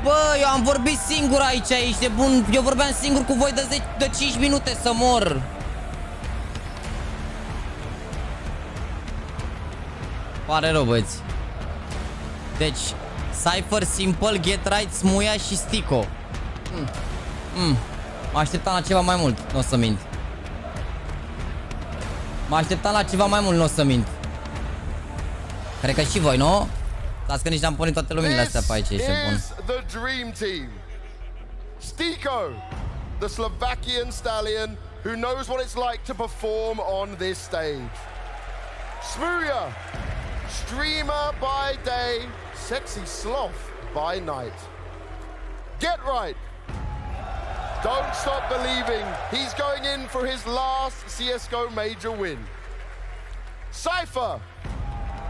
Bă, eu am vorbit singur aici, ești de bun. Eu vorbeam singur cu voi de 5 minute să mor. Pare rău, băieți. Deci, Cypher, Simple, Get Right, Smuia și Stico. Mă așteptam la ceva mai mult, nu o să mint. Mă așteptam la ceva mai mult, nu o să mint. Cred că și voi, nu? Las că nici n-am pornit toate luminile astea pe aici, ești bun. The dream team. Stico, the Slovakian stallion who knows what it's like to perform on this stage. Smuya, streamer by day, sexy sloth by night. Get Right. Don't stop believing. He's going in for his last CSGO major win. Cypher,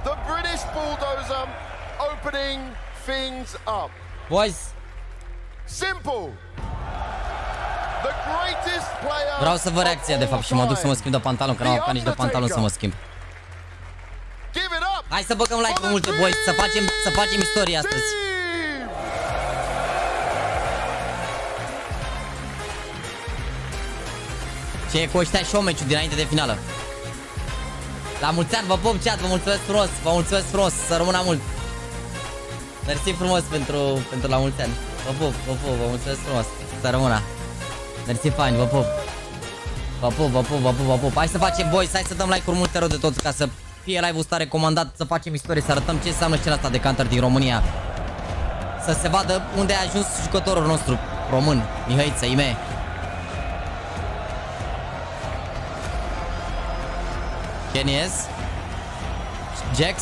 the British bulldozer, opening things up. Boys, Simple, the greatest player. vreau să vă reacția de fapt și mă duc să mă schimb de pantalon, că n-am apucat nici de pantalon să mă schimb. Give it up. Hai să băgăm like pe multe, boys, să facem istorie astăzi. Ce e cu ăștia show-match-ul dinainte de finală? La mulți ani, vă pup, chat, vă mulțumesc frumos, vă mulțumesc frumos, să rămână mult. Mersi frumos pentru la mulți ani. Vă pup, vă mulțumesc frumos, să rămână. Mersi fain, vă pup. Vă pup. Hai să facem, boys, hai să dăm like-uri multe rău de tot ca să fie live-ul ăsta recomandat, să facem istorie, să arătăm ce înseamnă scena asta de Counter din România. Să se vadă unde a ajuns jucătorul nostru român, Mihăiță, Ime. Genies, Jax.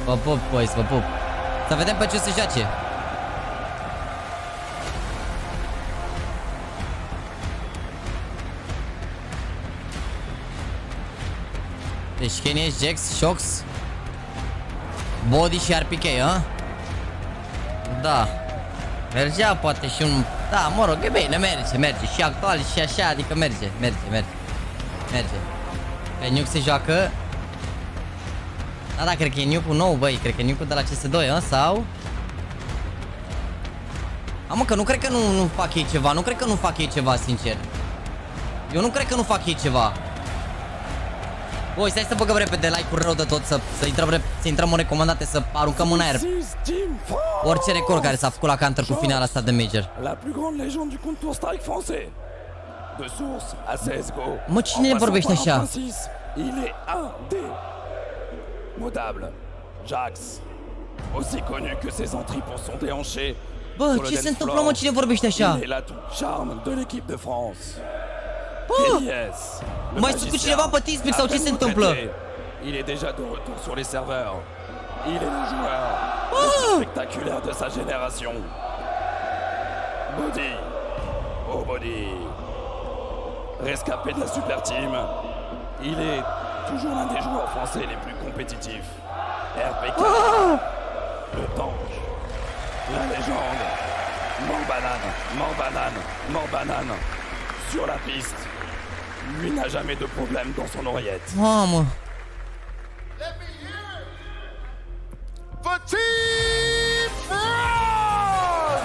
Vă pup, boys, vă pup. Să vedem pe ce o să joace. Deci Genies, Jax, Shox, Body și RPK, a? Da. Mergea poate și un... Da, mă rog, e bine, merge. Și actual și așa, adică merge. Pe Nuke se joacă. Da, cred că e Nuke-ul nou, băi. Cred că e Nuke-ul de la CS2, a? Sau... Mă, că nu cred că nu fac ei ceva. Nu cred că nu fac ei ceva, sincer. Eu nu cred că nu fac ei ceva. Băi, stai să băgăm repede like-uri rău de tot, să intrăm în recomandate, să aruncăm în aer orice record care s-a făcut la Counter cu finala asta de Major. La plus grande légende du Counter Strike français. De source à CSGO. Mă, cine vorbește așa? Il est indémodable. Jax, aussi connu que ses entrées sont déhanchées. Bă, ce se întâmplă, mă, cine vorbește așa? Il est l'atout charme de l'équipe de France. Mai sunt cu cineva pe TeamSpeak sau ce se întâmplă? Il est déjà de retour sur les serveurs. Il est le joueur le plus spectaculaire de sa génération. Body. Oh Body. Rescapé de la Super Team. Il est toujours l'un des joueurs français les plus compétitifs. RPK. Le tank. La légende. Mort banane. Sur la piste. Lui n'a jamais de problème dans son oreillette. Mamă. Let me hear it for Team France!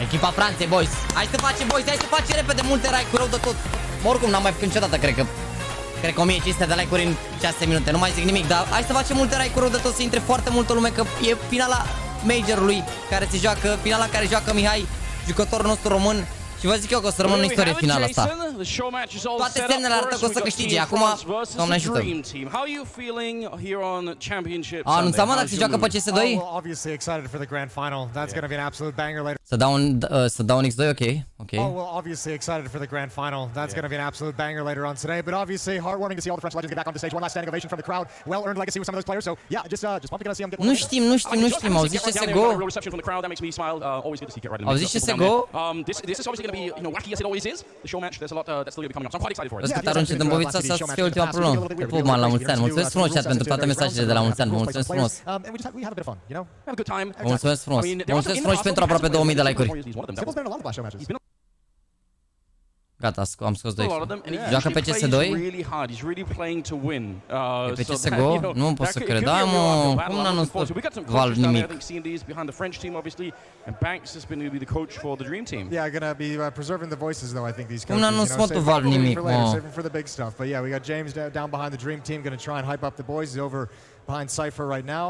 Echipa Franței, boys. Hai să facem, boys, hai să facem repede multe like-uri rău de tot. Oricum n-am mai făcut niciodată, cred că 1500 de like-uri în 6 minute. Nu mai zic nimic, dar hai să facem multe like-uri rău de tot, să intre foarte multă lume, că e finala Majorului care se joacă, finala care joacă Mihai, jucătorul nostru român. Și vă zic eu că o să rămână în istorie finala asta. Toate semnele arată că o să câștige. Acum, Doamne ajută. A anunțat, mă, dacă se joacă pe CS2? Să dau un X2, ok. Oh, well, obviously excited for the grand final. That's going to be an absolute banger later on today. But obviously, heartwarming to see all the French legends get back on the stage. One last standing ovation from the crowd. Well-earned legacy with some of those players. So, yeah, just pumping to see them get. Nu știm. Au zis CSGO. Au zis CSGO. This is obviously going to be, wacky as it always is. The show match, there's a lot that's still going to be coming up. So I'm quite excited for it. Vezi cât arunce de Bovița să fie ultima problemă. Te pup, man, la mulți ani. Mulțumesc frumos, chat, pentru toate mesajele de la mulți ani. Vă mulțumesc frumos. Have a good time. Vă mulțumesc frumos. Vă mulțumesc frumos și pentru aproape 2000 de like-uri. Gata, am scos A 2. lot of them, and he Joacă usually pe plays CS2? really hard. He's really playing to win. E pe so CSGO? that, you know, Nu pot that să could- cred. it could Da, be a real mă, uphill battle. cum I'm n-a looking forward to it. We got some Valve coaches down there. I nimic? think C&D is behind the French team, obviously, and Banks is going to be the coach for the Dream Team. Yeah, gonna be preserving the voices though. I think these Cum coaches. n-a anunțat saving Valve for nimic, later, mă? saving for the big stuff. But yeah, we got James down behind the Dream Team, gonna try and hype up the boys. He's over behind Cypher right now.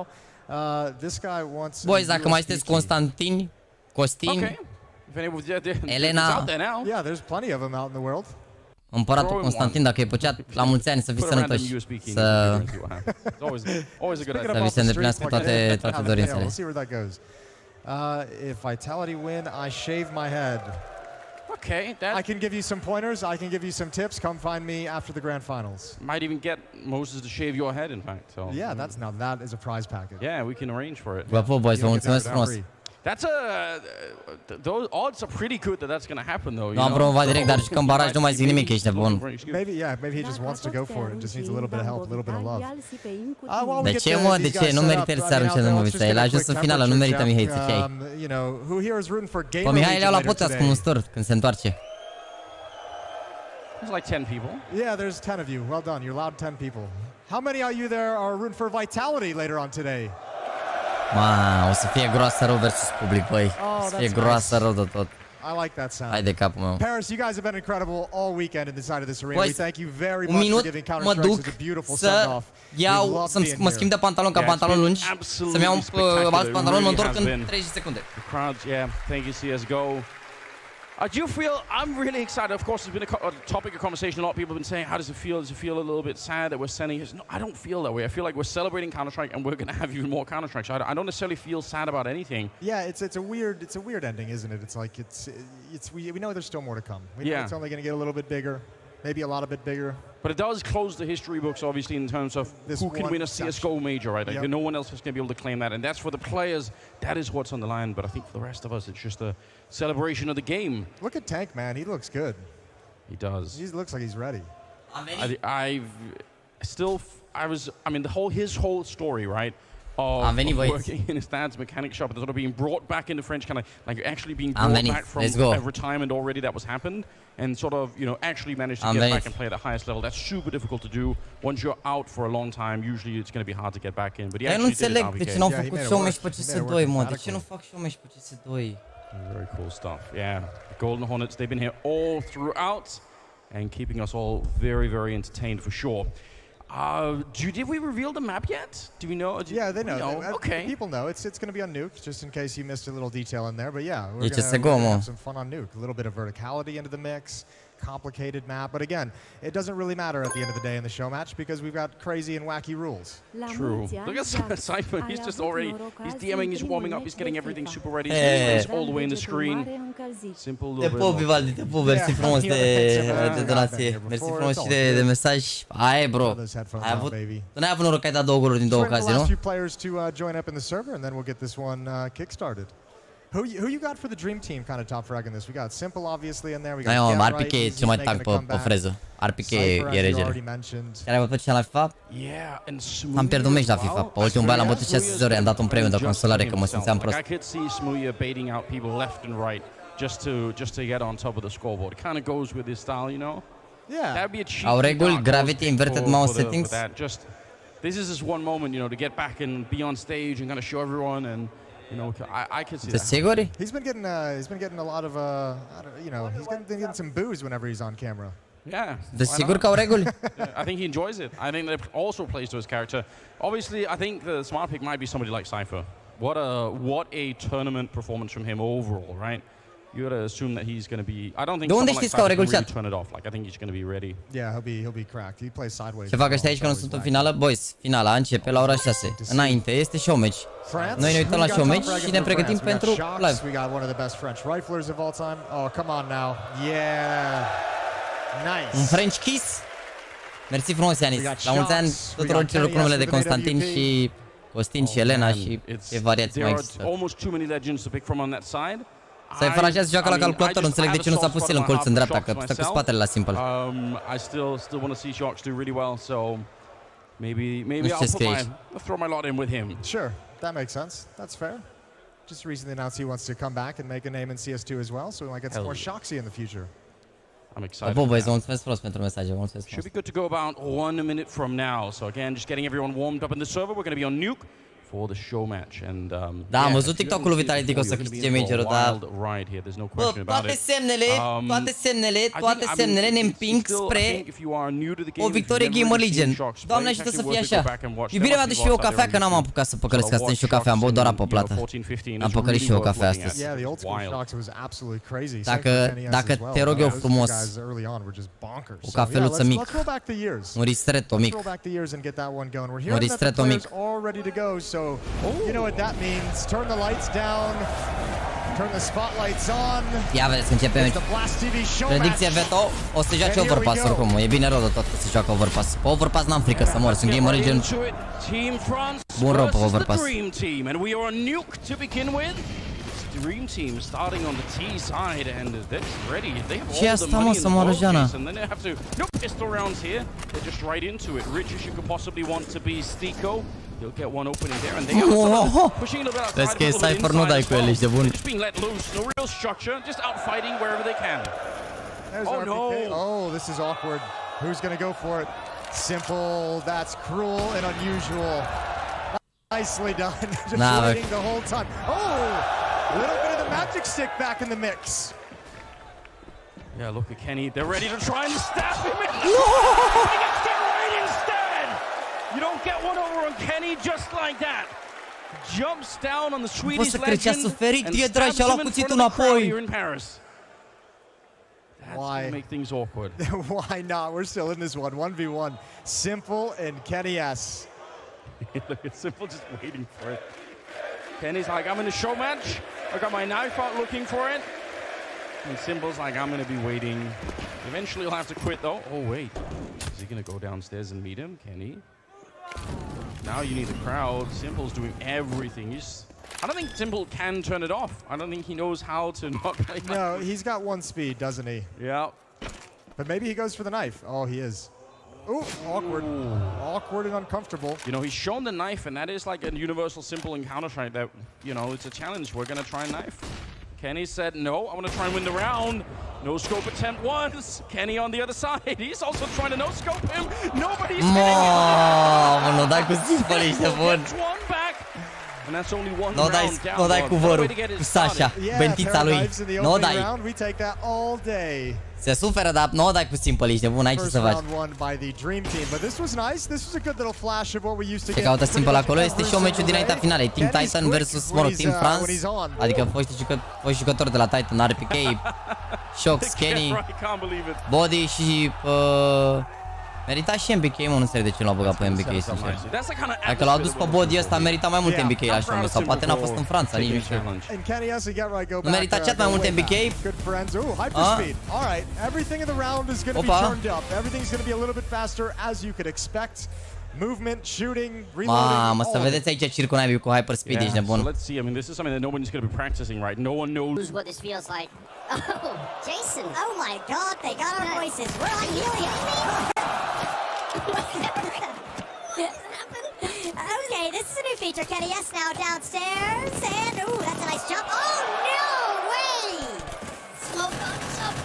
This guy wants. Boys, dacă mai sunteți Constantin, Costin, Okay. If anyone, Elena. it's out there now. Yeah, there's plenty of them out in the world. împăratul Constantin, dacă e pe chat, la mulți ani, să fiți Put a random sănătoși. USB key in Să... and see what happens. It's always a good Picking idea. up off se the îndeplinească street, toate- like, toate have a dorințele. tail. We'll see where that goes. If Vitality win, I shave my head. Okay, that I can give you some pointers. I can give you some tips. Come find me after the grand finals. might even get Moses to shave your head, in fact. So Yeah, that is a prize package. yeah, we can arrange for it. Vă pup, boys, vă You don't get mulțumesc that frumos. free. That's those odds are pretty good that that's going to happen, though. Nu am promovat direct, dar jucăm baraj, nu mai zic nimic, ești nebun. Maybe he just wants to go for it. Just needs a little bit of help, a little bit of love. While we De get ce, mă? De these ce? guys Nu set merită up, să arunce I de mean, Movistar. let's just El a get a ajuns quick în finală, nu merită temperature Mihai să fie aici. check. You know, who here is rooting for Gamer Pe Mihai Legion le-au la later podcast cu today? un sturt când se întoarce. There's like 10 people. Yeah, there's 10 of you. Well done. You're allowed 10 people. How many of you there are rooting for Vitality later on today? Ma, o să fie groasă rău versus public, băi. O să fie that's groasă nice. rău de tot. I like that sound. Hai de capul meu. Paris, you guys have been incredible all weekend in the side of this arena. Boys, We thank you very un much for minut, giving mă Counter-Strike duc such a beautiful să send-off. We iau, love să being mă here. schimb de pantalon ca Yeah, it's pantalon been lungi, absolutely să-mi iau spectacular. alt It pantalon, mă really întorc has în been. 30 secunde. The crowd, yeah. Thank you, CSGO. Do you feel? I'm really excited. Of course, it's been a topic of conversation. A lot of people have been saying, "How does it feel? Does it feel a little bit sad that we're sending?" No, I don't feel that way. I feel like we're celebrating Counter-Strike, and we're going to have even more Counter-Strike. So I don't necessarily feel sad about anything. Yeah, it's a weird ending, isn't it? It's like we know there's still more to come. We know Yeah. it's only going to get a little bit bigger, maybe a lot of bit bigger. But it does close the history books, obviously, in terms of This who can one win a section. CSGO major, right? Like, Yep. no one else is going to be able to claim that. And that's for the players. That is what's on the line. But I think for the rest of us, it's just a celebration of the game. Look at Tank, man. He looks good. He does. He looks like he's ready. Am venit. His whole story, right? Of, Am venit, of băieți. working in his dad's mechanic shop and sort of being brought back into French, kind of like actually being Am brought venit. back from Let's go. a retirement already that was happened, and sort of, you know, actually managed to Am get venit. back and play at the highest level. That's super difficult to do. Once you're out for a long time, usually it's going to be hard to get back in. But he Dar eu nu actually did it înțeleg de ce RPK. n-au Yeah, he făcut made it showmatch work. pe He made it CS2, work mă. De ce emphatically. nu fac showmatch pe CS2? Very cool stuff. Yeah, the Golden Hornets, they've been here all throughout and keeping us all very, very entertained for sure. Did we reveal the map yet? Do we know? Yeah, they know. Okay. People know. It's going to be on Nuke, just in case you missed a little detail in there. But yeah, we're E going CSGO, to mă. have some fun on Nuke. A little bit of verticality into the mix, complicated map. But again, it doesn't really matter at the end of the day in the show match because we've got crazy and wacky rules. True. Look at Cypher. He's just already. He's DMing. He's warming up. He's getting everything super ready. He's all the way in the screen. Simple Te little pup, bit. Vivaldi, te pup, mersi frumos de donație. Mersi frumos și de mesaj. Aia e, bro. Those headphones Ai on, avut, baby. tu n-ai avut noroc că ai dat 2 goluri din 2 Just waiting for ocazii, the last nu? few players to join up in the server, and then we'll get this one kick-started. Who you got for the Dream Team kind of top frag in this? We got Simple, obviously, in there. We got Ai, mă, Get RPK Right, e he's cel mai making tank a pe comeback. freză. RPK Cypher, e as you already regele. mentioned. Care ai bătut și la FIFA? Yeah, and Am pierdut meci la FIFA. Pe ultimul bai l-am bătut 6-0, i-am dat un premiu de consolare că mă simțeam prost. I could see Smooya baiting out people left and right just to get on top of the scoreboard. It kind of goes with his style, you know. Yeah. That'd be a cheap Au reguli, dark gravity, horse pick inverted for- mouse for the- settings. for that. This is just one moment, you know, to get back and be on stage and kind of show everyone, and you know, I could see Sunteți that. siguri? He's been getting a lot of been getting some boos whenever he's on camera. Yeah. De why sigur not? că au reguli? I think he enjoys it. I think that also plays to his character. Obviously, I think the smart pick might be somebody like Cypher. What a tournament performance from him overall, right? You gotta assume that he's gonna be. I don't think De unde someone like știți că au Cypher can regulat? really turn it off. Like I think he's gonna be ready. Yeah, he'll be cracked. He plays sideways. Ce fac ăștia aici că nu sunt în finală? Boys, finala începe la ora 6. Înainte este showmatch. Noi ne uităm la showmatch și ne pregătim pentru live. We got one of the best French riflers of all time. Oh, come on now. Yeah. Nice. Un French kiss? Mersi frumos, Ianis. La mulți ani tuturor celor cu numele de Constantin și Costin și Elena și pe variați There mai are există. almost too many legends to pick from on that side. Cypher așa se joacă la calculator, nu înțeleg de ce nu s-a pus el în colț în dreapta, că stă cu spatele la Simple. I still want to see Shox do really well, so maybe Nu știu ce scrie aici. I'll throw my lot in with him. Sure, that makes sense. That's fair. Just recently announced he wants to come back and make a name in CS2 as well, so we might get some Hell more yeah. Shoxy in the future. I'm excited. Bă, for boys, vă that. mulțumesc frumos pentru mesaje, vă mulțumesc Should frumos. be good to go about 1 minute from now. So again, just getting everyone warmed up in the server. We're going to be on Nuke for the show match. And Da, am yeah, văzut if you TikTok-ul lui haven't seen it Vitality că o before, să you're gonna câștige be in majorul, for a dar... wild ride here. There's no Bă, question about toate it. semnele, toate semnele ne împing spre o victorie Gamer Legion. Doamne ajută să fie așa. Iubirea mea, și eu o cafea, că n-am apucat să păcălesc astăzi și o cafea, am băut doar apă plată. Am păcălit și eu o cafea astăzi. Yeah, the old school shocks was absolutely crazy. Dacă te rog eu frumos, o cafeluță mic, Let's go back the years. un ristretto mic. Let's go back the years and get that one going. We're Un hearing that the ristretto players mic. all ready to go, so you know what that means. Turn the lights down, turn the spotlights on. Ia vedeți că începe It's meci. the Blast TV show Predicție match. Veto, o să joace Overpass oricum, e bine rău de tot că se joacă Overpass. Pe Overpass n-am frică să mor, sunt Gamer Legion. Bun rău pe Overpass. Dream Team, and we are on Nuke to begin with. Dream Team starting on the T side, and they're ready. They have Ce all asta, the mă, money in să the moară boat Jana? case, and then they have to no pistol rounds here. They're just right into it. Rich as you could possibly want to be Stico. He'll get one opening there, and they are pushing a little bit outside. Vezi că e a little bit Cypher, nu inside dai as cu el, well. ești de bun. They're just being let loose, no real structure, just out fighting wherever they can. There's Oh, RPK. no. Oh, this is awkward. Who's gonna go for it? Simple. That's cruel and unusual. Nicely done. Just Nah, waiting the whole time. Oh, a little bit of the magic stick back in the mix. Yeah, look at Kenny. They're ready to try and stab him. He gets it right instead. You don't get one over on Kenny just like that. Jumps down on the Swedish să crezi ce a legend suferit? and E drag stabs și a luat him in cuțitul front of the crowd înapoi. here in Paris. That's Why? gonna make things awkward. Why not? We're still in this one. 1v1. Simple and Kenny S. Look at Simple just waiting for it. Kenny's like, I'm in a show match. I got my knife out looking for it. And Simple's like, I'm gonna be waiting. Eventually he'll have to quit though. Oh wait, is he gonna go downstairs and meet him? Can he? Now you need the crowd. Simple's doing everything. I don't think Simple can turn it off. I don't think he knows how to not play. No, he's got one speed, doesn't he? Yeah. But maybe he goes for the knife. Oh, he is. Ooh, awkward. Awkward and uncomfortable. You know, he's shown the knife, and that is like a universal Simple in Counter-Strike that, you know, it's a challenge. We're gonna try knife. Kenny said, no, I want to try and win the round. No scope attempt once. Kenny on the other side. He's also trying to no scope him. Nobody's hitting him. Mamă, nu dai cu Simple, ești de bun. Gets one back. And that's only one Nu dai, round down. nu dai cu What a way vărul, to get it cu started. Sasha, Yeah, bentița pair of lui. knives in the Nu o opening dai. round. We take that all day. Se suferă, dar nu o dai cu Simple, ești de bun, ai ce First să faci. round won by the Dream Team, but this was nice. This was a good little flash of what we used to Ce get. caută pretty Simple much acolo este every și o meciul single dinaintea day. finalei. Team Kenny's Titan quick versus, when mă rog, he's, Team when France. he's on. Adică foști jucători de la Titan, RPK, Shox, Kenny, I can't believe it. Body și merita și MBK, mă, nu înțeleg de ce nu l-au băgat pe MBK, sincer. That's the kind of Dacă l-au dus pe Body ăsta, merita mai mult Yeah. MBK la show sau poate n-a fost în Franța, nici nu știu. And Kenny has to get right, go Nu back. merita chat mai go mult way MBK? back. Good friends. Ooh, hyperspeed. All right, everything in the round is going to be Opa. turned up. Everything's going to be a little bit faster, as you could expect. Movement, shooting, reloading. Mamă, să all of it. vedeți aici circul naibii cu hyperspeed, ești So nebun. let's see. I mean, this is something that nobody's going to be practicing, right? No one knows. What this feels like. Oh, Jason. Oh my god, they got our voices. We're on helium. Okay, this is a new feature. Kenny S now downstairs. And, ooh, that's a nice jump. Oh, no way! Smoke on top.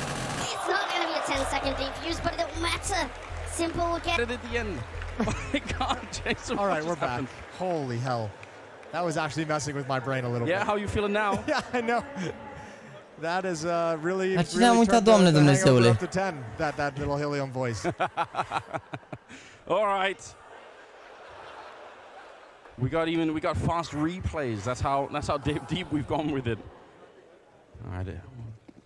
It's not going to be a 10-second defuse, but it don't matter. Simple will get At the end. My God, Jason. All what right, just we're back. happened? Holy hell. That was actually messing with my brain a little Yeah, bit. how you feeling now? Yeah, I know. That is really, Dar cine am really uitat, turned Doamne the hangover Dumnezeule? up to 10. That little helium voice. All right. We got fast replays. That's how deep we've gone with it. All right.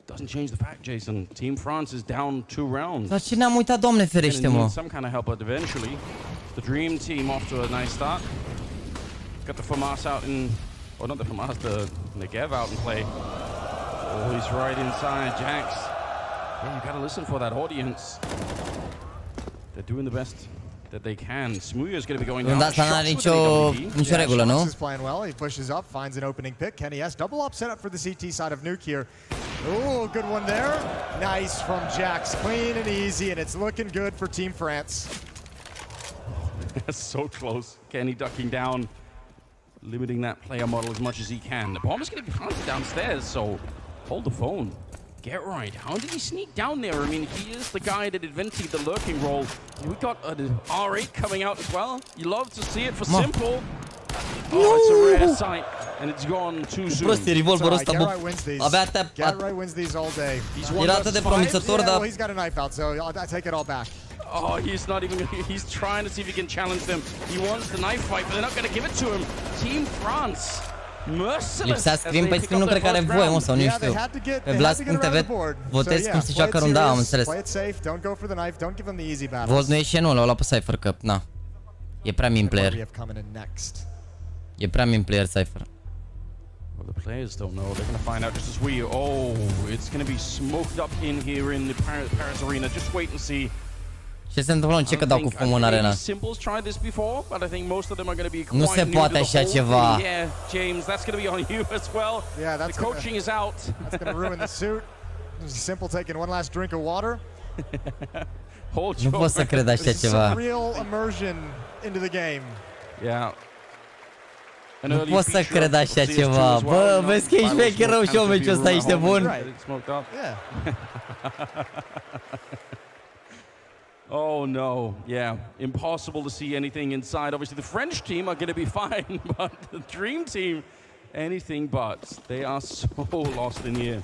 Doesn't change the fact, Jason. Team France is down 2 rounds. Dar ce ne-am uitat, Doamne ferește, Gonna mă. need some kind of help, but eventually, the Dream Team off to a nice start. Got the FAMAS out in, or not the FAMAS, the Negev out in play. Oh, he's right inside, Jax. Yeah, you gotta listen for that audience. They're doing the best that they can. Smooya's gonna be going down. Dar asta n-are Shots with the AWP. nicio regulă, Shox nu? is playing well. He pushes up, finds an opening pick. Kenny S. Double up set up for the CT side of Nuke here. Ooh, good one there. Nice from Jax. Clean and easy, and it's looking good for Team France. So close. Kenny ducking down, limiting that player model as much as he can. The bomb is going to be planted downstairs, so hold the phone. Get right. How did he sneak down there? I mean, he is the guy that invented the lurking role. We got an R8 coming out as well. You love to see it for Simple. Oh, it's a rare sight, and it's gone too soon. Prostie, revolverul ăsta, Get bă. right wins these. Abia aștept. Get right wins these all day. Era atât de promițător, Yeah, dar well, he's got a knife out, so I take it all back. Oh, he's not even. He's trying to see if he can challenge them. He wants the knife fight, but they're not going to give it to him. Team France. Merciless. lipsea Scream, pe Scream nu cred că are voie, mă, sau nu știu. Pe Blast.tv votez cum se joacă runda, am înțeles. Play it safe, don't go for the knife, don't give them the easy battles. Volt nu e Shen-ul, l-au luat pe Cypher, că, na. E prea min player. E prea min player, Cypher. Well, the players don't know. They're going to find out just as we. Oh, it's going to be smoked up in here in the Paris arena. Just wait and see. Ce se întâmplă? Ce că dau cu fumul în arena? Simple's tried this before, but I think most of them are going to be Nu quite se new poate to the așa whole ceva. thing. Yeah, James, that's going to be on you as well. Yeah, that's the coaching is out. That's going to ruin the suit. Simple taking one last drink of water. Hold Nu pot să cred așa This is ceva. some real immersion into the game. Yeah. Nu pot să cred așa ceva. Bă, vezi că ești vechi rău și omul meciul ăsta, ești bun. Yeah. Oh no, yeah, impossible to see anything inside. Obviously the French team are going to be fine, but the Dream Team, anything but. They are so lost in here.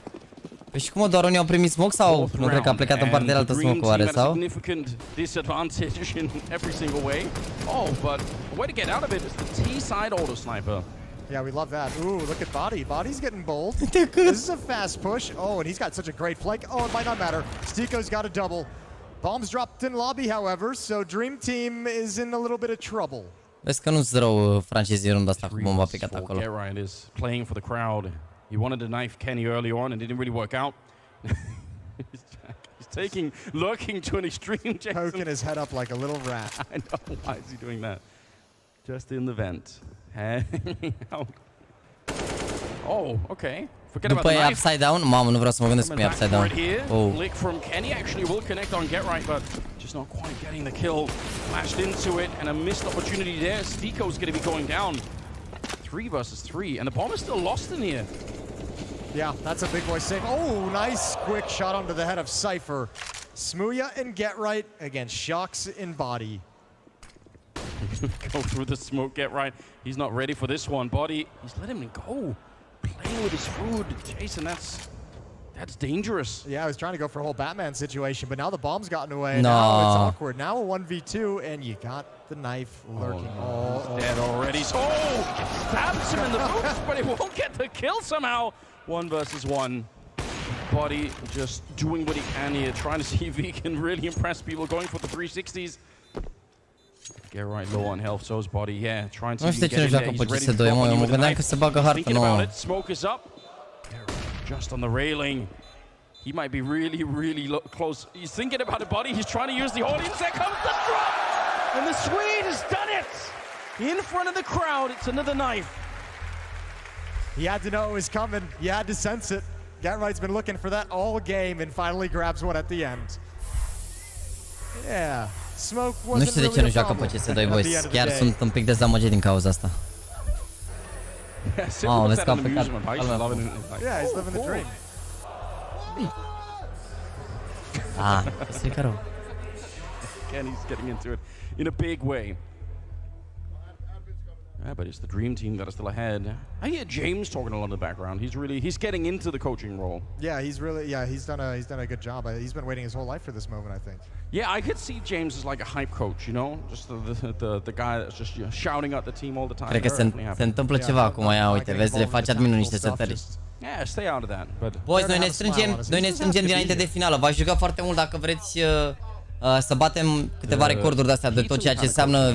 Păi și cum doar unii au primit smoke sau nu cred că a plecat în partea altă smoke oare sau? Significant disadvantage in every single way. Oh, but a way to get out of it is the T-side auto sniper. Yeah, we love that. Ooh, look at Body. Body's getting bold. This is a fast push. Oh, and he's got such a great flank. Oh, it might not matter. Stiko's got a double. Bombs dropped in lobby, however, so Dream Team is in a little bit of trouble. Vezi că nu-ți rău francezii runda asta cu bomba picat acolo. Get right is playing for the crowd. He wanted to knife Kenny early on and it didn't really work out. He's taking, lurking to an extreme, Jason. Poking his head up like a little rat. I know, why is he doing that? Just in the vent. Hanging out. Oh, okay. Forget about După the e knife. upside down? Mamă, nu vreau să mă gândesc cum e upside down. Oh. Flick from Kenny actually will connect on Get Right, but just not quite getting the kill. Flashed into it and a missed opportunity there. Stiko's going to be going down. 3 versus 3, and the bomb is still lost in here. Yeah, that's a big boy save. Oh, nice quick shot onto the head of Cypher. Smooya and Get Right against Shocks in Body. Go through the smoke, Get Right. He's not ready for this one. Body, he's let him go. Playing with his food. Jason, that's dangerous. Yeah, I was trying to go for a whole Batman situation, but now the bomb's gotten away. No. Now it's awkward. Now a 1v2, and you got the knife lurking. He's dead already. Oh! Stabs him in the boots, but he won't get the kill somehow. 1 versus 1. Body just doing what he can here, trying to see if he can really impress people, going for the 360s. Get right low on health, so's Body, yeah, trying to Nu știu get ce in nu there. joacă He's pe ready to CS2, drop on mă, you mă with a gândeam knife. că se bagă hartă Thinking about nouă. it, smoke is up. Just on the railing. He might be really, really close. He's thinking about it, Body. He's trying to use the audience. There comes the drop! And the Swede has done it! In front of the crowd, it's another knife. He had to know it was coming. He had to sense it. Get Right's been looking for that all game and finally grabs one at the end. Yeah. Smoke wasn't Nu știu de ce nu really a joacă pe problem CS2 at the end Boys. of the Chiar day. sunt un pic dezamăgit din cauza asta. Yeah, Simple vezi was că a an plecat amusement. I used to love it. Like, Yeah, he's living the dream. Ah, este că rău. Again, he's getting into it in a big way. Yeah, but it's the Dream Team that are still ahead. I hear James talking a lot in the background. He's getting into the coaching role. Yeah, he's done a good job. He's been waiting his whole life for this moment, I think. Yeah, I could see James as like a hype coach, you know, just the guy that's just shouting at the team all the time. Cred că se întâmplă ceva acum, ia uite, vezi, le face adminul niște setări. Yeah, stay out of that. But Boys, noi ne strângem dinainte de finală. V-aș juga foarte mult dacă vreți să batem câteva recorduri de-astea de tot ceea ce înseamnă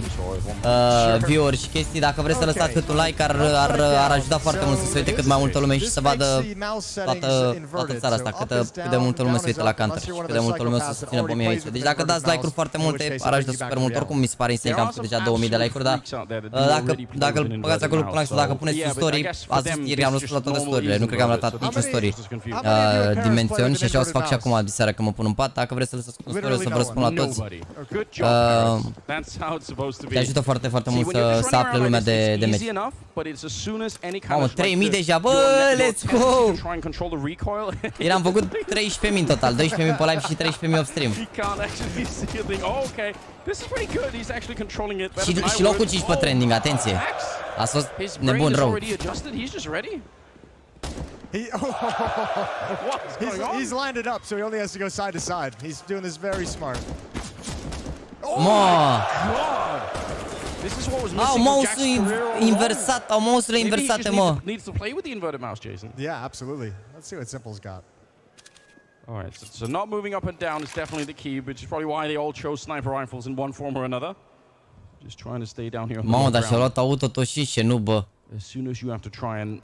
view-uri și chestii. Dacă vreți să lăsați cât un like, ar ajuta foarte mult să se uite cât mai multă lume și să vadă toată țara asta, cât de multă lume se uită la Counter și cât de multă lume o să susțină pe mine aici. Deci dacă dați like-uri foarte multe, ar ajuta super mult. Oricum mi se pare insane că am făcut deja 2000 de like-uri, dar dacă îl băgați acolo pe like sau dacă puneți un story, azi ieri am lăsat la toate story-urile, nu cred că am lăsat niciun story dimensiuni și așa o să fac și acum diseară când mă pun în pat. Dacă vreți să lăsați un story, o să vă răspund acum la toți. Nobody. Good job, Paris. That's how it's supposed to be. Te ajută foarte, foarte See, mult when you're să just running afle around lumea like this, de it's meci. easy enough, but it's as soon as any kind Mamă, of 3000 deja, bă, your let's test go! to try and control the recoil. Ieri am făcut 13.000 în total, 12.000 pe live și 13.000 off stream. He can't actually see a thing. Oh, okay. This is pretty good. He's actually controlling it better than I Și locul would. 5 pe trending, atenție. Max, A fost his brain nebun is rău. already adjusted. He's just ready. What's going on? He's lined it up, so he only has to go side to side. He's doing this very smart. Mă, God. This is what was au missing from Jack's mouse-ul career all along. inversat, au mouse-urile Maybe he inversate, just mă. needs to play with the inverted mouse, Jason. Yeah, absolutely. Let's see what Simple's got. All right, so not moving up and down is definitely the key, which is probably why they all chose sniper rifles in one form or another. Just trying to stay down here on the Mamă, low dar și-a ground. luat auto tot și nu, bă. As soon as you have to try and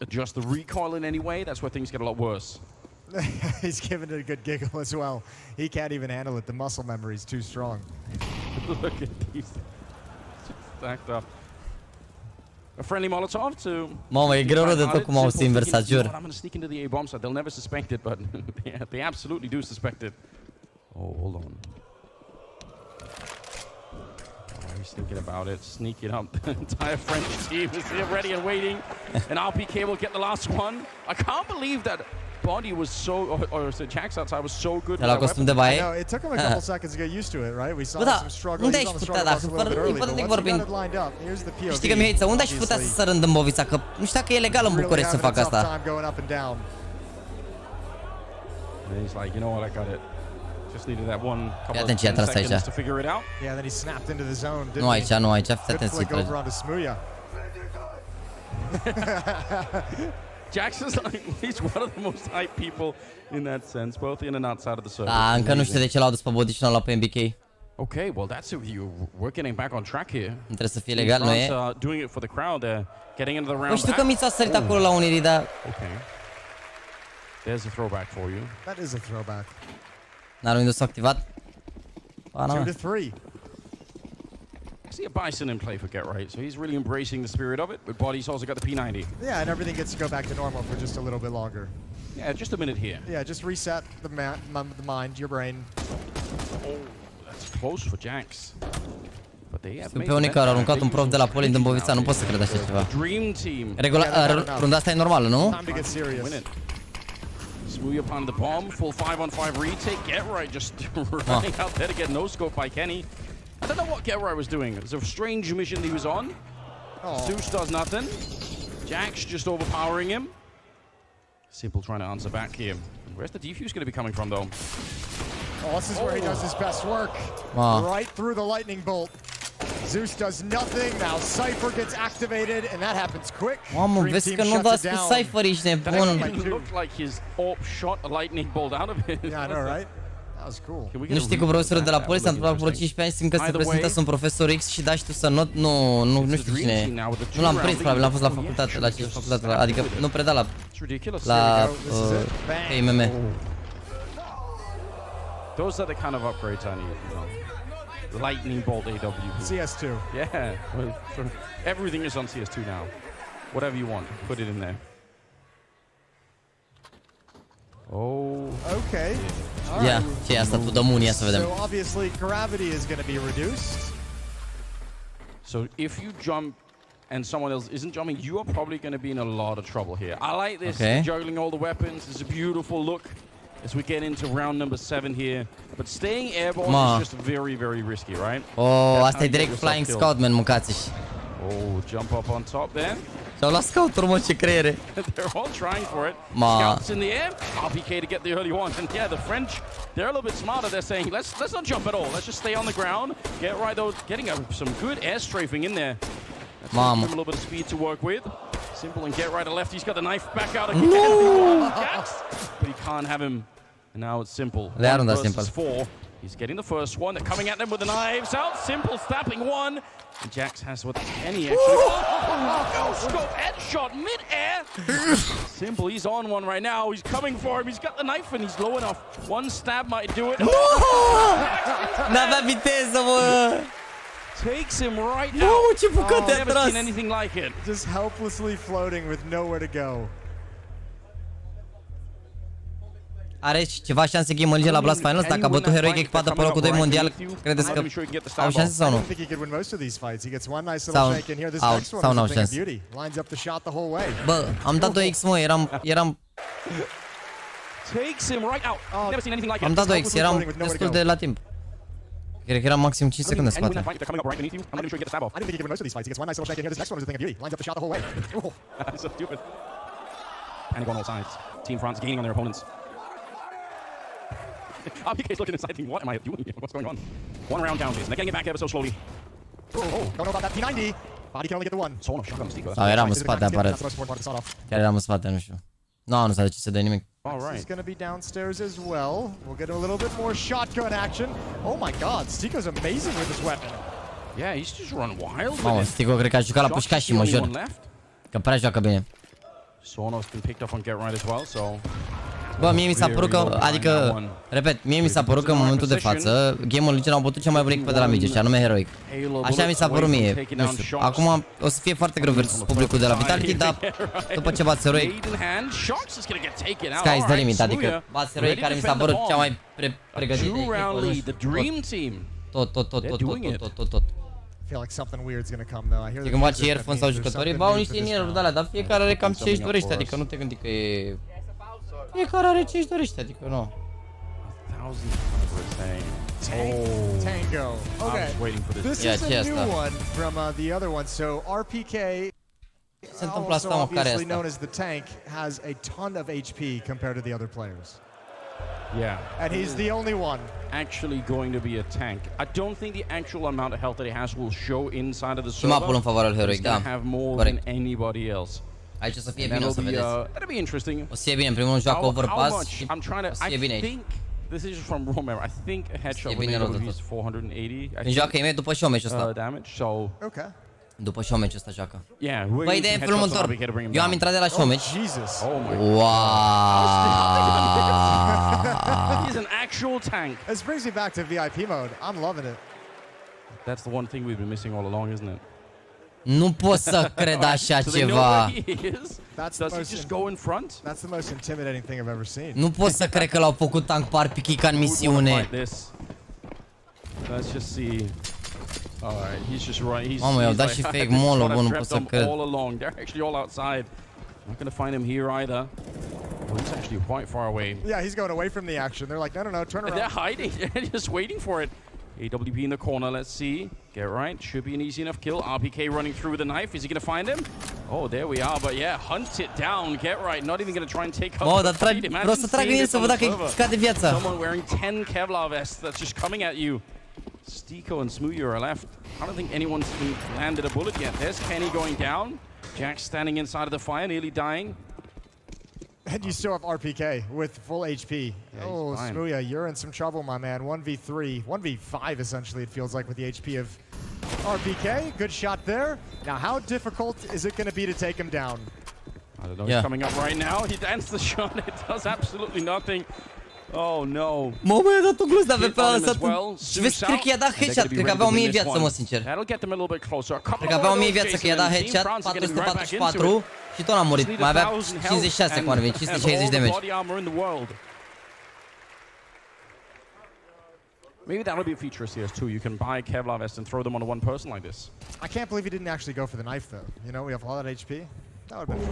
adjust the recoil in any way, that's where things get a lot worse. He's giving it a good giggle as well. He can't even handle it. The muscle memory is too strong. Look at these. Stacked up. A friendly Molotov to... Mamă, e greu rău de tot cu mouse-ul inversat, jur. I'm going to sneak into the A bomb site. They'll never suspect it, but they absolutely do suspect it. Oh, hold on. Oh, he's thinking about it. Sneak it up. The entire French team is here ready and waiting. And RPK will get the last one. I can't believe that Body was so... Or Jax outside was so good. De la costum de I baie. know, it took him a couple seconds to get used to it, right? We saw Bă, da, some struggle. unde He's ai on the putea, struggle bus dacă a little bit fără early, but ipotetic once he got vorbind, it lined up, here's the POV. știi că Mihaiță, unde aș putea să săr în Dâmbovița? Că nu știu dacă e legal în București să fac asta. And he's like, you know what, I got it. Just needed that one couple of atent ce i-a tras seconds aici. to figure it out. Yeah, then he snapped into the zone, didn't Nu he? aici, nu aici, fiți Good atenți, flick trage. over onto Smooya. Jax is like, he's one of the most hyped people in that sense, both in and outside of the circle. Da, încă nu știu de ce l-au dus pe Body și nu l-au luat pe MBK. Okay, well that's it. We're getting back on track here. Nu trebuie să fie legal, nu e? France, doing it for the crowd. They're getting into the Bă, round. știu că Mițu a sărit acolo la Unirii, dar... Okay. There's a throwback for you. That is a throwback. N-a Windows activat? Ba, 2 nu. to 3. I see a Bison in play for Get Right, so he's really embracing the spirit of it. But Body's also got the P90. Yeah, and everything gets to go back to normal for just a little bit longer. Yeah, just a minute here. Yeah, just reset the mind, your brain. Oh, that's close for Jax. But they have Pe made unii the care au bet. aruncat un They prof de la use Poli în some Dâmbovița, nu now pot să cred așa here. ceva. Dream Team. Runda asta e normală, nu? Time to get serious. Win it. Smoothie upon the bomb, full 5-on-5 retake. Get Right just running out there to get no scope by Kenny. I don't know what Get Right was doing. It was a strange mission that he was on. Zeus does nothing. Jax just overpowering him. Simple trying to answer back here. Where's the defuse going to be coming from though? Oh, this is where he does his best work. Right through the lightning bolt. Zeus does nothing. Now Cypher gets activated, and that happens quick. Mamă, Dream vezi Team că nu shuts dați it cu down. Cypher, ești That nebun. actually looked like his AWP shot a lightning bolt out of it. Yeah, I know, right? That was cool. Can we get Nu a știi cu replay of profesorul de la that? Poli s-a That would întâmplat look vreo 15 ani, simt că se Either prezintă way- sunt profesor X și dai tu să nu știu cine e. Nu l-am prins, probabil l-am fost la facultate, la ce facultate, adică nu preda la It's ridiculous. la This is it. Bang. IMM. Those are the kind of upgrades I need, you know. Lightning bolt AW. CS2. Yeah, well, everything is on CS2 now. Whatever you want, put it in there. Oh, Okay. Ia, ce e asta, tu dăm unii, ia să vedem. So obviously gravity is going to be reduced. so if you jump and someone else isn't jumping, you are probably going to be in a lot of trouble here. I like this, Okay. juggling all the weapons. It's a beautiful look as we get into round number 7 here. But staying airborne Ma. is just very, very risky, right? Oh, asta how e you direct get yourself Flying killed. Scout, man, mâncați-și. Oh, jump up on top there. Și-au luat scout-uri, mă, ce creiere. They're all trying for it. Ma. Scouts in the air. RPK to get the early one. And yeah, the French, they're a little bit smarter. They're saying, let's not jump at all. Let's just stay on the ground. Get right though, getting some good air strafing in there. That's gonna give him a little bit of speed to work with. Simple and Get Right to left. He's got the knife back out again. No! Jax, but he can't have him. And now it's Simple. Le-a 1 rundat versus Simple. 4. He's getting the first one. They're coming at them with the knives out. Simple snapping one. And Jax has what Kenny actually. No scope headshot mid-air. Simple, he's on one right now. He's coming for him. He's got the knife and he's low enough. One stab might do it. N-avea viteză, mă! Takes him right Nu, out. ce bucate a Never tras! seen anything like it. Just helplessly floating with nowhere to go. are și ceva șanse Game Legend la Blast Finals? Dacă a bătut Heroic echipat pe locul 2 mondial, credeți că au șanse sau I nu? didn't think he could win most of these fights. He gets one nice little shake in here. This next one sau is n-au a thing of șanse. beauty. Lines up the shot the whole way. Bă, am dat 2x, mă, eram Takes him right out. Never seen anything like it. am dat 2x, eram destul de la timp. Cred că eram maxim 5 secunde în And win that spate. fight, they're coming up right beneath you. I'm not even sure you get the stab off. I didn't think he could win most of these fights. He gets one nice little shake in here. This next one is a thing of beauty. Lines up the shot the whole way. Ooh. That's so stupid. Panic on all sides. Team France gaining on their opponents. RPK's looking inside thinking, what am I doing here? What's going on? One round down, Jason. They're getting it back ever so slowly. Oh, don't know about that P90. Body can only get the one. Sono shotgun Stico. Sau eram în spate, That's aparent. the most important part to start off. Chiar eram în spate, nu știu. Nu s-a decis să dea nimic. All He's right. going to be downstairs as well. We'll get a little bit more shotgun action. Oh my god, Stico's amazing with this weapon. Yeah, he's just run wild with Mamă, it. Stico cred că a jucat la Josh pușcat is și the mă only jur. one left. Că prea joacă bine. Sono's been picked up on Get Right as well, so... Bă, mie mi s-a părut că, adică, repet, mie mi s-a părut că în momentul de față Game Legend au bătut cea mai bună echipă de la Mige, și anume Heroic. Așa mi s-a părut mie, nu știu. Acum o să fie foarte greu versus publicul de la Vitality, dar după ce bați Heroic, sky is the limit, adică bați Heroic care mi s-a părut cea mai pregătită echipă, nu știu, Dream Team. tot. I feel like something weird's going to come though. I hear Și the când baci music, that earphone means sau there's jucătorii, something bau new niște for this inieruri de round. alea, dar fiecare are cam ce își dorește, adică nu te gândi că e... Fiecare are ce își dorește, adică nu. Tango. Okay. waiting for this. This Yeah, is a just new that. one from the other one. So RPK, Se întâmplă also asta, mă, care e obviously known asta? as the tank, has a ton of HP compared to the other players. Yeah. And he's the only one. Actually going to be a tank. I don't think the actual amount of health that he has will show inside of the Și server. mapul în favoarea lui but Heroic, he's gonna da. have more Corect. than anybody else. Aici o să fie And bine, o să that'll be, vedeți. that'll be interesting. O să fie bine, în primul rând joacă overpass și I'm trying o to. să fie I bine aici. think this is from Romero. I think a headshot E with bine rău de AWP tot. is 480. Când joacă imediat după showmatch ăsta. Damage. So Okay. După showmatch ăsta joacă. yeah. Băi, ideea e în felul următor. Eu am intrat de la showmatch. Jesus. Oh my. Wow! He's an actual tank. This brings me back to VIP mode. I'm loving it. That's the one thing we've been missing all along, isn't it? Nu pot să cred așa So they know ceva. where he is. That's Does the he most just go in front? That's the most intimidating thing I've ever seen. Nu pot să cred că l-au făcut tank pe RPK ca în misiune. This. Let's just see. Alright, he's just right. He's. Mamă, i-au he's dat like, și fake this is molo, what bă, I've nu trapped pot să them cred. all along. They're actually all outside. Not gonna find him here either. Well, he's actually quite far away. Yeah, he's going away from the action. They're like, no, turn They're around. hiding. They're just waiting for it. AWP in the corner. Let's see. Get right. Should be an easy enough kill. RPK running through with a knife. Is he gonna find him? Oh, there we are. But yeah, hunt it down. Get right. Not even gonna try and take out. Mă, the dar fight. Imagine vreau să trag în seeing el this să on văd the dacă server. îi scade viața. Someone wearing 10 Kevlar vests that's just coming at you. Stico and Smooya are left. I don't think anyone's even landed a bullet yet. There's Kenny going down. Jack standing inside of the fire, nearly dying. And you still have RPK with full HP. Oh, fine. Smooya, you're in some trouble, my man. 1v3, 1v5 essentially, it feels like, with the HP of RPK. Good shot there. Now, how difficult is it going to be to take him down? I don't know. Yeah. He's coming up right now. He danced the shot. It does absolutely nothing. Oh no. Mă, băi, a dat o gluză, avea Hit pe on ăla him as lăsat. well. Și vezi, cred că i-a dat And they're headshot, gonna be cred că ready avea to 1000 win this viață, one. mă, sincer. That'll get them a little bit closer. A couple Cred că avea more 1000 of those, viață, că Jason, i-a dat and Team headshot, France are getting right back into it. 444 și tot a murit. Need Mai avea 1,000 health 56 and- cu arme, and 560 all de the damage. body armor in the world. Maybe that'll be a feature of CS2. You can buy a Kevlar vest and throw them onto one person like this. I can't believe he didn't actually go for the knife, though. You know, we have all that HP. That would have been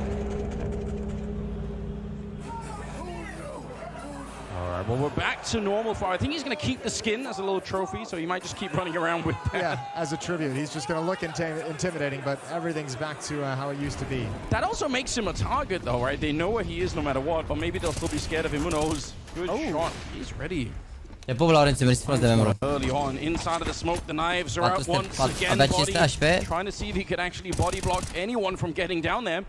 Alright, well we're back to normal for. I think he's going to keep the skin as a little trophy, so he might just keep running around with that. Yeah, as a tribute. He's just going to look intimidating, but everything's back to how it used to be. That also makes him a target though, right? They know where he is no matter what, but maybe they'll still be scared of him. Who knows? Good shot. He's ready. E pup, Laurențiu, mersi frumos de membru. Early on, inside of the smoke, the knives are out 400, once again. avea Body, 500 HP. trying to see if he could actually body block anyone from getting down there.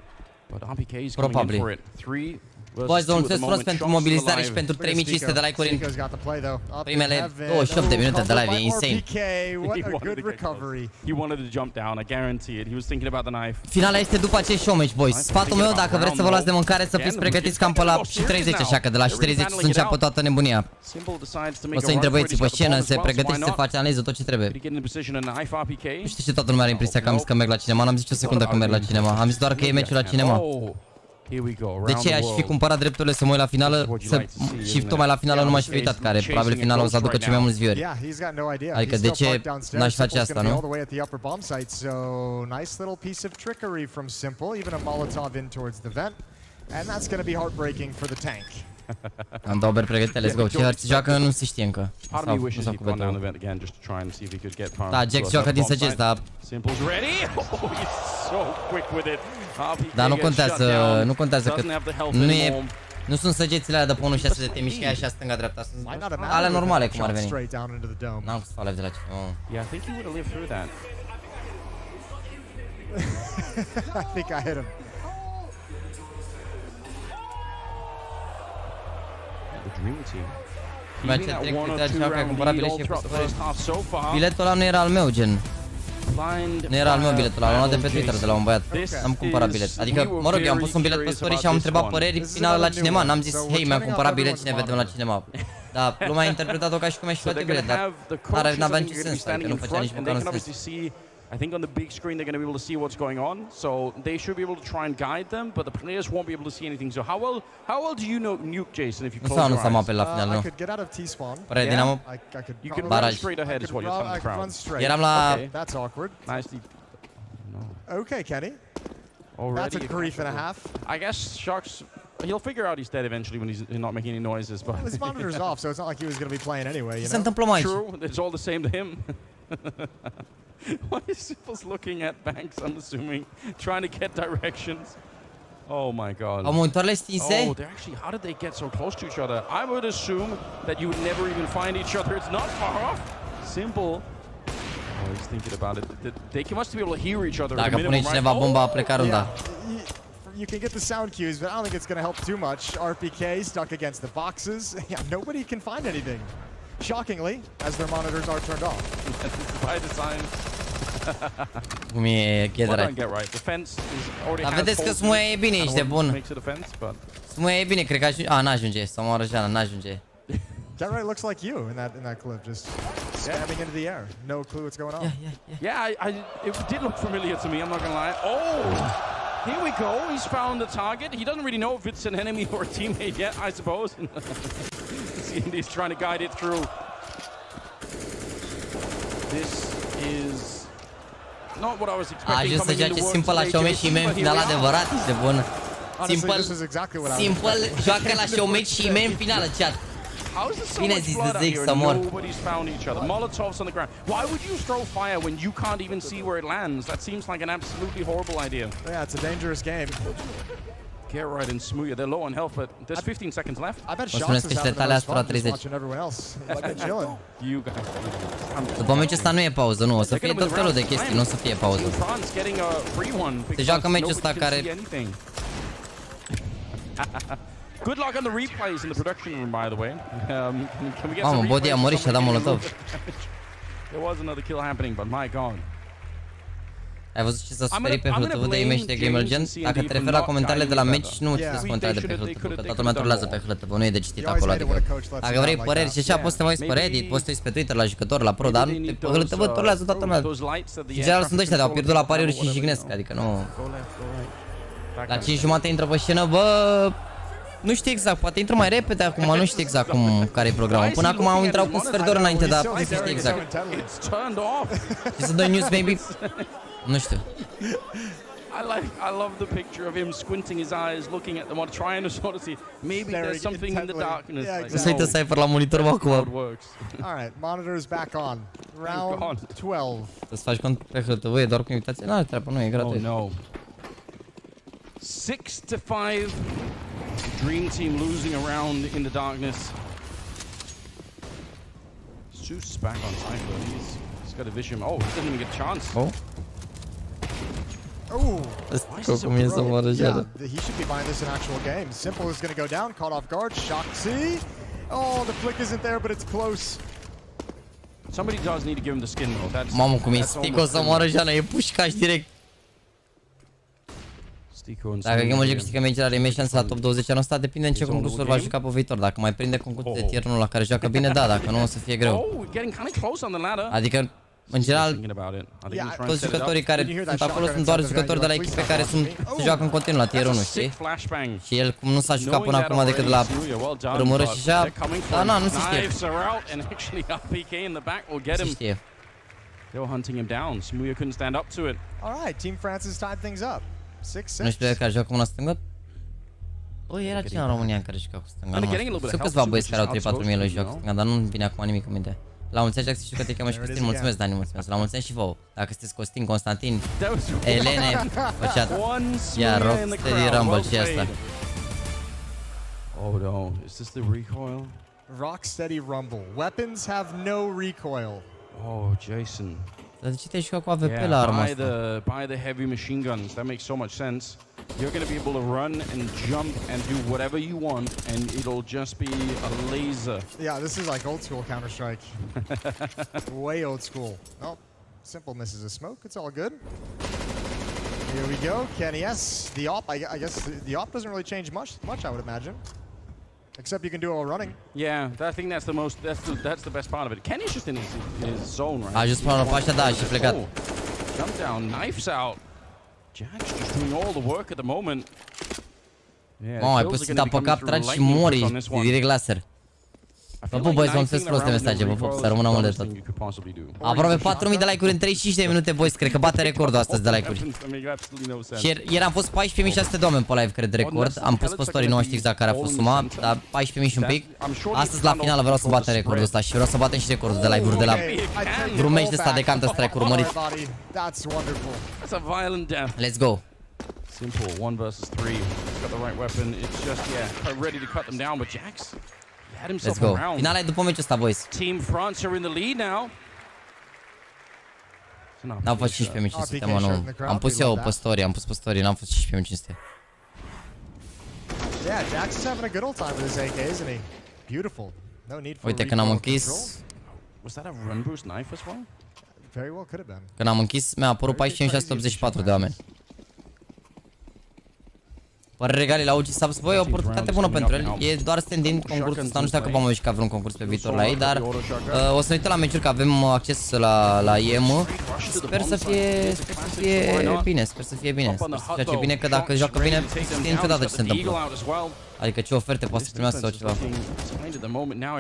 But RPK is coming Probably. in for it. 3 Boys, versus 2 vă at the mulțumesc frumos moment. pentru Shots mobilizare și alive. pentru 3500 de like-uri în Stico's got the play, though. Up in primele heaven. 28 de minute de covered live, e by insane. RPK. What He a wanted good to get close. recovery. He wanted to jump down, I guarantee it. He was thinking about the knife. Finala este după acest showmatch, boys. Sfatul meu, dacă vreți să vă luați de mâncare, să fiți pregătiți cam pe la și 30, așa că de la și 30 să înceapă toată nebunia. Simple decides to make O să a intre run for it. băieții He's pe got the scenă, bomb as se well, so pregătiți why să se not? face analiză, tot ce trebuie. Did he get in position a knife, RPK? Nu știu ce toată lumea are impresia că am zis că merg la cinema, n-am zis o secundă că merg la cinema, am zis doar că e meciul la cinema. Oh. Here we go. De ce aș fi cumpărat drepturile să mă uit la finală și tocmai la finală nu m-aș fi uitat, care probabil finala o să aducă cei mai mulți view-uri. Yeah, he's got no idea. Adică He's de still ce parked downstairs. n-aș face Simple's asta, gonna be nu? all the way at the upper bomb site, so nice little piece of trickery from Simple, even a Molotov in towards the vent. And that's gonna be heartbreaking for the tank. Am două beri pregătite, let's go. Ce hărți joacă nu se știe încă. Part of me Sau wishes cu he'd gone down the betul. vent again just to try and see if he could get past. Da, Jax joacă din săgeți, dar Simple's ready. Oh, he's so quick with it. RPK dar nu gets shut contează, down. nu contează că Doesn't have the health nu anymore. nu sunt săgețile alea de pe 1.6 de te mișcă așa stânga-dreapta. Sunt Might not have alea mattered normale with cum ar that veni. shot straight down into the dome. N-am cum să fac live de la ce. Oh. Yeah, I think he would have lived through that. I think I hit him. The Dream Team. Mai Keeping ce that trec one or câte two așa că ai round cumpărat lead bilet all și throughout the first half so far. biletul ăla nu era al meu, gen. Blind Nu era al meu Fire biletul ăla, l-am luat de pe Battle Twitter de la un băiat. Am cumpărat bilet. Adică, mă rog, eu am pus un bilet pe story și am întrebat păreri finale la cinema. N-am zis, hei, mi-am cumpărat bilet și ne vedem la cinema. Dar lumea a interpretat-o ca și cum aș fi So luat they're bilet, going to dar have the coaches, I n-avea think, nici are going to be sens, adică standing nu in făcea front, nici and they măcar can un sens. obviously see, I think on the big screen they're going to be able to see what's going on, so they should be able to try and guide them, but the players won't be able to see anything. So how well do you know nuke, Jason, if you Nu close sau nu your s-a eyes? mapel la final, I nu. could get out of T-spawn. Părere Yeah? Dinamo? I could You could Baraj. run straight ahead is what you're telling the I could run crowd. straight. Eram la... Okay. That's awkward. Nicely. Okay, Kenny. Already That's a grief and a half. I guess Sharks, he'll figure out he's dead eventually when he's not making any noises, but... His monitor's off, so it's not like he was going to be playing anyway, you Ce se know? întâmplă mai aici? True, it's all the same to him. Why is Simple's looking at Banks, I'm assuming, trying to get directions? Oh my god. Au monitoarele stinse? Oh, they're actually, how did they get so close to each other? I would assume that you would never even find each other. It's not far off. Simple. Oh, he's thinking about it. They must be able to hear each other at a Dacă minimum, pune right? cineva bomba, a plecat runda. You can get the sound cues, but I don't think it's going to help too much. RPK stuck against the boxes. Yeah, nobody can find anything. Shockingly, as their monitors are turned off. By design. Cum e Well, I Ghedra. don't get right. The fence is already Dar has vedeți că holes in Smuia it. e bine, I ești don't de know what bun. makes it a fence, but Smuia e bine, cred că ajunge. A, n-ajunge. Sau mă răjeană, n-ajunge. That right looks like you in that clip, just spamming into the air. No clue what's going on. yeah, it did look familiar to me. I'm not gonna lie. Oh, here we go. He's found the target. He doesn't really know if it's an enemy or a teammate yet, I suppose. He's trying to guide it through. This is not what I was A expecting. ajuns să coming joace into work Simple la today, showmatch Jason, și men but în here final we are. adevărat, ești de bun. Honestly, Simple, this is exactly what I was Simple joacă la showmatch și men în finală, chat. How is there so Bine much zis, blood out zic here să and mor. nobody's found each other? Molotovs on the ground. Why would you throw fire when you can't even see where it lands? That seems like an absolutely horrible idea. Yeah, it's a dangerous game. Get right and Smuya. They're low on health, but there's 15 seconds left. I bet Mulțumesc Shots că is și having the tale most asupra fun just 30. watching everyone else. Like they're chilling. You guys. După meciul ăsta nu e pauză, nu. O să fie tot felul de chestii, nu o să fie pauză. France getting a free one because joacă meciul nobody ăsta can care- see anything. Good luck on the replays in the production room, by the way. Can we get Mamă, some Body a replays murit of și a dat somebody molotov. There was another kill happening, but my god. Ai văzut ce s-a suferit pe I'm gonna hârtăvă de e-mail și de Gamer Gen? blame Dacă te CND referi for la not comentariile de la guiding match, better. nu Yeah. citeți comentariile de pe They hârtă, could că have toată lumea done trolează more. pe hârtă, bă, nu e de citit You always acolo, hate it adică when a coach lets dacă you vrei down like păreri that. și așa Yeah. poți să te mai uiți pe Maybe- Reddit, poți să te uiți pe Twitter la jucători, la pro, dar Maybe they pe need hârtă, bă, those, trolează toată lumea. those lights that the Și air general traffic sunt ăștia de au controllers pierdut la have, pariuri și whatever they jignesc, know. adică nu... Go left, go right. Back La up. 5 jumate intră pe scenă, bă... Nu știu exact, poate intră mai repede acum, nu știu exact care e programul. Până acum au intrat cu un sfert de oră înainte, dar nu știu exact. It's turned off. Și să dă news, maybe... Nu știu. I love the picture of him squinting his eyes, looking at them, or trying to sort of see. Maybe Staring there's something in the intently. darkness. Yeah, like, O să uită no, Cypher la monitor, mă, how acum. it works. All right, monitors back on. Round God. 12. Să-ți faci cont pe hârtă, bă, e doar cu invitație? N-are treabă, nu e Oh gratuit. no. 6-5. Dream Team losing around in the darkness. Zeus back on Cypher. He's got a vision. Oh, he didn't even get a chance. Oh? Ooh. Ăsta cum e să mă Yeah, răjeală. he should be buying this in actual game. Simple is going to go down, caught off guard. Shoxy. Oh, the flick isn't there, but it's close. Somebody does need to give him the skin though. That's Mamă, cum e that's Stico almost să in. mă răjeală, e pușcaș direct. Stico and Dacă Smuya Gamer here. câștigă meciul la remission la top 20 anul ăsta, depinde în ce concursuri va juca pe viitor. Dacă mai prinde concursul de tier 1 la care joacă bine, da, dacă nu o să fie greu. Oh, we're getting kind of close on the ladder. Adică În general, Thinking about it. I think Yeah, he's trying to toți set it up. jucătorii care sunt acolo sunt doar jucători de la echipe care se joacă în continuu la tier 1, That's a știi? sick flashbang. Și el cum nu s-a jucat Knowing până that acum decât already, la Smooya, well done, rămură but și așa, they're coming for dar him. na, nu se știe. Knives are out, and actually RPK in the back will get Se him. știe. They were hunting him down. Smooya couldn't stand up to it. All right, Team France has tied things up. 6-6. Nu știu de care joacă cu mâna stângă? Bă, era cineva în România care juca cu stânga, nu mai știu. Sunt câțiva băieți care au 3-4 mii la joc cu stânga, dar nu-mi vine acum nimic în minte. La mulți ani, Jack, știu că te cheamă și Costin, mulțumesc, Dani, mulțumesc. La mulți ani și vouă. Dacă sunteți Costin, Constantin, That was Elene, făcea... one Ia, Smooya in the Rocksteady crowd. Rumble Well și asta. played. Oh no, is this the recoil? Rocksteady Rumble. Weapons have no recoil. Oh, Jason. Dar de ce te-ai jucat cu AVP Yeah, la arma buy asta? the heavy machine guns. That makes so much sense. You're going to be able to run and jump and do whatever you want, and it'll just be a laser. Yeah, this is like old school Counter-Strike. Way old school. Oh, Simple misses a smoke. It's all good. Here we go. Kenny S. The op, I guess the op doesn't really change much, I would imagine. Except you can do it while running. Yeah, I think that's the most. That's the best part of it. Kenny's just in his zone, right? A ajuns până la pașa, da, și plecat. Oh, jump down, knives out. Jack's just doing all the work at the moment. Yeah, Mamă, ai kills pus are să gonna te be apă cap, coming tragi through și lightning mori quick on this one. direct laser. I Vă feel pup, băieți, like vă mulțumesc frumos de knifing mesaje, vă around pup, no să rămână recoil mult is de the tot. dumbest thing you could possibly do. Aproape 4000 de like-uri în 35 de minute, boys, cred că bate recordul astăzi de like-uri. I mean, absolutely no sense. Și ieri am fost 14.600 de oameni pe live, cred, record. Am pus pe story, nu știu exact care a fost suma, dar 14.000 și un pic. Astăzi la final vreau să batem recordul ăsta și vreau să batem și recordul de live-uri de la vreun meci de ăsta de Counter-Strike urmărit. That's wonderful. That's a violent death. Let's go! Simple, 1 versus 3. He's got the right weapon. It's just, yeah, ready to cut them down, but Jax had himself Let's go! around. Finala e după meciul ăsta, boys. Team France are in the lead now. N-au fost 15.500, mă, nu. Am pus eu pe story, am pus pe story, n-am fost 15.500. Yeah, Jax is having a good old time with his AK, isn't he? Beautiful. No need for Uite, când am recoil închis, control. Was that a run boost knife as well? Very well could have been. când am închis, mi-a apărut 14.684 de oameni. Părere regale la OG Subs, băi, o oportunitate bună pentru el. E doar stand-in concursul ăsta, nu știu dacă vom mai juca vreun concurs pe viitor la ei, dar o să ne uităm la meciuri, că avem acces la IEM. Sper să fie bine, sper să fie bine. Sper să fie bine, că dacă joacă bine, nu știe niciodată ce se întâmplă. Adică ce oferte poate să primească sau ceva.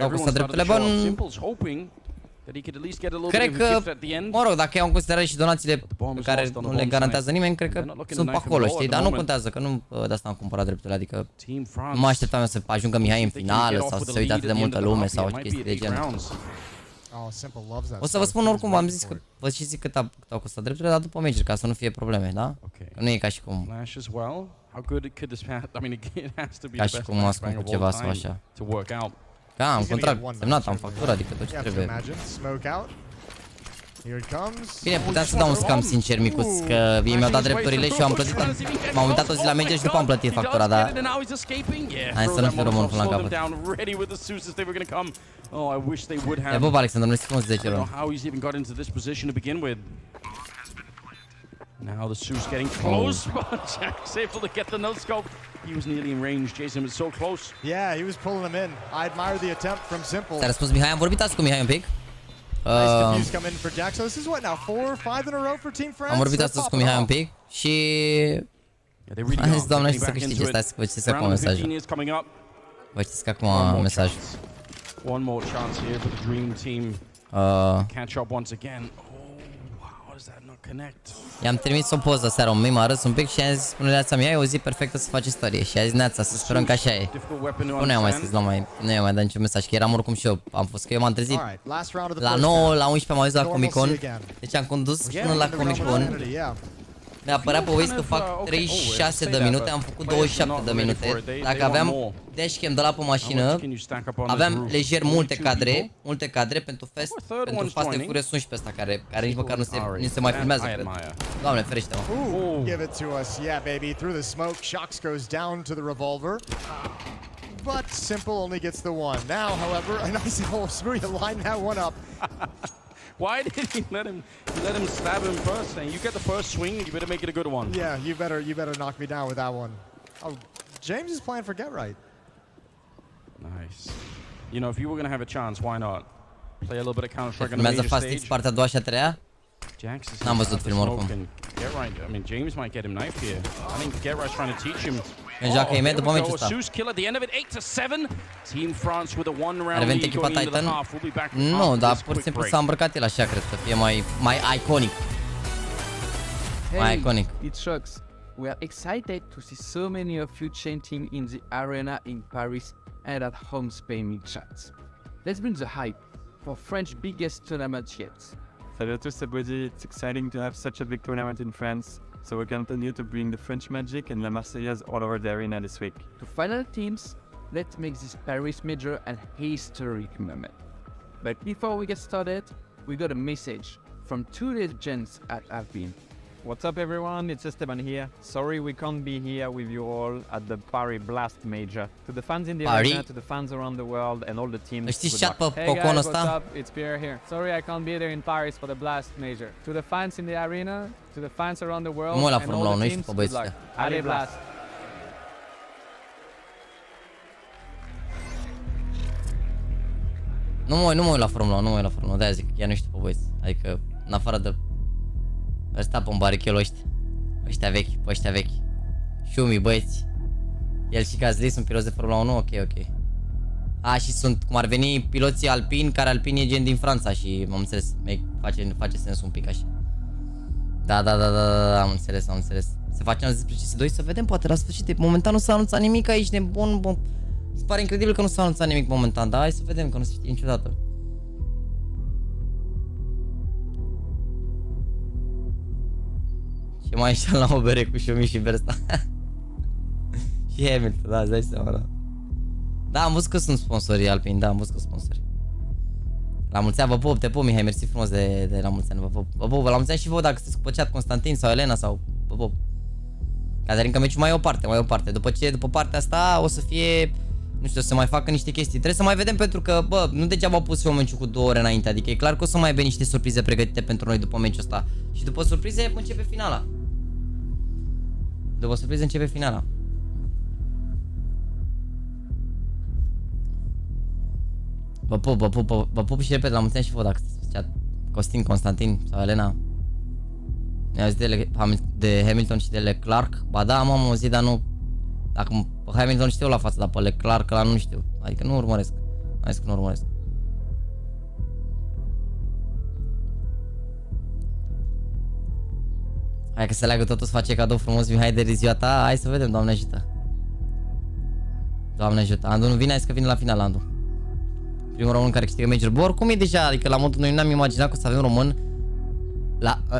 Sau cu drepturile, bă, cred că, mă rog, dacă iau în considerare și donațiile pe care nu le garantează nimeni, cred că sunt pe acolo, știi? Dar nu contează, că nu de asta am cumpărat drepturile, adică nu mă așteptam eu să ajungă Mihai în finală sau să se uite atât de multă lume sau chestii de genul. Oh, Simple loves that. O să vă spun oricum, am zis că vă și zic cât au costat drepturile, dar după meciuri, ca să nu fie probleme, da? Că nu e ca și cum, Flash as well. How good could this pass? I mean, it has to be ca the și best cum ascund flashbang cu of ceva all sau time așa. to work out. Da, am He's gonna contract get one semnat, am match, factură, adică tot ce You have to trebuie. imagine. Smoke out. Here it comes. Bine, puteam să dau un scam sincer, micuț, că ei mi-au dat drepturile și eu am plătit. M-am uitat o zi la manager și după am plătit factura, dar hai să nu fiu român până la capăt. E bă, Alexandru, nu știu cum să 10 euro. How he's even got into this position to begin with. Now the Zeus getting close, but Jack's able to get the no scope. He was nearly in range. Jason was so close. Yeah, he was pulling him in. I admire the attempt from Simple. Ți-a răspuns Mihai, am vorbit azi cu Mihai un pic. Nice defuse come in for Jax. So this is what now, 4 or 5 in a row for Team France? Am vorbit They're astăzi cu popping Mihai un off. pic și Yeah, they really am zis, are. doamne, Getting știu să back câștige, into stai it. să vă citesc acum Round of 15 mesajul. is coming up. Vă citesc acum One more mesajul. chance. One more chance here for the Dream Team. Catch up once again. Oh, how does that not connect? I-am trimis o poză seara, un meme, arăs un pic și am zis, spune Neața, Mihai, o zi perfectă să faci istorie. Și a zis, Neața, să sperăm că așa e. Difficult weapon to Nu i-am mai scris, understand. nu i-am mai dat niciun mesaj, că eram oricum și eu, am fost, că eu m-am trezit All right, last round of the la first 9, half. la 11 m-am auzit la Comic Con, Normalcy again. deci am condus Yeah, până la In the realm Comic of Con. sanity, yeah. Mi-a părea pe Waze că fac Okay, 36 de say minute, that, am but făcut players are 27 not de ready minute. for it. They Dacă want aveam more. dashcam de la pe How much mașină, can you stack up on this aveam roof? lejer Only multe two cadre, people? multe cadre pentru Fast, third pentru one's Fast and joining. Furious 11 ăsta, care nici măcar nu se mai That filmează, I cred. admire. Doamne, ferește, mă. Ooh, give it to us. Yeah, baby. Through the smoke, Shox goes down to the revolver. But Simple only gets the one. Now, however, a nice little Smooya line that one up. Why did he let him stab him first? Saying you get the first swing, you better make it a good one. Yeah, you better knock me down with that one. Oh, James is playing for Get Right. Nice. You know, if you were gonna have a chance, why not? play a little bit of Counter-Strike on the Urmează major Fast X stage. partea a doua și a treia. Jax is N-am văzut out the filmul smoke oricum. and Get Right. I mean, James might get him knife here. I think Get Right's trying to teach him. Când joacă imediat după there we meciul go. ăsta. A Zeus kill at the end of it, 8-7. Team France with a one-round Are venit lead echipa going into the Titan? half. We'll be back with Nu, after dar this pur și quick simplu break. s-a îmbrăcat el așa, cred, să fie mai iconic. Mai iconic. It shocks. We are excited to see so many of you chanting in the arena in Paris and at home Spain in chats. Let's bring the hype for French biggest tournament yet. Salut à tous, c'est Bodhi. It's exciting to have such a big tournament in France, so we continue to bring the French magic and La Marseillaise all over the arena this week. To final teams, let's make this Paris major an historic moment. But before we get started, we got a message from two legends at Alpine. What's up everyone, it's Esteban here. Sorry we can't be here with you all at the Paris Blast Major. To the fans in the Paris? arena, to the fans around the world and all the teams, Știți good chat luck. pe Hey Poconul guys, what's ăsta? up? It's Pierre here. Sorry I can't be there in Paris for the Blast Major. To the fans in the arena, to the fans around the world, Nu mă uit la and Formula all 1, the ești teams, pe good băieții luck. ăștia. Allez Blast! Nu mă uit la Formula 1, nu mă uit la Formula 1, de-aia zic, chiar nu știu pe băieți. Adică, în afară de ăsta pe barichelul ăștia vechi. Șumi, băieți. El și Gasly sunt piloți de Formula 1, ok. A, și sunt, cum ar veni, piloții alpini, care Alpine e gen din Franța și, am înțeles, face sens un pic așa. Da, am înțeles. Se face despre CS2, să vedem, poate la sfârșit, momentan nu s-a anunțat nimic aici, nebun, bun. Se pare incredibil că nu s-a anunțat nimic momentan, dar hai să vedem, că nu se știe niciodată. Și mai așa la o bere cu Xiaomi și Versta. Și Hamilton, da, îți dai seama, da. Da, am văzut că sunt sponsorii Alpine, da, am văzut că sunt sponsori. La mulți ani, vă pup, te pup, Mihai, mersi frumos de la mulți ani, vă pup, la mulți ani și vă dacă sunteți cu chat Constantin sau Elena sau vă pup. Caterin, că meciul mai e o parte, după partea asta o să fie, nu știu, o să mai facă niște chestii. Trebuie să mai vedem pentru că, bă, nu degeaba au pus eu meciul cu 2 ore înainte, adică e clar că o să mai avem niște surprize pregătite pentru noi după meciul ăsta. Și după surprize începe finala. Vă pup și repede la mulți ani și vă dacă sunteți pe chat. Costin, Constantin sau Elena. Ne-a zis de Hamilton și de Leclerc. Ba da, am auzit, dar nu. Dacă pe Hamilton știu la față, dar pe Leclerc ăla nu știu. Adică nu urmăresc. Hai să nu urmăresc. Hai că se leagă totul, să face cadou frumos Mihai de ziua ta. Hai să vedem, Doamne ajută. Doamne ajută. Andu nu vine, hai că vine la final Andu. Primul român care câștigă major. Bă, oricum e deja, adică la modul noi n-am imaginat că o să avem român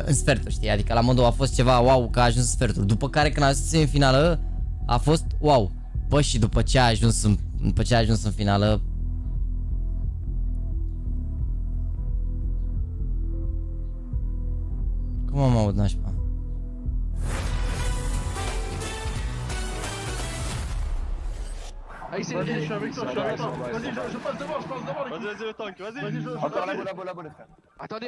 în sfertul, știi? Adică la modul a fost ceva wow că a ajuns în sfertul. După care când a ajuns în finală a fost wow. Bă, și după ce a ajuns în finală, cum am aud nașpa? Vas-y, je suis avec toi. Vas-y, je passe devant, Vas-y, le tank, vas-y. Encore la bonne, frère. Attendez,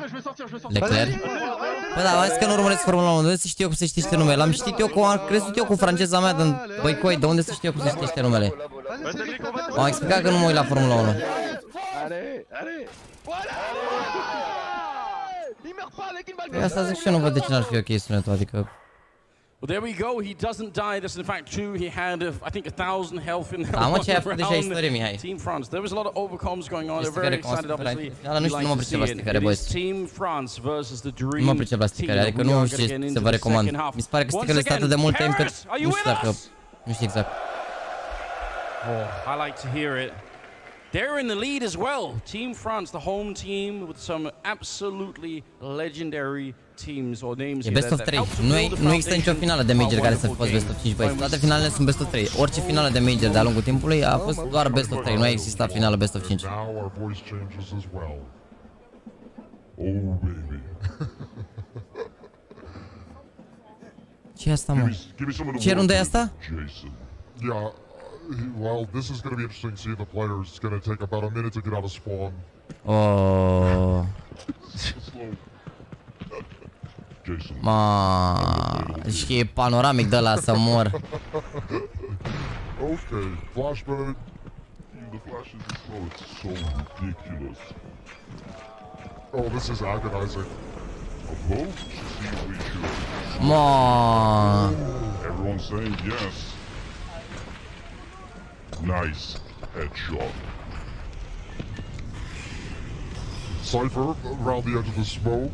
je vais sortir. Leclerc? Bă, da, hai că nu urmăresc Formula 1, de unde să știu eu cum se citește numele? L-am citit eu am crezut eu cu franceza mea din băi coi, de unde să știu eu cum se citește numele? M-am explicat că nu mă uit la Formula 1. Păi asta zic și eu, nu văd de ce n-ar fi ok sunetul, adică... Well, there we go. He doesn't die. That's in fact true. He had, I think, 1,000 health in that Da, mă, one ce ai făcut deja round. istorie, Mihai. Team France. There was a lot of overcomes going on. They're Sticare very cum am excited, spus obviously. înainte. Nu știu, nu mă pricep la sticare, It boys. is Team France versus the Dream Nu mă pricep la sticare, adică nu știu ce să vă recomand. Mi se pare că sticările sunt atât de multe încât nu știu dacă... Nu știu exact. Oh, I like to hear it. They're in the lead as well. Team France, the home team, with some absolutely legendary teams or names. E best of 3. Nu există nicio finală de major care să fi fost best of 5, băi. Toate finalele sunt best of 3. Orice finală de major de-a lungul timpului a fost doar best of 3. Nu a existat finală best of 5. Now our voice changes as well. Oh baby. Ce e asta, mă? Give me some of the Ce rundă e water, asta? Jason. Yeah. Well, this is going to be interesting seeing the players. It's going to take about a minute to get out of spawn. Oh. Jason. Și e panoramic de la să mor. Okay, Flashbird, using the flashes as well. It's so ridiculous. Oh, this is agonizing. Approach seems we should. Come on. Everyone's saying yes. Nice headshot. Cypher around the edge of the smoke.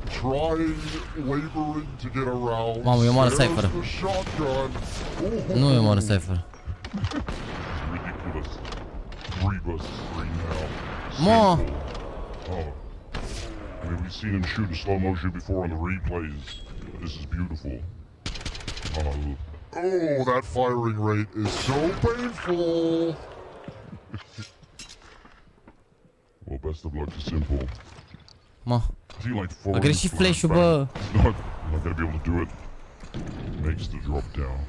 Trying, laboring to get around. Mamă, eu moară There's Cypher. the shotgun. Oh, Nu eu moară Cypher. It's ridiculous. Rebus right now. Mo. Simple. Oh. I mean, we've seen him shoot in slow motion before on the replays. This is beautiful. Oh, that firing rate is so painful. Well, best of luck to Simple. Mă. Is he like A greșit flash-ul, bă. He's not gonna be able to do it. Makes the drop down.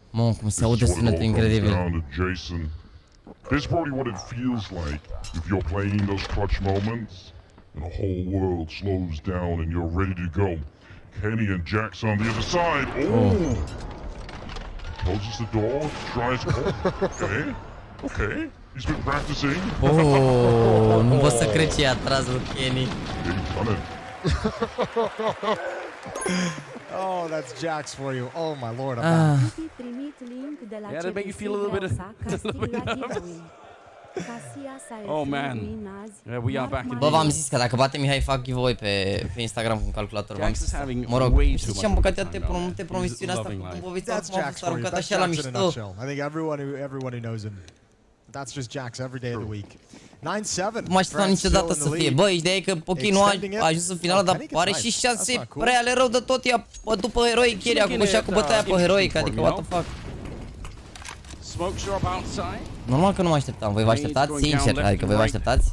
Mă, cum se aude This is what it sunetul all comes incredibil. down to, Jason. This is probably what it feels like if you're playing in those clutch moments and the whole world slows down and you're ready to go. Kenny and Jax on the other side. Oh! Closes the door, tries. Okay, okay. He's been practicing. Oh, nu pot să cred ce a tras lui Kenny. He's done it. Oh, that's Jax for you. Oh my lord, I'm Ah. back. Yeah, that make you feel a little bit nervous. Oh man. Yeah, we are back in Bă, v-am zis că dacă bate Mihai fac giveaway pe Instagram cu un calculator. V-am Jax is zis. having Mă rog, way too știi ce much am băcat of a toate time now. promisiunea asta Loving cu life. povestea That's acum, Jax s-a for you. aruncat That's așa la Jax in a mișto. nutshell. I think everyone who knows him. That's just Jax every day of the week. 9-7. Nu mă așteptam niciodată să fie. Bă, ideea e că ok, nu a ajuns în finală, dar are și șanse reale rău de tot. I-a bătut pe Heroic ieri, a făcut și acum bătaia pe Heroic, adică what the fuck. Smoke drop outside. Normal că nu mă așteptam, voi vă așteptați? Sincer, adică voi vă așteptați?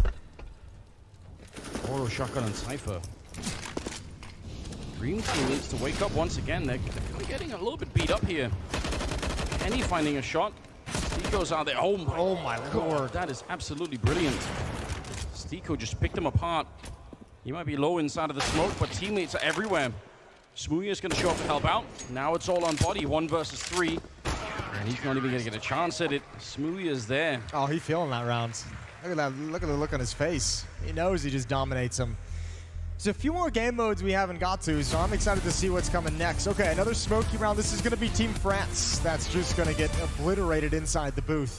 Oro shotgun and Cypher. Dream Team needs to wake up once again. They're kind of getting a little bit beat up here. Kenny finding a shot. Stico's out there. Oh my lord. That is absolutely brilliant. Stico just picked him apart. He might be low inside of the smoke, but teammates are everywhere. Smooya's going to show up to help out. Now it's all on Body, 1 versus 3. And he's not even going to get a chance at it. Smooya's there. Oh, he's feeling that round. Look at that. Look at the look on his face. He knows he just dominates him. There's a few more game modes we haven't got to, so I'm excited to see what's coming next. Okay, another smoky round. This is going to be Team France. That's just going to get obliterated inside the booth.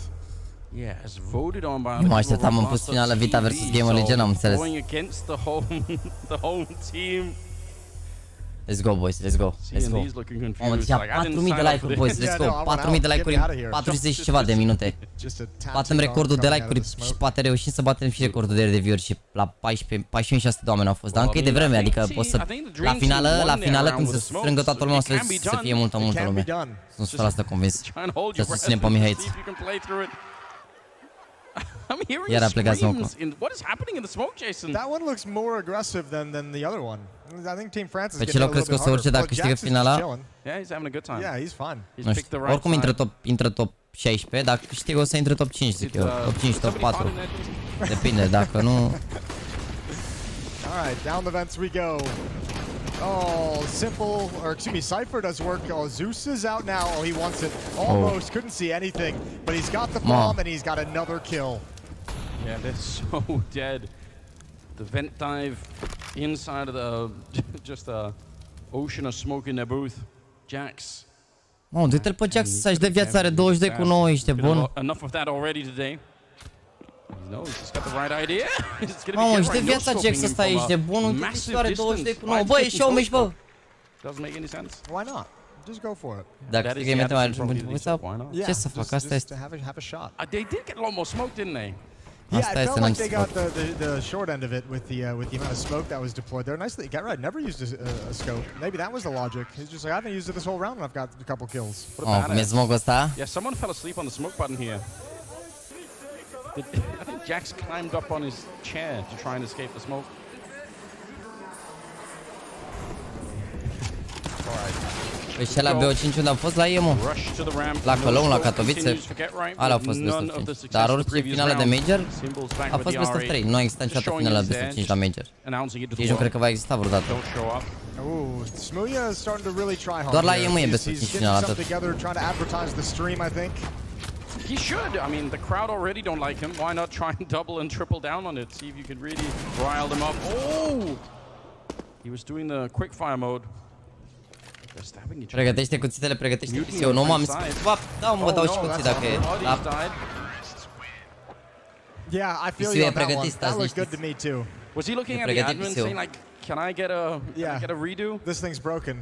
Yeah, as voted on by Nu mă așteptam în pus finală Vita versus Game of Legend, am înțeles. Going against the home team. Let's go, boys, let's go, let's go. Mamă, deja 4000 de like-uri, boys, let's go. 4000 de like-uri în 40 și ceva de minute. Batem recordul de like-uri și poate reușim să batem și recordul de viewership la 14.600 de oameni au fost. Dar încă e de vreme, adică poți să... La finală când se strângă toată lumea, o să fie multă lume. Sunt 100% convins. Să susținem pe Mihai. I'm hearing Iar a plecat screams. What is happening in the smoke, Jason? That one looks more aggressive than the other one. I think Team France is Pe getting a celor crezi că little o bit să urce harder. dacă câștigă finala? Yeah, he's having a good time. Yeah, he's fine. Nu știu, oricum intră top 16, dacă câștigă o să intre top 5, zic eu. Top 5, top 4. Depinde, dacă nu... Alright, down the vents we go. Oh, Simple, or excuse me, Cypher does work. Oh, Zeus is out now. Oh, he wants it. Almost couldn't see anything, but he's got the bomb and he's got another kill. Yeah, they're so dead. The vent dive inside of the just a ocean of smoke in their booth. Jax. Mă, du-te-l pe Jax să-și dă viața, are 22 cu 9, ești bun. Enough of that already today. No, he's just got the right idea. Mamă, ești de viața Jax ăsta, ești de bun, uite, are 22 cu 9. Bă, ești showmeci, bă! Doesn't make any sense. Why not? Just go for it. Dacă câștigă imediat mai ajunge sau ce să fac? Asta este. Have a shot. They did get a lot more smoke, didn't they? Yeah, it felt like they got the short end of it with the amount of smoke that was deployed there. Nicely, Gatrad never used a scope. Maybe that was the logic. He's just like, I haven't used it this whole round and I've got a couple kills. Oh, cum e smoke-ul ăsta? Yeah, someone fell asleep on the smoke button here. I think Jax climbed up on his chair to try and escape the smoke. Păi și la BO5 unde am fost la EMO? La Cologne, la Katowice. Alea au fost best of 5. Dar orice finală de Major a fost best of 3. Nu a existat niciodată finală best of 5 la Major. Nici nu cred că va exista vreodată. Ooh, Smooya is starting to really try hard. Doar la EMO e best of 5 finala atât. Together, trying to advertise the stream, I think. He should. I mean, the crowd already don't like him. Why not try and double and triple down on it? See if you can really rile them up. Oh! He was doing the quick fire mode. They're stabbing each other. Pregătește cuțitele, pregătește PC-ul. Nu m-am schimbat. Da, mă dau și cuții dacă e. Da. Yeah, I feel PC-ul you e on that one. pregătit, That stați looked good to liniștiți. me too. Was he looking E at the pregătit admin PC-ul. saying like, can I get a redo? This thing's broken.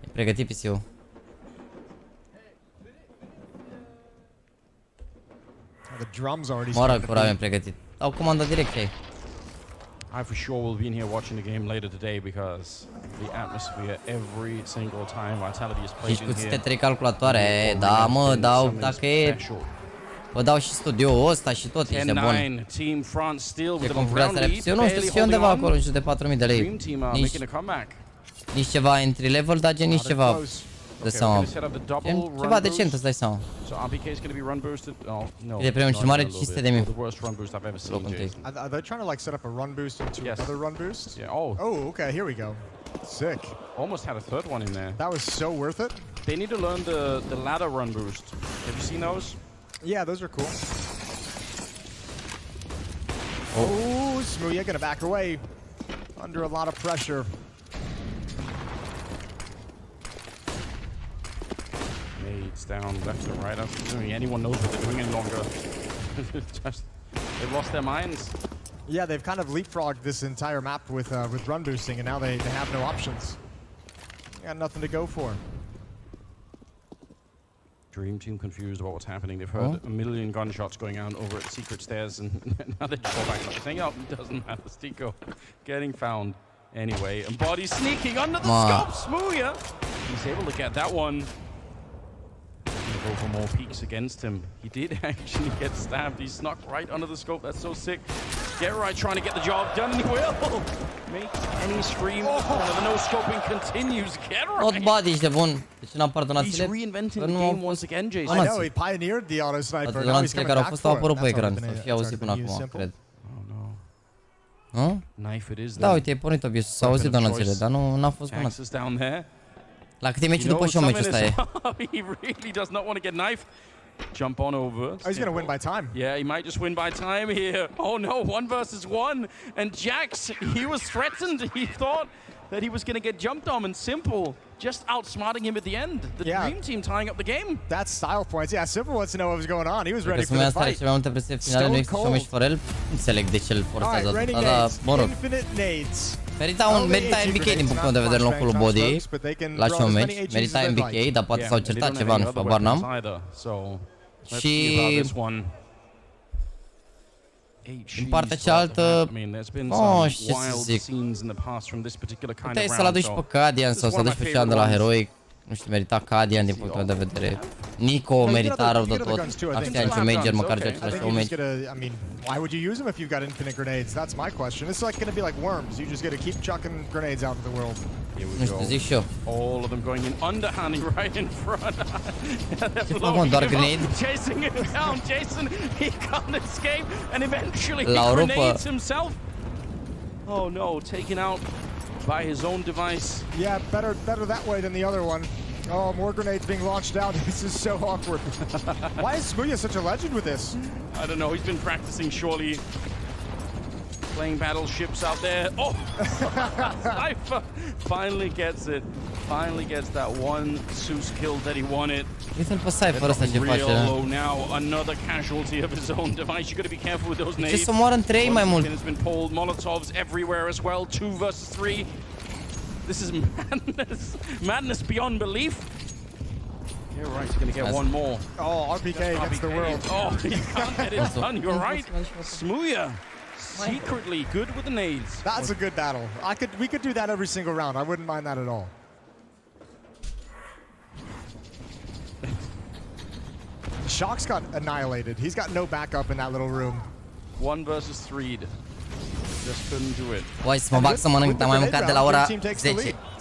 E pregătit PC-ul. The drums already Mă rog, started. curat, e pregătit. Dau comanda direct ei. I for sure will be in here watching the game later today because the atmosphere every single time Vitality is played Deci in cuțite here. 3 calculatoare, da mă, dau, dacă e... Vă dau și studioul ăsta și tot, ești de bun. 10-9, Team France still Ce with a configurația round lead, PC-ul? Nu știu, barely să fie undeva holding acolo, on. în jur de 4000 de lei. Dream Team are Nici, making a comeback. nici ceva entry level, dar gen nici ceva de Okay, we're seama. gonna set up the double Gen run ceva decent, boost. îți dai seama. So RPK is going to be run boosted. Oh, no. E de premium cel mare, 500 de mii. The worst run boost I've ever seen, Locul întâi. Jason. Are they trying to like set up a run boost into Yes. another run boost? Yeah, oh. Oh, okay, here we go. Sick. Almost had a third one in there. That was so worth it. They need to learn the ladder run boost. Have you seen those? Yeah, those are cool. Oh, Smooya gonna back away under a lot of pressure. Nades down left and right. I don't think anyone knows what they're doing any longer. Just, they've lost their minds. Yeah, they've kind of leapfrogged this entire map with run boosting, and now they have no options. They got nothing to go for. Dream Team confused about what's happening. They've heard a million gunshots going on over at Secret Stairs, and now they fall back. Saying, oh, it doesn't matter. Stico getting found anyway. And Body sneaking under the scope. Smooya! He's able to get that one. Go for more peeks against him. He did actually get stabbed. He snuck right under the scope. That's so sick. Get right trying to get the job done, and he will make any scream. The no scoping continues. Get Not right. body, ești de bun. Deci n-am pardonat He's reinventing the game once again, Jason. I know, he pioneered the auto sniper. Now he's Donațiile coming care au back fost for au it. apărut pe That's ecran. already Să been- fie that's auzit până already been acum, used cred. Oh no. Nu? Knife it is Da, then. uite, e pornit obiectul. S-au auzit donațiile, dar n-a fost bună. Jax is down there. La câte meci după și un meci ăsta e? He really does not want to get knifed. Jump on over. Oh, he's gonna win by time. Yeah, he might just win by time here. Oh no, 1 versus 1. And Jax, he was threatened. He thought that he was going to get jumped on, and Simple just outsmarting him at the end. The Dream Team tying up the game. That's style points. Yeah, Simple wants to know what was going on. He was ready Că for să the mai fight. cele mai multe presiuni finale, nu există și un meci fără el. Nu înțeleg de ce îl forțează Alright, atât. Dar, mă rog. Infinite nades. Merita MVK din punctul de vedere în locul lui Body. La și un meci. Merita MVK, dar poate s-au certat ceva, nu știu, habar n-am. Și în partea cealaltă, oh, ce să zic, puteai să-l aduci pe Cadian sau să-l aduci pe cel de la Heroic. Nu știu, merita Cadian din punctul meu de vedere. Nico merita rău de tot. Aștia niciun major, măcar ce același un match. I mean, why would you use them if you've got infinite grenades? That's my question. It's like going to be like worms. You just got to keep chucking grenades out into the world. Nu știu, zic și eu. All of them going in underhanding right in front. Ce fac, mă, doar grenade? Chasing it down, Jason. He can't escape, and eventually he La Europa. grenades himself. Oh no, taken out by his own device. Yeah, better that way than the other one. Oh, more grenades being launched out. This is so awkward. Why is Smooya such a legend with this? I don't know. He's been practicing, surely. Playing battleships out there. Oh! Cypher finally gets it. Finally gets that one Zeus kill that he wanted. Uite-l pe Cypher ăsta ce face. Real low now. Another casualty of his own device. You got to be careful with those nades. Ce să moară în 3 mai mult? Has been pulled. Molotovs everywhere as well. 2 versus 3. This is madness. Madness beyond belief. You're right, he's going to get one more. Oh, RPK against the world. Oh, you can't get it done. You're right. Smooya. Secretly good with the nades. That's a good battle. We could do that every single round. I wouldn't mind that at all. Shock's got annihilated. He's got no backup in that little room. 1 versus 3. Just couldn't do it. Voi să mă bag să mănânc, dar am mai mâncat de la ora 10. It's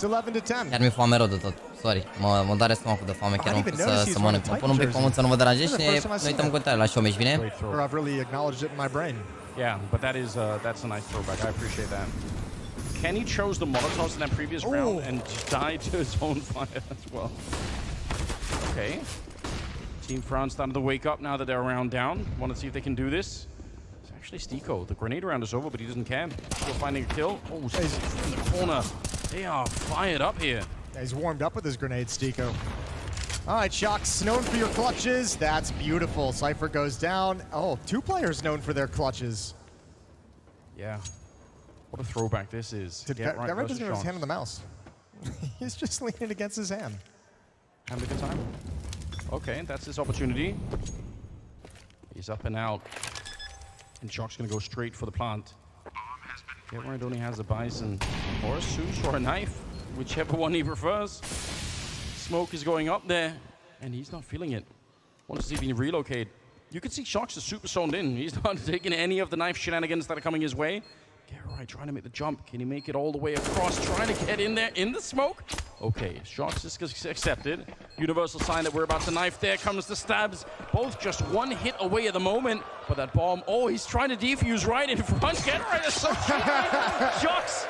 11 to 10. Chiar mi-e foame rău de tot. Sorry, mă doare stomacul de foame, chiar mă pus să mănânc. Mă pun un pic pământ să nu vă deranjez și ne uităm în continuare la showmatch, bine? Or I've really acknowledged it in my brain. Yeah, but that's a nice throwback. I appreciate that. Kenny chose the Molotovs in that previous round and died to his own fire as well. Okay. Team France starting to wake up now that they're around down. Want to see if they can do this. It's actually Stiko. The grenade round is over, but he doesn't care. Still finding a kill. Oh, he's in the corner. They are fired up here. Yeah, he's warmed up with his grenade, Stiko. All right, Shocks, known for your clutches. That's beautiful. Cypher goes down. Oh, 2 players known for their clutches. Yeah. What a throwback this is. Get right doesn't have his hand on the mouse. He's just leaning against his hand. Having a good time. Okay, that's his opportunity. He's up and out. And Shock's gonna go straight for the plant. Get only has a Bison or a Zeus or a knife, whichever one he prefers. Smoke is going up there, and he's not feeling it. Wants to see if he can relocate. You can see Shocks is super zoned in. He's not taking any of the knife shenanigans that are coming his way. Get trying to make the jump. Can he make it all the way across? Trying to get in there in the smoke. Okay, Shocks is accepted. Universal sign that we're about to knife. There comes the stabs. Both just 1 hit away at the moment. But that bomb, oh, he's trying to defuse right in front. Get is so cheap. Shocks.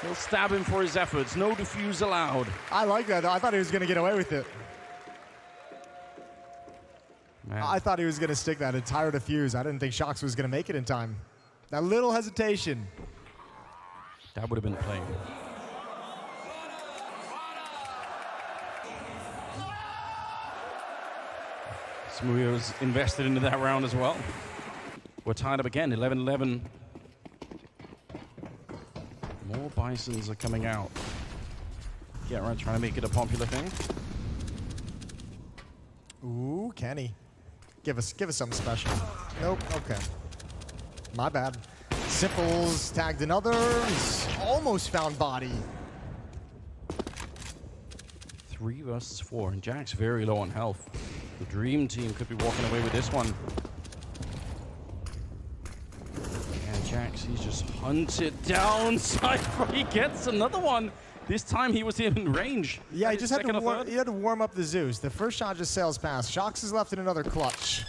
He'll stab him for his efforts. No defuse allowed. I like that, though. I thought he was going to get away with it. Man. I thought he was going to stick that entire defuse. I didn't think Shocks was going to make it in time. That little hesitation. That would have been the play. Smooya was invested into that round as well. We're tied up again, 11-11. More Bisons are coming out. Get right, trying to make it a popular thing. Ooh, Kenny. Give us something special. Nope, okay. My bad. Simples tagged another. He's almost found body. 3 versus 4, and Jack's very low on health. The Dream Team could be walking away with this one. And Jax, he's just hunted down. Cypher, he gets another one. This time he was in range. Yeah, he just had to warm up the Zeus. The first shot just sails past. Shocks is left in another clutch.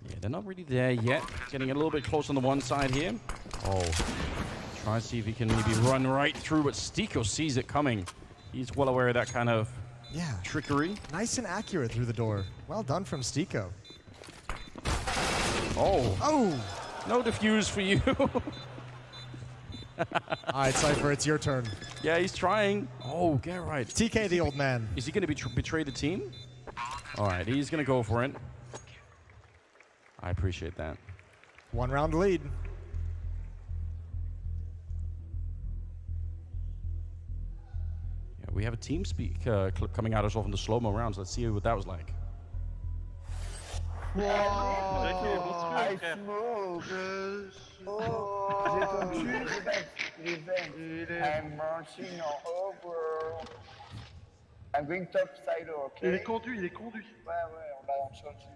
Yeah, they're not really there yet. Getting a little bit close on the one side here. Oh, try to see if he can maybe run right through, but Stiko sees it coming. He's well aware of that kind of trickery. Nice and accurate through the door. Well done from Stiko. Oh. No defuse for you. All right, Cypher, it's your turn. Yeah, he's trying. Oh, get right. TK the old man. Is he going to betray the team? All right, he's going to go for it. I appreciate that. 1 round lead. Yeah, we have a team speak clip coming out as well from the slow-mo rounds. Let's see what that was like. I'm marching all over. I'm going top side, okay? Il est conduit. Ouais, on balance sur le dessus.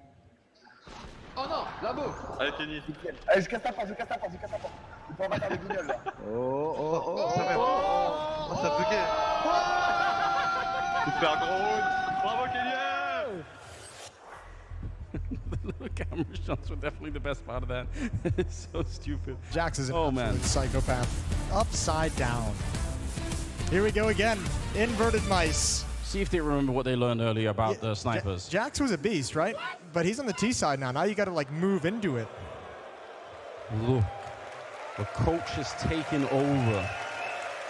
Oh non, là-bas. Allez, Kenny. Allez, je casse ta porte. Il faut remettre des guignols, là. Ça buguait. Super gros. Bravo, Kenny. The little camera shots were definitely the best part of that. It's so stupid. Jax is an absolute psychopath. Upside down. Here we go again. Inverted mice. See if they remember what they learned earlier about the snipers. Jax was a beast, right? But he's on the T side now. Now you got to like move into it. Look, the coach has taken over.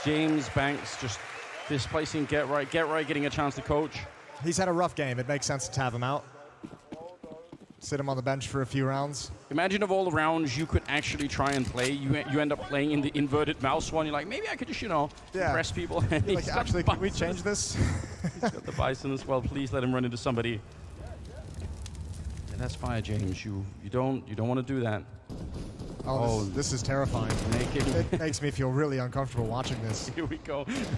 James Banks just displacing Get Right, getting a chance to coach. He's had a rough game. It makes sense to have him out. Sit him on the bench for a few rounds. Imagine of all the rounds you could actually try and play, you end up playing in the inverted mouse one. You're like, maybe I could just, press people. Like, actually, can we change this? He's got the Bison as well. Please let him run into somebody. Yeah, that's fire, James. You don't want to do that. Oh, this is terrifying. It makes me feel really uncomfortable watching this. Here we go. Straight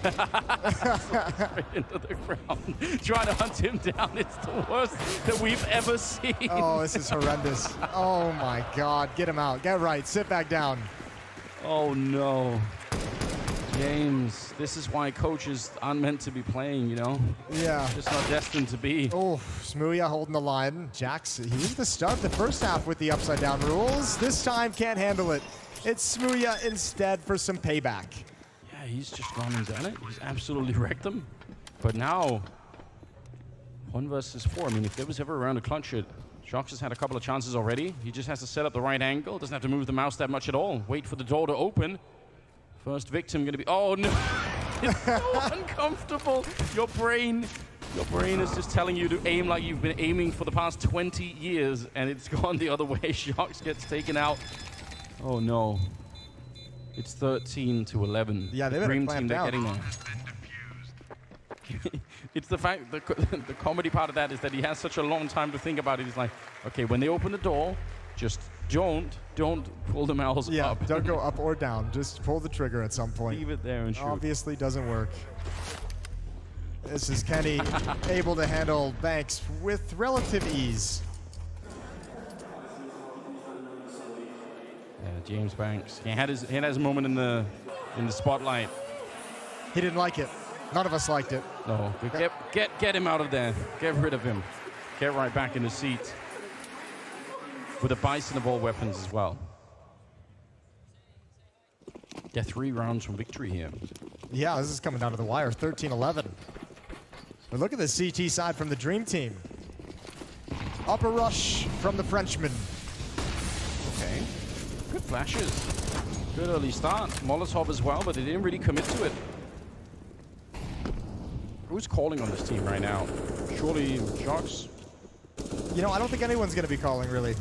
into the ground. Trying to hunt him down. It's the worst that we've ever seen. Oh, this is horrendous. Oh my God. Get him out. Get right. Sit back down. Oh no. James, this is why coaches aren't meant to be playing, Yeah. Just not destined to be. Oh, Smooya holding the line. Jax, he was the start of the first half with the upside down rules. This time can't handle it. It's Smooya instead for some payback. Yeah, he's just gone and done it. He's absolutely wrecked them. But now, 1 versus 4. I mean, if there was ever a round to clutch it, Shox has had a couple of chances already. He just has to set up the right angle. Doesn't have to move the mouse that much at all. Wait for the door to open. First victim going to be... Oh, no. It's so uncomfortable. Your brain is just telling you to aim like you've been aiming for the past 20 years, and it's gone the other way. Shox gets taken out. Oh, no. It's 13-11. Yeah, they the better Dream clamp Team, they're down. getting there. It's the fact, the comedy part of that is that he has such a long time to think about it. He's like, okay, when they open the door, just don't pull the mouse up. Don't go up or down. Just pull the trigger at some point. Leave it there and shoot. Obviously doesn't work. This is Kenny able to handle Banks with relative ease. Yeah, James Banks. He had his moment in the spotlight. He didn't like it. None of us liked it. No, get him out of there. Get rid of him. Get right back in the seat. With a bison of all weapons as well. Get 3 rounds from victory here. Yeah, this is coming down to the wire. 13-11. But look at the CT side from the Dream Team. Upper rush from the Frenchman. Okay. Good flashes. Good early start. Molotov as well, but they didn't really commit to it. Who's calling on this team right now? Surely Shox? You know, I don't think anyone's going to be calling, really.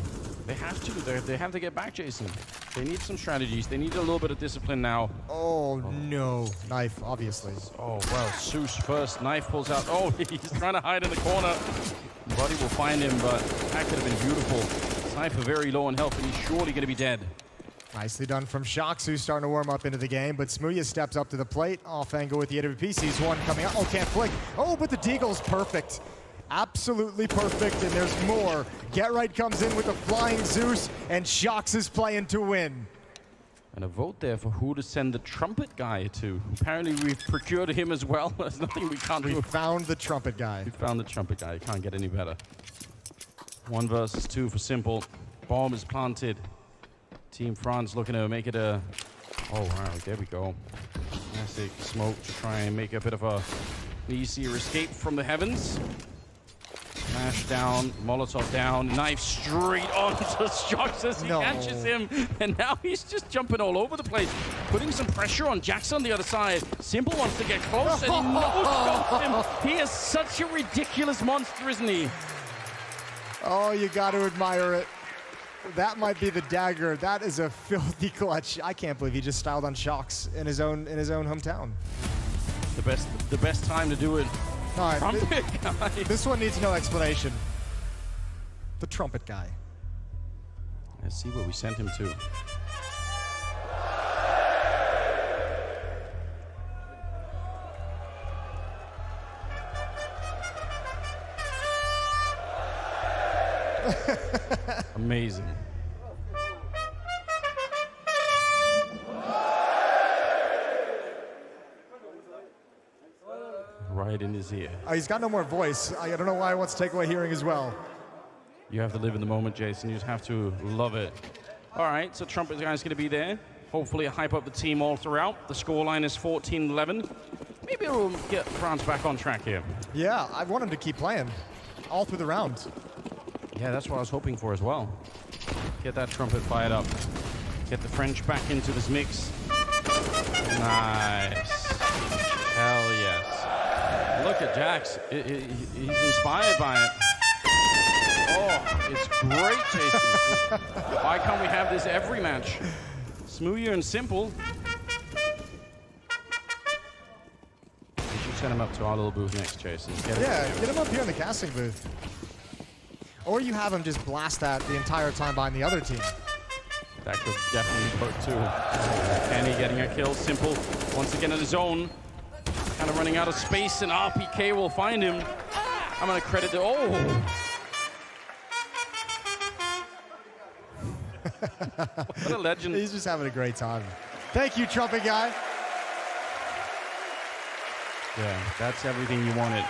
They have to. They have to get back, Jason. They need some strategies. They need a little bit of discipline now. Oh, no. Knife, obviously. Oh, well, Seuss first. Knife pulls out. Oh, he's trying to hide in the corner. Buddy will find him, but that could have been beautiful. Sniper very low on health, and he's surely going to be dead. Nicely done from Shox, who's starting to warm up into the game, but Smooya steps up to the plate. Off angle with the AWP, sees one coming out. Oh, can't flick. Oh, but the Deagle's perfect. Absolutely perfect, and there's more. Get Right comes in with the flying Zeus, and Shox is playing to win. And a vote there for who to send the trumpet guy to. Apparently we've procured him as well. There's nothing we can't do. We found the trumpet guy. We found the trumpet guy. Can't get any better. 1 versus 2 for Simple. Bomb is planted. Team France looking to make it a... Oh, wow, there we go. Classic smoke to try and make a bit of a easier escape from the heavens. Smash down, Molotov down, knife straight onto Shox as he catches him. And now he's just jumping all over the place, putting some pressure on Jackson on the other side. Simple wants to get close, and he no-scopes him. He is such a ridiculous monster, isn't he? Oh, you got to admire it. That might be the dagger. That is a filthy clutch. I can't believe he just styled on Shox in his own hometown. The best time to do it. All right, Trumpet guy. This one needs no explanation. The trumpet guy. Let's see where we sent him to. Amazing. Right in his ear. He's got no more voice. I don't know why he wants to take away hearing as well. You have to live in the moment, Jason. You just have to love it. All right, so Trumpet guy's going to be there. Hopefully hype up the team all throughout. The scoreline is 14-11. Maybe it'll get France back on track here. Yeah, I want him to keep playing all through the round. Yeah, that's what I was hoping for as well. Get that Trumpet fired up. Get the French back into this mix. Nice. Hell yes. Look at Jax. He's inspired by it. Oh, it's great, Jason. Why can't we have this every match? Smooya and Simple. We should send him up to our little booth next, Jason. Get him up here in the casting booth. Or you have him just blast that the entire time behind the other team. That could definitely work too. Kenny getting a kill. Simple once again on his own. Kind of running out of space, and RPK will find him. I'm going to credit the... Oh! What a legend. He's just having a great time. Thank you, trumpet guy. Yeah, that's everything you wanted.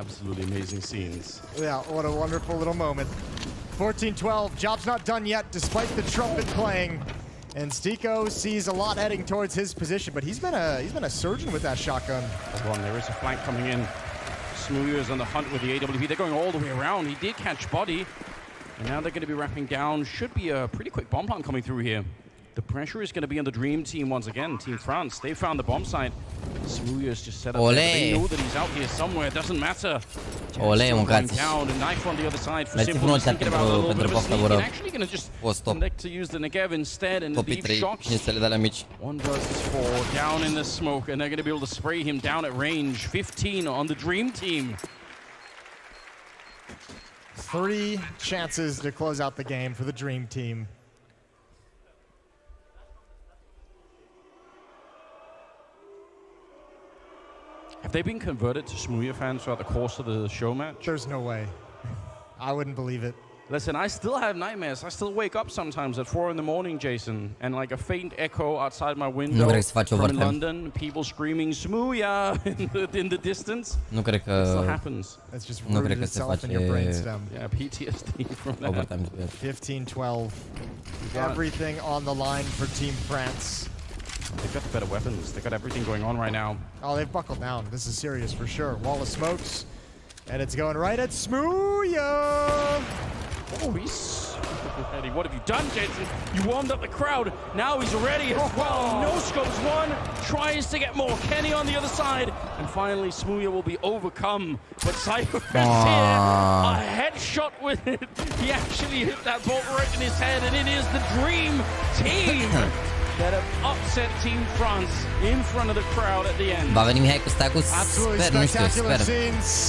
Absolutely amazing scenes. Yeah, what a wonderful little moment. 14-12, job's not done yet despite the trumpet playing. And Stiko sees a lot heading towards his position, but he's been a surgeon with that shotgun. There is a flank coming in. Smooya is on the hunt with the AWP. They're going all the way around. He did catch body. And now they're going to be wrapping down. Should be a pretty quick bomb plant coming through here. The pressure is going to be on the Dream Team once again. Team France, they found the bomb site. Smooya is just set up there. They know that he's out here somewhere. It doesn't matter. Mâncați. Down, a knife on the other side for Mersi frumos pentru poftă, vă rog. Actually going to just Post stop. select to use the Negev instead and Topii leave 3, shots. 5 de alea mici. One versus 4 down in the smoke, and they're going to be able to spray him down at range. 15 on the Dream Team. 3 chances to close out the game for the Dream Team. Have they been converted to Smooya fans throughout the course of the show match? There's no way. I wouldn't believe it. Listen, I still have nightmares. I still wake up sometimes at 4 in the morning, Jason, and like a faint echo outside my window from London, people screaming Smooya in the distance. Nu cred că It still happens. It's just rooted itself in your brainstem. Yeah, PTSD from that. 15-12. Everything on the line for Team France. They've got better weapons. They've got everything going on right now. Oh, they've buckled down. This is serious for sure. Wall of smokes. And it's going right at Smooya. Oh, he's ready. What have you done, Jason? You warmed up the crowd. Now he's ready as well. No scopes one. Tries to get more. Kenny on the other side. And finally, Smooya will be overcome. But Cypher is here. A headshot with it. He actually hit that bolt right in his head. And it is the Dream Team that have upset Team France in front of the crowd at the end. Va veni Mihai cu stacul? Sper, nu știu, sper.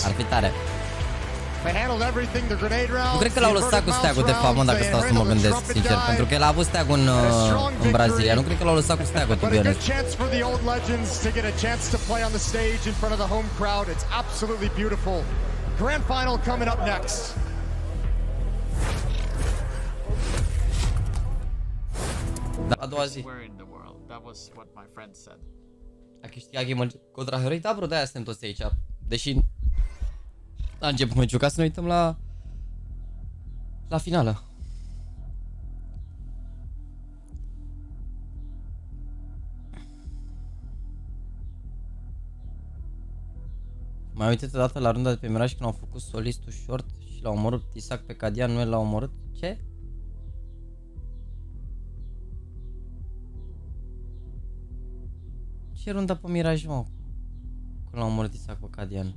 Ar fi tare. Nu cred că l-au lăsat cu steagul, de fapt, mă, dacă stau să mă gândesc, sincer. Pentru că el a avut steagul în Brazilia. Nu cred că l-au lăsat cu steagul, to be honest. Grand final coming up next. A doua zi. A câștigat game contra Heroi? Da, bro, de-aia suntem toți aici. Deși la început meciul, ca să ne uităm la finală. Mai uitat odată la runda de pe Mirage când au făcut solistul short și l-au omorât Isaac pe Cadian, nu l-au omorât? Ce? Ce runda pe Mirage, mă? Când l-au omorât Isaac pe Cadian?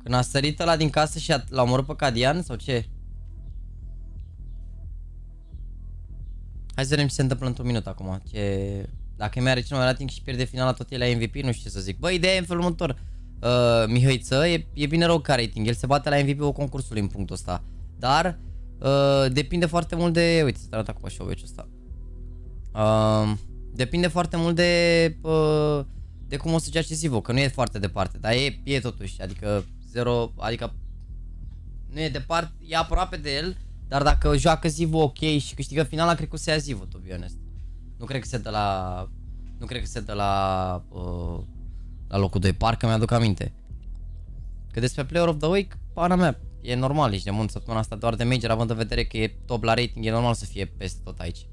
Când a sărit ăla din casă și l-a omorât pe Cadian sau ce? Hai să vedem ce se întâmplă într-un minut acum. Dacă mi-are cel mai rating și pierde finala tot el la MVP, nu știu ce să zic. Bă, ideea e în felul următor. Mihăiță e bine rău ca rating. El se bate la MVP-ul concursului în punctul ăsta. Dar depinde foarte mult de... Uite, să te arăt acum show-ul ăsta. Depinde foarte mult de cum o să joace Zivo, că nu e foarte departe, dar e totuși, adică 0, adică nu e departe, e aproape de el, dar dacă joacă Zivo ok și câștigă finala, cred că o să ia Zivo, to be honest. Nu cred că se dă la locul 2, parcă mi-aduc aminte. Că despre Player of the Week, pana mea, e normal, ești de mult săptămâna asta doar de major, având în vedere că e top la rating, e normal să fie peste tot aici.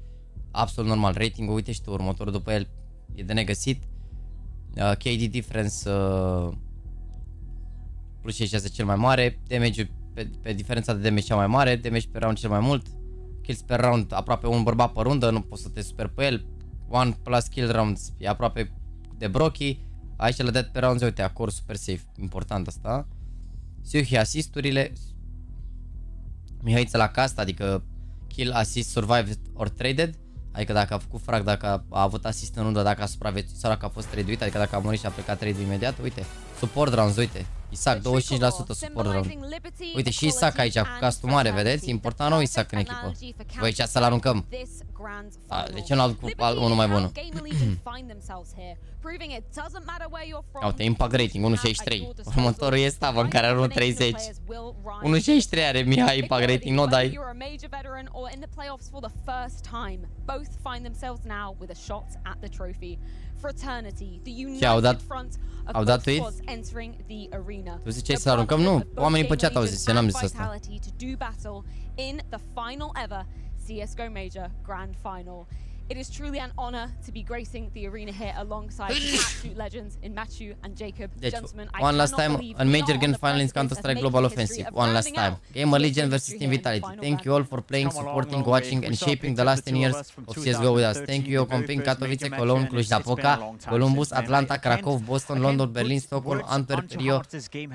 Absolut normal, ratingul, uite și tu, următorul după el e de negăsit. KD difference plus 66 cel mai mare, damage pe diferența de damage cea mai mare, damage pe round cel mai mult, kills per round aproape un bărbat pe rundă, nu poți să te super pe el, 1 plus kill rounds e aproape de Brocky, aici la dead pe rounds, uite, acord super safe, important asta. Suhi asisturile, Mihăiță la cast, adică kill, assist, survived or traded, adică dacă a făcut frag, dacă a avut asist în rundă, dacă a supraviețuit sau dacă a fost trade-uit, adică dacă a murit și a plecat trade imediat, uite, support rounds, uite, Isaac 25% support round. Uite și Isaac aici cu castul mare, vedeți? Important nou Isaac în echipă. Voi ce să-l aruncăm? De ce nu al cu unul mai bun? Uite, impact rating 1.63. Următorul e Stavan care are 1.30. 1.63 are Mihai impact rating, nu dai. Baron or in the playoffs for the first time, both find themselves now with a shot at the trophy. Fraternity, the united front of both squads entering the arena. Tu ziceai să aruncăm? Nu, oamenii pe chat au zis, eu n-am zis asta. Vitality to do battle in the final ever CSGO Major Grand Final. It is truly an honor to be gracing the arena here alongside the absolute legends in Matthew and Jacob. Deci, Gentlemen, one last time on Major Grand Final in Counter-Strike Global Offensive. One last time. Gamer Legion versus Team Vitality. Thank you all for playing, supporting, watching and shaping the last 10 years of CSGO with us. Thank you, Comping, Katowice, Cologne, Cluj-Napoca, Columbus, Atlanta, Krakow, Boston, London, Berlin, Stockholm, Antwerp, Rio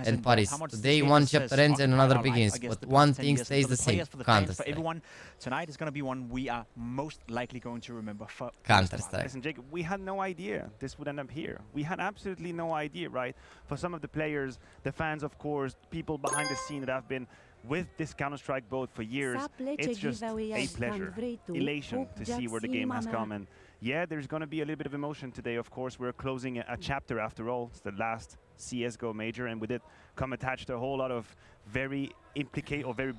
and Paris. Today one chapter ends and another begins, but one thing stays the same. Counter-Strike. Tonight is going to be one we are most likely going to remember for Counter-Strike. Listen, Jacob, we had no idea this would end up here. We had absolutely no idea, right? For some of the players, the fans, of course, people behind the scene that have been with this Counter-Strike boat for years, it's just a pleasure, elation to see where the game has come. And yeah, there's going to be a little bit of emotion today. Of course, we're closing a chapter after all. It's the last CSGO Major, and with it come attached a whole lot of very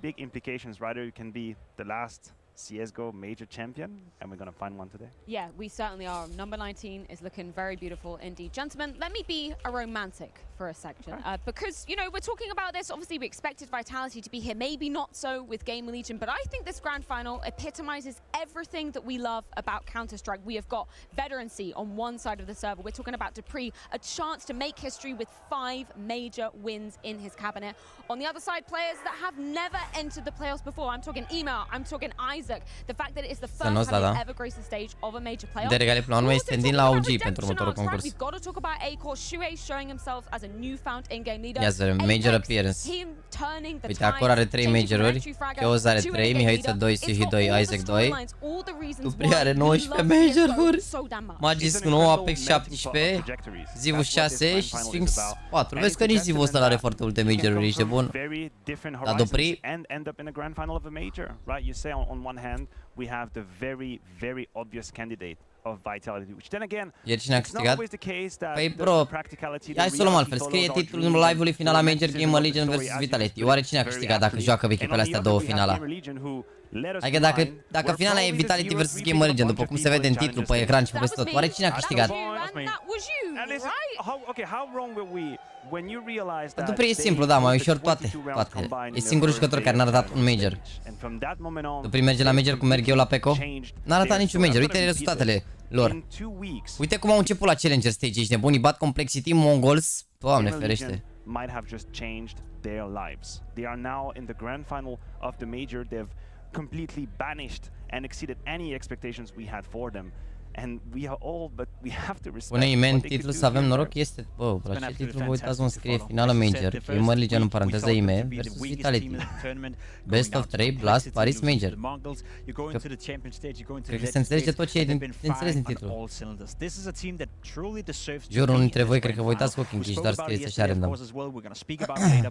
big implications. Rather, you can be the last CSGO Major champion, and we're going to find one today. Yeah, we certainly are. Number 19 is looking very beautiful indeed. Gentlemen, let me be a romantic for a section, because, you know, we're talking about this. Obviously, we expected Vitality to be here, maybe not so with Gamer Legion, but I think this grand final epitomizes everything that we love about Counter-Strike. We have got veterancy on one side of the server. We're talking about dupreeh, a chance to make history with 5 major wins in his cabinet. On the other side, players that have never entered the playoffs before. I'm talking Ema, I'm talking Isaac. The fact that it is the first time he's ever graced the stage of a major playoff. De regale, până la urmă, este din la OG pentru următorul concurs. We've got to talk about Acor, Shuei showing himself as a newfound in-game leader. Ia să major appearance. Uite, Acor are 3 majoruri, Chaos are 3, Mihaiță 2, Sihi 2, Isaac 2. dupreeh are 19 majoruri, Magis 9, Apex 17, Zivu 6 și Sphinx 4. Vezi că nici Zivu ăsta are foarte multe majoruri, ești de bun. Dar dupreeh we have the very obvious candidate of Vitality, which then again Ieri cine a it's not câștigat? always the case that Păi the bro, practicality hai să o luăm altfel, scrie titlul live-ului finala Major Gamer Legion vs Vitality. Oare cine a câștigat dacă joacă echipele astea două finala? Adică dacă finala e Vitality vs Gamer Legion, după cum se vede în titlu pe ecran și peste tot, oare cine a câștigat? dupreeh e simplu, da, mai ușor toate. E singurul jucător care n-a arătat un major. dupreeh merge la major cum merg eu la PECO. N-a arătat niciun major, uite rezultatele lor. Uite cum au început la Challenger Stage, ești nebun, îi bat Complexity, Mongols, Doamne ferește. Might have just changed their lives. They are now in the grand final of the major. They've completely banished and exceeded any expectations we had for them. And we are all, but we have to respect. Pune imen titlul să avem noroc este, bă, la ce titlu vă uitați, mă, scrie finală Major, Gamer Legion în paranteză IME versus Vitality. Best of 3 Blast Paris Major. Cred că se înțelege tot ce e din înțeles din titlu. Jur, unul dintre voi cred că vă uitați cu ochii închiși, doar scrieți așa random.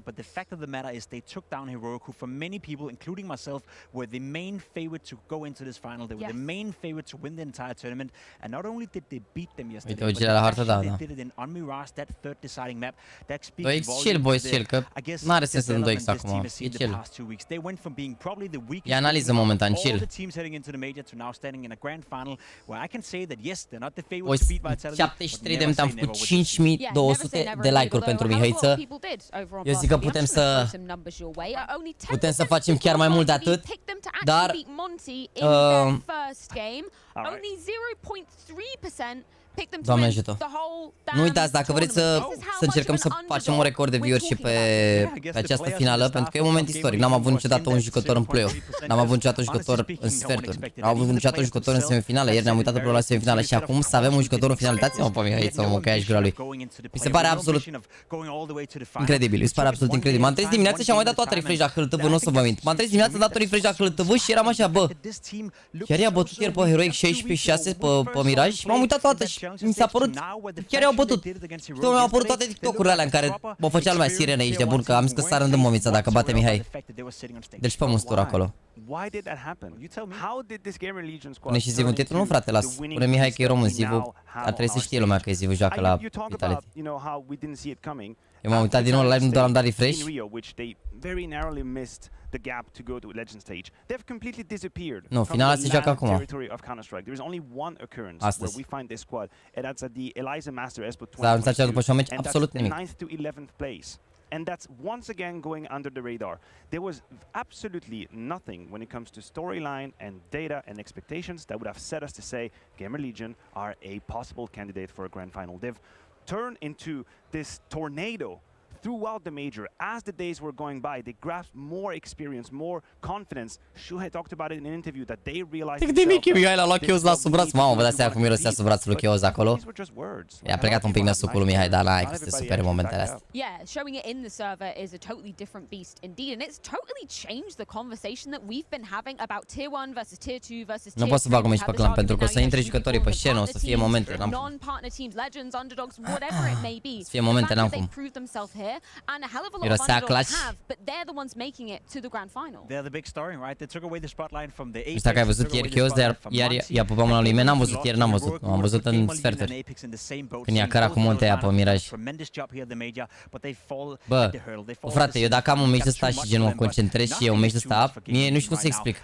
But the fact of the matter is they took down Heroic, who for many people, including myself, were the main favorite to go into this final. They were the main favorite to win the entire tournament. And not only did they beat them yesterday, but they did it in on Mirage, that third deciding map. That speaks volumes there. I guess n-are sens să dăm 2x acum. E chill. They went from being probably the weakest. E analiză momentan, chill. All the teams heading into the major to now standing in a grand final where I can say that yes, they're not the favorite to beat Vitality. 73 de minute am făcut 5200 de like-uri pentru Mihaiță. Eu zic că putem să facem chiar mai mult de atât, dar Doamne ajută. Nu uitați, dacă vreți să încercăm să facem un record de viewership pe această finală, pentru că e un moment istoric. N-am avut niciodată un jucător în play-off. N-am avut niciodată un jucător în sferturi. N-am avut niciodată un jucător în semifinală. Ieri ne-am uitat la semifinală și acum să avem un jucător în finalitate. Mă, pe Mihaiță, mă, că ești gura lui. Mi se pare absolut incredibil. Mi se pare absolut incredibil. M-am trezit dimineața și am mai dat toată refresh la HLTV, nu o să vă mint. M-am trezit dimineața, am dat un refresh la HLTV și eram așa, bă, chiar i-a bătut ieri pe Heroic 16-6 pe Mirage și m-am uitat toată și mi s-a părut, chiar i-au bătut. Și mi-au apărut toate TikTok-urile alea în care mă făcea lumea sirene, ești de bun, că am zis că s-ar rând în momița dacă bate Mihai. Deci pe mustur acolo. Pune și Zivu în titlu? Nu, frate, las. Pune Mihai că e român, Zivu. Ar trebui să știe lumea că Zivu joacă la Vitality. Eu m-am uitat din nou la live, nu doar am dat refresh. very narrowly missed the gap to go to Legend stage. They've completely disappeared Nu, from finala the se joacă land acum. territory of Counter-Strike. There is only one occurrence Astăzi. where we find this squad, and that's at the Eliza Master Expo S-a anunțat ceva după 2022, și un meci and that's absolut the nimic. 9th to 11th place. And that's once again going under the radar. There was absolutely nothing when it comes to storyline and data and expectations that would have set us to say Gamer Legion are a possible candidate for a grand final. They've turned into this tornado throughout the major. As the days were going by, they grasped more experience, more confidence. Shuhei talked about it in an interview that they realized Cât de mic e Mihai, l-a luat Chios la sub braț. Mamă, vă dați seama cum mirosea sub brațul lui Chios acolo? I-a plecat un pic năsucul lui Mihai, dar n-ai cum să te supere în momentele astea. Yeah, showing it in the server is a totally different beast indeed, and it's totally changed the conversation that we've been having about tier 1 versus tier 2 versus tier 3. Nu pot să bag un meci pe clan pentru că o să intre jucătorii pe scenă, o să fie momente, n-am cum. Non-partner teams, legends, underdogs, whatever it may be. Să fie momente, n-am cum. And a hell of a lot of Mirosea underdogs clutch. have, but they're the ones making it to the grand final. They're the big story, right? They took away the spotlight from the Apex. Nu știu dacă ai văzut ieri Chios, dar iar i-a pupat mâna lui mine, n-am văzut ieri, n-am văzut. Am văzut în sferturi. Când i-a cărat cu muntea aia pe Miraj. Bă, frate, eu dacă am un meci de ăsta și gen mă concentrez și e un meci de ăsta, mie nu știu cum să explic.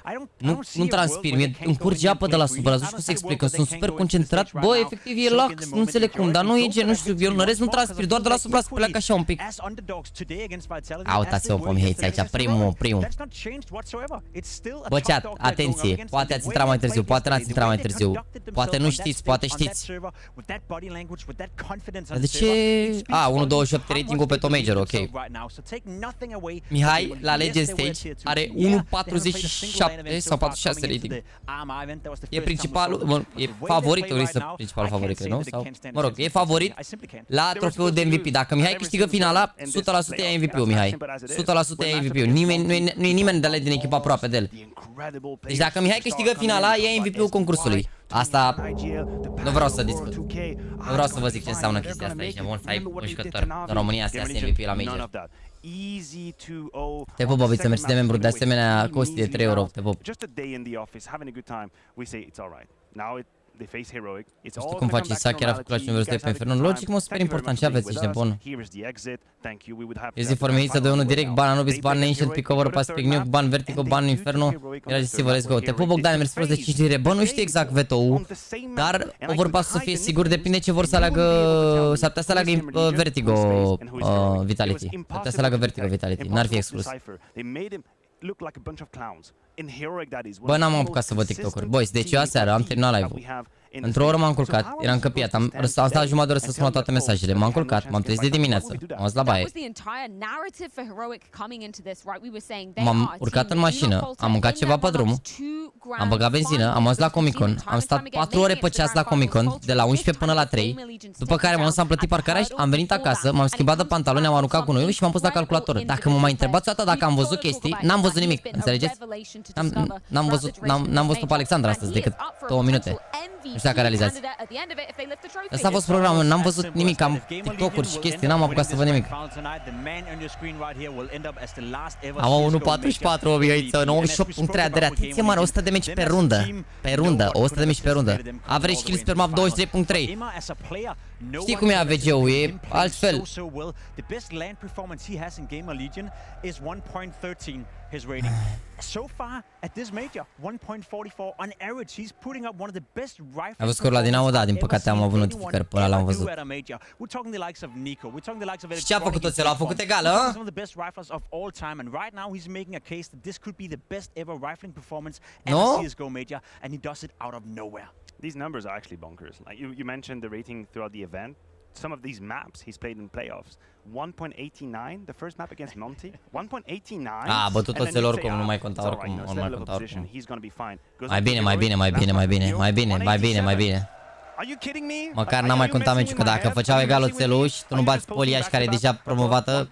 Nu transpir, mie îmi curge apă de la sub braț, nu știu cum să explic, că sunt super concentrat. Bă, efectiv e lax, nu înțeleg cum, dar nu e gen, nu știu, eu în rest nu transpir, doar de la sub braț pleacă așa un pic. Uitați-o pe Mihai aici, primul. Bă, chat, atenție, poate ați intrat mai târziu, poate n-ați intrat mai târziu, poate nu știți, poate știți. De ce? 1.28 rating-ul pe Top Major, ok. Mihai, la Legend Stage, are 1.47 sau 46 rating. E principalul, e favoritul, principalul favorit, cred, nu? Sau, mă rog, e favorit la trofeul de MVP. Dacă Mihai câștigă finala, 100% e MVP-ul, Mihai. 100% e MVP-ul. Nu e nimeni de la din echipa aproape de el. Deci dacă Mihai câștigă finala, e MVP-ul concursului. Asta nu vreau să discut. Nu vreau să vă zic ce înseamnă chestia asta. Ești nebun să ai un jucător în România să iasă MVP la Major. Te pup, Bobiță, mersi de membru. De asemenea, Costi de 3 euro. Te pup. Nu știu cum faci Isaac, chiar a făcut la Universul de pe Inferno. Logic, mă, super important. Ce aveți, ești nebun? Easy for me, să dă unul direct, ban Anubis, ban Ancient, pick over, pass, pick nuke, ban Vertigo, ban Inferno. Era decisiv, let's go. Te pup, Bogdan, mersi frumos de 5 lire. Bă, nu știu exact veto-ul, dar overpass să fie sigur, depinde ce vor să aleagă. S-ar putea să aleagă Vertigo Vitality. S-ar putea să aleagă Vertigo Vitality, n-ar fi exclus. Bă, n-am apucat să văd TikTok-uri. Boys, deci eu aseară am terminat live-ul. Într-o oră m-am culcat, eram încăpiat, am stat jumătate de oră să spun toate mesajele, m-am culcat, m-am trezit de dimineață, am dus la baie. M-am urcat în mașină, am mâncat ceva pe drum, am băgat benzină, am ajuns la Comic Con, am stat 4 ore pe ceas la Comic Con, de la 11 până la 3, după care m-am dus, am plătit parcarea și am venit acasă, m-am schimbat de pantaloni, am aruncat cu noi și m-am pus la calculator. Dacă mă mai întrebați o dată dacă am văzut chestii, n-am văzut nimic, înțelegeți? N-am văzut pe Alexandra astăzi decât 2 minute. Nu știu dacă realizați. Asta a fost programul, n-am văzut nimic, am TikTok-uri și chestii, n-am apucat să văd nimic. Am 1.44, Mihaiță, 98.3 de atenție mare, 100 de meci pe rundă, 100 de meci pe rundă. Average kills per map 23.3. Știi cum e AVG-ul, e altfel. His rating. So far at this major, 1.44 on average. He's putting up one of the best rifles. A văzut scorul la Dinamo, da, din păcate am avut notificări, pe ăla l-am văzut. Și ce a făcut oțelul? A făcut egal, a? Some of the best rifles of all time, and right now he's making a case that this could be the best ever rifling performance at a CS:GO major, and he does it out of nowhere. These numbers are actually bonkers. Like you mentioned the rating throughout the event. Some of these maps he's played in playoffs. 1.89, the first map against Monty. 1.89. A bătut oțelul oricum, nu mai conta oricum, nu mai conta oricum. Mai bine. Măcar n-am mai contat meciul, că dacă făceau egal oțelul și tu nu bați Poliaș, care e deja promovată,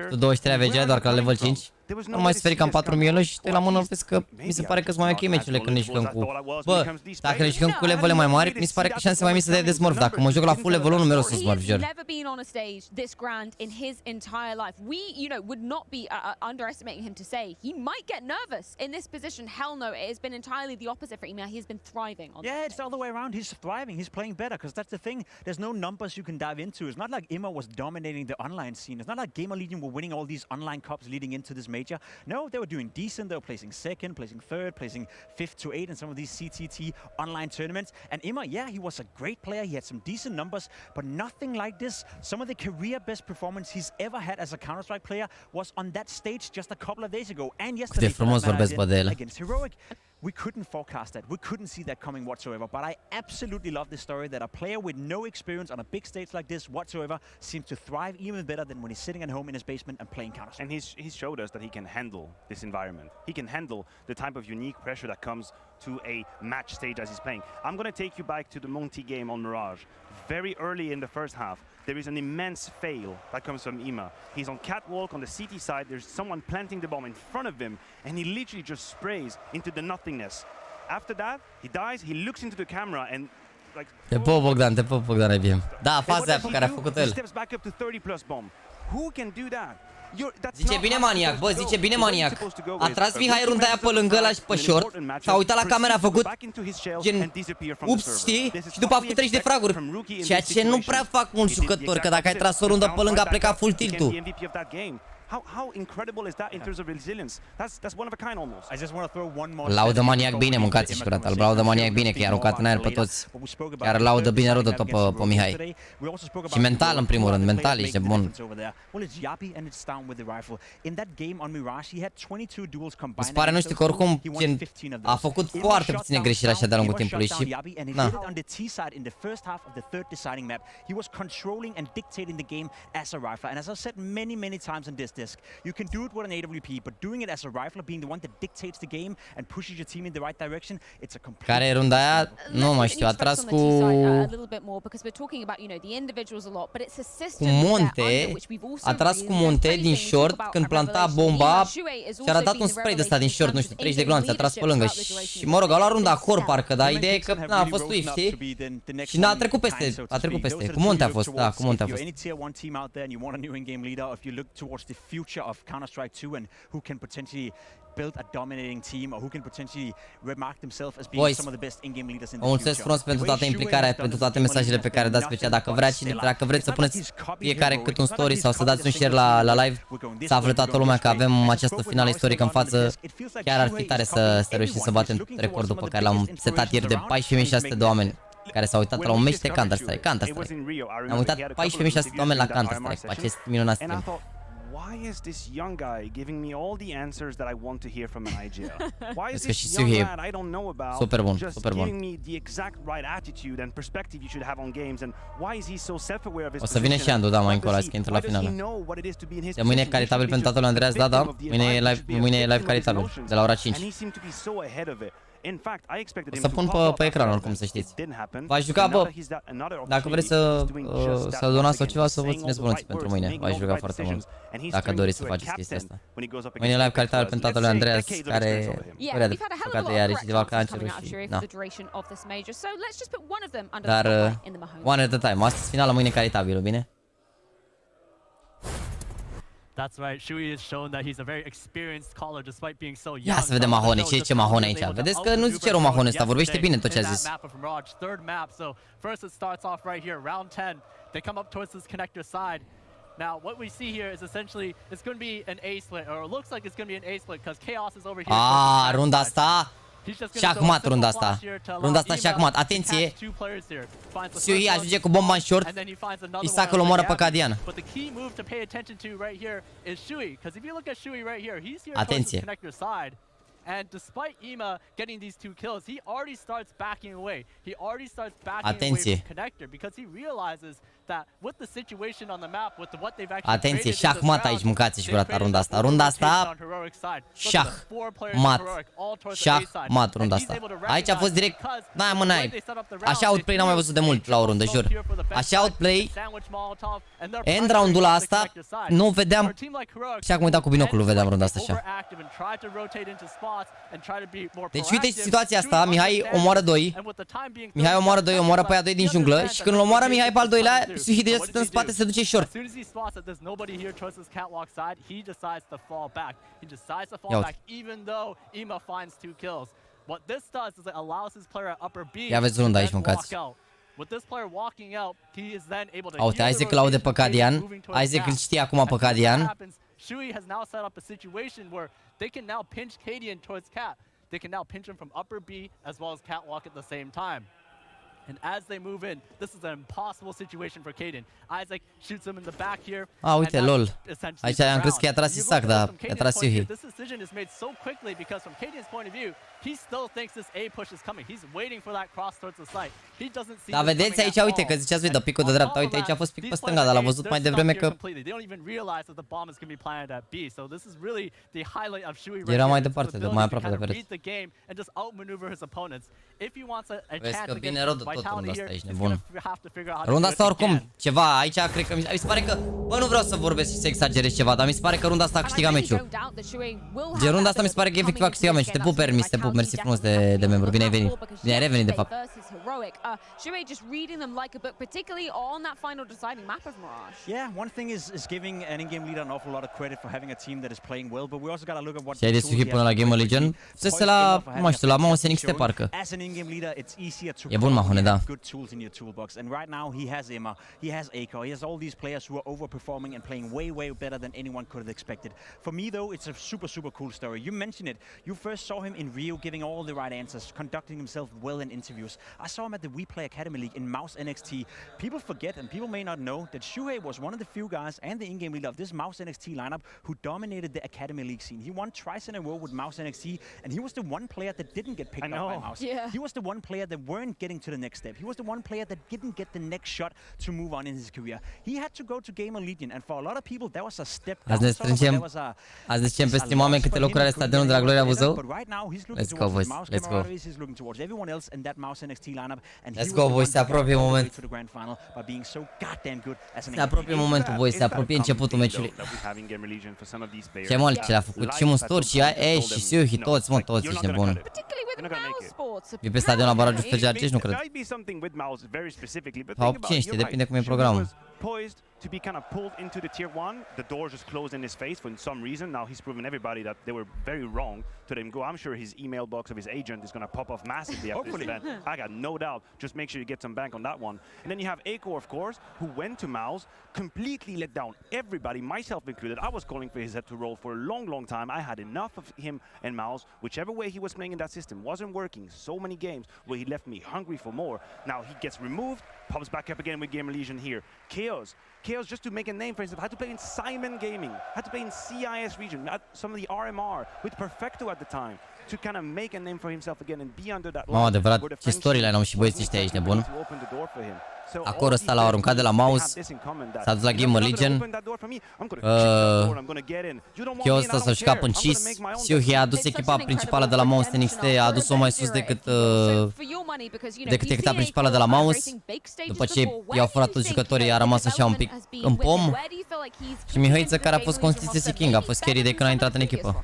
tu 23 AVG doar că la level 5. Nu mai sferi cam 4 milioane și te la mână, vezi că mi se pare că sunt mai ok meciurile când ne jucăm cu... Bă, dacă ne jucăm cu levele mai mari, mi se pare că șanse mai mici să dai de smurf. Dacă mă joc la full level 1, mereu să smurf, jur. Never been on a stage this grand in his entire life. We, you know, would not be underestimating him to say he might get nervous in this position. Hell no, it has been entirely the opposite for Ima. He has been thriving on Yeah, it's the other way around. He's thriving. He's playing better because that's the thing. There's no numbers you can dive into. It's not like Ima was dominating the online scene. It's not like Gamer Legion were winning all these online cups leading into this major. No, they were doing decent. They were placing second, placing third, placing 5th to 8 in some of these CTT online tournaments. And Ima, yeah, he was a great player. He had some decent numbers, but nothing like this. Some of the career best performance he's ever had as a Counter-Strike player was on that stage just a couple of days ago. And yesterday against Heroic. We couldn't forecast that. We couldn't see that coming whatsoever. But I absolutely love this story that a player with no experience on a big stage like this whatsoever seems to thrive even better than when he's sitting at home in his basement and playing Counter-Strike. And he's showed us that he can handle this environment. He can handle the type of unique pressure that comes to a match stage as he's playing. I'm going to take you back to the Monty game on Mirage. Very early in the first half, there is an immense fail that comes from Ima. He's on catwalk on the CT side. There's someone planting the bomb in front of him, and he literally just sprays into the nothingness. After that, he dies, he looks into the camera and like... Te pup, Bogdan, ai bine. Da, faza pe care a făcut el. He steps back up to 30 plus bomb. Who can do that? Zice bine Maniac, bă, zice bine Maniac. A tras Mihai runda aia pe lângă ăla și pe short, s-a uitat la camera, a făcut gen ups, știi? Și după a făcut 30 de fraguri. Ceea ce nu prea fac mulți jucători, că dacă ai tras o rundă pe lângă a plecat full tilt-ul. How incredible is that in terms of resilience? That's one of a kind almost. I just want to throw one more. Laudă Maniac bine, mâncați și frate. Îl laudă Maniac bine, că i-a aruncat în aer pe toți. Chiar laudă bine rău de tot pe Mihai. Și mental în primul rând, mental ești bun. Îți pare, nu știu, că oricum a făcut foarte puține greșeli așa de-a lungul timpului și... Na. Many times on this disc. You can do it with an AWP, but doing it as a rifler, being the one that dictates the game and pushes your team in the right direction, it's a complete... Care e runda aia? Nu mai știu, a tras cu... Cu Monte, a tras cu Monte din short când planta bomba și a ratat un spray de ăsta din short, nu știu, 30 de glonțe, a tras pe lângă și mă rog, a luat runda core parcă, dar ideea e că a fost Swift, știi? Și n-a trecut peste, cu Monte a fost, da, cu Monte a fost. If you look towards the future of Counter-Strike 2 and who can potentially build a dominating team or who can potentially remark themselves as being some of the best in-game leaders in the future. Mulțumesc frumos pentru toată implicarea, pentru toate mesajele pe care dați pe cea. Dacă vreți să puneți fiecare cât un story sau să dați un share la live, să afle toată lumea că avem această finală istorică în față, chiar ar fi tare să reușim să batem recordul pe care l-am setat ieri de 14.600 de oameni care s-au uitat la un meci de Counter-Strike. Am uitat 14.600 de oameni la Counter-Strike pe acest minunat stream. Why is this young guy giving me all the answers that I want to hear from an IGL? Why is this this young lad I don't know about just giving me the exact right attitude and perspective you should have on games? And why is he so self-aware of his position? O să vină și Andu, da, mai încolo, să intră la finală. De mâine e caritabil pentru tatăl Andreas, da. Mâine e live caritabil, de la ora 5. O să pun pe ecran oricum, să știți. V-aș juca, bă, dacă vreți să donați sau ceva, să vă țineți bănuți pentru mâine. V-aș juca foarte mult, dacă doriți să faceți chestia asta. Mâine live caritabil pentru tatăl Andreas, care părea de păcate are și ceva cancerul și... Na. Dar, one at a time. Astăzi finală, mâine caritabilul, bine? That's right. Shui has shown that he's a very experienced caller despite being so young. Ia să vedem Mahone, ce zice Mahone aici. Vedeți că nu zice rău Mahone ăsta, vorbește bine tot ce a zis. Third map. So first it starts off right here, round 10. They come up towards this connector side. Now what we see here is essentially it's going to be an A split, or it looks like it's going to be an A split because Chaos is over here. Ah, runda asta. Șahmat runda asta. Runda asta șahmat. Atenție. Sui ajunge cu bomba în short. Isaac îl omoară pe Cadian. Atenție. And despite Ima getting these 2 kills, he already starts backing away. He already starts backing away from Connector because he realizes that with the situation on the map, with what they've actually Atenție, created in this șahmat aici, round, mâncați și they've gurata created runda that asta. Runda asta, rotation on Heroic side. Look at the four players in șahmat. Heroic, all towards the A side. Șahmat runda And he's asta. able to Aici a fost recognize direct, because n-ai mă, the way n-ai. they set up the round, Așa outplay n-am mai văzut de mult la o rundă, jur. Așa outplay, end round-ul ăsta, nu vedeam, și acum uitat cu binoculul, vedeam runda asta așa. Deci uite situația asta, Mihai omoară 2, Mihai omoară 2, omoară pe aia 2 din junglă și când îl omoară Mihai pe al doilea, Suhi deja stă în spate, se duce short. Ia vezi runda aici, mâncați. Uite, Isaac îl aude pe Cadian, Isaac îl știe acum pe Cadian. Shui has now set up a situation where they can now pinch Cadian towards Cat. They can now pinch him from upper B as well as Catwalk at the same time. And as they move in, this is an impossible situation for Cadian. Isaac shoots him in the back here. Uite, lol. Aici am crezut că i-a tras Isaac, dar i-a tras Suhi. This decision is made so quickly because from Cadian's point of view, he still thinks this A push is coming. He's waiting for that cross towards the site. He doesn't see. Dar vedeți aici, uite, că ziceați voi de picul de dreapta. Uite, aici a fost pic pe stânga, dar l-a văzut mai devreme că era mai departe, mai aproape de pereți. Vezi că vine rodul tot runda asta, ești nebun. Runda asta oricum, ceva, aici cred că mi se pare că, bă, nu vreau să vorbesc și să exagerez ceva, dar mi se pare că runda asta a câștigat meciul. Gen, runda asta mi se pare că efectiv a câștigat meciul. Te pup, Permis, te pup, mersi frumos de membru, bine ai venit. Bine ai revenit, de fapt. Shui just reading them like a book, particularly on that final deciding map of Mirage. Yeah, one thing is giving an in-game leader an awful lot of credit for having a team that is playing well, but we also got to look at what. Și ai de Suhi până la Game of Legend? Fusese la, nu mai știu, la Mouse NXT parcă. As an in-game leader, it's easier to E bun Mahone, da. good tools in your toolbox. And right now he has Emma, he has Aiko, he has all these players who are overperforming and playing way better than anyone could have expected. For me though, it's a super cool story. You mentioned it. You first saw him in Rio giving all the right answers, conducting himself well in interviews. I saw him at the We Play Academy League in Mouse NXT. People forget and people may not know that Shuhei was one of the few guys and the in-game leader of this Mouse NXT lineup who dominated the Academy League scene. He won twice in a row with Mouse NXT, and he was the one player that didn't get picked up by Mouse. Yeah. He was the one player that weren't getting to the next step. He was the one player that didn't get the next shot to move on in his career. He had to go to Gamer Legion, and for a lot of people, that was a step down. Azi ne strângem pe stream oameni câte locuri are stadionul de la Gloria Buzău. Let's go, boys. Let's go. He's looking towards everyone else in that Mouse NXT lineup, and Let's go, boys. Se apropie momentul. Se apropie momentul, boys. Se apropie începutul meciului. Ce mult ce le-a făcut și Mustur și Ash și Suhi, toți, mă, toți, ești nebun. E pe stadion la barajul Stejarce, nu cred. Sau cine știe, depinde cum e programul. Poised to be kind of pulled into the tier 1, the doors just closed in his face for some reason. Now he's proven everybody that they were very wrong to let him go. I'm sure his email box of his agent is going to pop off massively after this event. I got no doubt. Just make sure you get some bank on that one. And then you have Aiko, of course, who went to Mouse, completely let down everybody, myself included. I was calling for his head to roll for a long time. I had enough of him and Mouse. Whichever way he was playing in that system wasn't working. So many games where he left me hungry for more. Now he gets removed, pops back up again with Gamer Legion here. Chaos, just to make a name for himself, had to play in Simon Gaming, had to play in CIS region, some of the RMR, with Perfecto at the time, to kind of make a name for himself again and be under that Mamă, adevărat, ce storyline au și băieții ăștia aici, nebun. Acolo ăsta l-a aruncat de la Mouse, s-a dus la Gamer Legion. Chiar ăsta s-a jucat până CIS. Suhi a adus echipa principală de la Mouse NXT, a adus-o mai sus decât echipa principală de la Mouse. După ce i-au furat toți jucătorii, a rămas așa un pic în pom. Și Mihăiță, care a fost consistency king, a fost carry de când a intrat în echipă.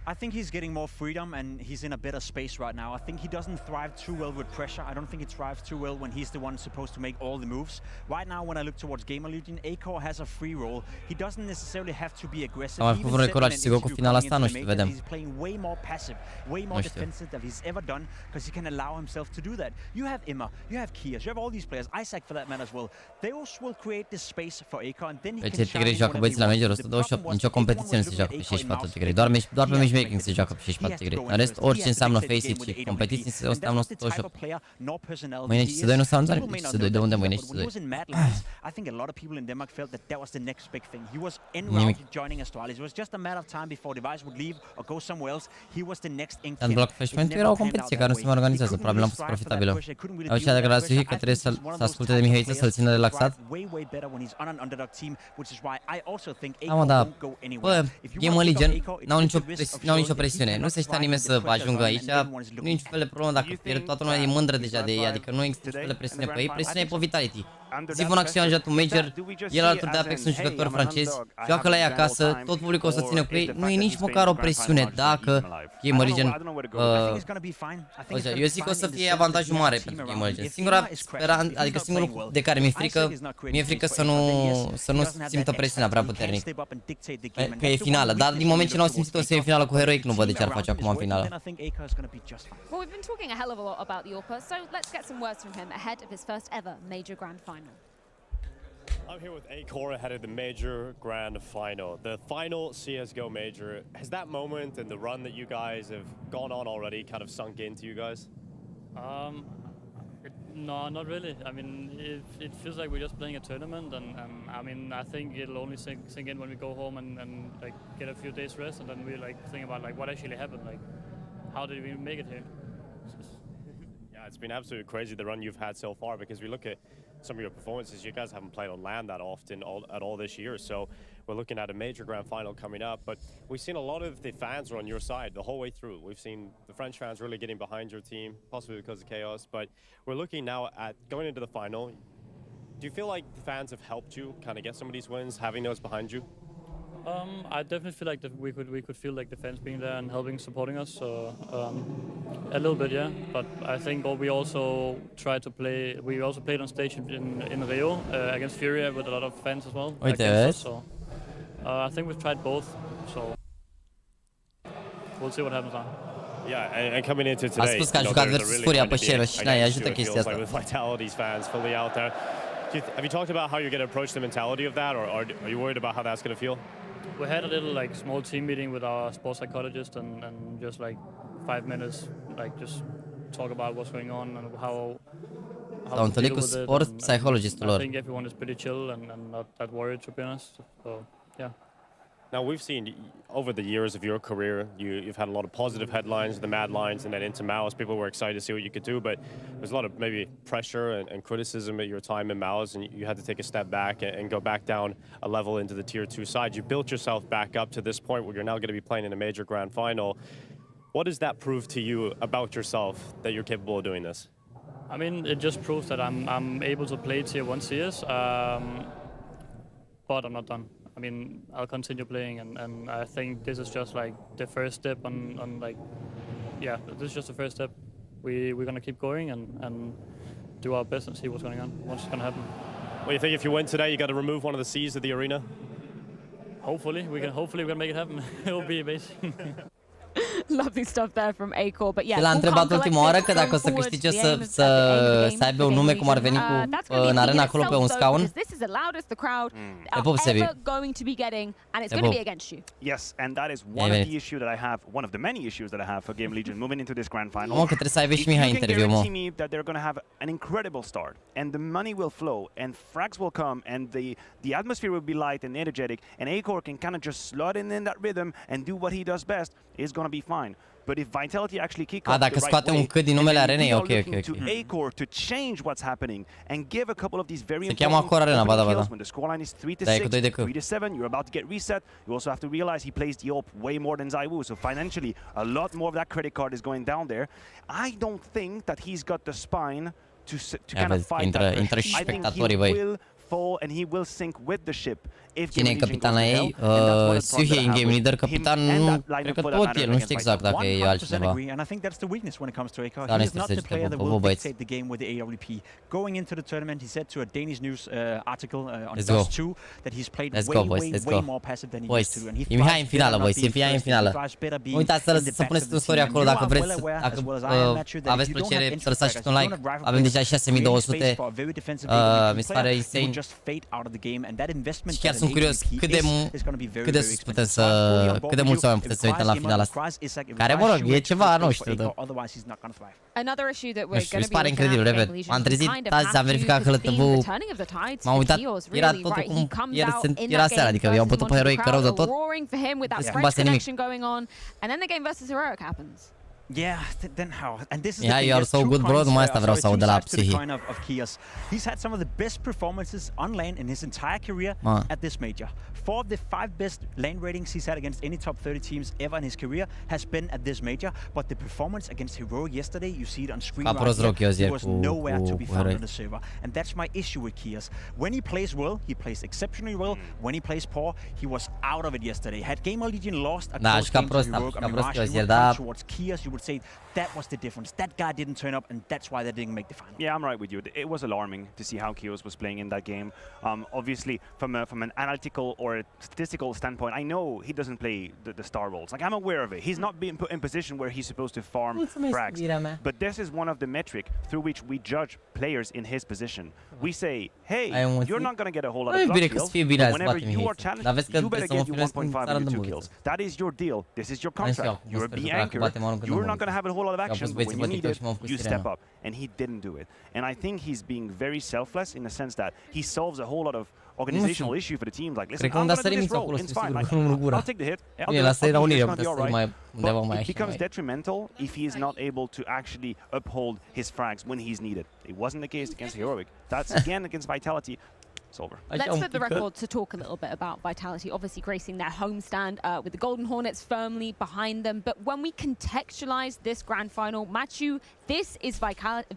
I think he's getting more freedom and he's in a better space right now. I think he doesn't thrive too well with pressure. I don't think he thrives too well when he's the one supposed to make all the moves. Right now, when I look towards Gamer Legion, Aiko has a free role. He doesn't necessarily have to be aggressive. Am făcut un record și sigur cu finala asta, nu știu, vedem. He's playing way more passive, way more defensive than he's ever done because he can allow himself to do that. You have Emma, you have Kias, you have all these players, Isaac for that matter as well. Those will create this space for Aiko and then he can shine. Tigrei joacă băieții la Major 128, nicio competiție nu se joacă pe 64 Tigrei, doar pe meciul matchmaking se joacă pe 64 grade. În rest, orice înseamnă face-it și competiții înseamnă 128. Mâine CC2 nu s-a anunțat nimic. CC2 de unde mâine CC2? I think a lot of people in Denmark felt that was the next big thing. He was en route joining Astralis. It was just a matter of time before Device would leave or go somewhere else. He was the next in kin. Block Flashpoint era o competiție care nu se mai organizează. Probabil am fost profitabilă. Au cea declarație că trebuie să asculte de Mihaiță, să-l țină relaxat. Da, mă, da. Bă, Game Legion n-au nicio presiune. Nu se știa nimeni să ajungă aici. Nu e niciun fel de problemă dacă pierd. Toată lumea e mândră deja de ei. Adică nu există niciun fel de presiune pe ei. Presiunea e pe Vitality. Sifonax și-a anjat un Major. El alături de Apex sunt jucători francezi. Joacă la ei acasă. Tot publicul o să țină cu ei. Nu e nici măcar o presiune dacă Game Legion... Eu zic că o să fie avantajul mare pentru Game Legion. Singura speranță, adică singurul lucru de care mi-e frică să nu simtă presiunea prea puternic. Că e finală, dar din moment ce n-au simțit o semifinală cu Heroic, nu văd de ce ar face acum în finală. Well, we've been talking a hell of a lot about the Orpa, so let's get some words from him ahead of his first ever Major Grand Final. I'm here with Acor ahead of the Major Grand Final. The final CSGO Major. Has that moment and the run that you guys have gone on already kind of sunk into you guys? No, not really. I mean, it feels like we're just playing a tournament, and I mean, I think it'll only sink in when we go home and like get a few days rest, and then we like think about like what actually happened, like how did we make it here? Yeah, it's been absolutely crazy the run you've had so far, because we look at some of your performances. You guys haven't played on land that often at all this year, so we're looking at a Major Grand Final coming up. But we've seen a lot of the fans are on your side the whole way through. We've seen the French fans really getting behind your team, possibly because of Chaos. But we're looking now at going into the final. Do you feel like the fans have helped you kind of get some of these wins, having those behind you? I definitely feel like we could feel like the fans being there and helping, supporting us. So a little bit, yeah. But I think we also tried to play. We also played on stage in Rio against Furia with a lot of fans as well. So I think we've tried both. So we'll see what happens now. Yeah, and coming into today, a spus că a jucat versus Furia pe Shero și ne ajută chestia asta. With Vitality's fans fully out there. Have you talked about how you're going to approach the mentality of that, or are you worried about how that's going to feel? We had a little like small team meeting with our sports psychologist and just like 5 minutes, like just talk about what's going on and how to deal with it. Sport psychologist-ul lor. I think everyone is pretty chill and not that worried, to be honest. So yeah. Now we've seen over the years of your career, you've had a lot of positive headlines, the Mad Lions, and then into MOUZ. People were excited to see what you could do, but there's a lot of maybe pressure and criticism at your time in MOUZ, and you had to take a step back and go back down a level into the Tier 2 side. You built yourself back up to this point where you're now going to be playing in a Major Grand Final. What does that prove to you about yourself, that you're capable of doing this? I mean, it just proves that I'm able to play Tier 1 CS, but I'm not done. I mean, I'll continue playing, and I think this is just like the first step on like, yeah, this is just the first step. We're gonna keep going and do our best and see what's going on, what's gonna happen. Well, you think if you win today, you got to remove one of the C's of the arena? Hopefully, we can make it happen. It will be amazing. Lovely stuff there from Acor, but yeah. L-a întrebat ultima oară că dacă o să câștige să aibă un nume cum ar veni în arena acolo pe un scaun. This is the loudest the crowd are ever going to be getting, and it's going to be against you. Yes, and that is one of the issue that I have, one of the many issues that I have for Game Legion moving into this grand final. Mă, că trebuie să aibă și Mihai interviu, mă. You can guarantee me that they're going to have an incredible start, and the money will flow, and frags will come, and the atmosphere will be light and energetic, and Acor can kind of just slot in that rhythm and do what he does best. It's going to be fine. But if Vitality actually kick off dacă scoate un cât din numele arenei, ok. To Acor to change what's happening and give a couple of these very important kills when the scoreline is 3-6, 3-7, you're about to get reset. You also have to realize he plays the AWP way more than ZywOo, so financially a lot more of that credit card is going down there. I don't think that he's got the spine to kind of fight that pressure. I think he will fall and he will sink with the ship. Cine e capitan la ei? Suhe în game leader, capitan, cred că tot el, nu știu exact dacă e altcineva. And I think that's the weakness when it comes to Acor. He is not the player that will dictate the game with the AWP. Going into the tournament, he said to a Danish news article on Dust2 that he's played way more passive than he used to. And e Mihai în finală, boys, e Mihai în finală. Uitați să puneți un story acolo dacă vreți, dacă aveți plăcere să lăsați și un like. Avem deja 6200, mi se pare insane. Și chiar sunt curios cât de mulți oameni puteți să uite la finala asta. Care, mă rog, e ceva, nu știu, dar... Another issue that Nu we're știu, going mi se to be pare looking incredibil, at repet. Game M-am trezit Legion, azi, am verificat hălătăvul, m-am uitat, era totul cum era seara, adică i-au bătut pe Heroic rău de tot. Nu schimbase nimic. And then the game versus Heroic happens. Yeah, then how? And this is Yeah, you are so good, bro. Numai asta vreau să aud de la Psihi. He's had some of the best performances on lane in his entire career at this major. 4 of the 5 best lane ratings he's had against any top 30 teams ever in his career has been at this major. But the performance against Heroic yesterday, you see it on screen right here, he was nowhere to be found on the server. And that's my issue with Kios. When he plays well, he plays exceptionally well. When he plays poor, he was out of it yesterday. Had Game of Legion lost a close game to Heroic, I mean, Mirage, you would come towards Kios, you would say that was the difference. That guy didn't turn up, and that's why they didn't make the final. Yeah, I'm right with you. It was alarming to see how Kios was playing in that game. Obviously, from an analytical or a statistical standpoint, I know he doesn't play the star roles. Like, I'm aware of it. He's not being put in position where he's supposed to farm frags. But this is one of the metric through which we judge players in his position. We say, hey, you're not going to get a whole lot of block kills, but whenever you are challenged, you better get you 1.5 and 2 kills. That is your deal. This is your contract. You're a B anchor. You're not going to have a whole lot of action, but when you need it, you step up. And he didn't do it. And I think he's being very selfless in the sense that he solves a whole lot of organizational issue for the team. Like, listen, I'm going to do this role. It's fine. Like, I'll take the hit. I'll do it's going to be all right. But it becomes detrimental if he is not able to actually uphold his frags when he's needed. It wasn't the case against Heroic. That's, again, against Vitality. Let's flip the record to talk a little bit about Vitality, obviously gracing their homestand with the Golden Hornets firmly behind them. But when we contextualize this grand final, Matthew, this is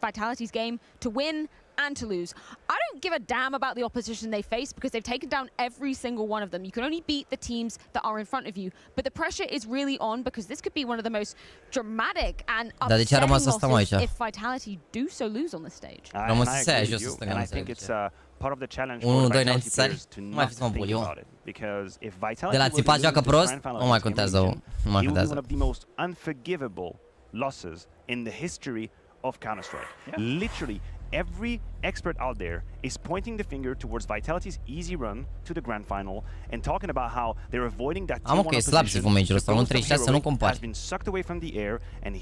Vitality's game to win and to lose. I don't give a damn about the opposition they face because they've taken down every single one of them. You can only beat the teams that are in front of you. But the pressure is really on because this could be one of the most dramatic and upsetting losses if Vitality do so lose on the stage. And I think it's part of the challenge for Vitality players to not think about it. Because if Vitality was to lose the grand final against Game Legion, it would be one of the most unforgivable losses in the history of Counter-Strike. Literally, every expert out there is pointing the finger towards Vitality's easy run to the grand final and talking about how they're avoiding that Am ok, slab și major ăsta, 1.36 nu compari.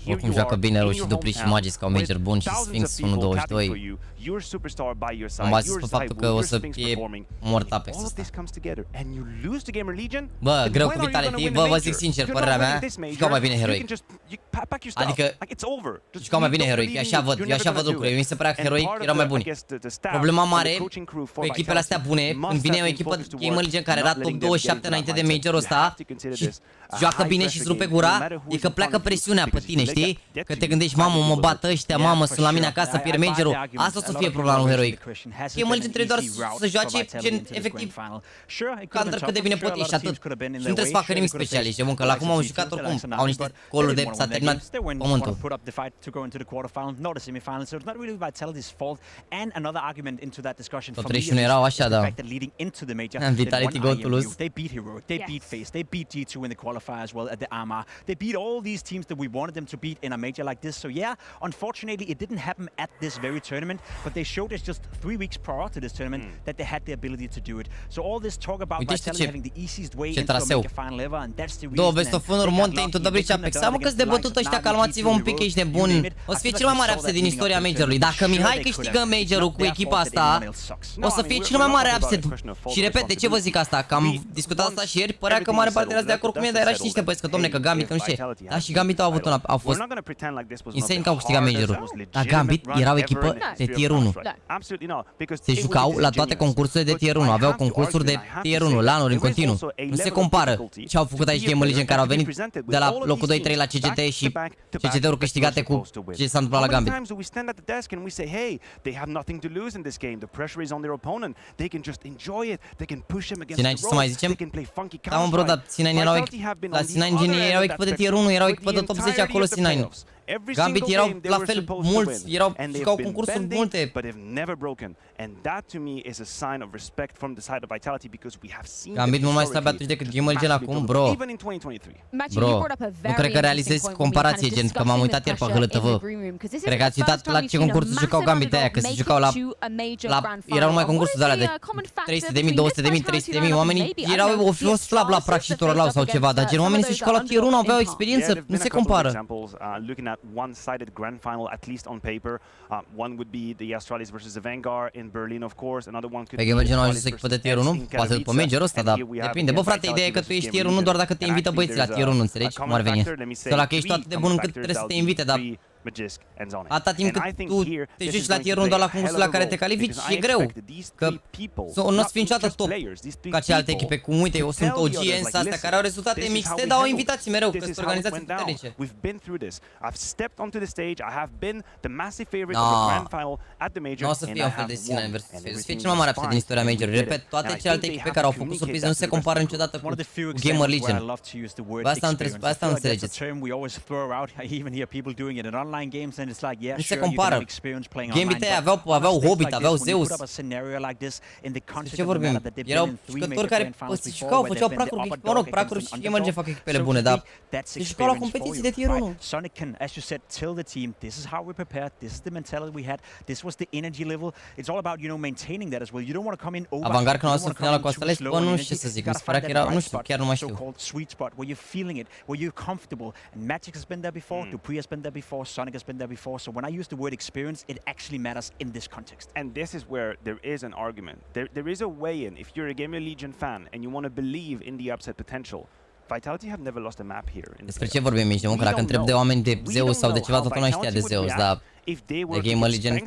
Oricum joacă bine rău și Dupli și Magis ca un major bun și Sphinx 1.22. Am bazat pe faptul că o să fie mort Apex ăsta. Bă, greu cu Vitality, vă zic sincer, părerea mea, jucau mai bine Heroic. Adică, jucau mai bine Heroic, eu așa văd lucrurile, mi se părea că Heroic erau mai buni. Problema mare cu echipele astea bune, când vine o echipă Game Legion care era top 27 înainte de majorul ăsta și joacă bine și îți rupe gura, e că pleacă presiunea pe tine, știi? Că te gândești, mamă, mă bat ăștia, mamă, sunt la mine acasă, pierd majorul. Asta o să fie problema lui Heroic. Game Legion trebuie doar să joace, gen, efectiv, counter cât de bine pot și atât. Și nu trebuie să facă nimic special, ești bun, că la cum au jucat oricum, au niște goluri de s-a terminat pământul. And another argument into that discussion for me is the fact that leading into the major, Vitality go to lose. They beat Heroic, they beat FaZe, they beat G2 in the qualifier as well at the Armor. They beat all these teams that we wanted them to beat in a major like this. So yeah, unfortunately it didn't happen at this very tournament, but they showed us just 3 weeks prior to this tournament that they had the ability to do it. So all this talk about Vitality having the easiest way into a major final ever, and that's the reason. Două best of 1-uri, Monte into the Breach Apex. Am că-s de bătut ăștia, calmați-vă un pic, ești nebuni. O să fie cel mai mare upset din istoria majorului. Dacă Mihai câștigă majorul cu echipa asta, o să fie cel mai mare upset. Și repet, de ce vă zic asta? Că am discutat asta și ieri, părea că mare parte erați de acord cu mine, dar era și niște băieți că, domne, că Gambit, că nu știu ce. Da, și Gambit au fost insane că au câștigat majorul. Dar Gambit era o echipă de tier 1. Se jucau la toate concursurile de tier 1, aveau concursuri de tier 1, LAN-uri în continuu. Nu se compară ce au făcut aici Game Legion, care au venit de la locul 2-3 la CGT și CGT-uri câștigate cu ce s-a întâmplat la Gambit. They have nothing to lose in this game. The pressure is on their opponent. They can just enjoy it. They can push him against the ropes. They can play funky counter. Da, mă, bro, dar C9 erau echipă de tier 1, erau echipă de top 10 acolo C9. Every Gambit single erau game they la were fel supposed to mulți, win. erau And jucau they've been concursuri bending, multe. but they've never broken. And that to me is a sign of respect from the side of Vitality because we have seen Gambit them mult mai slab atunci decât Game of Legends acum, bro. even in 2023. Bro, nu cred că realizezi comparație, gen, că m-am uitat ieri pe HLTV. Cred că ați uitat la ce concursuri jucau Gambit de aia, că se jucau la erau numai concursuri de alea de 300.000, 200.000, 300.000, oamenii erau o fi slab la prac și torolau sau ceva, dar gen oamenii se jucau la tier 1, aveau experiență, nu se compară. Looking at one-sided grand final, at least on paper, one would be the Astralis versus the Vanguard in Berlin, of course. Another one could Pe Game of Legends au ajuns să echipă de tier 1, poate după majorul ăsta, dar depinde. Bă, frate, ideea e că tu ești tier 1 doar dacă te invită băieții la tier 1, înțelegi? Cum ar veni? Că dacă ești atât de bun încât trebuie să te invite, dar atâta timp cât tu te joci la tier 1 doar la concursul la care te califici, e greu. Că nu o să fii niciodată top ca celelalte echipe. Cum uite, eu sunt OG, însă astea care au rezultate mixte, dar au invitații mereu, că sunt organizații puternice. We've been through this. I've stepped onto the stage. I have been the massive favorite of the grand final at the major. Nu o să fie un fel de Sina versus Fade. O să fie cel mai mare upset din istoria majorului. Repet, toate celelalte echipe care au făcut surprize nu se compară niciodată cu Gamer Legion. Bă, asta înțelegeți. Nu se compară. Gambit aia aveau Hobbit, aveau Zeus. De ce vorbim? Erau jucători care se jucau, făceau pracuri, mă rog, pracuri și Gamer fac echipele bune, dar se jucau la competiții de tier 1. Sonic can, as you said, tell the team, this is how we prepared, this is the mentality we had, this was the energy level. It's all about, maintaining that as well. You don't want to come in over. Avangard când au ajuns în finala cu Astralis, bă, nu știu ce să zic, mi se părea că era, nu știu, chiar nu mai știu. Sweet spot where you're feeling it, where you're comfortable. And Magic has been there before, Dupree has been there before, Sonic has been there before. So when I use the word experience, it actually matters in this context. And this is where there is an argument. There is a way in. If you're a Gamer Legion fan and you want to believe in the upset potential, Vitality have never lost a map here. Despre ce vorbim aici, mă? Că dacă întreb de oameni de Zeus sau de ceva, toată lumea știa de Zeus, dar de Gamer Legion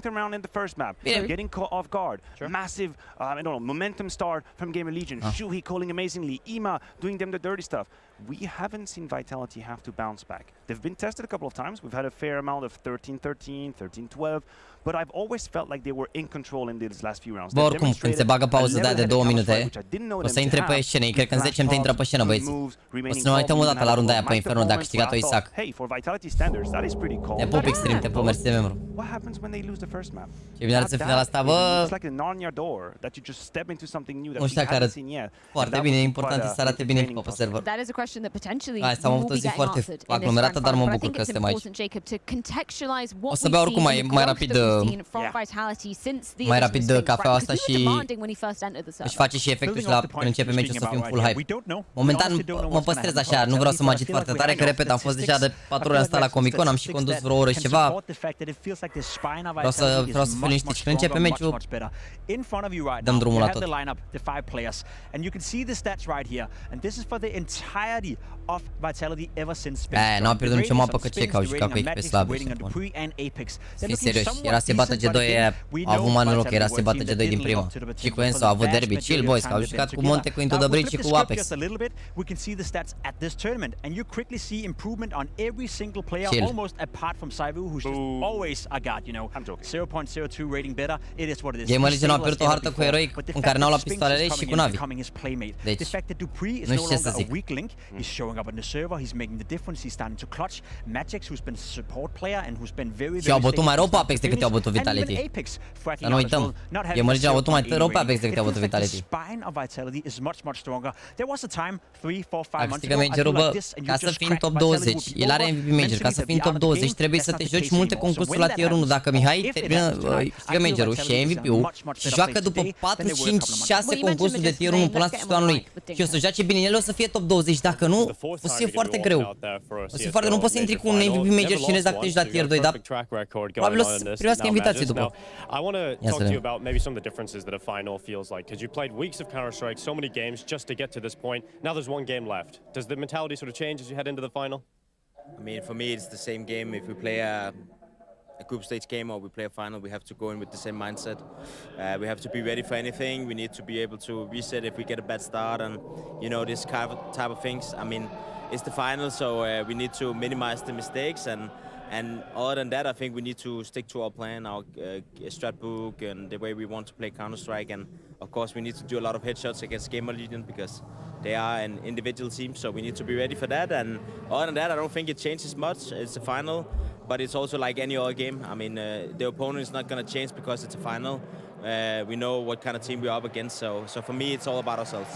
getting caught off guard, massive, I don't know, momentum start from Gamer Legion, Shuhei calling amazingly, Ima doing them the dirty stuff. We haven't seen Vitality have to bounce back. They've been tested a couple of times. We've had a fair amount of 13-13, 13-12, but I've always felt like they were in control in these last few rounds. Bă, oricum, când se bagă pauză de aia de 2 minute, o să intre pe scenă, cred că în 10 minute intră pe scenă, băieți. O să ne uităm o dată la runda aia pe Inferno, dacă a câștigat-o Isaac. Te pup Extreme, te pup, mersi de membru. Ce bine arăți în finala asta, bă! Nu știu dacă arăt foarte bine, e important să arate bine echipa pe server. Hai, s-am avut o zi foarte aglomerată, dar mă bucur că suntem aici. O să beau oricum mai rapid cafeaua asta și își face și efectul și la când începe meciul să fim full hype. Momentan mă păstrez așa, nu vreau să mă agit foarte tare, că repet, am fost deja de 4 ore asta la Comic Con, am și condus vreo oră și ceva. Vreau să fiu liniștit și când începe meciul, dăm drumul la tot. N-au pierdut nicio mapă că ce, că au jucat cu echipe slabe și bun. Să fii serios, era să bată G2, au avut mare noroc, era să bată G2 din prima. Și cu Enzo, au avut derby, chill boys, că au jucat cu Monte, cu Into the Bridge și cu Apex. Gamer Legion a pierdut o hartă cu Heroic în care n-au luat pistoalele și cu Navi. Deci, nu știu ce să zic. He's showing up on the server, he's making the difference, he's starting to clutch. Magix, who's been a support player and who's been very, și au bătut mai rău pe Apex decât i-au bătut Vitality. Să nu uităm, Gamer Legion au bătut mai rău pe Apex decât i-au bătut Vitality. Dacă câștigă majorul, bă, ca să fii în top 20, el are MVP major, ca să fii în top 20 trebuie să te joci multe concursuri la tier 1. Dacă Mihai termină, câștigă majorul și e MVP-ul și joacă după 4, 5, 6 concursuri de tier 1 până la sfârșitul anului și o să joace bine, el o să fie top 20, dacă nu, o să fie foarte greu. O să fie foarte, nu poți să intri cu un MVP major chinez dacă te ești la tier 2, dar probabil o să primească invitații după. I want to talk to you about maybe some of the differences that a final feels like, because you played weeks of Counter-Strike, so many games just to get to this point. Now there's one game left. Does the mentality sort of change as you head into the final? I mean, for me, it's the same game. If we play a group stage game or we play a final, we have to go in with the same mindset. We have to be ready for anything. We need to be able to reset if we get a bad start and, this type of things. I mean, it's the final, so we need to minimize the mistakes and And other than that, I think we need to stick to our plan, our strat book, and the way we want to play Counter-Strike. And of course, we need to do a lot of headshots against Gamer Legion because they are an individual team, so we need to be ready for that. And other than that, I don't think it changes much. It's a final, but it's also like any other game. I mean, the opponent is not going to change because it's a final. We know what kind of team we're up against, so for me, it's all about ourselves.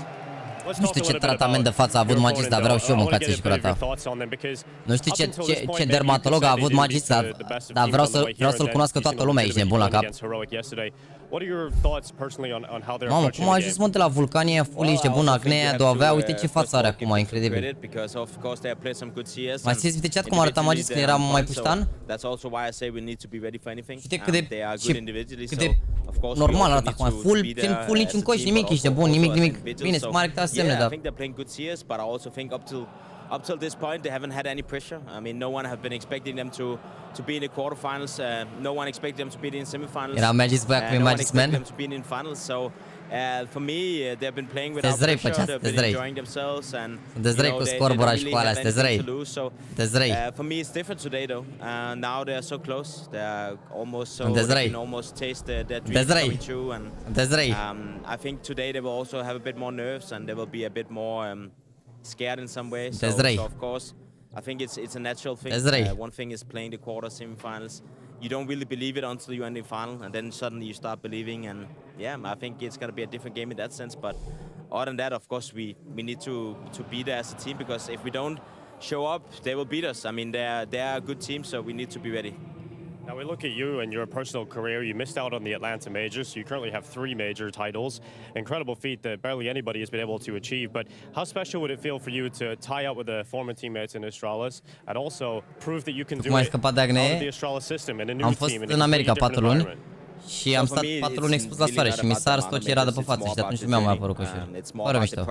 Nu știu ce tratament de față a avut Magis, dar vreau și eu mâncați și curata. Nu știu ce dermatolog a avut Magis, dar vreau să-l cunoască toată lumea, ești nebun la cap. Mamă, cum a ajuns mă de la Vulcania, full, ești bun, acnea, de avea, uite ce față are acum, incredibil. Mai știți, uite chat cum arăta Magis când era mai puștan? Uite cât de normal arată acum, full niciun coș, nimic, ești bun, nimic. Bine, să mai arăta semne, dar... Up till this point, they haven't had any pressure. I mean, no one have been expecting them to be in the quarterfinals. No one expected them to be in semifinals. Era Magis back with Magis man. Them to be in finals. So for me, they've been playing without pressure. They've been enjoying themselves, and they really have anything to lose. So for me, it's different today, though. Now they are so close. They are almost so they can almost taste their dreams coming true. And I think today they will also have a bit more nerves, and they will be a bit more. Scared in some way, so of course I think it's a natural thing. One thing is playing the quarter semifinals. You don't really believe it until you end the final, and then suddenly you start believing. And yeah, I think it's gonna be a different game in that sense. But other than that, of course, we need to be there as a team, because if we don't show up, they will beat us. I mean, they're a good team, so we need to be ready. Now we look at you and your personal career. You missed out on the Atlanta Majors, so you currently have 3 major titles. Incredible feat that barely anybody has been able to achieve. But how special would it feel for you to tie up with the former teammates in Astralis and also prove that you can do it out of the Astralis system in a new team in a completely different environment? Și am stat 4 luni expus la soare și mi s-a ars tot ce era de pe față și de atunci nu mi-a mai apărut coșuri. Fără mișto.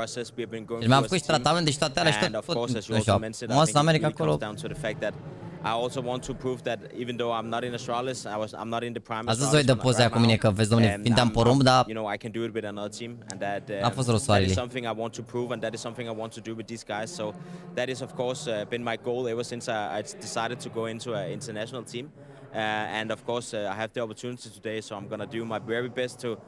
Și mi-am făcut și tratamente și toate alea și tot, nu știu, m-am în America acolo. I also want to prove that even though I'm not in Astralis, I'm not in the prime. Ați văzut de poza cu mine că vezi, domnule, vindeam porumb, dar you know, I can do it with another team, and a fost rău that is something I want to prove, and that is something I want to do with these guys. So that is of course been my goal ever since I decided to go into an international team, and of course I have the opportunity today, so I'm gonna do my very best to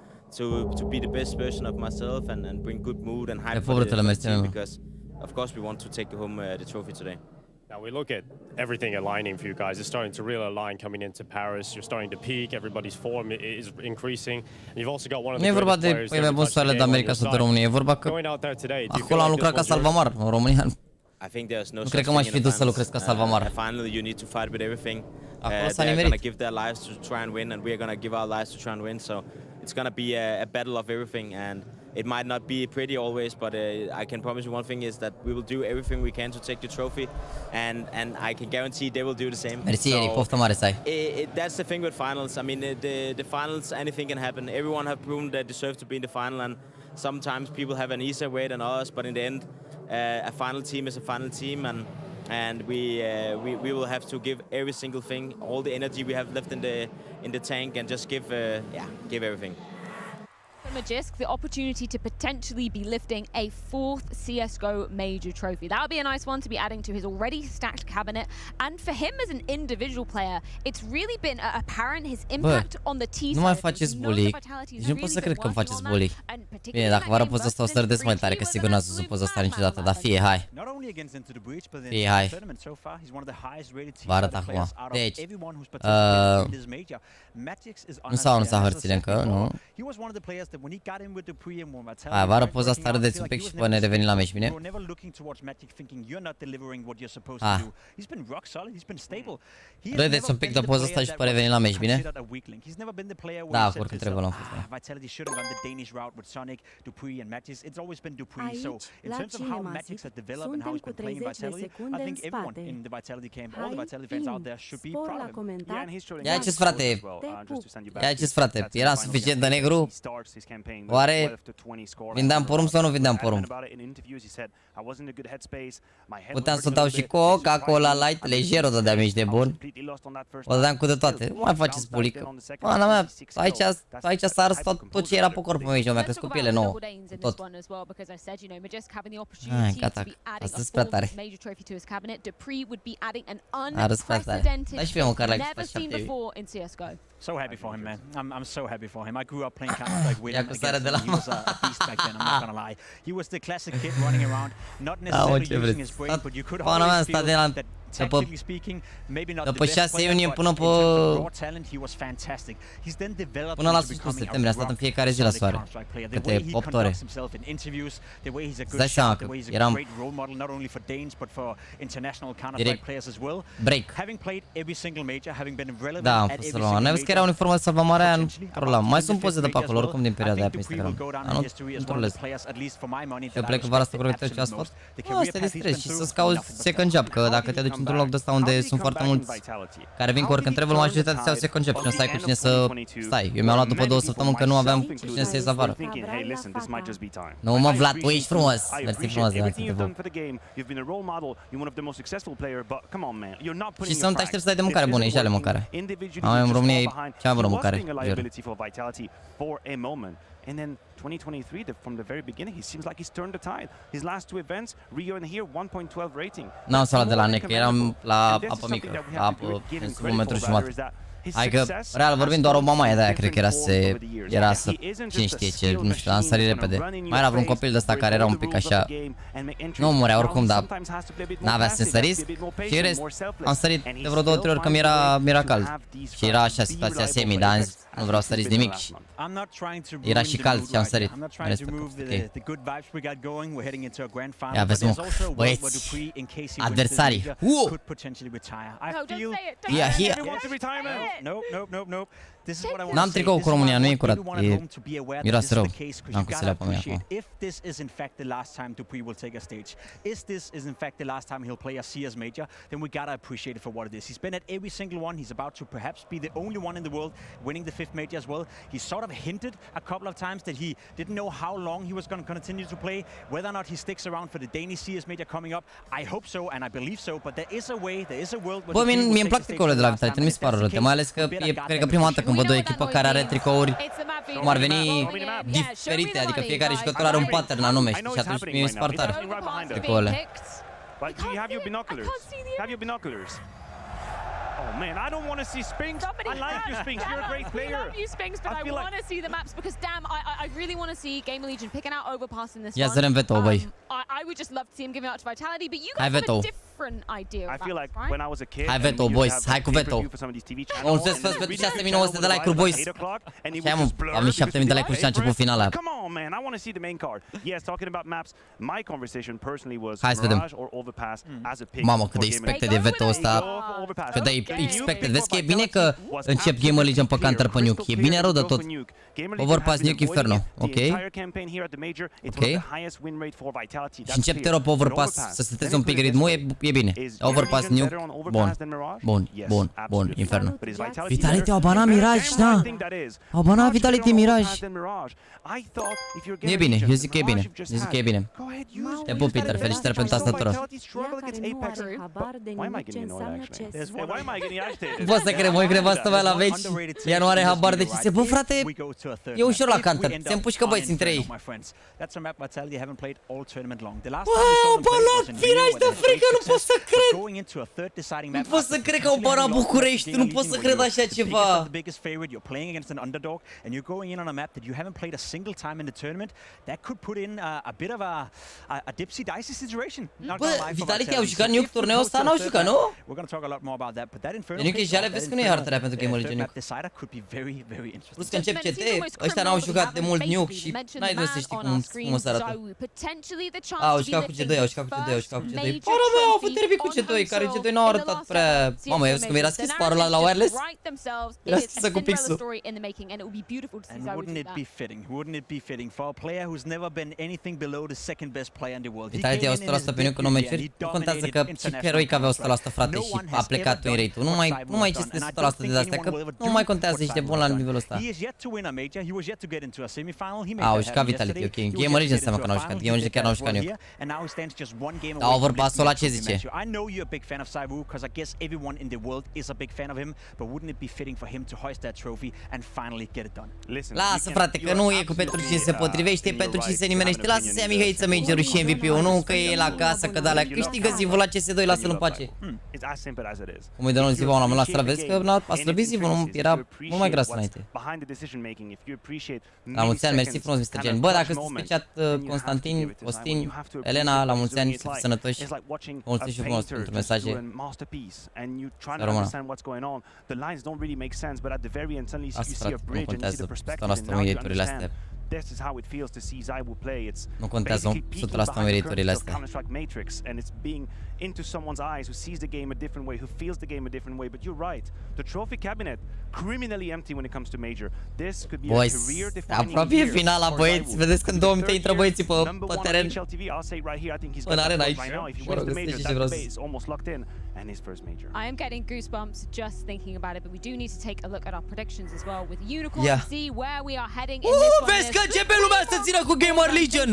be the best version of myself and bring good mood and hype for the team, because of course we want to take home the trophy today. Now we look at everything aligning for you guys. It's starting to really align coming into Paris. You're starting to peak. Everybody's form is increasing. And you've also got one of the greatest players there to touch the game on your side. Going out there today, do you feel like this was yours? I think there's no such thing in the finals. Finally, you need to fight with everything. They're going to give their lives to try and win, and we're going to give our lives to try and win. So it's going to be a battle of everything, and it might not be pretty always, but I can promise you one thing is that we will do everything we can to take the trophy, and I can guarantee they will do the same. Merci, Eri, poftă mare să ai. That's the thing with finals. I mean, the finals, anything can happen. Everyone have proven they deserve to be in the final, and sometimes people have an easier way than others, but in the end, a final team is a final team, and we will have to give every single thing, all the energy we have left in the tank, and just give everything. Magisk the opportunity to potentially be lifting a 4th CSGO major trophy. That would be a nice one to be adding to his already stacked cabinet. And for him as an individual player, it's really been apparent his impact on the T side. Nu mai faceți bully. Deci nu pot să cred că îmi faceți bully. Bine, dacă vă arăt poza asta o să râdeți mai tare, că sigur n-ați văzut poza asta niciodată, dar fie, hai. Fie, hai. Vă arăt acum. Deci, nu s-au anunțat hărțile încă, nu? Hai, vă arăt poza asta, râdeți un pic și până ne revenim la meci, bine? Râdeți un pic de poza asta și până revenim la meci, bine? Da, oricum trebuie l-am fost. Aici, la Cinemasic, suntem cu 30 de secunde în spate. Hai, spor la comentarii. Ia ce-s, frate? Ia ce-s, frate? Era suficient de negru? Oare vindeam porum sau nu vindeam porum? Puteam să dau și Coca-Cola Light, lejer o dădeam aici de bun. O dădeam cu de toate. Nu mai faceți pulică. Pana mea, aici s-a ars tot ce era pe corpul meu aici, mi-a crescut piele nouă. Tot. Hai, gata, asta-s prea tare. Arăs prea tare. Dai și fie măcar like 7. So happy for him, man. I'm so happy for him. I grew up playing Counter-Strike with him against him. He was a beast back then, I'm not gonna lie. He was the classic kid running around, not necessarily using his brain, but you could always feel that technically speaking, maybe not the best player, but in terms of raw talent, he was fantastic. He's then developed Până la into sfârșitul becoming septembrie, a stat în fiecare zi la soare. Câte 8 ore. The way he's a Îți good dai seama shot, că the way he's a eram great role model, not only for Danes, but for international Counter-Strike direct players as well. break. Having played every single major, having been relevant Da, am at fost every să-l single luam. N-ai văzut că era major, uniformă de salvamare aia? Nu problem. Mai sunt poze de pe acolo, oricum din perioada aia pe Instagram. Dar nu trolez. Eu plec vara asta cu rugătări ce a spus. O, să te distrezi și să-ți cauți second job, că dacă te duci într-un loc de ăsta unde sunt foarte mulți care vin cu oricând trebuie, majoritatea să iau second job și nu stai cu cine să stai. Eu mi-am luat după 2 săptămâni că nu aveam cu cine să ies afară. Nu mă, Vlad, tu ești frumos. Mersi frumos de ați și să nu te aștepți să dai de mâncare bună, ești ale mâncare. În România e cea mai bună mâncare, jur. And then 2023, from the very beginning, he seems like he's turned the tide. His last 2 events, Rio and here, 1.12 rating. N-am să luat de la NEC, eram la apă mică, la apă, în sub 1,5 metru. Adică, real vorbind, doar o mamaie de aia cred că era să, cine știe ce, nu știu, am sărit repede. Mai era vreun copil de ăsta care era un pic așa, nu murea oricum, dar n-avea să săriți. Și în rest, am sărit de vreo 2-3 ori că mi-era cald. Și era așa situația semi, dar am zis, nu vreau să săriți nimic. Era și cald și am sărit. Ia vezi, mă, băieți, adversarii. Ia, here. N-am tricou cu România, nu e curat. Miroase rău. N-am cum să le-a pe mine acum. If this is in fact the last time Dupree will take a stage, if this is in fact the last time he'll play a CS major, then we gotta appreciate it for what it is. He's been at every single one. He's about to perhaps be the only one in the world winning the 5th major as well. He sort of hinted a couple of times that he didn't know how long he was going to continue to play, whether or not he sticks around for the Danish CS major coming up. I hope so and I believe so, but there is a way, there is a world where mie îmi plac tricourile de la Vitality, nu mi se par urâte, mai ales că e, cred că prima dată când văd o echipă care are tricouri cum ar veni diferite, adică fiecare jucător are un pattern anume, știi, și atunci mie mi se par tare tricourile. Oh man, I don't want to see Spinks. I like you, Spinks. You're a great player. I love you, Spinks, but I want to see the maps because damn, I really want to see Gamer Legion picking out Overpass in this one. Ia zărem Veto, băi. I would just love to see him giving out to Vitality, but you guys have a different idea. I feel like when I was a kid. Hai Veto, boys, hai cu Veto. Mulțumesc pentru 6900 de like-uri, boys. Hai mă, am 7000 de like-uri și a început finala. Come on, man, I want to see the main card. Yes, talking about maps, my conversation personally was Mirage or Overpass as a pick. Mamă, cât de expected e Veto ăsta. Cât de expected. Vezi că e bine că încep Gamer Legion pe Counter pe Nuke. E bine rău de tot. Overpass, Nuke, Inferno. Ok. Ok. Și încep te rog pe Overpass să setezi un pic ritmul, e bine. Overpass, Nuke, bun, Inferno. Vitality au banat Mirage, da. Au banat Vitality Mirage. E bine, eu zic că e bine. Eu zic că e bine. Te pup, Peter, felicitări pentru tastatură. Nu pot să cred, mă, cred asta mea la veci. Ea nu are habar de ce se... Bă, frate, e ușor la Counter. Se împușcă băieți între ei. Wow, banat Mirage de frică, nu pot să cred. Nu pot să cred că au banat București, nu pot să cred așa ceva. Bă, Vitality au jucat Nuke turneul ăsta, n-au jucat, nu? Nuke și ale vezi că nu e hardarea pentru Gamer Legion Nuke. Plus că încep CT, ăștia n-au jucat de mult Nuke și n-ai de să știi cum o să arată. Au jucat cu C2, au jucat cu C2. Para mea, au avut derby cu C2, care C2 n-au arătat prea... Mamă, eu că mi-era scris parul ăla la wireless? Era scrisă cu pixul. Wouldn't it be fitting? Wouldn't it be fitting for a player who's never been anything below the second best player in the world? Vitality a 100% pe nu meciuri. Nu contează că și Heroic avea 100%, frate, și a plecat win rate-ul. Nu mai ce de 100% de astea, că nu mai contează, ești bun la nivelul ăsta. Au jucat Vitality, ok. Game Origin înseamnă că n-au jucat. Game Origin chiar n-au jucat Nuke. Dar overpass-ul ăla ce zice? I know you're a big fan of ZywOo because I guess everyone in the world is a big fan of him, but wouldn't it be fitting for him to hoist that trophy and finally get it done? Lasă, frate, că nu e cu pentru cine se potrivește, e pentru cine se nimerește. Lasă să ia Mihăiță Major-ul și MVP-ul, nu că e la casă, că de-alea câștigă Zivul la CS2, lasă-l în pace. Cum îi dă unul Zivul la asta, vezi că a slăbit Zivul, nu era mult mai gras înainte. La mulți ani, mersi frumos, Mr. Gen. Bă, dacă sunteți speciat Constantin, Costin, Elena, la mulți ani, să fiți sănătoși. Mulțumim și frumos pentru mesaje. Să rămână. Asta, frate, nu contează 100% win-rate-urile astea. This is how it feels to see ZywOo play. It's nu contează 100% win-rate-urile astea. Counter-Strike Matrix, and it's being into someone's eyes who sees the game a different way, who feels the game a different way. But you're right, the trophy cabinet criminally empty when it comes to Major. This could be a career-defining aproape e finala, băieți. Vedeți când 2 minute intră băieții pe teren. În arena aici. I am getting goosebumps just thinking about it, but we do need to take a look at our predictions as well with Unicorn to see where we are heading in this one. Vezi că începe lumea să țină cu Gamer Legion.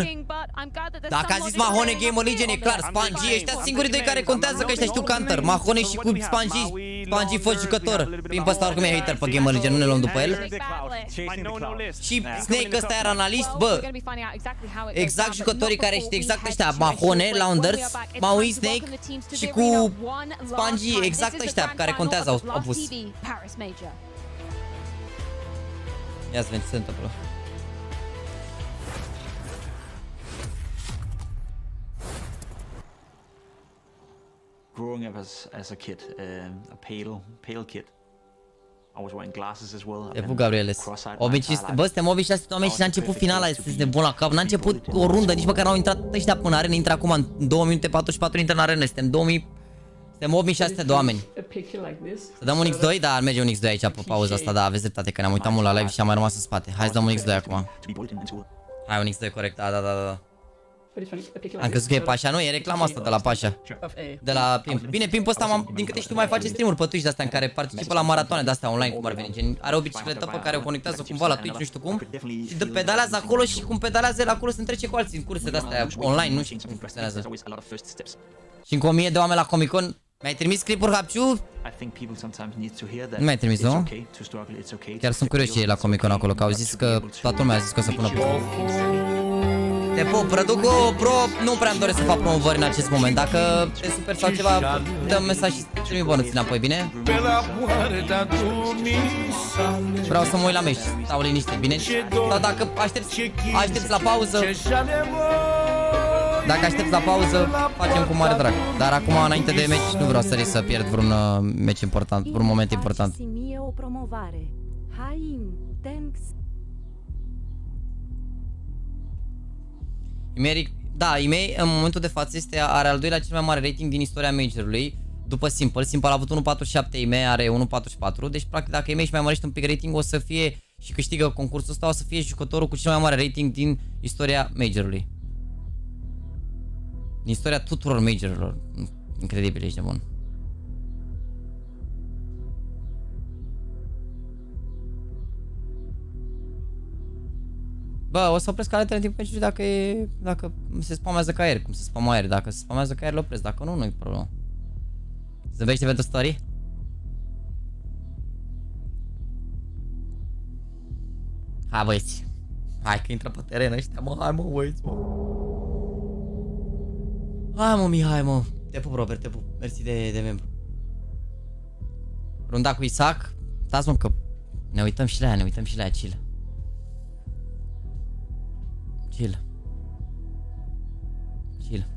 Dacă a zis Mahone Gamer Legion, e clar. Spanji, ăștia singurii doi care contează, că ăștia știu counter. Mahone și cu Spanji. Spanji fost jucător. Prin ăsta oricum e hater pe Gamer Legion, nu ne luăm după el. Și Snake ăsta era analist, bă. Exact jucătorii care știu exact ăștia. Mahone, Launders, Maui, Snake și cu Spanji, exact ăștia care contează au pus. Ia să vedem ce se întâmplă. Growing up as a kid, a pale kid. I was wearing glasses as well. E Gabrieles. Bă, suntem 86 oameni și n-a început finala, este de bun la cap. N-a început o rundă, nici măcar n-au intrat ăștia până în arenă, intră acum în 2 minute 44 intră în arenă, suntem 8600 de oameni. Să dăm un X2, da, ar merge un X2 aici pe pauza asta, da, aveți dreptate că ne-am uitat mult la live și am mai rămas în spate. Hai să dăm un X2 acum. Hai, un X2 corect, da. Am crezut că e Pașa, nu, e reclama asta de la Pașa. De la Pimp. Bine, Pimp ăsta, din câte știu, mai face stream-uri pe Twitch de astea în care participă la maratoane de astea online, cum ar veni. Gen, are o bicicletă pe care o conectează cumva la Twitch, nu știu cum. Și pedalează acolo și cum pedalează el acolo se întrece cu alții în curse de astea online, nu știu cum funcționează. Și încă 1000 de oameni la Comic Con. Mi-ai trimis clipuri, Hapciu? Nu mi-ai trimis, nu? Chiar sunt curios ce e la Comic Con acolo, că au zis că toată lumea a zis că o să pună pe. Te pup, Răducu Pro, nu prea îmi doresc să fac promovări în acest moment. Dacă te super sau ceva, dă-mi mesaj și trimit bănuți înapoi, bine? Vreau să mă uit la meci, stau liniștit, bine? Dar dacă aștepți la pauză, facem cu mare drag. Dar acum, înainte de meci, nu vreau să pierd vreun meci important, vreun moment important. O promovare. Haim, thanks. Imei în momentul de față are al doilea cel mai mare rating din istoria Major-ului. După Simple. Simple a avut 1.47, Imei are 1.44. Deci practic dacă Imei își mai mărește un pic rating, o să fie și câștigă concursul ăsta, o să fie jucătorul cu cel mai mare rating din istoria Major-ului. Din istoria tuturor Major-urilor. Incredibil, ești de bun. Bă, o să opresc aletele în timpul meciului dacă se spamează ca aer, cum se spamă aer. Dacă se spamează ca aer, le opresc, dacă nu, nu-i problemă. Zâmbește pentru story? Hai băieți. Hai că intră pe teren ăștia, mă, hai mă băieți, mă. Hai mă, Mihai, mă. Te pup, Robert, te pup. Mersi de membru. Runda cu Isaac. Stați mă că ne uităm și la ea, chill. Chill.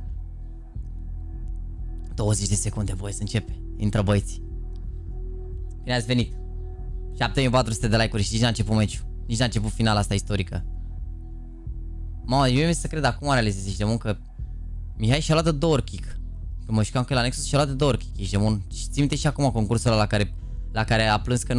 20 de secunde, voi să începe. Intră băieții. Bine ați venit. 7400 de like-uri și nici n-a început meciul. Nici n-a început finala asta istorică. Mamă, eu mi-e să cred acum realizez de muncă. Mihai și-a luat de 2 ori kick. Eu mă jucam că la Nexus și-a luat de 2 ori Kiki și demon. Și ții minte și acum concursul ăla la care a plâns că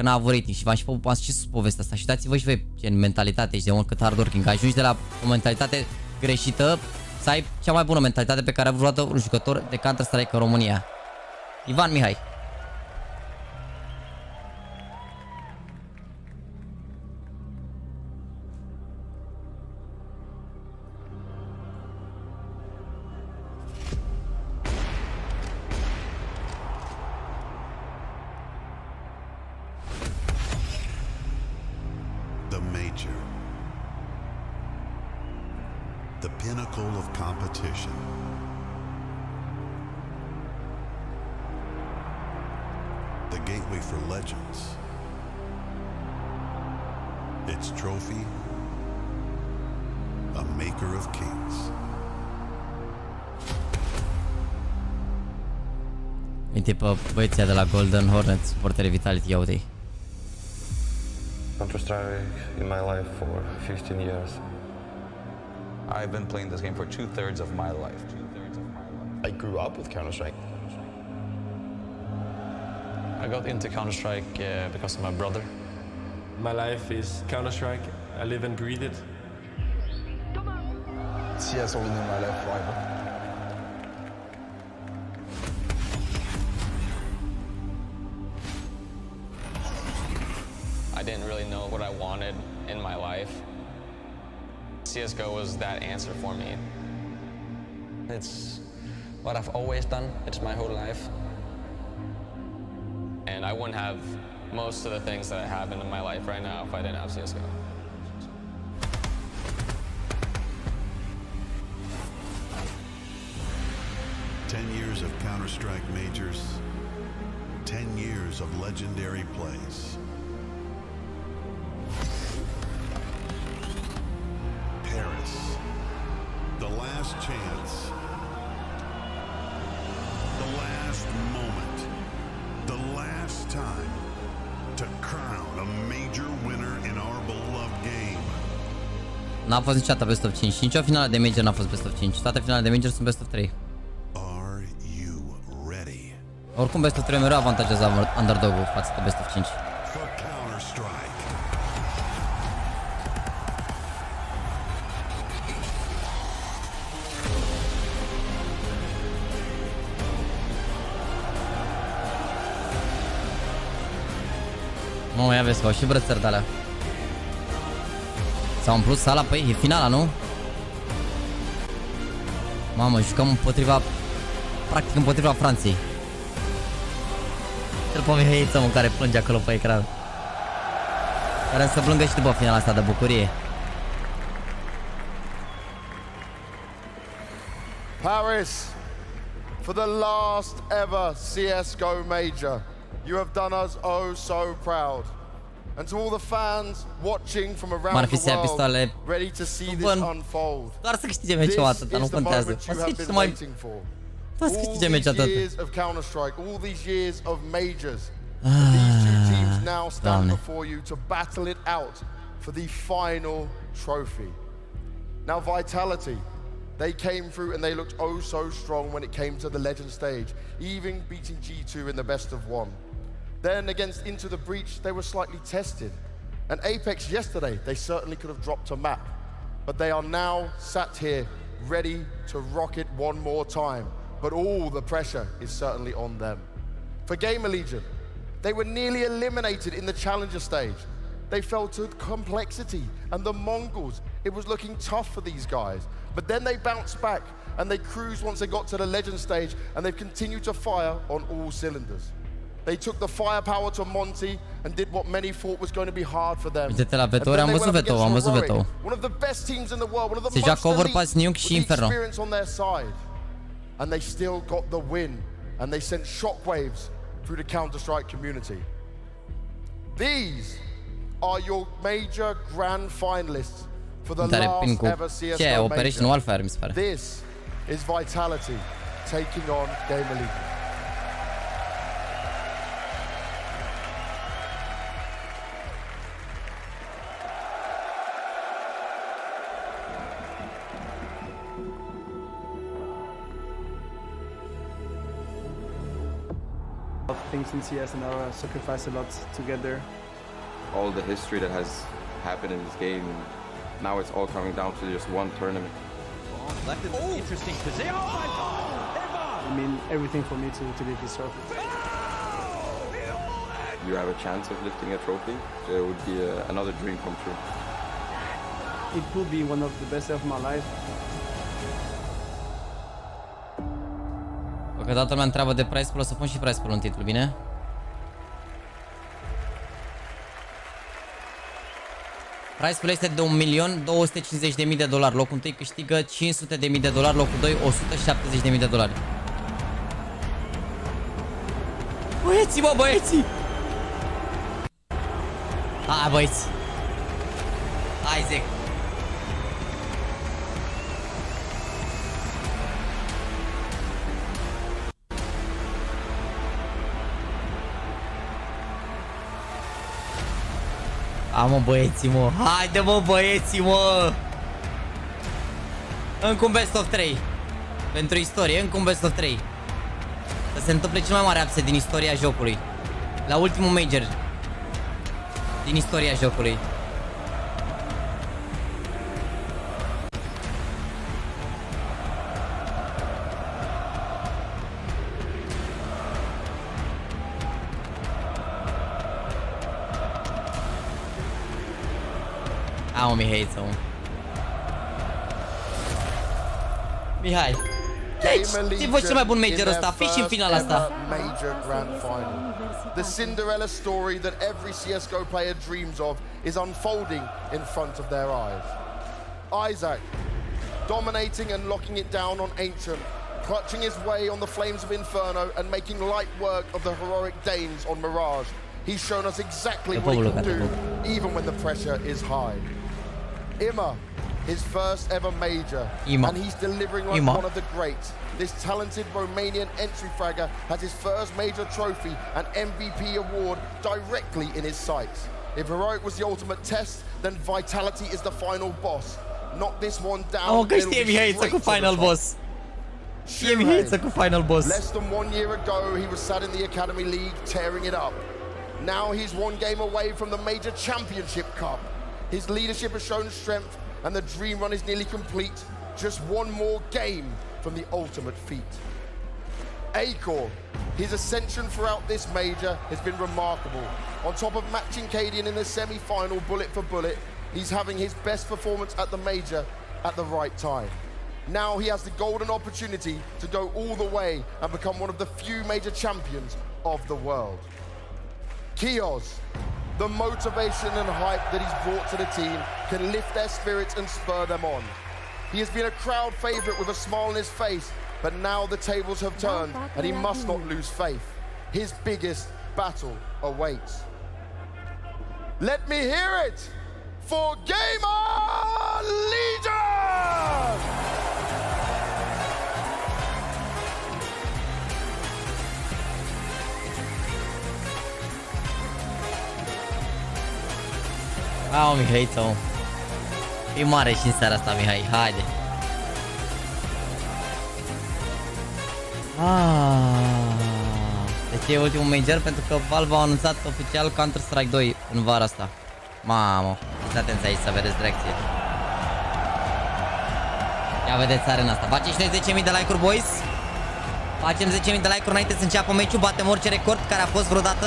n-a avut rating și v-am și sus povestea asta. Și uitați-vă și voi în mentalitate și demon cât hard working. Că ajungi de la o mentalitate greșită să ai cea mai bună mentalitate pe care a vreodată un jucător de Counter-Strike în România. Ivan Mihai. The Major. The pinnacle of competition. The gateway for legends. Its trophy, a maker of kings. Uite pe băieții de la Golden Hornet, suporterii Vitality, ia uite-i. Counter-Strike in my life for 15 years. I've been playing this game for 2/3 of my life. I grew up with Counter-Strike. I got into Counter-Strike because of my brother. My life is Counter-Strike. I live and breathe it. CS only in my life forever. I didn't really know what I wanted in my life. CSGO was that answer for me. It's what I've always done. It's my whole life. And I wouldn't have most of the things that I have in my life right now if I didn't have CSGO. Years of Counter-Strike majors, 10 years of legendary plays. Paris, the last chance, the last moment, the last time to crown a major winner in our beloved game. N-a fost niciodată best of 5, nicio finală de major n-a fost best of 5. Toate finalele de major sunt best of 3. Oricum best of 3 mereu avantajează underdog-ul față de best of 5. Mă, ia vezi că au și brățări de-alea. S-au umplut sala, păi e finala, nu? Mamă, jucăm împotriva, practic împotriva Franței. Cel pe Mihaiță, mă, care plânge acolo pe ecran. Care să plângă și după finala asta de bucurie. Paris, for the last ever CSGO Major, you have done us oh so proud. And to all the fans watching from around the world, ready to see this unfold. Doar să câștige meciul atât, nu contează. All these years of Counter-Strike, all these years of majors, these two teams now stand before you to battle it out for the final trophy. Now Vitality, they came through and they looked oh so strong when it came to the Legend stage, even beating G2 in the best of 1. Then against Into the Breach, they were slightly tested. And Apex yesterday, they certainly could have dropped a map. But they are now sat here, ready to rock it one more time. But all the pressure is certainly on them. For Gamer Legion, they were nearly eliminated in the Challenger stage. They fell to complexity and the Mongols. It was looking tough for these guys. But then they bounced back and they cruised once they got to the Legend stage, and they've continued to fire on all cylinders. They took the firepower to Monty and did what many thought was going to be hard for them. Uite-te la Veto, am văzut Veto, am văzut Veto. One of the best teams in the world, one of the most elite with experience on their side. And they still got the win, and they sent shockwaves through the Counter-Strike community. These are your major grand finalists for the last ever CSGO Major. This is Vitality taking on Gamer Legion. things in CS and I sacrificed a lot to get there. All the history that has happened in this game, and now it's all coming down to just one tournament. Left in an interesting position. Oh my God! I mean, everything for me to lift this trophy. You have a chance of lifting a trophy, so it would be another dream come true. It could be one of the best of my life. Că toată lumea întreabă de price pool, o să pun și price pool în titlu, bine? Price pool este de $1.250.000. Locul 1 câștigă $500.000, locul 2 $170.000. Băieții, mă, băieții! Hai, băieți! Hai, zic! Mă, băieții, mă! Haide, mă, băieții, mă! Încă un best of 3. Pentru istorie, încă un best of 3. Să se întâmple cel mai mare upset din istoria jocului. La ultimul major din istoria jocului. Mă, Mihai, sau Mihai, deci, ți-ai fost cel mai bun major ăsta, fii și în finala asta. Major Grand Final. The Cinderella story that every CSGO player dreams of is unfolding in front of their eyes. Isaac, dominating and locking it down on Ancient, clutching his way on the flames of Inferno and making light work of the heroic Danes on Mirage. He's shown us exactly what he can do, even when the pressure is high. Imma, his first ever major, and he's delivering like one of the greats. This talented Romanian entry fragger has his first major trophy and MVP award directly in his sights. If Heroic was the ultimate test, then Vitality is the final boss. Knock this one down. Oh, că știe Mihai cu final boss. Știe Mihai cu final boss. Less than 1 year ago, he was sat in the Academy League tearing it up. Now he's one game away from the Major Championship Cup. His leadership has shown strength and the dream run is nearly complete. Just one more game from the ultimate feat. Acor, his ascension throughout this major has been remarkable. On top of matching Cadian in the semi-final bullet for bullet, he's having his best performance at the major at the right time. Now he has the golden opportunity to go all the way and become one of the few major champions of the world. Kios, the motivation and hype that he's brought to the team can lift their spirits and spur them on. He has been a crowd favourite with a smile on his face, but now the tables have turned and he must not lose faith. His biggest battle awaits. Let me hear it for Gamer Legion! Mihai, sau e mare și în seara asta, Mihai, haide. Deci e ultimul major pentru că Valve a anunțat oficial Counter-Strike 2 în vara asta. Mamă, fiți atenți aici să vedeți direcție. Ia vedeți arena asta. Facem și noi 10.000 de like-uri, boys. Facem 10.000 de like-uri înainte să înceapă meciul. Batem orice record care a fost vreodată.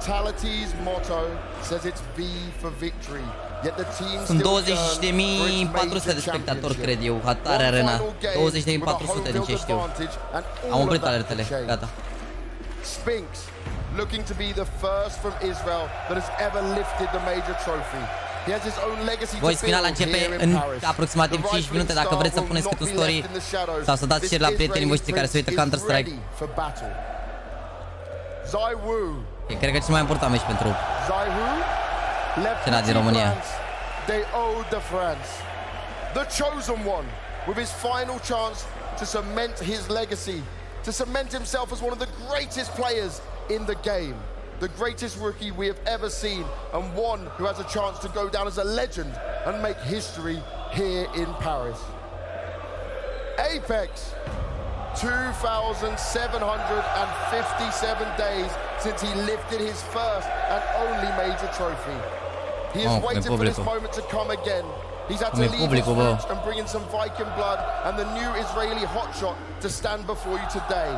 Vitality's motto says it's V for victory. Yet the team Sunt still 20.400 de spectatori, cred eu, hatare arena. 20.400 din ce știu. Am oprit alertele, gata. Spinks, looking to be the first from Israel that has ever lifted the major trophy. He has his own legacy to Voice finala build începe here în in Paris. aproximativ 5 minute. Dacă vreți să puneți câte o story sau să dați share la prietenii voștri care se uită Counter-Strike. Cred că e cel mai important meci pentru scena din România. The chosen one, with his final chance to cement his legacy, to cement himself as one of the greatest players in the game. The greatest rookie we have ever seen, and one who has a chance to go down as a legend and make history here in Paris. Apex, 2,757 days since he lifted his first and only major trophy. He has waited for this moment to come again. He's had to leave his roots and bring in some Viking blood and the new Israeli hotshot to stand before you today.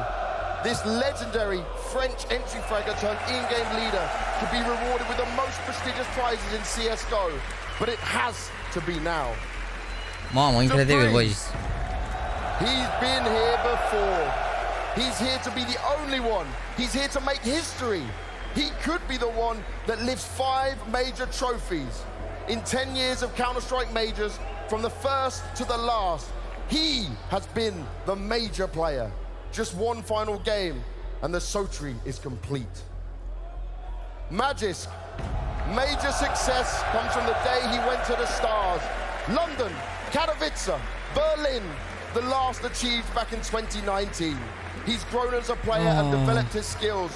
This legendary French entry fragger turned in-game leader could be rewarded with the most prestigious prizes in CSGO, but it has to be now. Mamă, incredibil, boys. He's been here before. He's here to be the only one. He's here to make history. He could be the one that lifts 5 major trophies. In 10 years of Counter-Strike majors, from the first to the last, he has been the major player. Just one final game, and the Sotri is complete. Magisk, major success comes from the day he went to the stars. London, Katowice, Berlin, the last achieved back in 2019. He's grown as a player and developed his skills,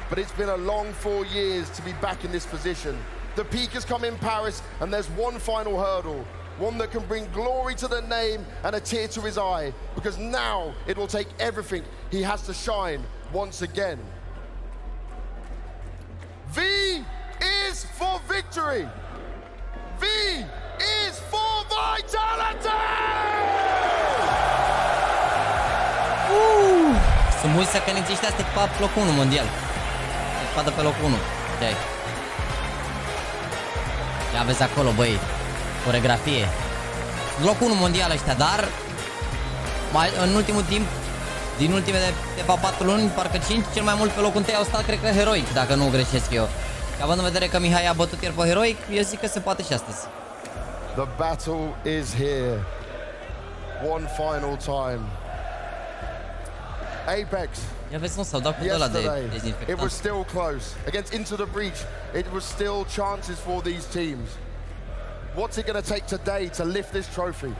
but it's been a long 4 years to be back in this position. The peak has come in Paris, and there's one final hurdle, one that can bring glory to the name and a tear to his eye, because now it will take everything he has to shine once again. V is for victory. V is for vitality! Sunt mulți săcăniți ăștia să fac locul 1 mondial. Să facă pe locul 1. Okay. Ia vezi acolo, băi, coregrafie. Locul 1 mondial ăștia, dar în ultimul timp, din ultimele de 4 luni, parcă 5, cel mai mult pe locul 1 au stat, cred că Heroic, dacă nu greșesc eu. Și având în vedere că Mihai a bătut ieri pe Heroic, eu zic că se poate și astăzi. The battle is here. One final time. Apex. Ia vezi, nu s-au dat cu ăla de dezinfectant. It was still close. Against Into the Breach, it was still chances for these teams. What's it going to take today to lift this trophy?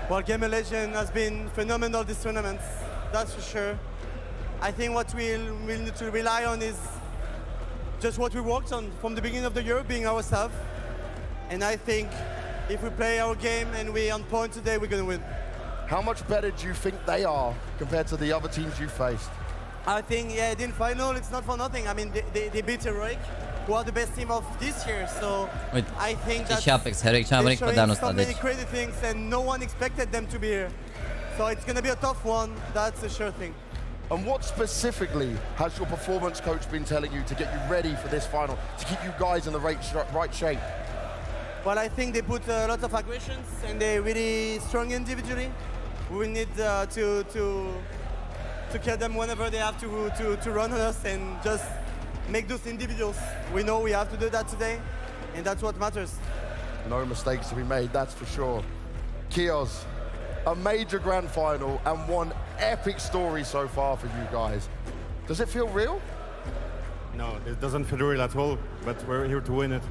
Well, Game of Legends has been phenomenal this tournament, that's for sure. I think what we'll need to rely on is just what we worked on from the beginning of the year, being ourselves. And I think if we play our game and we're on point today, we're going to win. How much better do you think they are compared to the other teams you faced? I think, yeah, in final, it's not for nothing. I mean, they beat Heroic, who are the best team of this year. So Uite, I think that și Apex, Heroic cea mai bunică pe de anul ăsta, so many deci. crazy things, and no one expected them to be here. So it's going to be a tough one. That's a sure thing. And what specifically has your performance coach been telling you to get you ready for this final, to keep you guys in the right shape? Well, I think they put a lot of aggressions, and they're really strong individually. We need to kill them whenever they have to run on us and just make those individuals. We know we have to do that today, and that's what matters. No mistakes to be made, that's for sure. Kios, a major grand final and one epic story so far for you guys. Does it feel real? No, it doesn't feel real at all, but we're here to win it.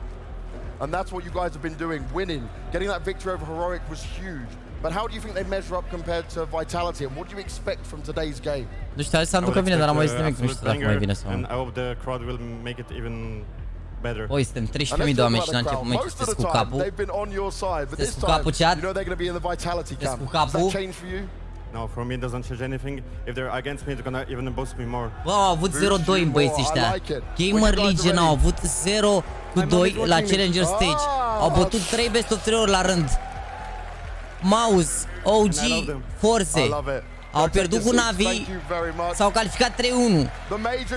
And that's what you guys have been doing, winning. Getting that victory over Heroic was huge. But how do you think they measure up compared to Vitality, and what do you expect from today's game? Nu știu, hai să aducă bine, dar am mai zis nimic, nu știu dacă mai vine sau nu. And I hope the crowd will make it even better. Oi, suntem 13.000 de oameni și n-a început meciul, sunteți cu capul. Sunteți cu capul, chat? Sunteți cu capul? No, for me it doesn't change anything. If they're against me, they're gonna even boost me more. Bă, au avut 0-2 în băieții ăștia. Gamer Legion au avut 0-2 la Challenger Stage. Au bătut 3 best of 3 ori la rând. Mouse, OG, Force. Au pierdut cu Navi, s-au calificat 3-1.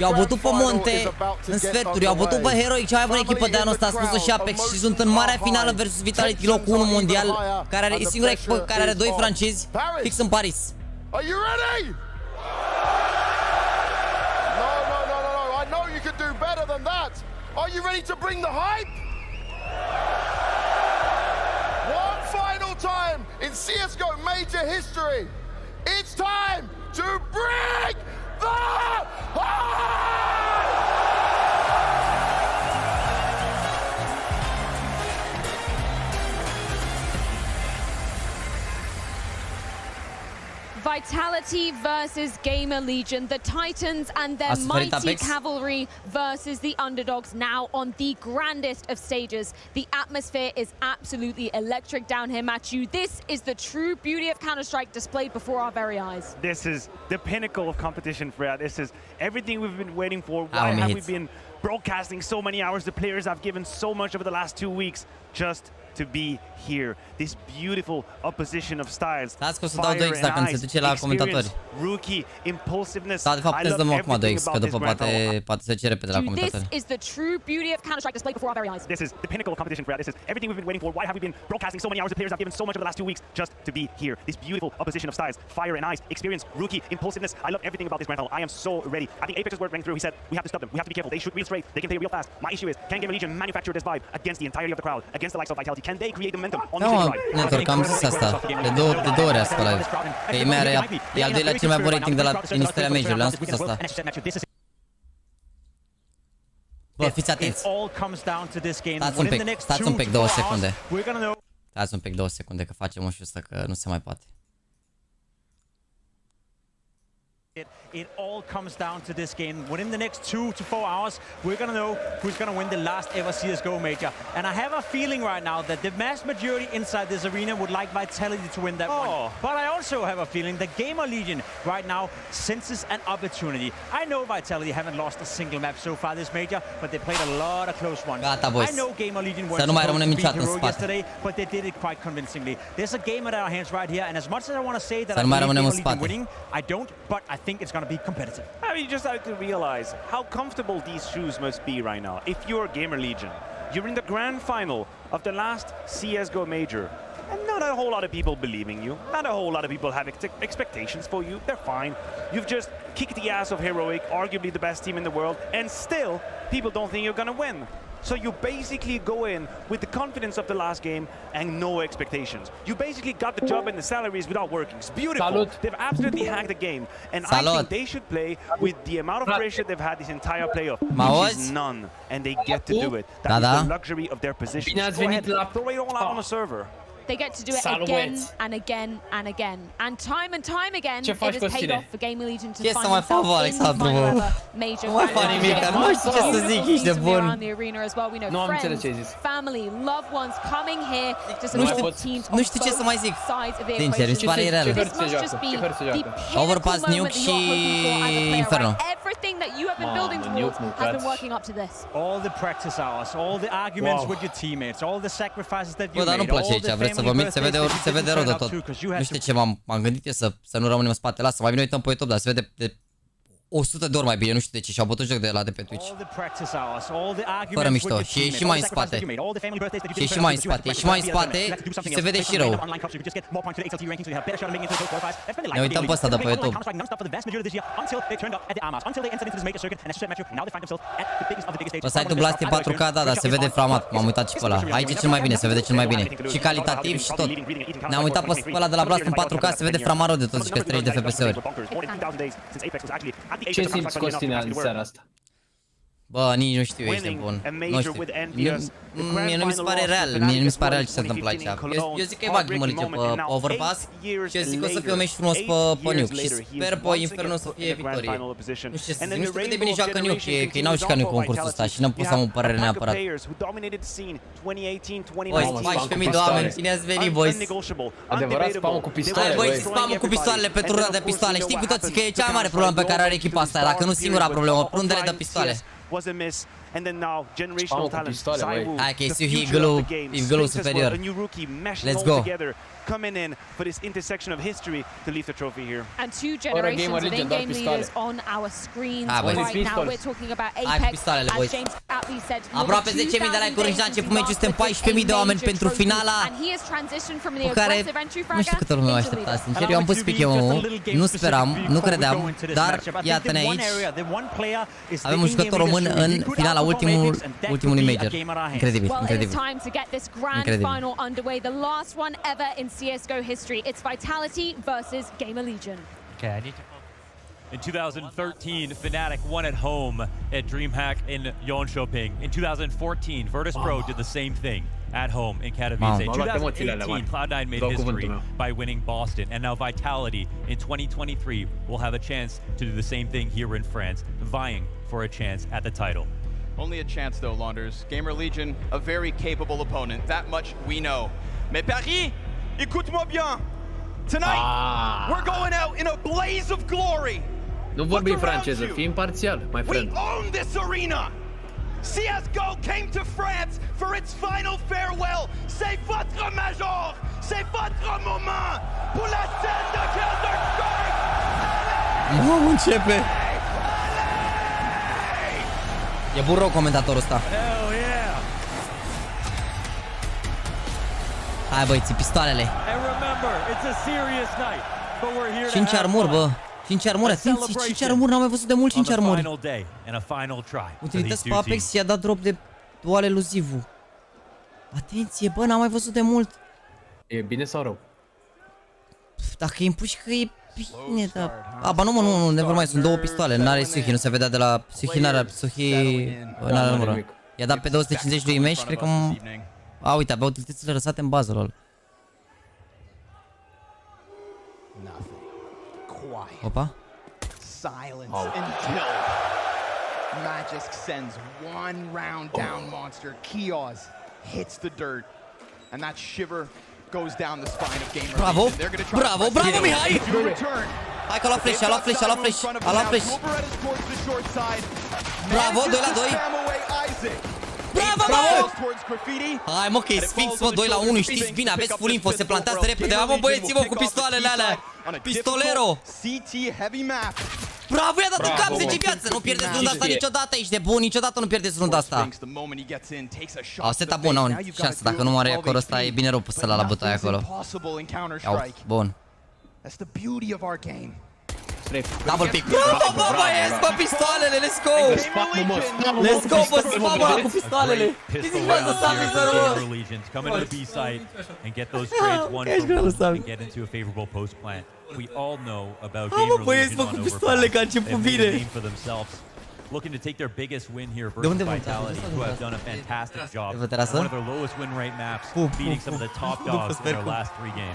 I-au bătut pe Monte în sferturi, i-au bătut pe Heroic, cea mai bună echipă de anul ăsta, a spus-o și Apex, și sunt în marea finală versus Vitality, locul 1 mondial, care are, e singura echipă care are 2 francezi, fix în Paris. could do better than that. Are you ready to bring the hype? One final time in CSGO Major history. It's time to bring the hype! Vitality versus Gamer Legion, the Titans and their mighty cavalry versus the underdogs now on the grandest of stages. The atmosphere is absolutely electric down here, Matthew. This is the true beauty of Counter-Strike displayed before our very eyes. This is the pinnacle of competition, Freya. This is everything we've been waiting for. Why have we been broadcasting so many hours? The players have given so much over the last 2 weeks just to be here. This beautiful opposition of styles. Fire and ice, experience, rookie, impulsiveness. I love everything about this grand final. This is the true beauty of Counter-Strike displayed before our very eyes. This is the pinnacle of competition, Freya. This is everything we've been waiting for. Why have we been broadcasting so many hours? The players have given so much over the last 2 weeks just to be here. This beautiful opposition of styles. Fire and ice, experience, rookie, impulsiveness. I love everything about this grand final. I am so ready. I think Apex's word rang through. He said, we have to stop them. We have to be careful. They shoot real straight. They can play real fast. My issue is, can Gamer Legion manufacture this vibe against the entirety of the crowd, against the likes of Vitality? Can they create momentum on this ride? Ne întorcam zis asta, de două ori asta live. Că e al doilea cel mai bun rating de la Ministria Major, le-am spus asta. Bă, fiți atenți. Stați un pic 2 secunde. Stați un pic 2 secunde că facem un ăsta că nu se mai poate. It all comes down to this game. Within the next 2 to 4 hours, we're going to know who's going to win the last ever CSGO Major. And I have a feeling right now that the vast majority inside this arena would like Vitality to win that one. But I also have a feeling that Gamer Legion right now senses an opportunity. I know Vitality haven't lost a single map so far this Major, but they played a lot of close ones. Gata, boys. I know Gamer Legion were Să nu mai rămânem supposed to niciodată în beat spate. yesterday, but they did it quite convincingly. There's a game at our hands right here, and as much as I want to say that Să I nu mai believe rămânem în Gamer Legion spate. winning, I don't, but I think it's going to be competitive. I mean, you just have to realize how comfortable these shoes must be right now. If you're Gamer Legion, you're in the grand final of the last CSGO Major, and not a whole lot of people believing you, not a whole lot of people have expectations for you. They're fine. You've just kicked the ass of Heroic, arguably the best team in the world, and still people don't think you're gonna win. So you basically go in with the confidence of the last game and no expectations. You basically got the job and the salaries without working. It's beautiful. Salut. They've absolutely hacked the game. And I think they should play with the amount of pressure they've had this entire playoff, which is none. And they get to do it. That is the luxury of their position. Go ahead, throw it all out on the server. They get to do it again and again and again. And time again, it has paid off for Gamer Legion to find themselves in the final ever major. Around the arena as well. We know friends, family, loved ones coming here to support teams on both sides of the equation. This must just be the pinnacle moment that you're hoping for as a player, right? Everything that you have been building towards has been working up to this. All the practice hours, all the arguments with your teammates, all the sacrifices that you made, all the family să vă miți, se vede rău de tot. Nu știu ce m-am gândit eu să nu rămânem în spate. Lasă, mai bine uităm pe YouTube, dar se vede de 100 de ori mai bine, nu știu de ce, și-au bătut joc de la de pe Twitch. Fără mișto, și e și mai în spate. Și e și mai în spate, e și mai în spate și se vede și rău. Ne uităm pe ăsta de pe YouTube. Pe site-ul Blast e 4K, da, se vede framat, m-am uitat și pe ăla. Aici e cel mai bine, se vede cel mai bine. Și calitativ și tot. Ne-am uitat pe ăla de la Blast în 4K, se vede framat rău de tot, și că 30 de FPS-uri. Ce simți, Costina, în seara asta? Bă, nici nu știu, ești bun. Nu știu. Mie nu mi se pare real, mie nu mi se pare real ce se întâmplă aici. Eu zic că e bag mărice pe Overpass și eu zic că o să fie un meci frumos pe Nuke și sper pe Inferno să fie victorie. Nu știu ce să zic, nu știu cât de bine joacă Nuke, că ei n-au jucat Nuke concursul ăsta și n-am pus să am o părere neapărat. Boys, 14.000 de oameni, cine ați venit, boys? Adevărat spamul cu pistoale, boys, spamul cu pistoalele pe turul de pistoale. Știi cu toții că e cea mai mare problemă pe care are echipa asta, dacă nu singura problemă, rundele de pistoale. Was a miss, and then now generational talent. Hai că e Igloo superior. Let's go. coming in for this intersection of history to lift the trophy here. And two generations of in-game leaders on our screens right now. We're talking about Apex, as James aptly said. Aproape 10.000 de like-uri și la început meciul, suntem 14.000 de oameni pentru finala cu care nu știu câtă lume mă aștepta, sincer. Eu am pus pick-ul, nu speram, nu credeam, dar iată-ne aici. Avem un jucător român în finala ultimului major. Incredibil, incredibil. Final underway, the last one ever in CSGO history. It's Vitality versus Gamer Legion. Okay, I need to. In 2013, Fnatic won at home at DreamHack in Jönköping. In 2014, Virtus Pro did the same thing at home in Katowice. In 2018, Cloud9 made history by winning Boston. And now Vitality in 2023 will have a chance to do the same thing here in France, vying for a chance at the title. Only a chance though, Launders. Gamer Legion, a very capable opponent. That much we know. Mais Paris, écoute-moi bien. Tonight, we're going out in a blaze of glory. Nu vorbi franceză, fii imparțial, my friend. We own this arena. CSGO came to France for its final farewell. C'est votre major. C'est votre moment. Pour la scène de Counter-Strike. Mamă, începe. E bun rău comentatorul ăsta. Hai băieți, pistoalele. 5 armuri, bă. 5 armuri, atenție, 5 armuri, n-am mai văzut de mult 5 armuri. Utilități pe Apex i-a dat drop de dual eluzivu. Atenție, bă, n-am mai văzut de mult. E bine sau rău? Dacă îi împuși că e bine, dar... A, ba nu, never mai sunt două pistoale, n-are Suhi, nu se vedea de la... Suhi n-are numărul. I-a dat pe 250 lui Imesh și cred că... A, uite, avea utilitățile lăsate în bază, lol. Opa. Silence until Magisk sends one round down monster. Kiosk hits the dirt, and that shiver goes down the spine of Gamer Legion. Bravo, Mihai! Hai că a luat flash, a luat flash. Bravo, 2 la 2. Bravo! Hai mă, că e Sphinx, mă, 2 la 1, știți bine, aveți full info, se plantează repede. Hai mă, băieți-vă cu pistoalele alea. Pistolero! Bravo, i-a dat în cap 10 viață. Nu pierdeți runda asta niciodată, ești de bun, niciodată nu pierdeți runda asta. Au setup bun, au șansă, dacă nu moare acolo ăsta, e bine rău pus la bătaie acolo. Bun. Double pick. Bravo, bă, băieți, bă, pistoalele, let's go! Let's go, bă, spamă ăla cu pistoalele! Știți cum să sami să rău? Come into the B site and get those trades one for one and get into a favorable post plant. We all know about Gamer Legion on Overpass for themselves. Looking to take their biggest win here versus Vitality, who have done a fantastic job. One of their lowest win rate maps, beating some of the top dogs in their last 3 games.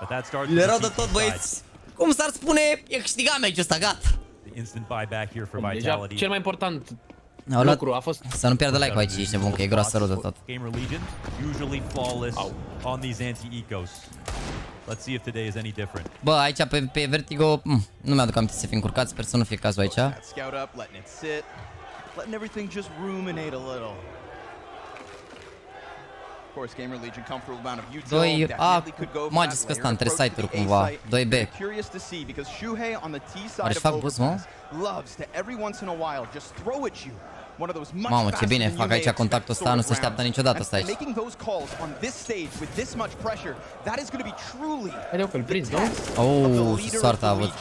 But that starts with the tot, băieți. Cum s-ar spune, e câștigat meciul ăsta, gata. Instant buyback here for Vitality. Cel mai important lucru a fost să nu pierdă like-ul aici, ești nebun, că e groasă rău de tot. Gamer Legion usually flawless on these anti-ecos. Let's see if today is any different. Bă, aici pe Vertigo, nu mi-aduc aminte să fi încurcat, sper să nu fie cazul aici. Scout up, letting it sit, letting everything just ruminate a little. Of course, Gamer Legion comfortable amount of util, definitely could go Magisk ăsta între site-uri cumva, 2B. Curious to see because Shuhei on the T side of Overpass loves to every once in a while just throw at you. One of those much Mamă, ce bine fac aici contactul ăsta, nu se așteaptă niciodată ăsta aici. Making those calls on this stage with this much pressure, that is going to be truly. Vedem că îl prins, nu? Oh, ce soartă a avut.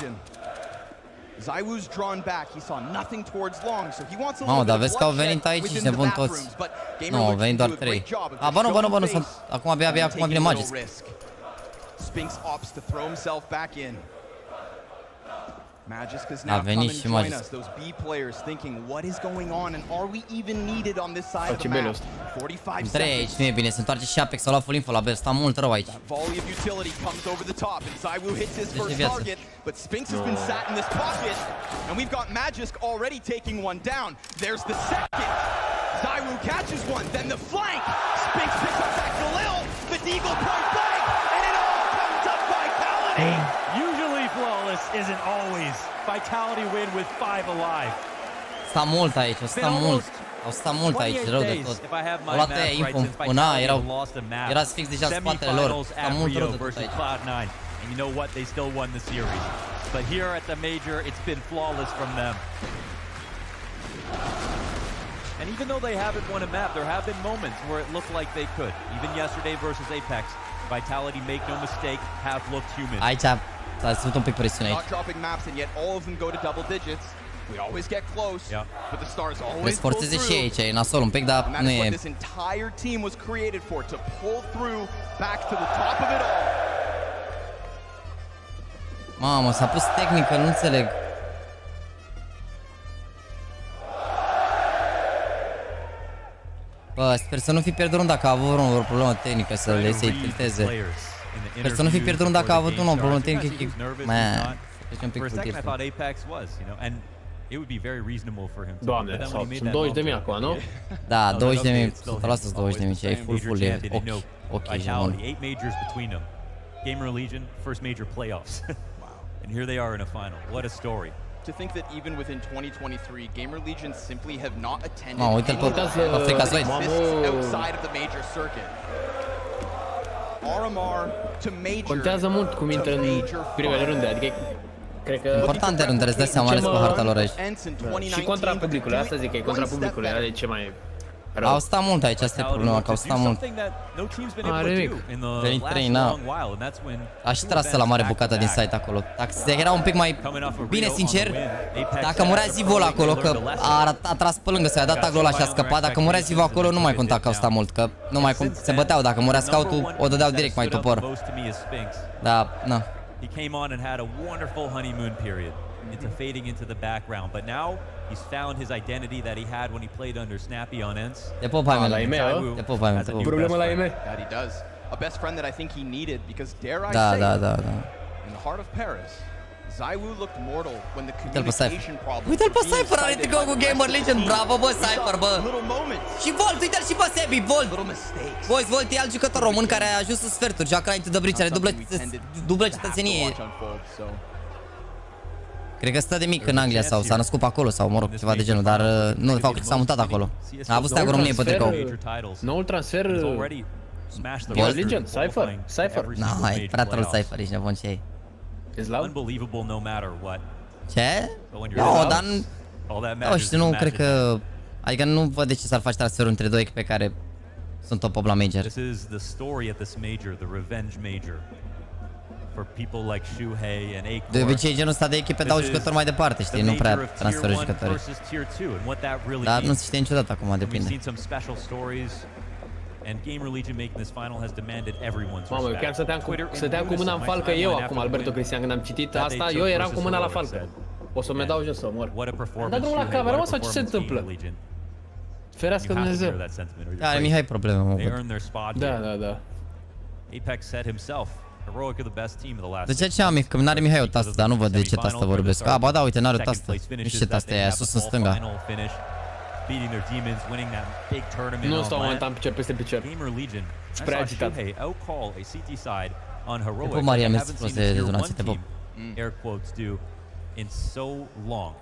ZywOo's drawn back. He saw nothing towards long, so he wants a little bit of bloodshed within the bathrooms, but Gamer Legion do a great job of bă, nu sunt. Acum abia vine Magisk. Spinx opts to throw himself back in. Magisk has now come and join us. Those B players thinking, what is going on and are we even needed on this side of the map? 45 seconds. Nu e bine, se întoarce și Apex, a luat full info la B, sta mult rău aici. Volley of utility comes over the top and ZywOo hits his first target, but Spinx has been sat in this pocket and we've got Magisk already taking one down. There's the second. ZywOo catches one, then the flank. Spinx picks up that Galil, the Deagle point blank, and it all comes up Vitality. Usually flawless isn't always. Vitality win with 5 alive. Sta mult aici, sta mult. Au stat mult aici, rău de tot. Au luat aia info în A, erați fix deja în spatele lor. Stau mult rău de tot aici. And you know what? They still won the series. But here at the major, it's been flawless from them. And even though they haven't won a map, there have been moments where it looked like they could. Even yesterday versus Apex, Vitality, make no mistake, have looked human. Aici s-a ținut un pic presiune aici. Not dropping maps and yet all of them go to double digits. We always get close, but the stars always pull forțeze și aici, e nasol un pic, dar and that nu is what e... this entire team was created for, to pull through back to the top of it all. Mamă, s-a pus tehnică, nu înțeleg. Bă, sper să nu fi pierdut dacă a avut o problemă tehnică să le se tilteze. Sper să nu fi pierdut dacă a avut o problemă tehnică. Man, deci un pic putir. Doamne, sunt 20.000 acum, nu? Da, 20.000, 100% 20.000, e full, e ok, jamon. Gamer Legion, first major playoffs. And here they are in a final. What a story. To think that even within 2023, Gamer Legion simply have not attended outside of the major circuit. RMR to major. Contează mult cum intră în primele runde, adică cred că... Importante rundele, îți dai seama, ales pe harta lor aici. Și contra publicului, asta zic că e contra publicului, ăla de ce mai... Au stat mult aici, asta e problema, că au stat mult. Are nimic. Venit 3, na. Aș trasă la mare bucată din site acolo. Dacă era un pic mai bine sincer, dacă murea Zivol acolo, că a tras pe lângă, s-a dat tagul ăla și a scăpat, dacă murea Zivol acolo, nu mai conta că au stat mult, că nu mai se băteau, dacă murea scout-ul, o dădeau direct mai topor. Da, na. He came on and had a wonderful honeymoon period into fading into the background, but now he's found his identity that he had when he played under Snappy on ENCE. Te pop, hai mă, te pop, hai mă. Problema la EME? That he does. A best friend that I think he needed, because dare I say, da. In the heart of Paris, ZywOo looked mortal when the communication problem. Uite-l pe Cypher, are to go cu Gamer Legion, bravo bă, Cypher, bă. Și Volt, uite-l și pe Sebi, Volt. Boys, Volt e alt jucător român care a ajuns în sferturi, joacă Into the Breach, are dublă cetățenie. Cred că stă de mic în Anglia sau s-a născut pe acolo sau, mă rog, ceva de genul, dar nu, de fapt, cred că s-a mutat acolo. A avut steagul României pe tricou. Noul transfer... Gamer Legion, Cypher. No, e prea troll Cypher, ești nebun ce e. Unbelievable no matter what. Ce? No, dar... Nu știu, nu cred că... Adică nu văd de ce s-ar face transferul între două echipe care sunt top 8 la Major. This is the story at this major, the revenge major. For people like Shuhei and Acor. De obicei genul ăsta de echipe dau jucători mai departe, știi, nu prea transferă jucători. Dar nu se știe niciodată acum, depinde. And Gamer Legion making this final has demanded everyone's respect. Mamă, eu chiar stăteam cu mâna în falcă eu acum, Alberto Cristian, când am citit asta, eu eram cu mâna la falcă. O să-mi dau jos să mor. Am dat drumul la cameră, mă, sau ce se întâmplă? Ferească Dumnezeu. Are Mihai probleme, mă văd. Da. Apex said himself, Heroic are the best team of the last. De ce am că n-are Mihai o tastă, dar nu văd de ce tastă vorbesc. Ah, ba da, uite, n-are o tastă. Nu știu ce tastă e aia, sus în stânga. Beating their demons, winning that big tournament. Nu stau momentan picior peste picior. Gamer Legion. Spre agitat. Outcall a CT side on Heroic. Te Maria, mersi frumos de donații, te pop. Air quotes do in so long.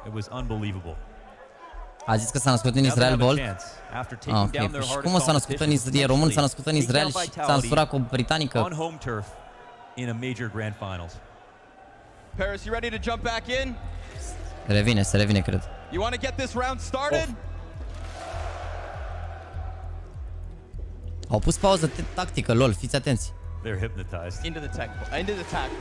It was unbelievable. A zis că s-a născut în Israel, Volt? Ah, ok. Și cum o s-a născut în Israel? E român, s-a născut în Israel și s-a însurat cu o britanică. On home turf in a major grand finals. Paris, you ready to jump back in? Se revine, cred. You want to get this round started? Au pus pauză tactică, lol, fiți atenți. They're hypnotized. Into the tag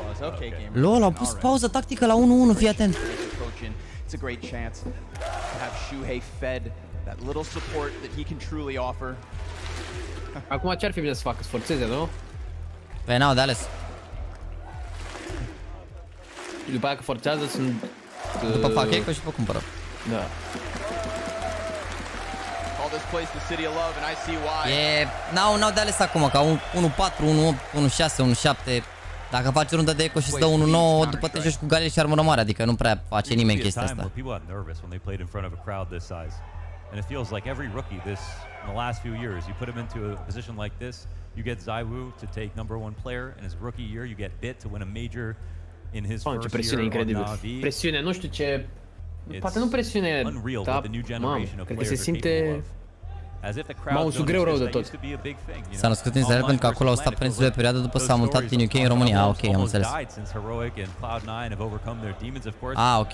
pause. Okay, Gamer. Lol, au pus pauză tactică la 1-1, fii atent. It's a great chance to have Shuhei fed that little support that he can truly offer. Acum ce ar fi bine să facă? Să forțeze, nu? Păi n-au de ales. După aia că forțează sunt... După fac eco și după cumpără. Da. Call this place the city of love and I see why. N-au de ales acum, ca 1-4, 1-8, 1-6, 1-7. Dacă faci rundă de eco și îți dă 1-9, după te joci cu Galil și Armură Mare, adică nu prea face nimeni chestia asta. And it feels like every rookie in the last few years, you put him into a position like this, you get ZywOo to take #1 player, and his rookie year, you get Bit to win a major in his first year on Na'Vi. Presiune, nu știu ce Poate nu presiune, dar, mamă, cred că se simte... Mamă, sunt greu rău de tot. S-a născut în Israel pentru că acolo au stat prințul de perioadă după s-a mutat din UK în România. Ok, am înțeles. Ok.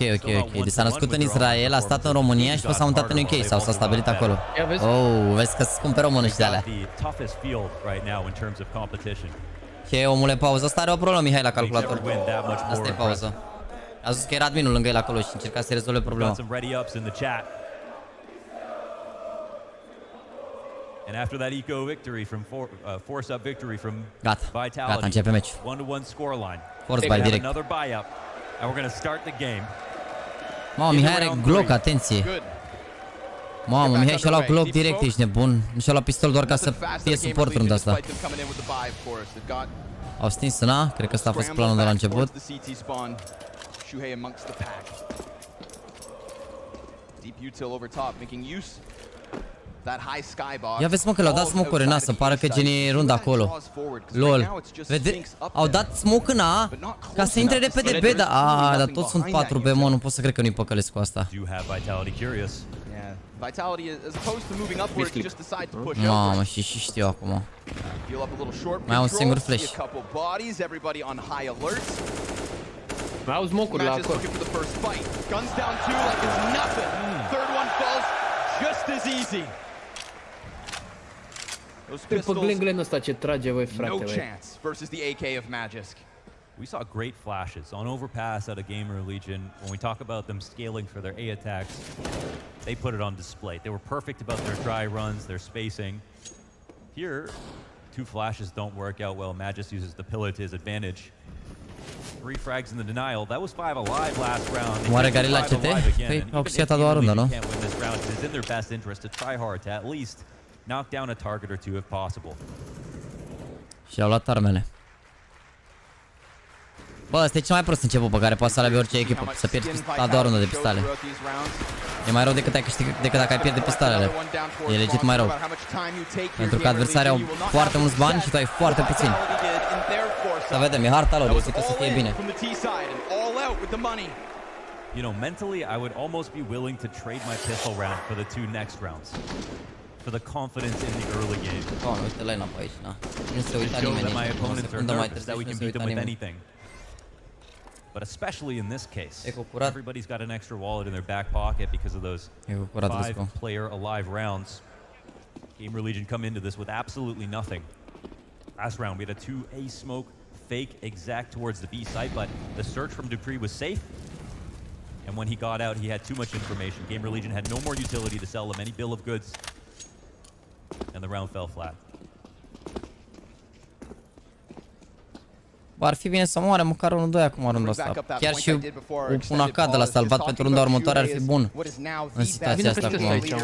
Deci s-a născut în Israel, a stat în România și după s-a mutat în UK sau s-a stabilit acolo. Vezi că sunt pe română și de alea. Ok, omule, pauză. Asta are o problemă, Mihai, la calculator. Asta e pauză. A zis că era adminul lângă el acolo și încerca să rezolve problema. And after that eco victory from force up victory from Vitality. Gata, începe meciul. 1-1 scoreline. Force buy direct. Another buy up. And we're going to start the game. Mamă, Mihai are Glock, atenție. Mamă, Mihai și-a luat Glock direct, ești nebun. Nu și-a luat pistol doar ca să fie suport runda asta. Au stins în A, cred că ăsta a fost planul de la început. Ia vezi, mă, că le-au dat smoke-uri în A, să pară că genie runda acolo. LOL. Au dat smoke în A ca să intre repede B, dar toți sunt 4B, mă, nu pot să cred că nu-i păcălesc cu asta. Mamă, și știu acum. Mai au un singur flash. Mai au smoke-uri la acolo. Pe Glen ăsta ce trage, voi, frate, We saw great flashes on overpass out of Gamer Legion. When we talk about them scaling for their A attacks, they put it on display. They were perfect about their dry runs, their spacing. Here, 2 flashes don't work out well. Magisk uses the pillar to his advantage. 3 frags in the denial. That was 5 alive last round. Moare Garila CT? Păi, au câștigat a doua rundă, nu? It's in their best interest to try hard to at least knock down a target or two if possible. Și au luat armele. Bă, ăsta e cel mai prost început pe care poate să-l aibă orice echipă. Să pierzi a doua rundă de pistole. E mai rău decât dacă ai pierde pistolele. E legit mai rău. Pentru că adversarii au foarte mulți bani și tu ai foarte puțini. Să vedem, e harta lor, eu zic că să fie bine. You know, mentally, I would almost be willing to trade my pistol round for the 2 next rounds. For the confidence in the early game. Oh, uite line-up aici, na. Nu se uita nimeni that my aici. opponents are nervous that we can beat them with anything. But especially in this case, everybody's got an extra wallet in their back pocket because of those 5-player alive rounds. Gamer Legion come into this with absolutely nothing. Last round, we had a 2A smoke fake exact towards the B site, but the search from Dupree was safe. And when he got out, he had too much information. Gamer Legion had no more utility to sell them any bill of goods. And the round fell flat. Ar fi bine să moare măcar 1-2 acum runda asta. Chiar și un AK de la salvat pentru runda următoare ar fi bun în situația asta acum. E greu.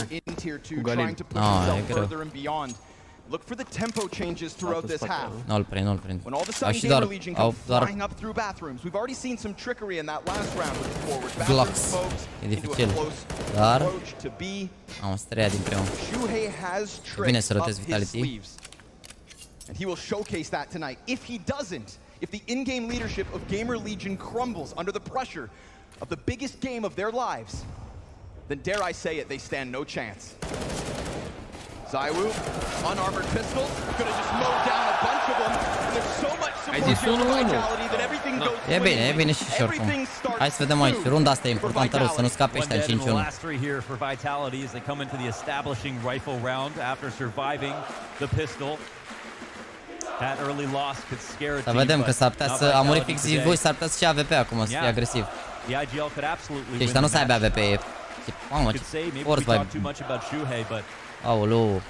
Look for the tempo changes throughout this half. Nu-l prind. When all of a sudden Gamer Legion come flying up through bathrooms. We've already seen some trickery in that last round with the forward bathroom smokes into a close approach to B. Am strea din prima. Shuhei has tricks up his sleeves. And he will showcase that tonight. If he doesn't, if the in-game leadership of Gamer Legion crumbles under the pressure of the biggest game of their lives, then dare I say it, they stand no chance. ZywOo, unarmored pistol, could have just mowed down a bunch of them. There's so much support here for Vitality that everything goes E bine și oricum. Hai să vedem aici, runda asta e importantă rău, să nu scape ăștia în 5-1. Last 3 here for Vitality as they come into the establishing rifle round after surviving the pistol. That early loss could scare a team. Să vedem că s-ar putea să a murit fix voi, s-ar putea să și AVP acum, să fie agresiv. Și ăștia nu să aibă AVP, e... Mamă, ce forți bai... Aoleu.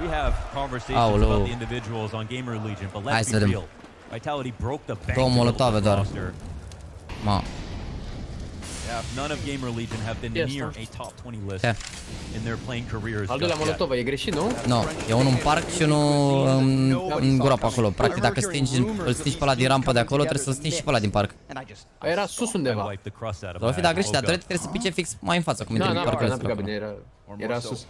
We have conversations about the individuals on Gamer Legion, but let's be real. Vitality broke the bank. Două molotove doar. Ma. None of Gamer Legion have been near a top 20 list in their playing careers. Al doilea molotov e greșit, nu? Nu, e unul în parc și unul în groapă acolo. Practic dacă îl stingi pe ăla din rampă de acolo, trebuie să-l stingi și pe ăla din parc. Era sus undeva. Sau fi dat greșit, dar trebuie să pice fix mai în față, cum e din parcul ăsta. Era sus.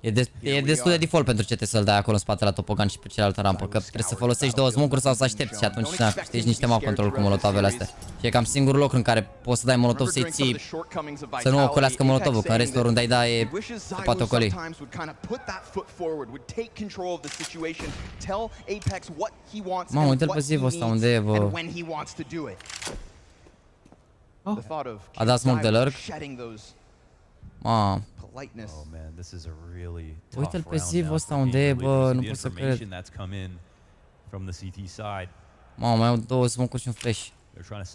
E destul de default pentru CT să-l dai acolo în spate la Topogan și pe cealaltă rampă, că trebuie să folosești 2 smoke-uri sau să aștepți și atunci na, câștigi niște map control cu molotovele astea. Și e cam singurul loc în care poți să dai molotov să-i ții, să nu ocolească molotovul, că în restul oriunde ai da e, se poate ocoli. Mamă, uite-l pe Zivo ăsta unde e, bă. A dat smoke de lurk. Mamă. Uite-l pe Zivo ăsta unde e, bă, nu pot să cred. Mamă, mai au 2 smoke-uri și un flash.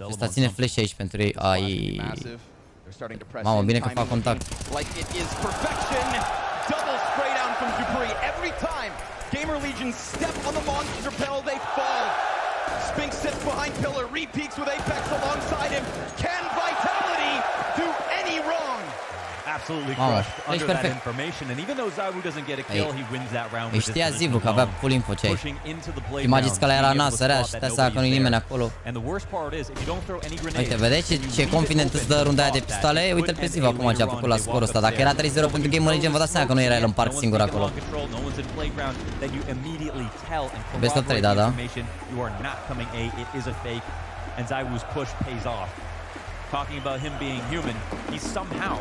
Ăsta ține flash aici pentru ei. Ai. Mamă, bine că fac contact. Gamer Legion step on the monster pedal, they fall. Spinx sits behind pillar, repeats with Apex alongside him. Can Vitality do any wrong? Absolutely crushed under that information, and even though Zawu doesn't get a kill, he wins that round with știa Zivu că avea full info ce ai. Imagiți că ăla era nas, sărea și stai seama că nu-i nimeni acolo. Uite, vedeți ce confident îți dă runda aia de pistoale? Uite-l pe Zivu acum ce a făcut la scorul ăsta. Dacă era 3-0 pentru Gamer Legion, vă dați seama că nu era el în parc singur acolo. Best of 3, da.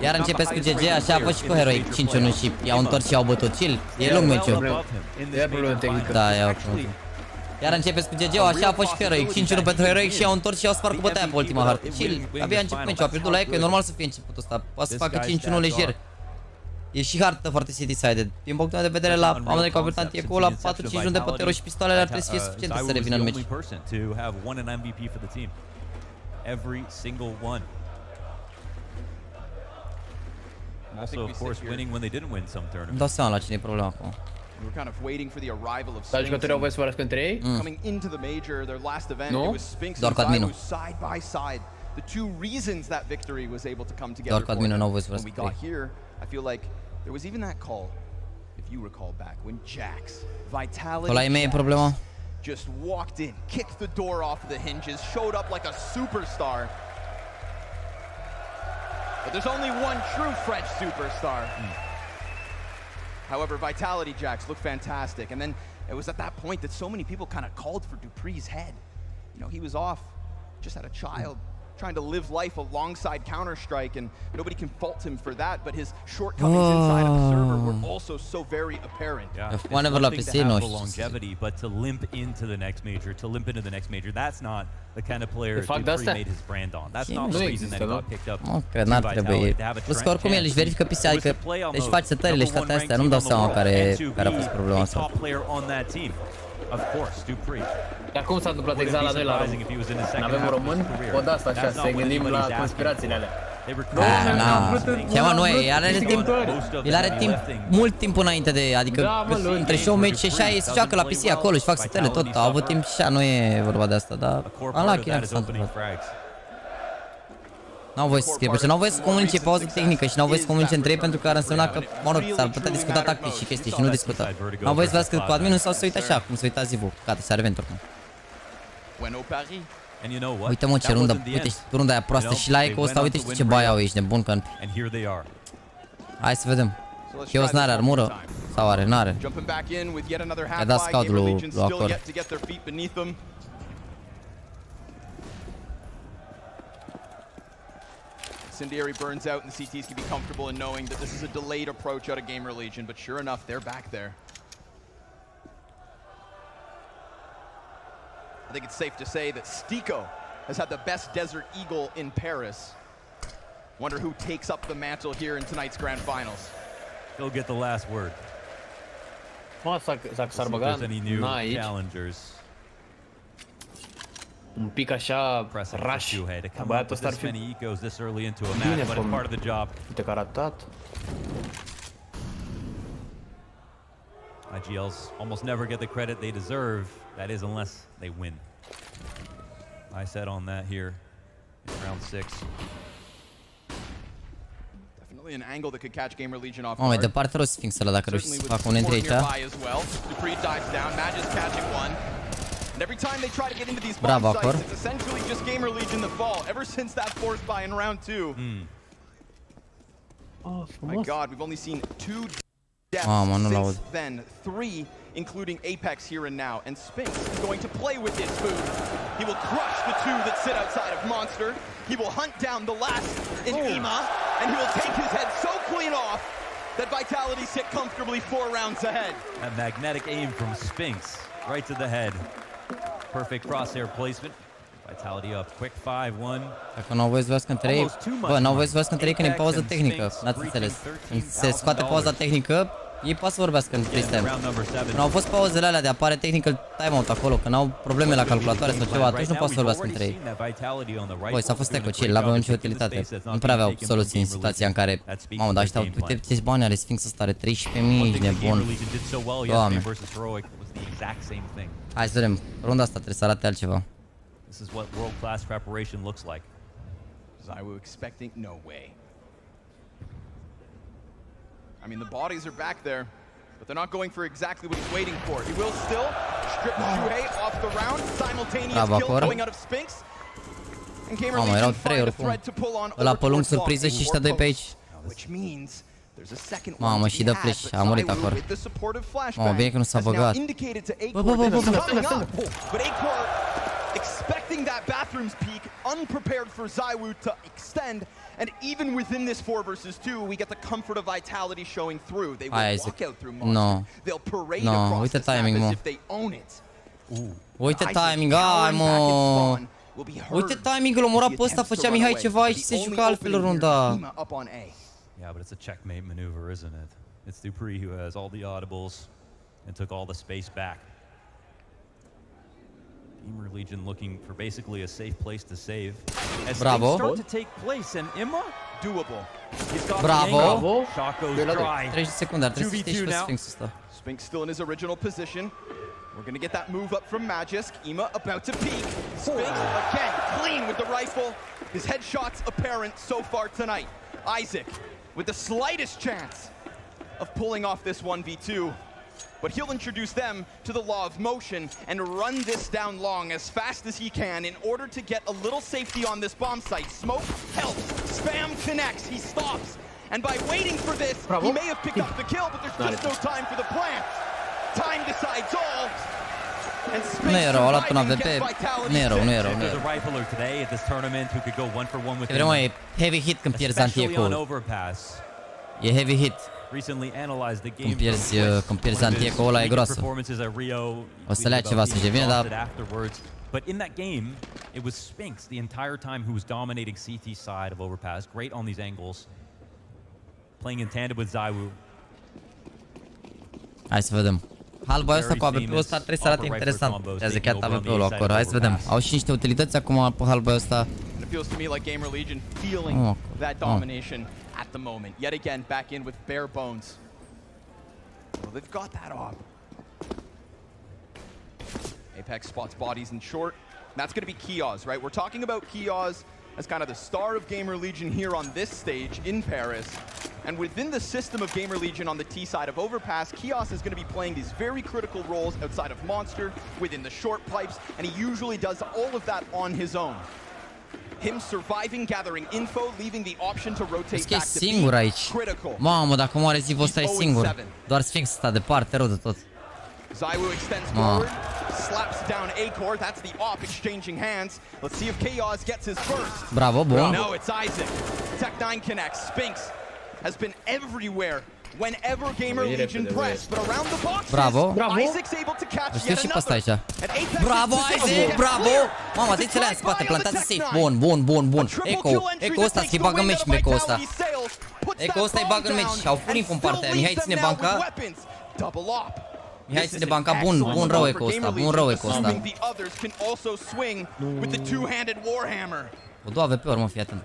Iar începeți cu GG, așa a fost și cu Heroic 5-1 și i-au întors și i-au bătut. Chill, e lung meciul. Da, e ok. Iar începeți cu GG, așa a fost și cu Heroic 5-1 pentru Heroic și i-au întors și i-au spart cu bătaia pe ultima hartă. Chill, abia a început meciul, a pierdut la Echo, e normal să fie începutul ăsta. Poate să facă 5-1 lejer. E și hartă foarte city-sided. Din punctul meu de vedere, la amândoi au pierdut Echo, la 4-5 runde pe Tero și pistoalele ar trebui să fie suficiente să revină în meci. Every single one. Also, of course, winning when they didn't win some tournaments. Îmi dau seama la cine e problema acum. We're kind of waiting for the arrival of Dar jucătorii au voie să vorbească între ei? Coming into the major, their last event, it was Spinx and Zawu side by side. The two reasons that victory was able to come together. When we got here, I feel like there was even that call, if you recall back, when Jax, Vitality just walked in, kicked the door off the hinges, showed up like a superstar. But there's only one true French superstar. However, Vitality Jax looked fantastic. And then it was at that point that so many people kind of called for dupreeh's head. You know, he was off, just had a child, trying to live life alongside Counter-Strike, and nobody can fault him for that, but his shortcomings inside of the server were also so very apparent. Yeah, it's one thing to have the longevity, but to limp into the next major, that's not the kind of player dupreeh made his brand on. That's not the reason that he got picked up. Nu cred, n-ar trebui. Plus că oricum el își verifică PC, adică își face setările și toate astea, nu-mi dau seama care a fost problema asta. Of course, dupreeh. Dar cum s-a întâmplat exact la noi la român? N-avem un român? O de asta așa, să ne gândim la conspirațiile alea. Ceva nu e, el are timp, mult timp înainte de, adică între show, match și așa ei se joacă la PC acolo și fac setele tot, au avut timp și așa, nu e vorba de asta, dar ala chiar s-a întâmplat. N-au voie să scrie, pentru că n-au voie să comunice pauză tehnică și n-au voie să comunice între ei pentru că ar însemna că, mă rog, s-ar putea discuta tactic și chestii și nu discută. N-au voie să vedească cu adminul sau să uite așa, cum se uita Zivu, gata, se are event oricum. Uite mă ce rundă, uite runda aia proastă și la Echo ăsta, uite și ce bai au aici, nebun că... Hai să vedem. Chaos n-are armură? Sau are? N-are. I-a dat scout-ul lui actor. Incendiary burns out and the CTs can be comfortable in knowing that this is a delayed approach out of Gamer Legion, but sure enough, they're back there. I think it's safe to say that Stiko has had the best Desert Eagle in Paris. Wonder who takes up the mantle here in tonight's grand finals. He'll get the last word. S-ar băga aici. Un pic așa rush. Băiatul ăsta ar fi bine făcut. Uite că a ratat. IGLs almost never get the credit they deserve. That is unless they win. I said on that here in round 6. Definitely an angle that could catch Gamer Legion off guard. Mai departe rău Sphinx ăla dacă reuși să facă un dintre aici. dupreeh dives down, Magisk catching one. And every time they try to get into these bomb sites, it's essentially just Gamer Legion the fall. Ever since that force buy in round 2. Oh, my God, we've only seen 2 depth since then. 3, including Apex here and now. And Spinx is going to play with his food. He will crush the 2 that sit outside of Monster. He will hunt down the last in Ima, and he will take his head so clean off that Vitality sit comfortably 4 rounds ahead. A magnetic aim from Spinx, right to the head. Perfect crosshair placement. Vitality up quick 5-1. Dacă nu au voie să vrească în 3, bă, n-au voie să vrească în 3 când e pauză tehnică. N-ați înțeles. Când se scoate pauza tehnică, ei poate să vorbească în freestyle. Când au fost pauzele alea de apare technical timeout acolo, când au probleme la calculatoare sau ceva, atunci nu poate să vorbească între ei. Băi, s-a fost eco, chill, n-aveau nicio utilitate. Nu prea aveau soluții în situația în care, mamă, dar ăștia, uite ce bani are Sphinx ăsta, are 13.000, nebun. Doamne. Hai să vedem, runda asta trebuie să arate altceva. This is what world-class preparation looks like. ZywOo expecting no way. I mean, the bodies are back there, but they're not going for exactly what he's waiting for. He will still strip Shuhei off the round. Simultaneous kill going out of Spinx. And Gamer Legion find a thread to pull on ăla pe lung surpriză și ăștia doi pe aici. Which means there's a second one. Mamă, și dă flash, a murit acolo. Mamă, bine că nu s-a băgat. But Acor expecting that bathroom's peak, unprepared for ZywOo to extend, and even within this 4 versus 2, we get the comfort of Vitality showing through. They will walk out through Monster. They'll parade across the snap as if they own it. Uite timing, ai mă! Uite timing-ul, omora pe ăsta, făcea Mihai ceva aici și se juca altfel runda. Yeah, but it's a checkmate maneuver, isn't it? It's dupreeh who has all the audibles and took all the space back. Gamer Legion looking for basically a safe place to save. As Bravo. start to take place and Imma doable. Bravo. Shot goes dry. 30 secunde, ar trebui să știi și pe Sphinx ăsta. Spinx still in his original position. We're gonna get that move up from Magisk. Ima about to peek. Spinx again, clean with the rifle. His headshots apparent so far tonight. Isaac with the slightest chance of pulling off this 1v2. But he'll introduce them to the law of motion and run this down long as fast as he can in order to get a little safety on this bomb site. Smoke helps. Spam connects. He stops. And by waiting for this, he may have picked up the kill, but there's just no time for the plant. Time decides all. And Nero, a luat un AWP. Nero. There's a rifler today at this tournament who could go 1-for-1 with him. E heavy hit când pierzi anti-eco. E heavy hit. Recently analyzed the game. Când pierzi anti-eco, ăla e groasă. O să lea ceva să-și vină, dar... But in that game, it was Spinx the entire time who was dominating CT side of Overpass. Great on these angles. Playing in tandem with ZywOo. Hai să vedem. Halba ăsta cu AWP-ul ăsta trebuie să arate interesant. Trebuie să chiar AWP-ul acolo. Hai să vedem. Au și niște utilități acum pe halba ăsta. It feels to me like Gamer Legion feeling that domination at the moment. Yet again, back in with bare bones. Well, they've got that off. Apex spots bodies in short. That's going to be Kioz, right? We're talking about Kioz as kind of the star of Gamer Legion here on this stage in Paris. And within the system of Gamer Legion on the T side of Overpass, Kioz is going to be playing these very critical roles outside of Monster, within the short pipes, and he usually does all of that on his own. Him surviving, gathering info, leaving the option to rotate back to singur aici. Mamă, dacă moare Zivo ăsta e singur. Doar Sphinx ăsta departe, rău de tot. ZywOo extends forward, slaps down Acor. That's the op exchanging hands. Let's see if Kioz gets his first. Bravo, bun. No, it's Isaac. Tech9 connects. Spinx has been everywhere whenever Gamer Legion press, but around the boxes, Isaac's able to catch yet another. Bravo, Isaac, bravo! Mamă, atenție la în spate, plantează safe. Bun. Eco ăsta, să-i bagă meci pe Eco ăsta. Eco ăsta îi bagă în meci. Au fur info în partea aia. Mihai ține banca. Mihai ține banca, bun rău Eco ăsta, O două AWP-uri, mă, fii atent.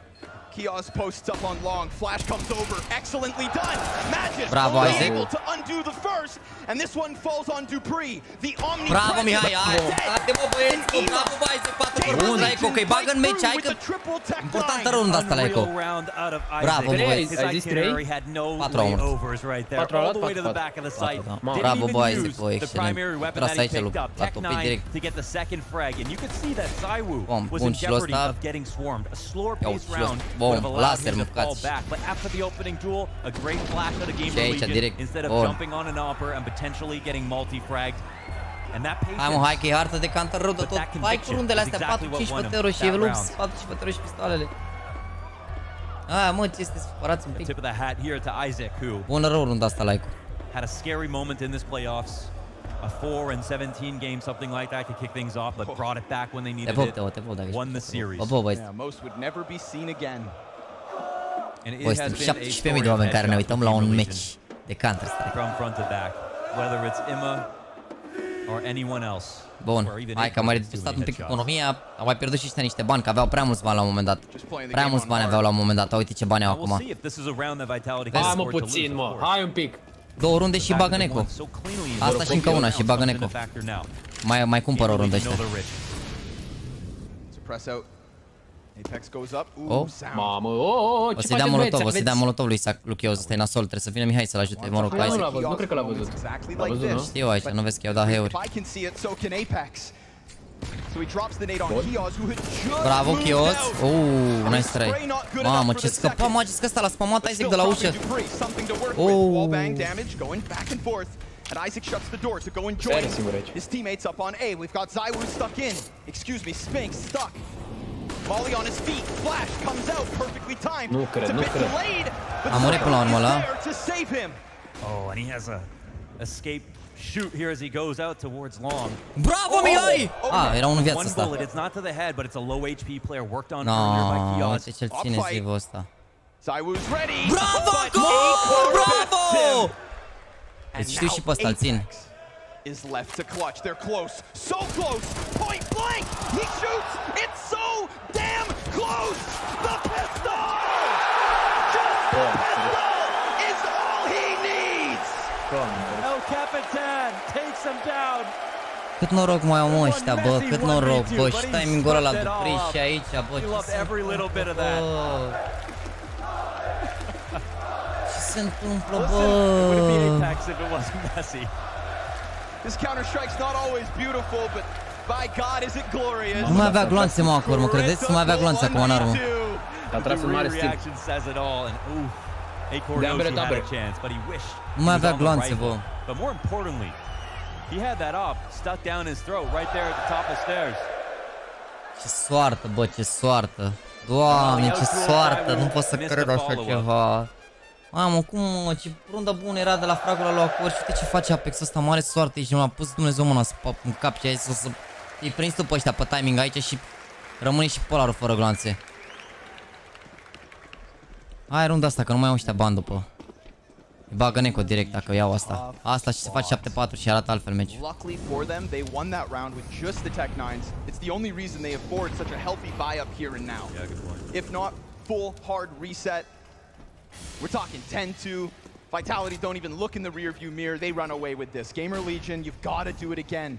Kioz posts up on long. Flash comes over. Excellently done. Magisk able to undo the first, and this one falls on dupreeh. The Omni. Bravo, Mihai. Bravo, băieți. Bravo, Isaac. 4 bun la Eco, că-i bagă în meci. Hai că importantă runda asta la Eco. Bravo, băieți. Ai zis 3? 4 au murit. 4 au luat, 4. Bravo, bă, Isaac, bă, excelent. Trasa aici la topit direct. Bun, și ăsta. Ia uite, și would have allowed laser him to fall mâncați. back. But after the opening duel, a great flash of the Gamer Și aici, Legion direct. instead of Bun. jumping on an upper and potentially getting multi-fragged. And that Hai mă, patience, hai că e hartă de counter rău de But tot. that Hai cu conviction rundele is astea, exactly what 4-15 won him euro și that lupți, round. 4-15 euro și pistoalele. Mă, ce este supărați un pic. tip of the hat here to Isaac, who Bună rău runda asta, like. had a scary moment in this playoffs. A 4-17 game, something like that, to kick things off, but brought it back when they needed it. Won the series. Yeah, most would never be seen again. And it Băi, has sunt been a 17.000 story de of oameni care ne headshots uităm for la un Gamer meci Legion de Counter-Strike. from front to back, whether it's Imma or anyone else. Bun, or even hai că am mai redusat un pic economia. Am mai pierdut și ăștia niște bani, că aveau prea mulți bani la un moment dat. Prea mulți bani aveau la un moment dat. Uite ce bani au We'll acum. see if this is a round that Vitality Vezi? can Hai mă afford to lose, puțin, of mă, course. hai un pic. 2 runde și bagă Neco. Asta și încă una și bagă Neco. Mai cumpăr o rundă ăștia. To press out. Apex goes up. Oh. Mamă, O ce să-i dea faceți, molotov, băieți? o să-i dea molotov lui Luchios, ăsta e nasol, trebuie să vină Mihai să-l ajute. Mă rog, hai să... Nu cred că l-a văzut. L-a văzut, nu? Știu aici, nu vezi că i-au dat heuri. If I can see it, so can Apex. So he drops the nade on Kioz, who had just Bravo, moved Kioz. out. Nice try. Mamă, ce scăpa magic ăsta, l-a spamat Isaac de la ușă. Something to work with. Wallbang damage going back and forth. And Isaac shuts the door to go and join his teammates up on A. We've got ZywOo stuck in. Excuse me, Spinx stuck. Volley on his feet. Flash comes out perfectly timed. It's a bit delayed, but A murit până la urmă ZywOo is ăla. there to save him. Oh, and he has a escape shoot here as he goes out towards long. Bravo, Mihai! Era unul în viață One ăsta. bullet, it's not to the head, but it's a low HP player worked on earlier by No, Kioz. uite ce-l ține zivul ăsta. ZywOo's ready. Bravo, bravo! Deci știu și pe ăsta, îl țin. Is left to clutch. They're close. So close. Point blank. He shoots. It's so damn close. The pistol. Just the pistol is all he needs. El Capitan takes him down. Cât noroc mai au mă ăștia, bă, cât noroc, bă, și timingul ăla la Dupri și aici, bă, ce se întâmplă, bă? This Counter-Strike's not always beautiful, but by God is it glorious. Nu mai avea gloanțe, mă, acolo, mă credeți? Nu mai avea gloanțe acum în armă. A tras un mare stil. De ambele tabere. Nu mai avea gloanțe, bă. But more importantly, he had that op stuck down his throat right there at the top of stairs. Ce soartă, bă, ce soartă. Doamne, ce soartă, nu pot să cred așa ceva. Mamă, cum, mă, ce rundă bună era de la fragul lui Acor și uite ce face Apex ăsta, mare soartă și mi-a pus Dumnezeu mâna în cap și a zis o să îi prins tu pe ăștia pe timing aici și rămâne și Polarul fără gloanțe. Hai runda asta, că nu mai au ăștia bani după. Îi bagă Neco direct dacă iau asta. Asta și se face 7-4 și arată altfel meciul. Luckily for them, they won that round with just the Tech 9s. It's the only reason they afford such a healthy buy up here and now. Yeah, good point. If not, full hard reset. We're talking 10-2. Vitality don't even look in the rearview mirror. They run away with this. Gamer Legion, you've got to do it again.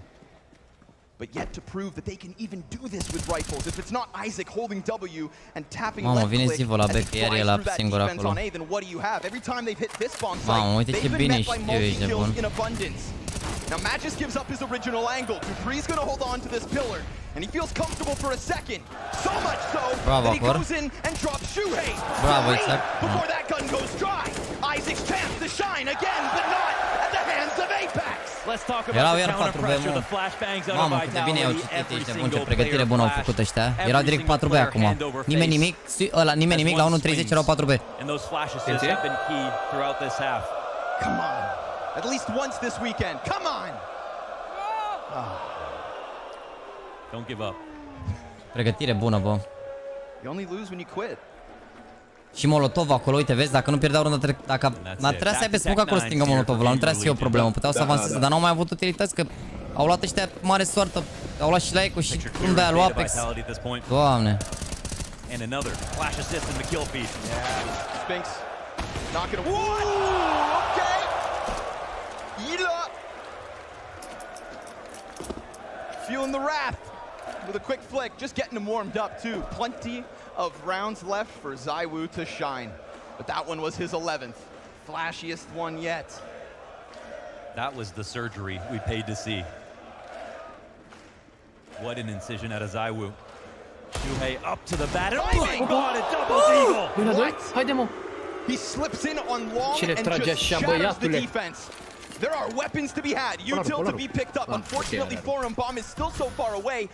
But yet to prove that they can even do this with rifles. If it's not Isaac holding W and tapping left click as he flies through that defense on A, then what do you have? Every time they've hit this bomb site, they've been met by multi-kills in abundance. Now Magis gives up his original angle. Dupree's gonna hold on to this pillar, and he feels comfortable for a second. So much so that he goes in and drops Shuhei. Bravo, before that gun goes dry. Isaac's chance to shine again, but not at the hands of Apex. Let's talk about the counter pressure, the flashbangs out of Vitality. Every single player flash. Erau direct 4B acum. Nimeni nimic, ăla nimeni nimic, la 1.30 erau 4B. And those flash assists have been key throughout this half. Come on. At least once this weekend. Come on. Don't give up. Pregătire bună, bă. You only lose when you quit. Și Molotov acolo, uite, vezi, dacă nu pierdeau runda, dacă trebuia să aibă smoke acolo să stingă Molotovul, ăla nu trebuia să fie o problemă, puteau să avanseze, dar n-au mai avut utilități, că au luat ăștia mare soartă, au luat și la Eco și runda aia lui Apex. Doamne. And another flash assist in the kill feed. Spinx not gonna. What? Okay. Yila. Feeling the wrath with a quick flick, just getting them warmed up too. Plenty of rounds left for ZywOo to shine, but that one was his 11th, flashiest one yet. That was the surgery we paid to see. What an incision out of ZywOo. Shuhei up to the bat. Oh my God, a double eagle! What? Haide, mă. He slips in on long Ce le and trage just așa, shatters the băiatule? defense. There are weapons to be had. Util to be picked up. Unfortunately for him, bomb is still so far away.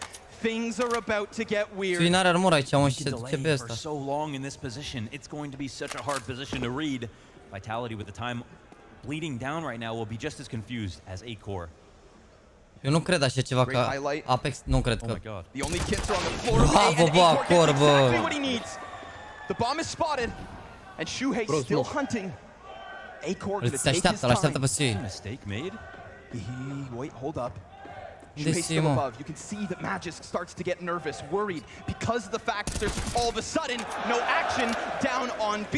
Things are about to get weird. Sui n-are armură aici, mă, și se duce pe Delay ăsta. for so long in this position. It's going to be such a hard position to read. Vitality with the time bleeding down right now will be just as confused as A-Core. Eu nu cred așa ceva ca Apex, nu cred că... The only kids are on the floor. Bravo, bă, Acor, bă! Exactly what he needs. The bomb is spotted, and Shuhei still hunting. A-Core gonna take his time. L-așteaptă pe Sui. Mistake made? Wait, hold up. De Shuhei's still mă? above. You can see that Magisk starts to get nervous, worried, because of the fact that there's all of a sudden no action down on B.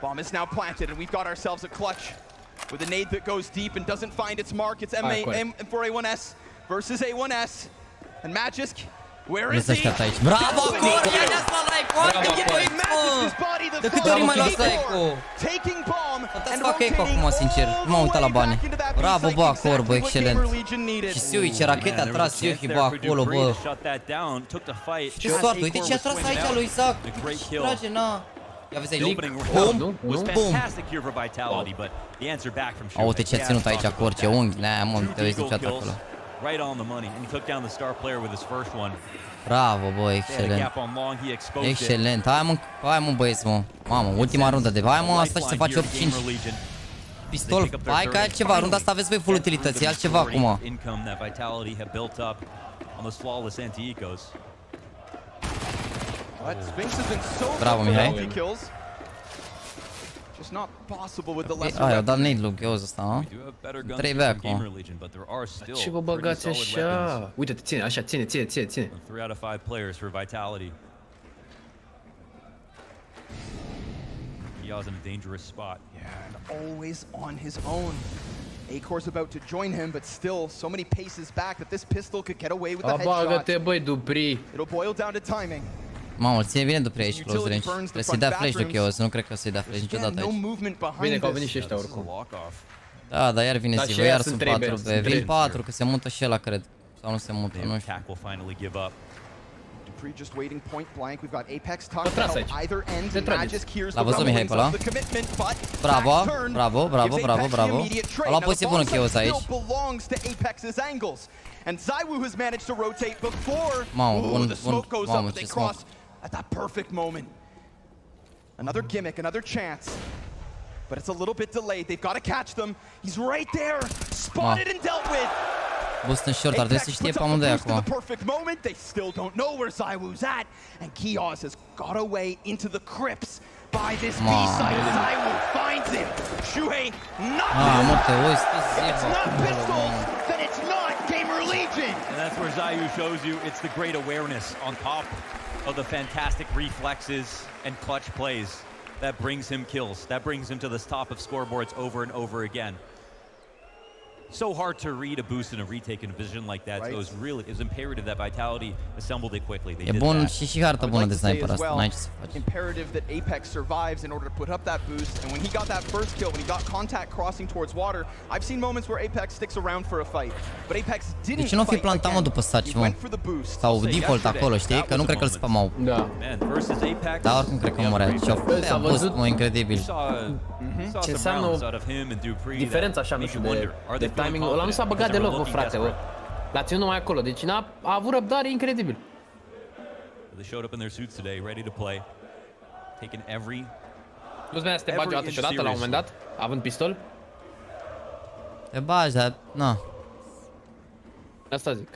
Bomb is now planted, and we've got ourselves a clutch with a nade that goes deep and doesn't find its mark. It's M4A1S versus A1S. And Magisk, where is he? Bravo, Acor! Ia de asta la Eco! De câte ori mai luați la Eco? Puteți să facă Eco acum, sincer. Nu m-am uitat la bani. Bravo, bă, Acor, bă, excelent. Și Sui, ce rachete a tras Sui, bă, acolo, bă. Ce soartă, uite ce a tras aici lui Isaac. Ce trage, na. Ia vezi, ai leak. Bum, bum. Au, uite ce a ținut aici Acor, ce unghi. Nea, mă, nu te vezi niciodată acolo. Right on the money, and he took down the star player with his first one. Bravo, bă, excelent. Excelent. Hai mă, băieți, mă. Mamă, ultima rundă de... Hai mă, asta și se face 8-5. Pistol, hai că altceva. Runda asta aveți voi full utilități, altceva acum. Bravo, Mihai. Ai, au dat nade lui Gheoz ăsta, nu? 3 back acum. Ce vă băgați așa? Uite-te, ține, așa, ține. 3 out of 5 players for Vitality. Kia's in a dangerous spot. Yeah, always on his own. A-Core's about to join him, but still so many paces back that this pistol could get away with the headshot. Bagă-te, băi, Dupri. It'll boil down to timing. Mamă, ține bine Dupri aici close range. Trebuie să-i dea flash de Chaos, nu cred că o să-i dea flash niciodată aici. Bine că au venit și ăștia oricum. Da, dar iar vine Zivo, iar sunt 4 pe... Vin 4, că se mută și ăla, cred. Sau nu se mută, nu știu. Dupree just waiting point blank. We've got Apex tucked out either end. And Magisk hears the rumblings of the commitment, but bravo. A luat poziție bună Chaos aici. belongs to Apex's angles. And ZywOo has managed to rotate before the smoke goes up, but they cross at that perfect moment. Another gimmick, another chance. But it's a little bit delayed. They've got to catch them. He's right there, spotted and dealt with. Boost în short, ar trebui să știe pe amândoi acum. Perfect moment. They still don't know where ZywOo's at, and Kios has got away into the crypts by this B side. ZywOo finds him. Shuhei not It's not pistols, then it's not Gamer Legion. And that's where ZywOo shows you it's the great awareness on top of the fantastic reflexes and clutch plays that brings him kills, that brings him to the top of scoreboards over and over again. So hard to read a boost and a retake in a vision like that. So it was imperative that Vitality assembled it quickly. They did that. Și harta bună de sniper asta, n-ai ce să faci. Imperative that Apex survives in order to put up that boost. And when he got that first kill, when he got contact crossing towards water, I've seen moments where Apex sticks around for a fight. But Apex didn't. De ce nu fi plantat, mă, după saci, mă? Sau default acolo, știi? Că nu cred că îl spamau. Da. Dar oricum cred că murea. Și-au boost, mă, incredibil. Ce înseamnă diferența așa, nu știu, de timing. Ăla nu s-a băgat deloc, bă, frate, bă. L-a ținut numai acolo, deci a avut răbdare incredibil. They showed up in their suits today, ready to play. Taking every... Nu-ți venea să te bagi o dată și odată la un moment dat, având pistol? Te bagi, dar... na. Asta zic.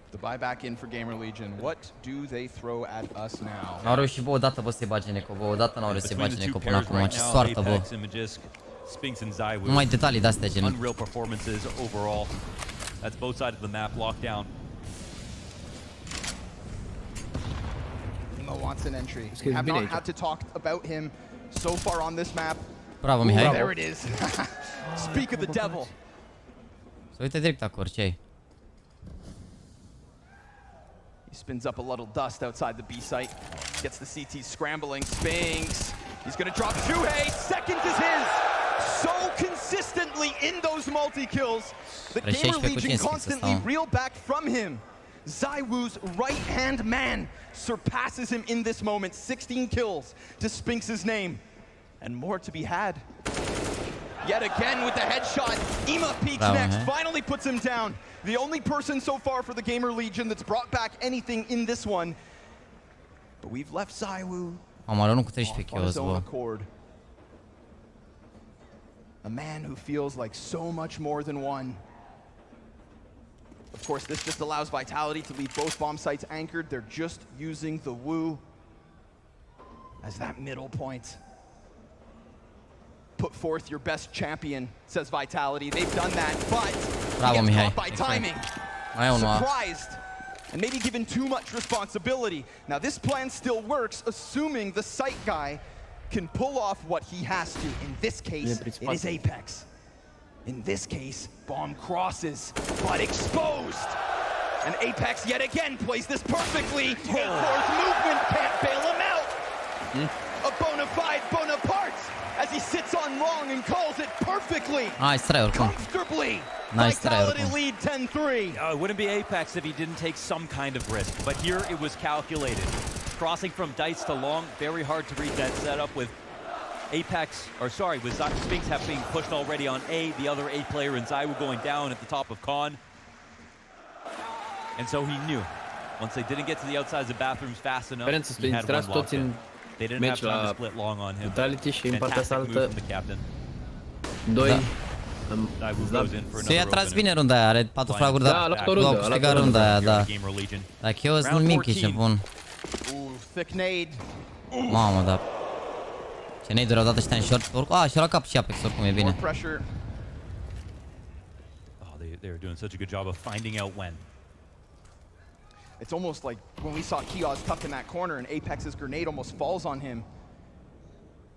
The buyback in for Gamer Legion. What do they throw at us now? N-au reușit, bă, odată, bă, să-i bage Neco, bă, odată n-au reușit să-i bage Neco până acum, ce soartă, bă. Numai detalii de-astea, gen. Unreal performances overall. That's both sides of the map locked down. Mo wants an entry. We have not had to talk about him so far on this map. Bravo, Mihai. There it is. Speak of the devil. Să uite direct acolo, ce-ai? He spins up a little dust outside the B site. Gets the CT scrambling. Spinks. He's going to drop Shuhei. Second is his. So consistently in those multi-kills. The Gamer Legion constantly reel back from him. ZywOo's right-hand man surpasses him in this moment. 16 kills to Spinx's name, and more to be had. Yet again with the headshot, Ima peeks next, finally puts him down. The only person so far for the Gamer Legion that's brought back anything in this one. But we've left ZywOo am aruncat cu 13 kills, bă. A man who feels like so much more than one. Of course, this just allows Vitality to leave both bomb sites anchored. They're just using the Woo as that middle point. Put forth your best champion, says Vitality. They've done that, but Bravo, he gets Mihai. caught by timing. Surprised and maybe given too much responsibility. Now this plan still works, assuming the site guy can pull off what he has to. In this case, it is Apex. In this case, bomb crosses, but exposed. And Apex yet again plays this perfectly. A4's movement can't bail him out. A bona fide Bonaparte as he sits on long and calls it perfectly. Nice try, oricum. Comfortably. Nice try, Vitality oricum. lead 10-3. It wouldn't be Apex if he didn't take some kind of risk, but here it was calculated. Crossing from Dice to long, very hard to read that setup with Apex, or sorry, with Spinx being pushed already on A, the other A player in ZywOo going down at the top of Con. And so he knew, once they didn't get to the outsides of bathrooms fast enough, he had one locked in. They didn't have time to split long on him. Vitality și în partea Fantastic cealaltă move from the captain. 2. Se i-a tras bine runda aia, are 4 fraguri, dar a luat o rundă, au câștigat runda aia, da. Dar Chaos nu nimic e ce bun. Thick nade. Mamă, da. Ce nade-uri au dat ăștia în short. Și-a luat cap și Apex, oricum e bine. They were doing such a good job of finding out when. It's almost like when we saw Kiosk tucked in that corner and Apex's grenade almost falls on him.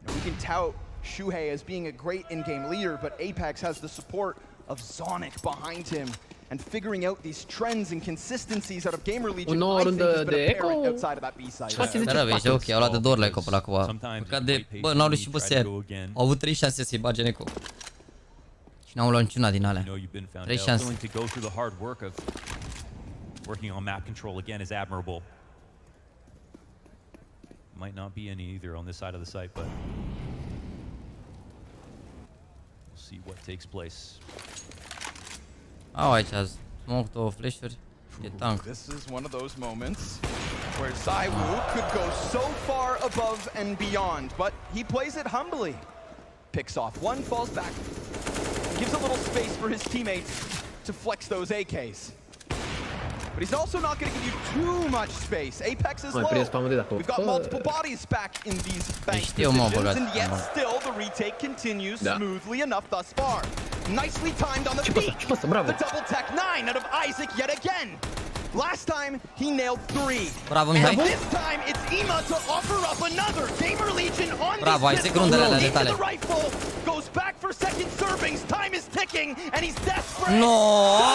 We can tout Shuhei as being a great in-game leader, but Apex has the support of Zonic behind him. And figuring out these trends and consistencies out of Gamer Legion, I think has been apparent outside of that B-side. Dar vezi, ok, au luat de 2 ori la Eco până acum. Păcat de, bă, n-au reușit, bă, ser. Au avut 3 șanse să-i bage în Eco. Și n-au luat niciuna din alea. 3 șanse. Working on map control again is admirable. Might not be any either on this side of the site, but we'll see what takes place. Au aici smoke, 2 flash-uri. E tank. This is one of those moments where ZywOo could go so far above and beyond, but he plays it humbly. Picks off one, falls back, gives a little space for his teammates to flex those AKs. But he's also not going to give you too much space. Apex is low. We've got multiple bodies back in these bank positions, and yet still the retake continues smoothly enough thus far. Nicely timed on the peak. The double tech 9 out of Isaac yet again. Last time he nailed 3. Bravo, and Mihai. this time it's Ima to offer up another. Gamer Legion on Bravo, these Isaac, rundele alea de into tale. the rifle. Goes back for second servings. Time is ticking and he's desperate. No,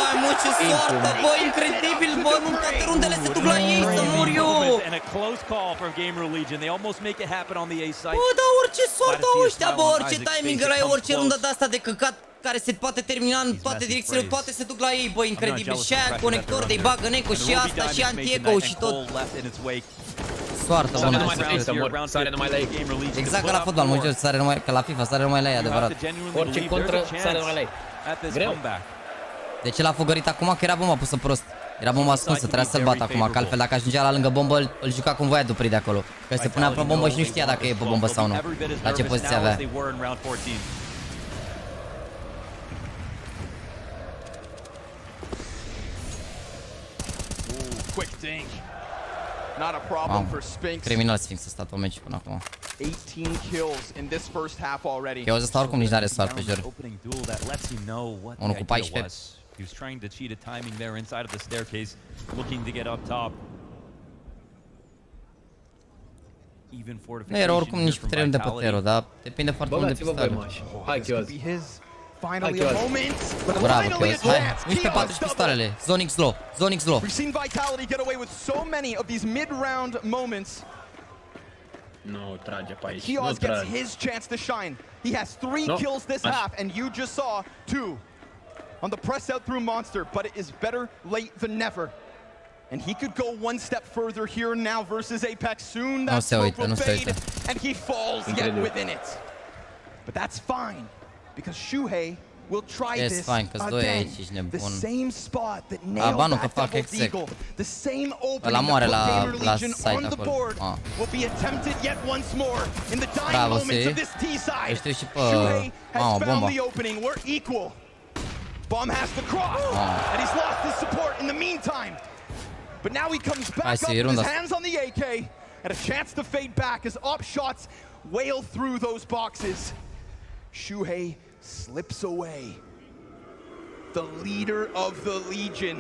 ai mă, ce soartă, bă, incredibil, bă, nu toate rundele se duc la ei, să mor eu. And a close call from Gamer Legion. They almost make it happen on the A site. Bă, da, orice soartă au ăștia, bă, orice timing ăla e, orice rundă de asta de căcat care se poate termina în toate direcțiile, toate se duc la ei, bă, incredibil. Și aia conector de-i bagă în eco, și asta, și anti-eco, și tot. Soartă bună. Sare numai la ei. Exact ca la fotbal, mă, sare numai, ca la FIFA, sare numai la ei, adevărat. Orice contră, sare numai la ei. Greu. De ce l-a fugărit acum? Că era bomba pusă prost. Era bomba ascunsă, trebuia să-l bată acum, că altfel dacă ajungea la lângă bombă, îl juca cum voia Dupri de acolo. Că se punea pe bombă și nu știa dacă e pe bombă sau nu. La ce poziție avea. Quick dink. Not a problem for Spinx. Criminal Sphinx a stat o meci până acum. 18 kills in this first half already. Eu ăsta oricum nici n-are soar pe jur. 1 cu 14. He was trying to cheat a timing there inside of the staircase, looking to get up top. Even nu era oricum nici pe terenul de Potero, dar depinde foarte mult de pistole. Hai, Chios. Finally a moment. Bravo, Chaos. Hai, 11-4 pistoalele. Zonix low. Zonix low. We've seen Vitality get away with so many of these mid-round moments. Nu trage pe aici. Kiosk gets his chance to shine. He has 3 kills this half, and you just saw 2 on the press out through Monster, but it is better late than never. And he could go one step further here now versus Apex. Soon that smoke will fade, and he falls yet within it. But that's fine, because Shuhei will try this again. The same spot that nailed that double deagle, the same opening that put Gamer Legion on the board will be attempted yet once more in the dying moments of this T-side. Shuhei has found the opening. We're equal. Bomb has to cross, and he's lost his support in the meantime. But now he comes back up with his hands on the AK, and a chance to fade back as op shots wail through those boxes. Shuhei slips away. The leader of the Legion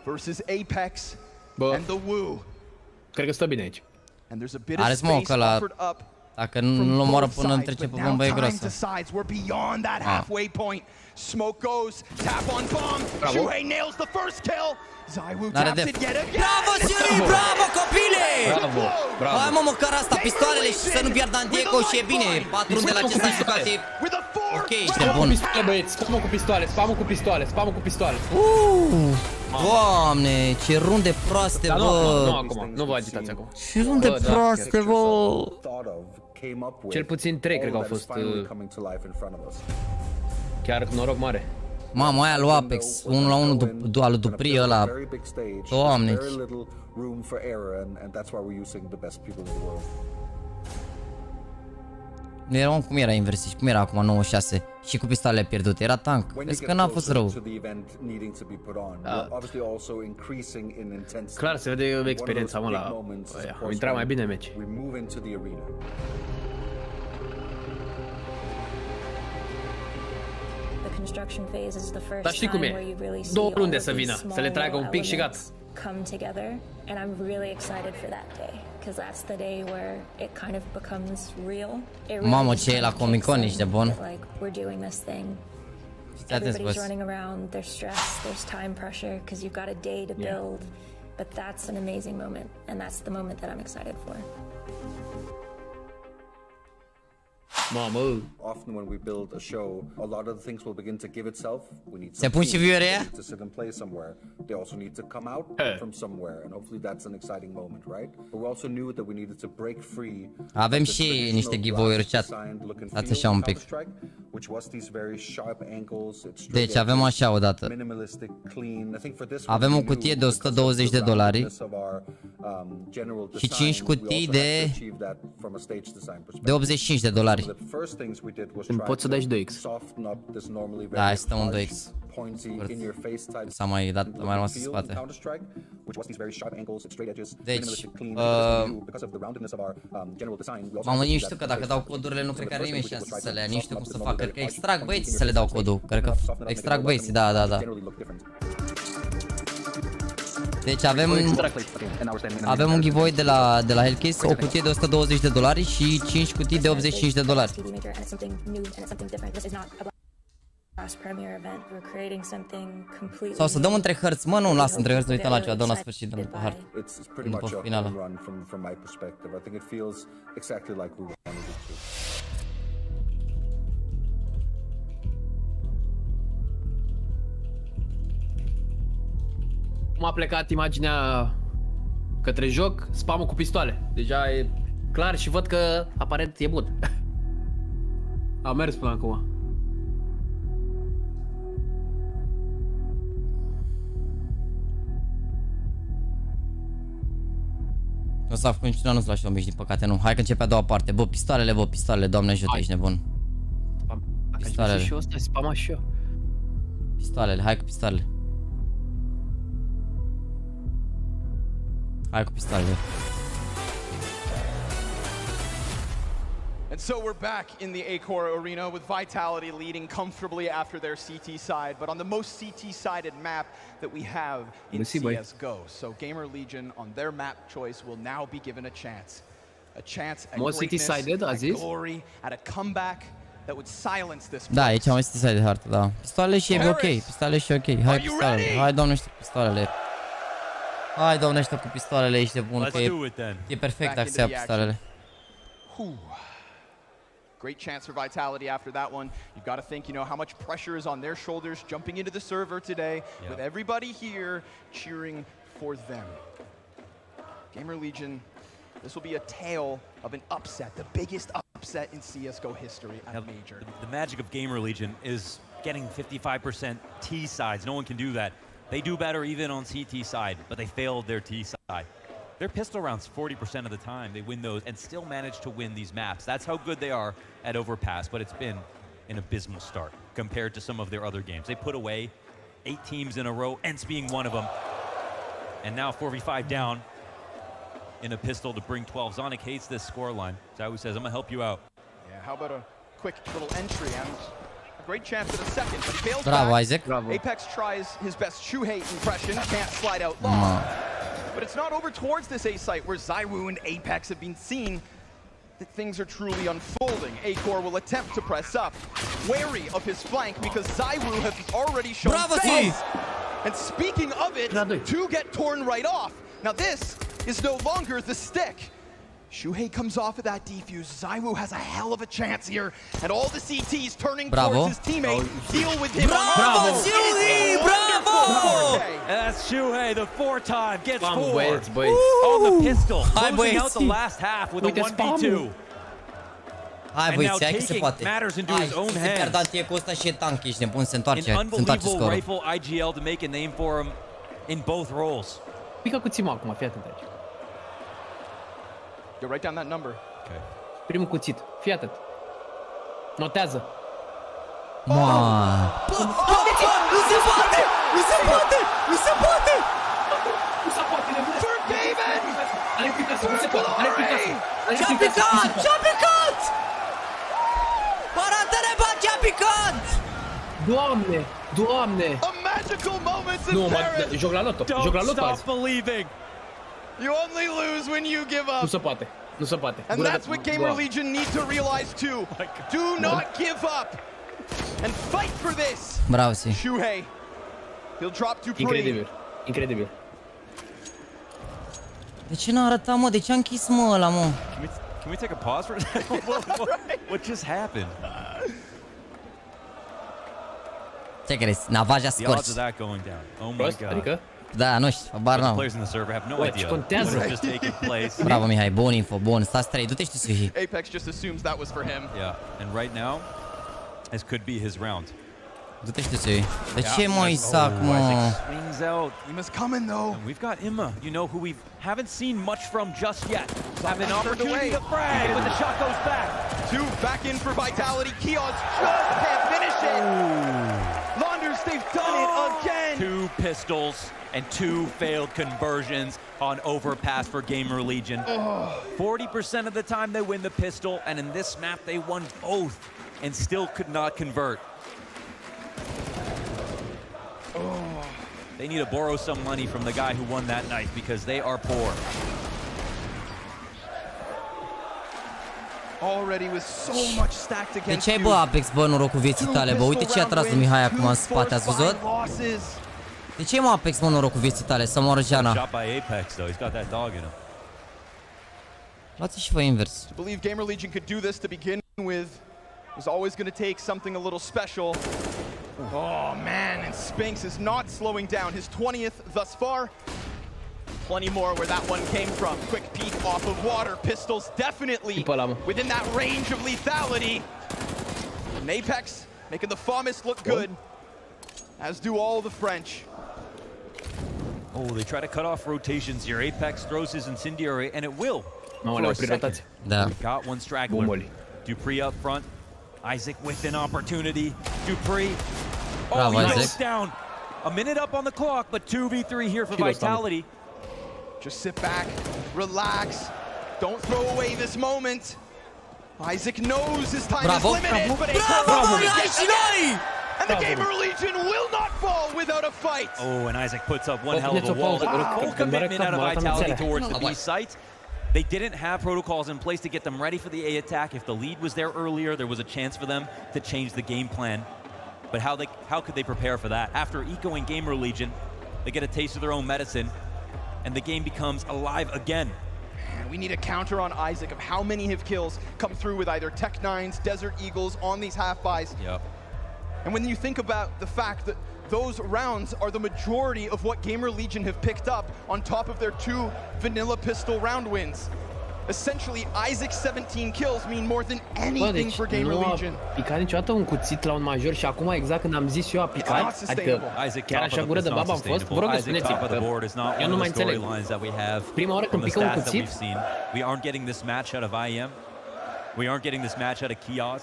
versus Apex and the Wu. Cred că stă bine aici. And there's a bit of space offered up. Dacă nu-l omoară până trece pe bombă e groasă. We're beyond that halfway point. Smoke goes, tap on bomb. Shuhei nails the first kill. ZywOo taps it yet again. Bravo, Siri, bravo, copile! Bravo. Hai mă, măcar asta, pistoalele și să nu piardă Antieko și e bine. 4 runde la ce s-a jucat e... Ok, ești bun. Spamă cu pistoale, spamă cu pistoale, spamă cu pistoale. Doamne, ce runde proaste, bă. Nu acum, nu vă agitați acum. Ce runde proaste, bă. Cel puțin 3 cred că au fost... Chiar noroc mare. Mamă, aia lui Apex, 1 la 1 al lui Dupri ăla. Doamne. Nu era cum era inversit și cum era acum 9-6 și cu pistolele pierdute, era tank. Vezi că n-a fost rău. Clar, se vede experiența, mă, la... Au intrat mai bine în meci. Dar știi cum e? 2 runde să vină, să le tragă un pic și gata. Come together, and I'm really excited for that day, because that's the day where it kind of becomes real. Mamă, ce e la Comic-Con, ești de bun. Like we're doing this thing. Everybody's running around, there's stress, there's time pressure, because you've got a day to build. But that's an amazing moment, and that's the moment that I'm excited for. Mamă. Often when we build a show, a lot of the things will begin to give itself. We need se pun și vierea to sit and play somewhere. They also need to come out from somewhere, and hopefully that's an exciting moment, right? But we also knew that we needed to break free. Avem și niște giveaway-uri chat. Dați așa un pic. Deci avem așa o dată. Avem o cutie de $120 și 5 cutii de $85. Îmi poți să dai și 2x. Da, hai să dăm un 2x. S-a mai dat, mai rămas în spate. Deci, mamă, nici știu că dacă dau codurile nu cred că are nimeni șansă să le ia, nici știu cum să fac, cred că extrag băieții să le dau codul, cred că extrag băieții, da. Deci avem un giveaway de la Hellcase, o cutie de $120 și 5 cutii de $85. Sau să dăm între hărți, mă, nu, lasă între hărți, uităm la ceva, dăm la sfârșit, dăm pe hard. După finală. Cum a plecat imaginea către joc, spamul cu pistoale. Deja e clar și văd că aparent e bun. A mers până acum. O să continua, nu-ți lași obiști, din păcate nu. Hai că începe a doua parte. Bă, pistoalele, Doamne ajută, ești nebun. Pistoalele. Și eu ăsta, spama și eu. Pistoalele, hai cu pistoalele. Hai cu pistoalele. And so we're back in the A-Core arena with Vitality leading comfortably after their CT side, but on the most CT-sided map that we have in CSGO. So Gamer Legion on their map choice will now be given a chance. A chance at greatness, at glory, at a comeback that would silence this. Da, aici am CT-sided hartă, da. Pistoalele și e ok, pistoalele și e ok. Hai pistoalele, hai doamne știu pistoalele. Hai, doamne, ăștia cu pistoalele, ești de bun, că e perfect axea pistoalele. Great chance for Vitality after that one. You've got to think, you know, how much pressure is on their shoulders jumping into the server today with everybody here cheering for them. Gamer Legion, this will be a tale of an upset, the biggest upset in CSGO history at Major. The magic of Gamer Legion is getting 55% T sides. No one can do that. They do better even on CT side, but they failed their T side. Their pistol rounds 40% of the time. They win those and still manage to win these maps. That's how good they are at Overpass, but it's been an abysmal start compared to some of their other games. They put away 8 teams in a row, ENCE being one of them. And now 4v5 down in a pistol to bring 12. Zonic hates this scoreline. Zawu says, I'm going to help you out. Yeah, how about a quick little entry and a great chance at a second, but he fails Bravo, back. Isaac. Bravo. Apex tries his best Shuhei impression, can't slide out long. But it's not over towards this A site where ZywOo and Apex have been seen that things are truly unfolding. A-Core will attempt to press up, wary of his flank because ZywOo has already shown face. And speaking of it, two get torn right off. Now this is no longer the stick. Shuhei comes off of that defuse. ZywOo has a hell of a chance here, and all the CTs turning towards his teammate. Deal with him. Bravo, Shuhei! Bravo! That's Shuhei, the 4-time, gets 4 boys. on the pistol, closing out the last half with a 1v2. Hai băieți, hai că se poate. Matters into his own hands. Perdant e cu ăsta și e tank, ești nebun, se întoarce Unbelievable scorul. rifle IGL to make a name for him in both roles. Pică cu țima acum, fii atent aici. Go write down that number. Okay. Primul cuțit, fii atent. Notează. Nu se poate! Nu se poate! Nu se poate! Nu se poate! Forgiven! Are picat, nu se poate! Are picat! Ce-a picat! Ce-a picat! Arată-ne, bă, ce-a picat! Doamne! Doamne! A magical moment in Nu, Paris! joc la loto! Joc la loto azi! Stop believing! You only lose when you give up. Nu se poate. Nu se poate. And that's what Gamer Legion need to realize too. Do not give up and fight for this. Bravo, Si. Shuhei. He'll drop to Pre. Incredibil. Incredibil. De ce n-a arătat, mă? De ce a închis, mă, ăla, mă? Can we take a pause for a second? What just happened? Ce crezi? Navaja The odds of scors. that going down. Oh my god. Adică? Da, nu știu, habar The n-am. players in the server have no idea what just taken place. Bravo, Mihai, bun info, bun. Stați 3, du-te și tu, Suhi. Apex just assumes that was for him. Yeah, and right now, this could be his round. Du-te și tu, Suhi. De ce, mă, Isaac, mă? Swings out. Ima's coming though. And we've got Imma, you know, who we haven't seen much from just yet. Have an opportunity to frag, but the shot goes back. Two back in for Vitality. Kios just can't finish it. Launders, they've done it again. 2 pistols and 2 failed conversions on Overpass for Gamer Legion. 40% of the time they win the pistol, and in this map they won both and still could not convert. They need to borrow some money from the guy who won that night because they are poor. Already with so much stacked De against ce ai, you. bă, Apex, bă, norocul vieții tale, bă? Uite ce a tras lui Mihai acum în spate, ați văzut? De ce ai, mă, Apex, mă, norocul vieții tale? Să moară Jana. Shot by Apex though, he's got that dog in him. Luați și voi invers. To believe Gamer Legion could do this to begin with was always going to take something a little special. Oh man, and Spinks is not slowing down. His 20th thus far. Plenty more where that one came from. Quick peek off of water. Pistols definitely within that range of lethality. And Apex making the FAMAS look good, as do all the French. Oh, they try to cut off rotations here. Apex throws his incendiary, and it will. For a second. Da. Got one straggler. Dupree up front. Isaac with an opportunity. Dupree. Oh, he goes down. A minute up on the clock, but 2v3 here for Vitality. Just sit back, relax. Don't throw away this moment. Isaac knows his time is limited, but and the Gamer Legion will not fall without a fight. Oh, and Isaac puts up one hell of a wall. Full commitment out of Vitality towards the B site. They didn't have protocols in place to get them ready for the A attack. If the lead was there earlier, there was a chance for them to change the game plan. But how could they prepare for that? After Eco and Gamer Legion, they get a taste of their own medicine. and the game becomes alive again. And we need a counter on Isaac of how many of kills come through with either Tech-9s, Desert Eagles on these half-buys. Yep. And when you think about the fact that those rounds are the majority of what Gamer Legion have picked up on top of their 2 vanilla pistol round wins. Essentially, Isaac's 17 kills mean more than anything for Gamer Legion. Nu a picat niciodată un cuțit la un major și acum exact când am zis eu a picat, adică chiar așa gură de babă am fost, vă rog să spuneți-mi că eu nu mai înțeleg. Prima oară când pică un cuțit, we aren't getting this match out of IEM. We aren't getting this match out of Kiaz.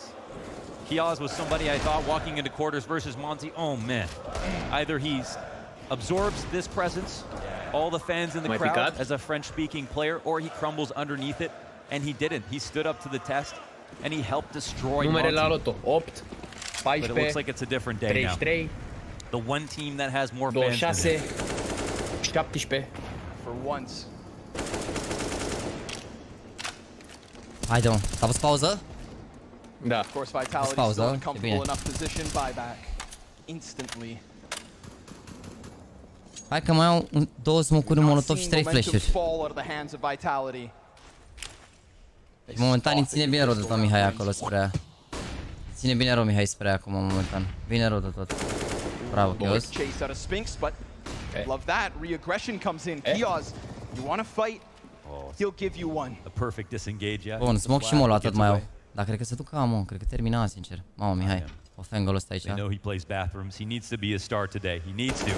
Kiaz was somebody I thought walking into quarters versus Monty. Oh man, either he's absorbs this presence, all the fans in the crowd as a French-speaking player, or he crumbles underneath it, and he didn't. He stood up to the test, and he helped destroy numere la Monty. loto, 8, 14, But it looks like it's a different day now. 33, The one team that has more fans than 26, him. 17. For once. Haide, mă. S-a pus pauză? Da. Of course, Vitality Pauză, still in a e comfortable bine. enough position. Buyback instantly. Hai că mai au 2 smoke-uri, un molotov și 3 flash-uri. Fall out of the hands of Vitality. Momentan îi ține bine rău de tot Mihai acolo spre ea. Ține bine rău Mihai spre ea acum momentan. Vine rău de tot. Bravo, Kiaz. Chase out of Spinks, but love that. Re-aggression comes in. Kiaz, you want to fight? He'll give you one. A perfect disengage, yeah. Bun, smoke și molo atât mai au. Dar cred că se ducă, mă, cred că termina, sincer. Mamă, Mihai, o fangă ăsta aici. I know he plays bathrooms. He needs to be a star today. He needs to.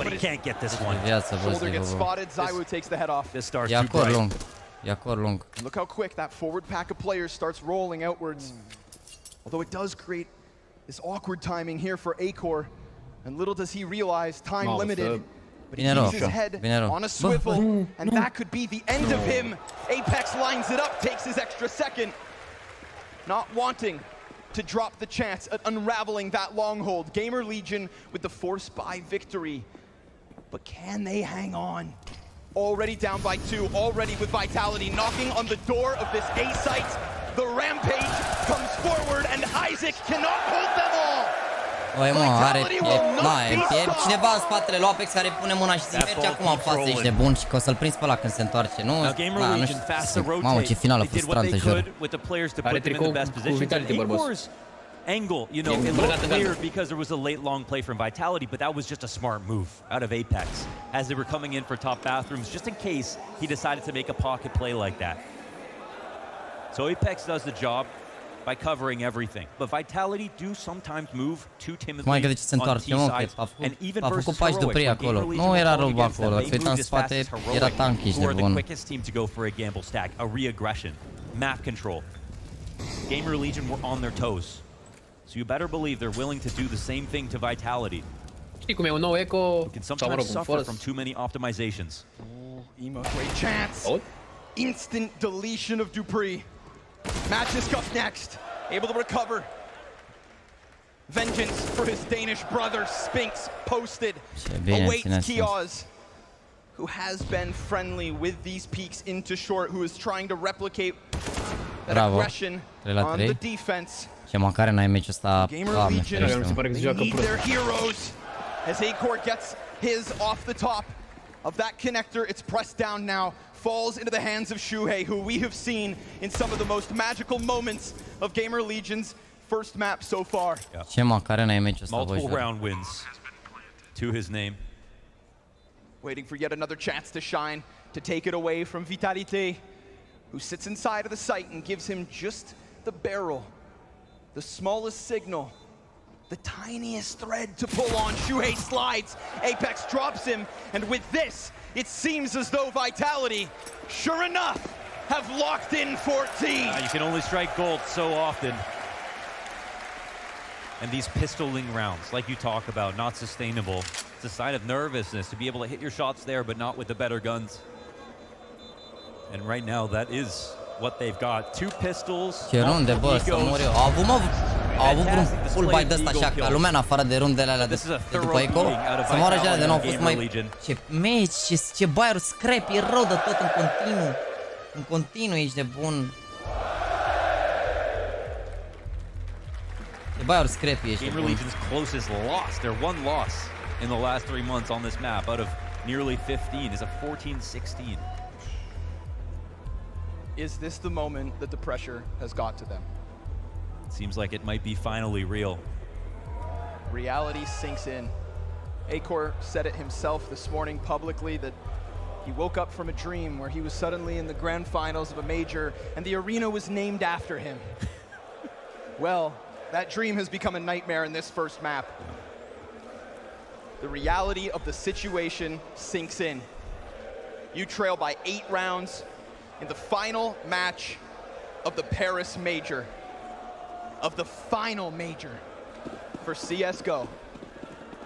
But he can't get this one. Viață, bă, Shoulder gets spotted. Zywoo takes the head off. This star's Ia too cor bright. lung. Ia cor lung. Look how quick that forward pack of players starts rolling outwards. Although it does create this awkward timing here for Acor. And little does he realize, time limited. But he keeps his head on a swivel, and that could be the end of him. Apex lines it up, takes his extra second. Not wanting to drop the chance at unraveling that long hold. Gamer Legion with the force buy victory. But can they hang on? Already down by 2, already with Vitality knocking on the door of this A site. The Rampage comes forward and Isaac cannot hold them all. Oi, mă, are e cineva în spatele lui Apex care pune mâna și zice merge acum în față, ești nebun și că o să-l prinzi pe ăla când se întoarce, nu? Nu știu, mamă, ce finală frustrantă, jur. Are tricou cu Vitality, bărbos. Angle, you know, it looked weird because there was a late long play from Vitality, but that was just a smart move out of Apex as they were coming in for top bathrooms, just in case he decided to make a pocket play like that. So Apex does the job by covering everything, but Vitality do sometimes move too timidly Mai gândit ce se întoarce, mă, că a făcut pași de opri acolo. Nu era rău acolo, dacă uita în spate, era tanky și de bun. Quickest team to go for a gamble stack, a re-aggression, map control. Gamer Legion were on their toes. So you better believe they're willing to do the same thing to Vitality. Știi cum e un nou Echo, can sometimes suffer from too many optimizations. Emo, great chance. Instant deletion of Dupree. Magisk up next, able to recover. Vengeance for his Danish brother, Spinks, posted. Awaits Kiaz, who has been friendly with these peaks into short, who is trying to replicate that aggression on the defense. Ce măcar n-ai meciul ăsta, Doamne ferește, They need their heroes as Acor gets his off the top of that connector. It's pressed down now, falls into the hands of Shuhei, who we have seen in some of the most magical moments of Gamer Legion's first map so far. Ce măcar n-ai meciul ăsta, Multiple round wins to his name. Waiting for yet another chance to shine, to take it away from Vitality, who sits inside of the site and gives him just the barrel, the smallest signal, the tiniest thread to pull on. Shuhei slides, Apex drops him, and with this, it seems as though Vitality, sure enough, have locked in 14. You can only strike gold so often. And these pistoling rounds, like you talk about, not sustainable. It's a sign of nervousness to be able to hit your shots there, but not with the better guns. And right now, that is what they've got. 2 pistols. Ce runde, bă, să mor eu. Au avut vreun full buy de ăsta așa, ca lumea în afară de rundele alea de după Echo, să moară și alea de nou, au fost mai... Ce meci, ce buy-uri scrap, e rău de tot în continuu. În continuu ești de bun. Ce buy-uri scrap ești de Gamer bun. Legion's closest loss, their one loss in the last 3 months on this map, out of nearly 15, is a 14-16. Is this the moment that the pressure has got to them? Seems like it might be finally real. Reality sinks in. Acor said it himself this morning publicly that he woke up from a dream where he was suddenly in the grand finals of a major and the arena was named after him. Well, that dream has become a nightmare in this first map. The reality of the situation sinks in. You trail by 8 rounds in the final match of the Paris Major. Of the final major for CSGO.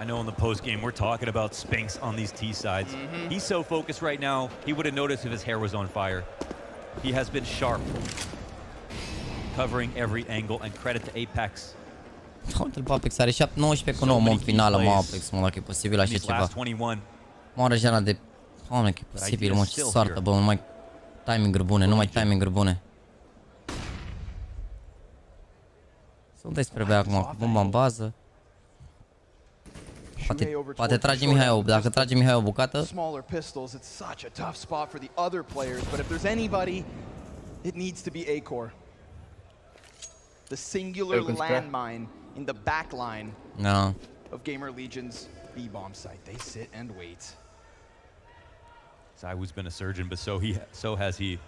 I know in the post game we're talking about Spinks on these T sides. He's so focused right now, he would have noticed if his hair was on fire. He has been sharp, covering every angle, and credit to Apex. Uite-l pe Apex, are 19 cu 9 în finală, mă, Apex, mă, dacă e posibil așa ceva. Mă, are jana de... Doamne, că e posibil, mă, ce soartă, bă, numai timing-uri bune, numai timing-uri bune. Să-l dai spre bea acum, cu bomba în bază. Poate trage Mihai o, dacă trage Mihai o bucată. Smaller pistols, it's such a tough spot for the other players, but if there's anybody, it needs to be Acor. The singular landmine in the back line of Gamer Legion's B-bomb site. They sit and wait. ZywOo's been a surgeon, but so has he.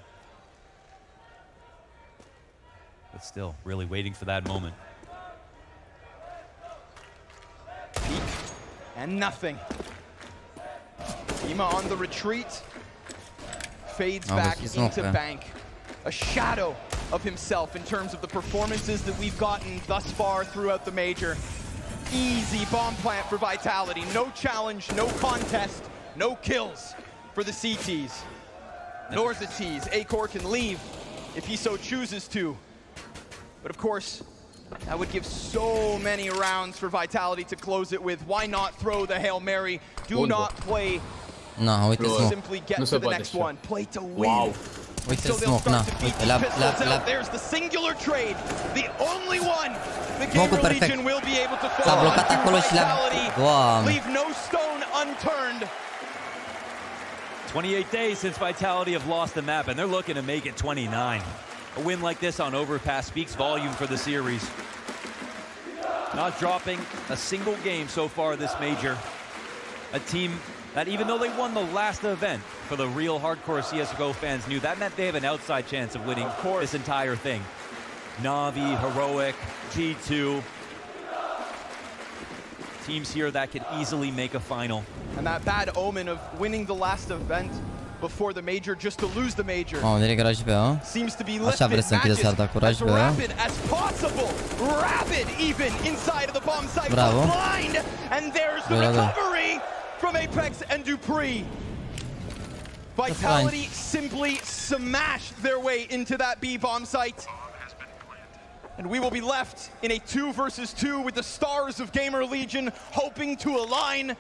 But still, really waiting for that moment. Peek and nothing. Ima on the retreat. Fades back into bank. A shadow of himself in terms of the performances that we've gotten thus far throughout the major. Easy bomb plant for Vitality. No challenge, no contest, no kills for the CTs. Nor the Ts. Acor can leave if he so chooses to. But of course, that would give so many rounds for Vitality to close it with. Why not throw the Hail Mary? Do not play to simply get to the next one. Play to win. Uite smoke, na, uite, lap. There's the singular trade, the only one the Gamer Legion will be able to fall on to Vitality. Leave no stone unturned. 28 days since Vitality have lost the map, and they're looking to make it 29. A win like this on Overpass speaks volume for the series. Not dropping a single game so far this major. A team that, even though they won the last event, for the real hardcore CSGO fans knew that meant they have an outside chance of winning this entire thing. Na'Vi, Heroic, G2. Teams here that could easily make a final. And that bad omen of winning the last event before the major just to lose the major seems to be lifted. Matches as rapid as possible. Rapid even inside of the bomb site. Blind. And there's the recovery from Apex and Dupree. Vitality simply smashed their way into that B bomb site. And we will be left in a 2 versus 2 with the stars of Gamer Legion hoping to align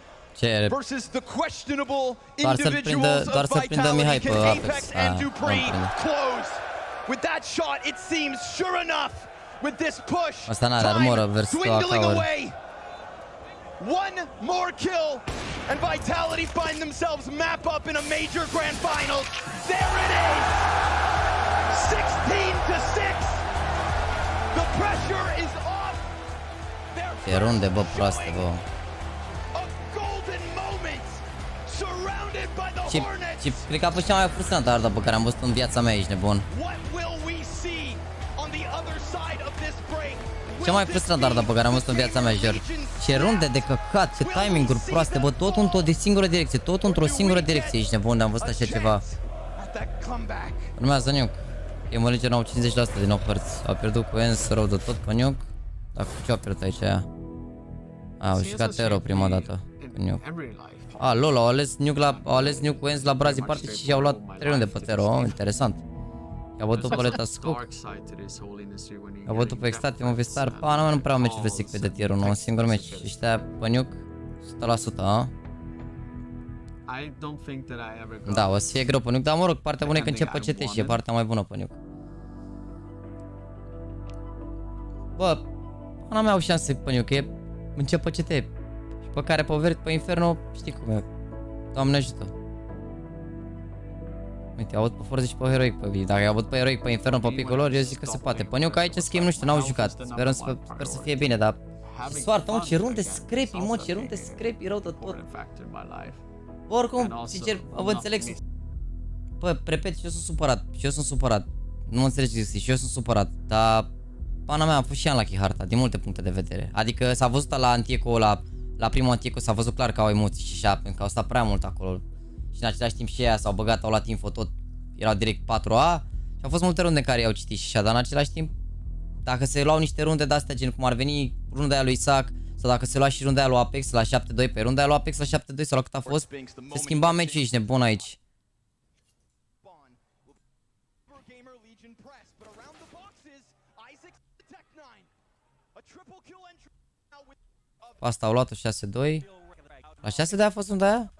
versus the questionable individuals of Vitality. Can Apex and Dupree close? With that shot, it seems, sure enough, with this push, time dwindling away. One more kill, and Vitality find themselves map up in a major grand finals. There it is! 16-6! The pressure is off! Ce runde, bă, proaste, bă. Și cred că a fost cea mai frustrantă arda pe care am văzut în viața mea, ești nebun. Cea mai frustrantă arda pe care am văzut în viața mea, jur. Ce runde de căcat, ce timing-uri proaste, bă, tot într-o singură direcție, tot într-o singură direcție, ești nebun, de am văzut așa ceva. Urmează Nuke. Gamer Legion au 50% din offerți. Au pierdut cu Ens rău de tot pe Nuke. Dar cu ce au pierdut aici aia? Au jucat Tero prima dată cu Nuke. Lol, au ales Nuke cu Ens la Brazil Party și i-au luat 3 runde pe Tero, interesant. I-au bătut pe Leta Scoop. I-au bătut pe Extate, Movistar. Nu prea am meciuri de de tier 1, un singur meci. Ăștia pe Nuke 100%, a? Da, o să fie greu pe Nuke, dar mă rog, partea bună e că încep pe CT și e partea mai bună pe Nuke. Bă, n-am mai au șanse pe Nuke, încep pe CT. Și pe care pe Vert, pe Inferno, știi cum e. Doamne ajută. Uite, aud pe Forza și pe Heroic pe Vii. Dacă aud pe Heroic, pe Inferno, pe Picolor, eu zic că se poate. Pe New, că aici schimb, nu știu, n-au jucat. Sper să fie bine, dar... Ce soartă, mă, ce runde scrappy, mă, ce runde scrappy rău de tot. Oricum, sincer, vă înțeleg. Bă, repet, și eu sunt supărat. Nu mă înțelegeți, și eu sunt supărat. Dar, pana mea, a fost și unlucky harta, din multe puncte de vedere. Adică s-a văzut la Antieco, la primul Antieco s-a văzut clar că au emoții și așa, pentru că au stat prea mult acolo. Și în același timp și aia s-au băgat, au luat info tot, erau direct 4A. Și au fost multe runde în care i-au citit și așa, dar în același timp, dacă se luau niște runde de-astea, gen cum ar veni runda aia lui Isaac, sau dacă se lua și runda aia lui Apex la 7-2, pe runda aia lui Apex la 7-2 sau la cât a fost, se schimba meciul, ești nebun aici. Asta au luat-o 6-2. La 6-2 a fost runda aia?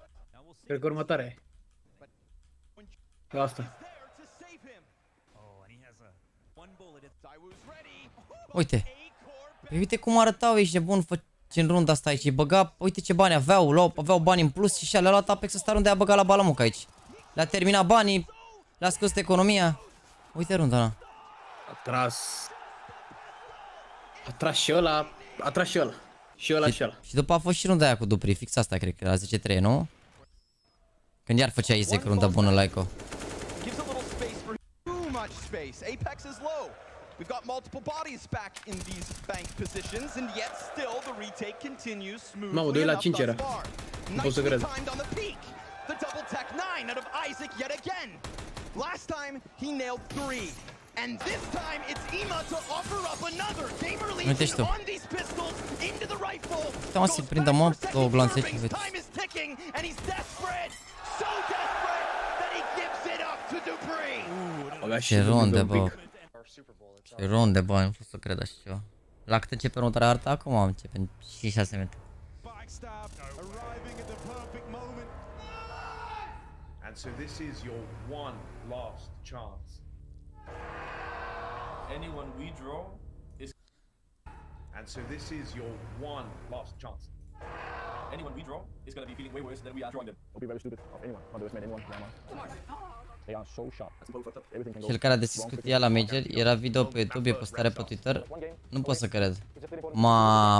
Cred că următoarea e. Asta. Uite. Păi uite cum arătau, ești nebun, în runda asta aici. Îi băga, uite ce bani aveau, aveau bani în plus și le-a luat Apex ăsta unde a băgat la balamuc aici. Le-a terminat banii, le-a scos economia. Uite runda ăla. A tras și ăla, a tras și ăla. Și ăla și ăla. Și după a fost și runda aia cu Dupri, fix asta cred că la 10-3, nu? Când iar făcea Isaac runda bună la Eco. We've got multiple bodies back in these bank positions, and yet still the retake continues smoothly enough thus far. Nicely timed on the peak. The double tech 9 out of Isaac yet again. Last time he nailed 3. And this time it's Ima to offer up another. Gamer Legion on these pistols into the rifle. Goes back for second Irving's time is ticking, and he's desperate. So desperate that he gives it up to Dupree. Ce runde, bă. Ce runde, bă, nu pot să cred așa ceva. La cât începe următoarea hartă? Acum începe, în 5-6 minute. And so this is your one last chance. Anyone we draw is... And so this is your one last chance. Anyone we draw is going to be feeling way worse than we are drawing them. Don't be very stupid of anyone. Not underestimate anyone. They are so sharp. Cel care a deschis cutia la Major era video pe YouTube, e postare pe Twitter. Nu pot să cred.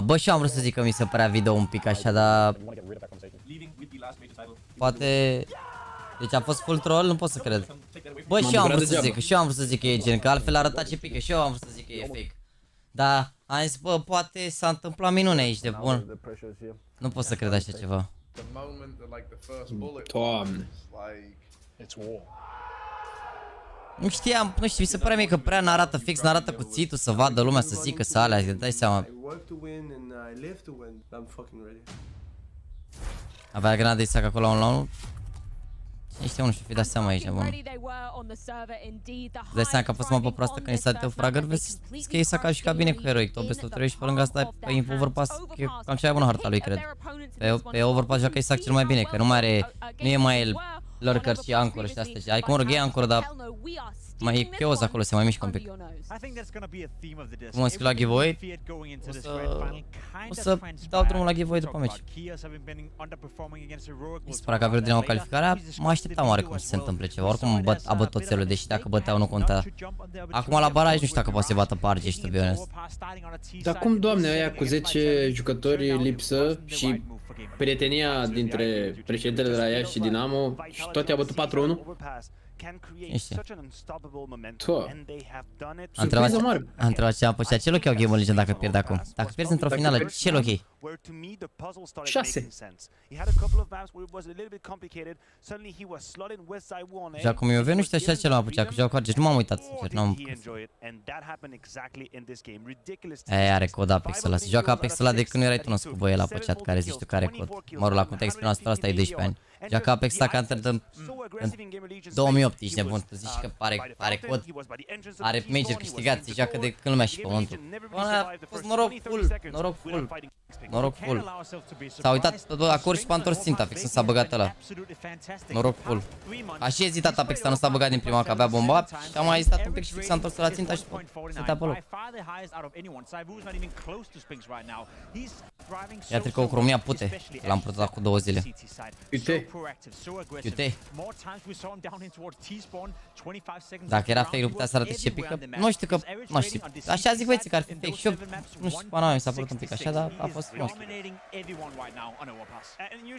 Bă, și am vrut să zic că mi se părea video un pic așa, dar... Poate... Deci a fost full troll, nu pot să cred. Bă, și eu am vrut să zic, că e gen, că altfel arăta ce pică, și eu am vrut să zic că e fake. Dar am zis, bă, poate s-a întâmplat minune aici de bun. Nu pot să cred așa ceva. Doamne. Nu știam, nu știu, mi se pare mie că prea n-arată fix, n-arată cuțitul să vadă lumea, să zică să alea, îți dai seama. Avea grenade Isaac acolo la 1-1. Cine știe, nu știu, fi dat seama aici, bun. Îți dai seama că a fost mapă proastă când i s-a dat Fragger, vezi că Isaac a jucat bine cu Heroic, tot best of 3 și pe lângă asta, pe Info Overpass, e cam cea mai bună harta lui, cred. Pe Overpass joacă Isaac cel mai bine, că nu mai are, nu e mai el lurker și anchor și astea. Adică mă rog, e anchor, dar mai e cheos acolo, se mai mișcă un pic. Cum am scris la giveaway, o să dau drumul la giveaway după meci. Mi se pare că a vrut din nou calificarea, mă așteptam oarecum să se întâmple ceva, oricum a bătut tot țelul, deși dacă băteau nu conta. Acum la baraj nu știu dacă poate să bată pe Arge și to be honest. Dar cum, doamne, aia cu 10 jucători lipsă și prietenia dintre președintele de la ea și Dinamo și toate au bătut 4-1? Am întrebat ce am pășea, ce loc e o Game Legion dacă pierd acum? Dacă pierzi într-o finală, ce loc e? 6. Și acum eu nu știu așa ce l-am apucat, că joc cu Arge, nu m-am uitat, sincer, n-am... Are cod Apex ăla, se joacă Apex ăla de când nu erai tu născut, băie, la păceat, care zici tu că are cod. Mă rog, la context prin asta ai 12 ani. Joacă Apex ăsta ca în 2008, ești nebun, tu zici că are cod, are major câștigat, se joacă de când lumea și pământul. A fost noroc full. S-a uitat la cor și s-a întors ținta, fix s-a băgat ăla. Noroc full. A și ezitat Apex ăsta, nu s-a băgat din prima, că avea bomba și a mai ezitat un pic și fix s-a întors la ținta și stătea pe loc. Ia tricou cu România pute. L-am purtat cu 2 zile. Uite. Uite. Dacă era fake, nu putea să arate ce pică. Nu știu că, nu știu. Așa zic băieții că ar fi fake și eu, nu știu, pana mi s-a părut un pic așa, dar a fost frumos.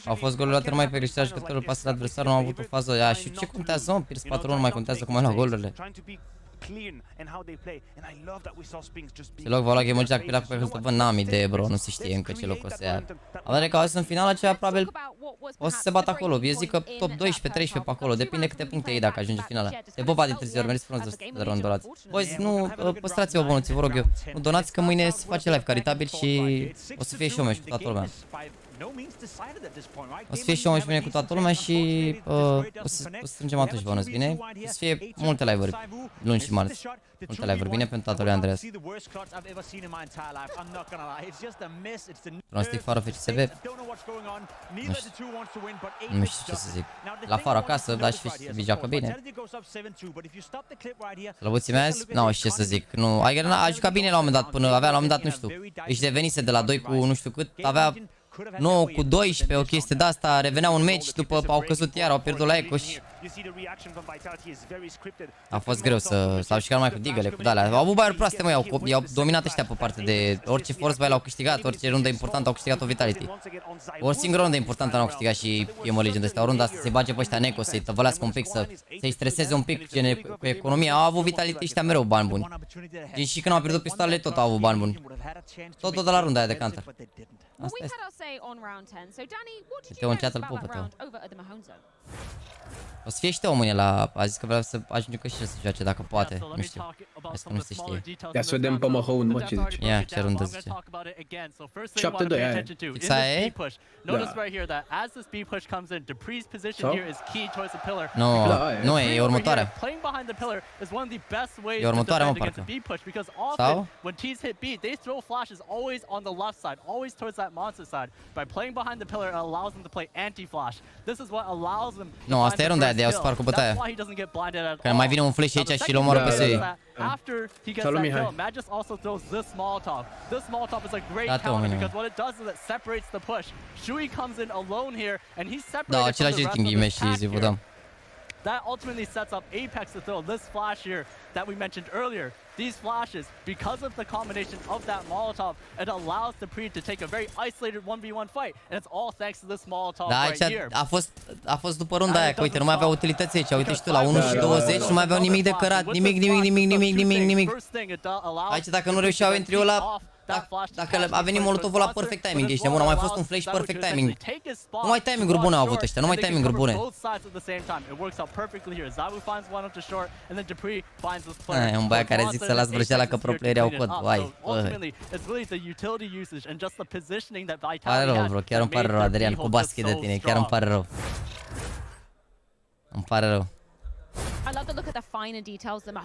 Au fost goluri luate numai pe greșeala jucătorul, pasă la adversar, nu am avut o fază aia. Și ce contează, mă? Pierzi 4-1, nu mai contează cum ai luat golurile. Ce loc va lua Game dacă pilat pe hâltă, bă, n-am idee, bro, nu se știe încă ce loc o să ia. Dar că în finala ceva probabil o să se bată acolo, eu zic că top 12-13 pe acolo, depinde câte puncte iei dacă ajunge în finala. E Boba din târziu, mergeți frumos de rând donați. Boys, nu, păstrați-vă bonuții, vă rog eu. Nu donați că mâine se face live caritabil și o să fie și omeni cu toată lumea. O să fie și omeni cu toată lumea și o să strângem atunci bănuți, bine? O să fie multe live-uri, luni și marți. Multe live-uri, bine pentru tatăl lui Andreas. Pronostic Faro FCSB. Nu știu ce să zic. La Faro acasă, dar și FCSB joacă bine. Slăbuții mea azi? N-au ce să zic. Nu, a jucat bine la un moment dat, până avea la un moment dat, nu știu. Își devenise de la 2 cu nu știu cât, avea 9 cu 12, o chestie de asta, revenea un meci, după au căzut iar, au pierdut la Eco și... A fost greu s-au jucat numai cu digăle, cu de-alea. Au avut baiuri proaste, măi, i-au dominat ăștia pe parte de... Orice force buy l-au câștigat, orice rundă importantă au câștigat o Vitality. O singură rundă importantă n-au câștigat și Game of Legends ăstea. O rundă să se bage pe ăștia în Eco, să-i tăvălească un pic, să-i streseze un pic cu economia. Au avut Vitality ăștia mereu bani buni. Și când au pierdut pistoalele tot au avut bani buni. Tot de la runda aia de counter. Asta este. Te-o înceată îl pupă tău. O să fie și Teo mâine la... A zis că vrea să ajunge și el să joace dacă poate, nu știu. Asta nu se știe. Ia să vedem pe Mahone, mă, ce zice. Ia, ce rundă zice. 7-2, aia. Fix aia e? Nu, nu e, e următoarea. E următoarea, mă, parcă. Sau? Nu, asta e runda aia de iau spar cu bătaia. Că mai vine un flash aici și îl omoară pe săi. Salut, Mihai. Da, tu, mine. Da, același rating game și zi, vă dăm. That ultimately sets up Apex to throw this flash here that we mentioned earlier. These flashes, because of the combination of that Molotov, it allows the Pre to take a very isolated 1v1 fight. And it's all thanks to this Molotov right here. A fost după runda aia, că uite, nu mai avea utilități aici. Uite și tu, la 1 și 20 nu mai aveau nimic de cărat. Nimic. Aici dacă nu reușeau entry-ul ăla, dacă a venit Molotovul la perfect timing, ești nebun, a mai fost un flash perfect timing. Numai timing-uri bune au avut ăștia, numai timing-uri bune. E un băiat care zic să las vrăjeala că pro playerii au cod. Uai, pare rău, bro, chiar îmi pare rău, Adrian, cu basket de tine, chiar îmi pare rău. Îmi pare rău.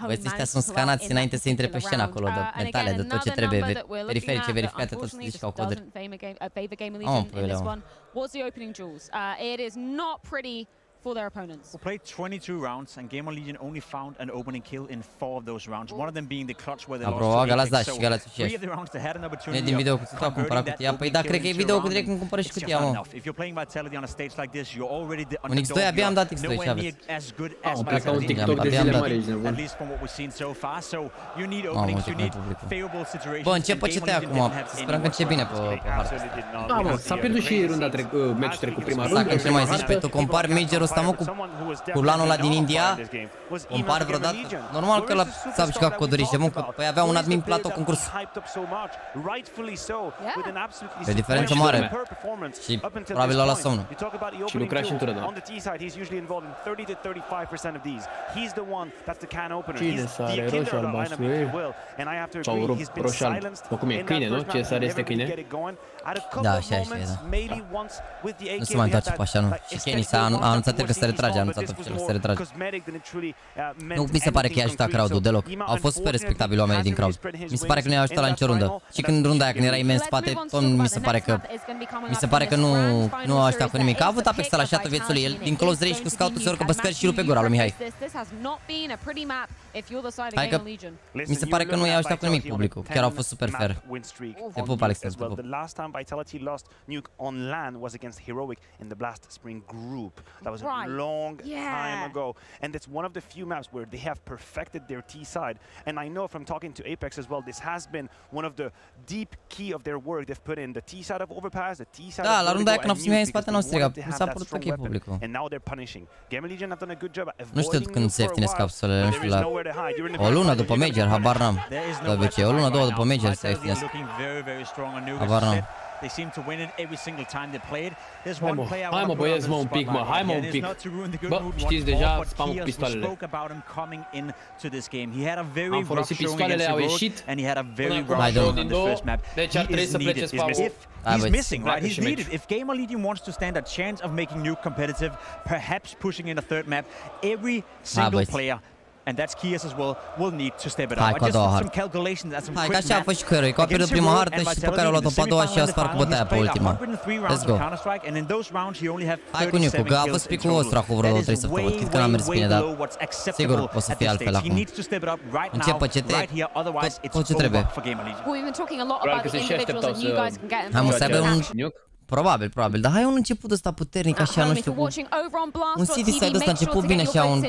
Băieți, ăștia sunt scanați înainte să intre pe scenă acolo, de metale, de tot ce trebuie, periferice, verificate, tot ce zici ca au coduri. Oh, păi, for their opponents. We played 22 rounds and Gamer Legion only found an opening kill in 4 of those rounds. One of them being the clutch where they lost to Apex. So 3 of the rounds they had an opportunity of converting that opening kill into a round. It's just not enough. If you're playing Vitality on a stage like this, you're already the underdog. Nowhere near as good as Vitality. At least from what we've seen so far. So you need openings, you need favorable situations. Bă, începe ce te acum. Sperăm că începe bine pe hartă. Da, mă, s-a pierdut și runda meciul trecut, prima rundă. Dacă ce mai zici, pe tu compari Majorul ăsta, mă, cu lanul ăla din India? Compar vreodată? Normal că s-a jucat coduriște, mă, că păi avea un admin platou concurs. E o diferență mare. Și probabil ăla somnul. Și lucra și în tură, da. Cine sare? Roșu, albastru, sau roșu, alb. Cum e? Câine, nu? Ce sare este câine? Da, așa e, da. Nu se mai întoarce pe așa, nu. Și Kenny a anunțat că se retrage, a anunțat oficial că se retrage. Nu mi se pare că i-a ajutat crowd-ul deloc. Au fost super respectabili oamenii din crowd. Mi se pare că nu i-a ajutat la nicio rundă. Și când runda aia, când era imens spate, tot mi se pare că nu a ajutat cu nimic. A avut Apex la șatul viețului, el din close range cu scout-ul se urcă pe scări și rupe gura lui Mihai. if you're the side of Hai că Gamer Legion. mi se pare că nu i-au așteptat cu nimic publicul. Chiar au fost super fair. Te pup, Alex, te pup. The last time Vitality lost Nuke on LAN was against Heroic in the Blast Spring group. That was a long time ago. And it's one of the few maps where they have perfected their T side. And I know from talking to Apex as well, this has been one of the deep key of their work. They've put in the T side of Overpass, the T side of la runda aia când au fost în spate n-au strigat. to Mi have s-a that părut strong ok weapon, publicul. and now they're punishing. Gamer Legion have done a good job at Nu știu avoiding când Nuke se for a ieftinesc while, capsulele, nu but știu there is la... nowhere to hide. You're in a O very lună hard după position. Major, habar n-am. De obicei, o lună, două după Major se ieftinesc. Habar n-am. They seem to win it every single time they play it. There's Hai one mă, player hai mă băieți, mă un pic, mă, hai mă un pic. Bă, știți deja, spam cu pistoalele. Am folosit pistoalele, au ieșit. And he had a very rough Hai, showing in the first map. Deci ar trebui să plece spamul. He's missing, right? He's needed. If Gamer Legion wants to stand a chance of making Nuke competitive, perhaps pushing in a third map, every single player, and that's Kias as well, will need to step it up. I just did some calculations and some Hai, quick că așa a math. fost și cu Heroic. Au pierdut prima hartă și după care au luat-o pe a doua și au sparg cu bătaia pe ultima. Let's go. Hai cu Nuke, că a fost picul vostru acum vreo 3 săptămâni. Cred că n-a mers bine, dar sigur o să fie altfel acum. Încep PCT, tot ce trebuie. Well, we've been talking a lot about the individuals and you guys can get Hai mă, să aibă un... involved. Probabil, dar hai un început ăsta puternic așa, nu știu cum. Un City side ăsta a început bine așa, un 4-5-0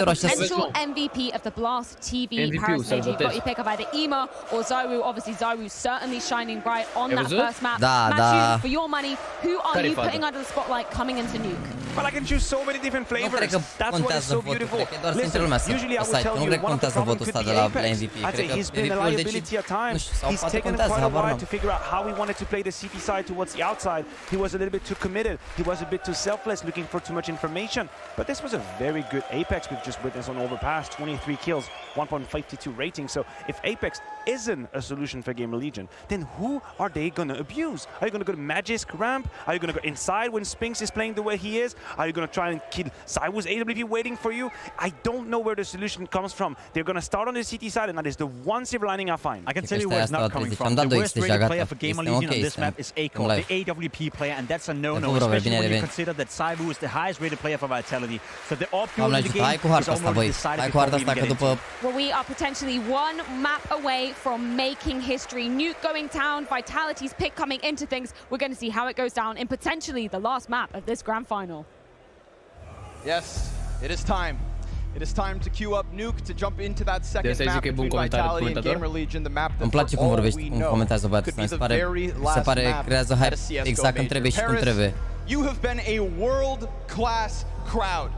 așa. Potential MVP of the Blast TV Paris stage. You've got your pick of either Ema or Zywoo. Obviously Zywoo certainly shining bright on that first map. Matthew, for your money, who are you putting under the spotlight coming into Nuke? Well, I can choose so many different flavors. That's what is so beautiful. Listen, usually I would tell you one of the problems could be Apex. I'd say he's been a liability at times. He's taken quite a while to figure out how he wanted to play the CT side towards the outside. He was a little bit too committed. He was a bit too selfless, looking for too much information. But this was a very good Apex we've just witnessed on Overpass. 23 kills, 1.52 rating. So if Apex isn't a solution for Gamer Legion, then who are they gonna abuse? Are you gonna go to Magisk ramp? Are you gonna go inside when Spinks is playing the way he is? Are you gonna try and kill Zywoo's AWP waiting for you? I don't know where the solution comes from. They're gonna start on the CT side, and that is the one silver lining I find. I can tell you where it's not coming from. The worst rated player for Gamer Legion on this map is Aiko, the AWP player, and that's a no-no, especially when you consider that Zywoo is the highest rated player for Vitality. So the option of the game is almost decided before we even get into it. Well, we are potentially one map away from making history. Nuke going down, Vitality's pick coming into things. We're going to see how it goes down in potentially the last map of this grand final. Yes, it is time. It is time to queue up Nuke to jump into that second map between Vitality and Gamer Legion, the map that place cum vorbești, cum comentează băiatul ăsta. Se pare creează hype exact cum trebuie și cum trebuie. You have been a world-class crowd.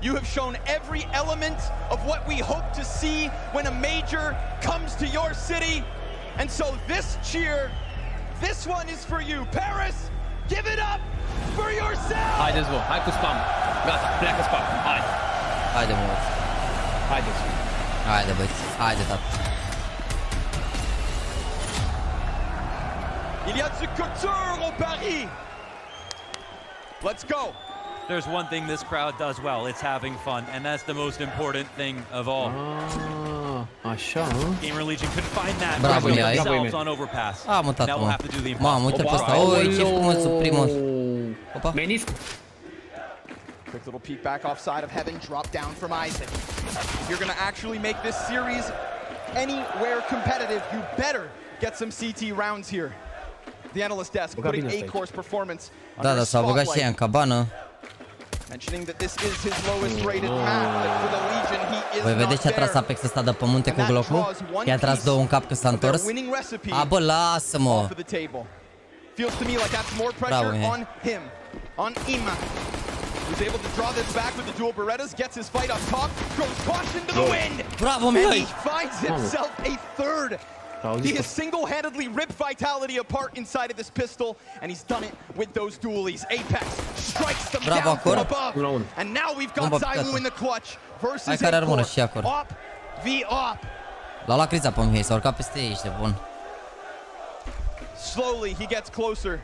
You have shown every element of what we hope to see when a major comes to your city. And so this cheer, this one is for you. Paris, give it up for yourself! Haideți, bă, hai cu spam. Gata, pleacă spam. Hai. Haide, mă. Haideți. Haide, băi. Haide, tată. Il y a du couture au Paris. Let's go. There's one thing this crowd does well. It's having fun, and that's the most important thing of all. Așa. Gamer Legion couldn't find that. Bravo, themselves on Overpass. Mă, tată, now we'll have to do the impossible. Mamă, uite pe ăsta. Oi, ce frumos, primul. Opa. Menisc. Quick little peek back offside of Heaven, drop down from Isaac. If you're going to actually make this series anywhere competitive, you better get some CT rounds here. The analyst desk putting A-Course performance under Da, s-a băgat și ea în cabană. Mentioning that this is his lowest rated map, but for the Legion he is Voi vedeți ce a tras Apex ăsta de pe munte cu glocul? I-a tras două în cap că s-a întors. A, bă, lasă-mă! Feels to me like that's more pressure on him, on Ema. Who's able to draw this back with the dual Berettas, gets his fight up top, throws caution to the wind, Bravo, and he finds himself a third. He has single-handedly ripped Vitality apart inside of this pistol, and he's done it with those dualies. Apex strikes them down from above, and now we've got Zywoo in the clutch versus Op v Op. L-a luat criza pe mine, s-a urcat peste ei, ești bun. Slowly he gets closer.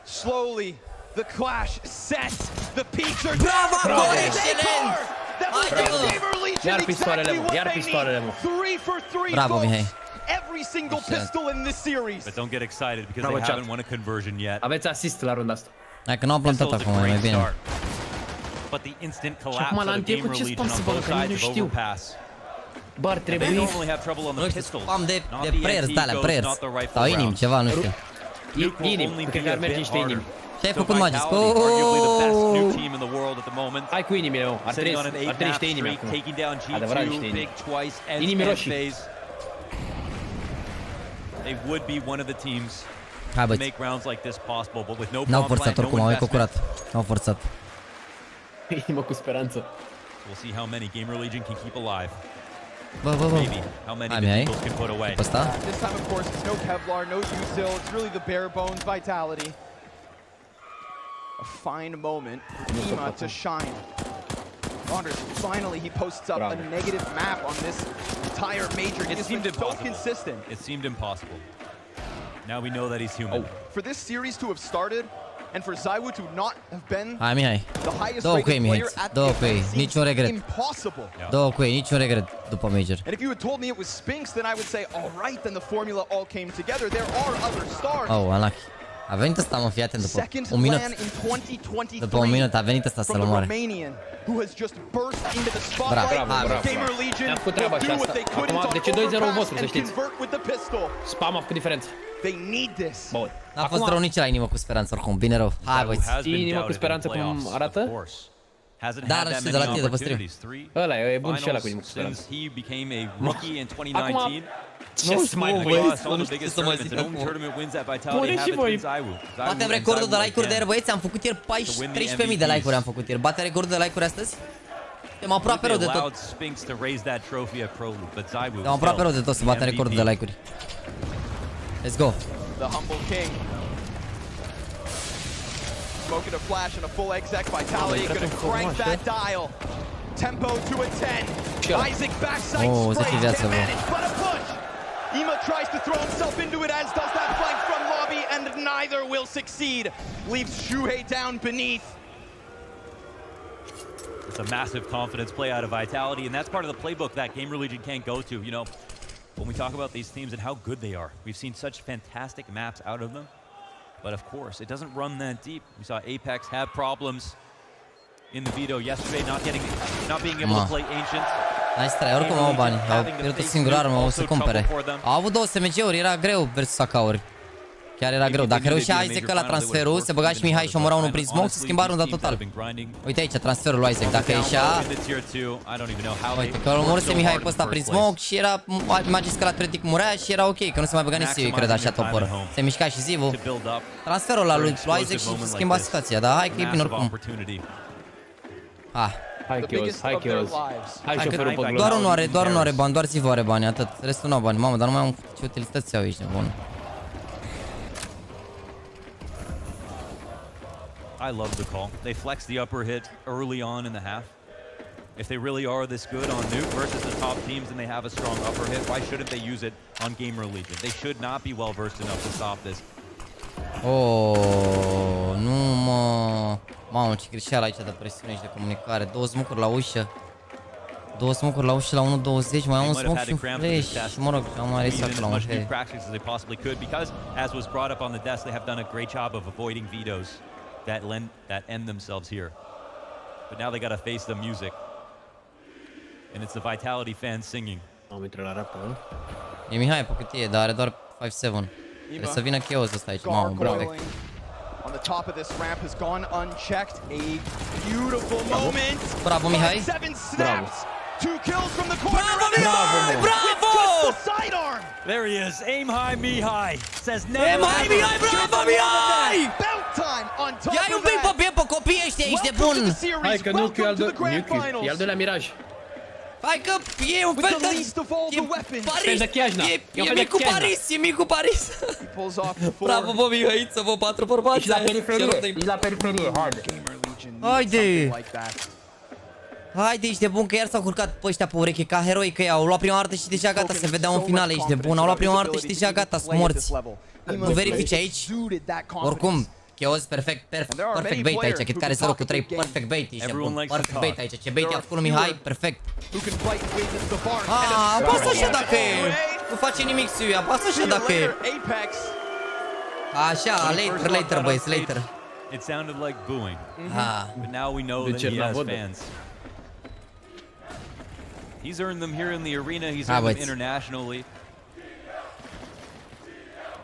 Slowly the clash sets. The peaks are down. Bravo, excelent! Iar pistoalele, mă, iar pistoalele, mă. 3 for 3 Bravo, Mihai. Every single pistol in this series. But don't get excited because they haven't won a conversion yet. Aveți asist la runda asta. Hai că nu am plantat acum, mai bine. but the instant Și collapse acum of la the întier cu Gamer ce Legion spam să on bă, both că nici nu sides of știu. Overpass. Bă, ar And they trebui... normally have trouble on the pistols. Spam de Not the prayers, de alea, anti-egos, prayers. not the rifle Sau inim, rounds. ceva, nu știu. Nuke will Inim, only cred be că a ar merge bit niște harder. inim. Ce ai So făcut, Magis? Vitality, arguably the best nuke team in the world at the moment. Hai cu inimile, mă. Ar Sitting on an trebui 8-map niște inimi streak, acum. taking down Adevărat G2, niște inimi. Big twice, and Inimi roșii. phase. They would be one of the teams Hai, to băi. make rounds like this possible, but with no N-au bomb forțat plant, no oricum, au investment. ecocurat. N-au forțat. Inimă cu speranță. We'll see how many Gamer Legion can keep alive. Bă, bă, bă. Maybe how many Hai, the mi-ai? Eagles can put away. Pe ăsta? This time, of course, it's no Kevlar, no U-Sil. It's really the bare bones Vitality. A fine moment for Kima to shine. Anders, finally, he posts up a negative map on this entire major. It He's seemed been so impossible. consistent. It seemed impossible. Now we know that he's human. For this series to have started, and for ZywOo to not have been Hai, Mihai. the highest Dă-o cu ei, rated Mihai. player at Dă-o the cu ei. event Niciun seems regret. impossible. Dă-o cu ei, niciun regret după Major. And if you had told me it was Spinx, then I would say, all right, then the formula all came together. There are other stars. Oh, unlucky. A venit ăsta, mă, fii atent, după Second un minut. LAN in 2023. După un minut a venit ăsta să-l From the omoare. Romanian, who has just burst into the Bravo, spotlight. bravo. Gamer Legion Ne-am făcut treaba will și do what asta. they couldn't Acum, on de ce 2-0 Overpass vostru, să and știți? convert with the pistol. Spam a făcut diferență. They need this. Bun. N-a fost rău nici la inimă cu speranță, oricum. Bine rău. Hai, băi. Inimă cu speranță cum arată? Da, nu știu, de la tine, de pe stream. Ăla e bun și ăla cu inimă cu speranță. He became a rookie in 2019. Nu știu, băi, nu știu să mă zic acum. Pune și voi. Batem recordul de like-uri de ieri, băieți. Am făcut ieri 13.000 de like-uri am făcut ieri. Batem recordul de like-uri astăzi? Suntem aproape rău de tot. Suntem aproape rău de tot să batem recordul de like-uri. Let's go. The humble king. Smoking a flash and a full exec. Vitality gonna crank that dial. Tempo to a 10. Isaac backside Oh, spray. zice viață, Can't bă. manage, but a push. Ema tries to throw himself into it, as does that flank from Lobby, and neither will succeed. Leaves Shuhei down beneath. It's a massive confidence play out of Vitality, and that's part of the playbook that Gamer Legion can't go to. You know, when we talk about these teams and how good they are, we've seen such fantastic maps out of them. But of course, it doesn't run that deep. We saw Apex have problems in the veto yesterday, not being able to play Ancients. Nice try, oricum au bani. Au pierdut o singură armă, o să cumpere. Au avut 2 SMG-uri, era greu versus AK-uri. Chiar era greu. Dacă reușea Isaac la transferul, se băga și Mihai și omora unul prin smoke, se schimba runda total. Uite aici, transferul lui Isaac. Dacă ieșea... Uite, că omoruse Mihai pe ăsta prin smoke și era... Magis că la Tretic murea și era ok, că nu se mai băga nici Siu, cred, așa toporă. Se mișca și Zivu. Transferul la lui Isaac și schimba situația, dar hai că e bine oricum. Hai Chios, hai Chios. Hai șoferul pe Doar unul are bani, doar Zivu are bani, atât. Restul nu au bani. Mamă, dar nu mai am ce utilități au aici, nebun. I love the call. They flex the upper hit early on in the half. If they really are this good on Nuke versus the top teams and they have a strong upper hit, why shouldn't they use it on Gamer Legion? They should not be well versed enough to stop this. Oh, nu mă. Mamă, ce greșeală aici de presiune și de comunicare. 2 smoke-uri la ușă. 2 smoke-uri la ușă la 1.20, mai am un smoke și un flash. Și mă rog, am mai risat la un as practice as they possibly could, because as was brought up on the desk, they have done a great job of avoiding vetoes that end themselves here. But now they got to face the music. And it's the Vitality fans singing. Am intrat la rap, nu? E Mihai pe cutie, dar are doar 5-7. Trebuie să vină Chaos ăsta aici, mamă, bravo. On the top of this ramp has gone unchecked. A beautiful moment. Bravo, Mihai. 7 snaps. 2 kills from the corner. Bravo, Mihai! Bravo! With just the sidearm. There he is. Aim high, Mihai. Says never. Aim high, Mihai! Bravo, Mihai! Bout time on top Ia-i un of pic that. pe copiii ăștia, ești de bun! Hai că Nuke e al doilea Miraj. Hai că e un fel de... E Paris! E mic cu Paris! E mic cu Paris! Bravo, bă, Mihaiță, vă 4 bărbați! Ești la periferie, ești la periferie, hard. Haide! Haide, ești de bun, că iar s-au curcat pe ăștia pe ureche ca heroi, că au luat prima dată și deja gata, se vedeau în finale, ești de bun. Au luat prima dată și deja gata, sunt morți. Nu verifici aici? Oricum, Chaos, perfect bait aici, Kit care 0 cu 3, perfect bait, ești de bun, perfect bait aici, ce bait i-a făcut lui Mihai, perfect. Apasă așa dacă e, nu face nimic Siu, apasă așa dacă e. Așa, later băieți, later. It sounded like booing. But now we know that he has fans. He's earned them here in the arena. He's earned them internationally.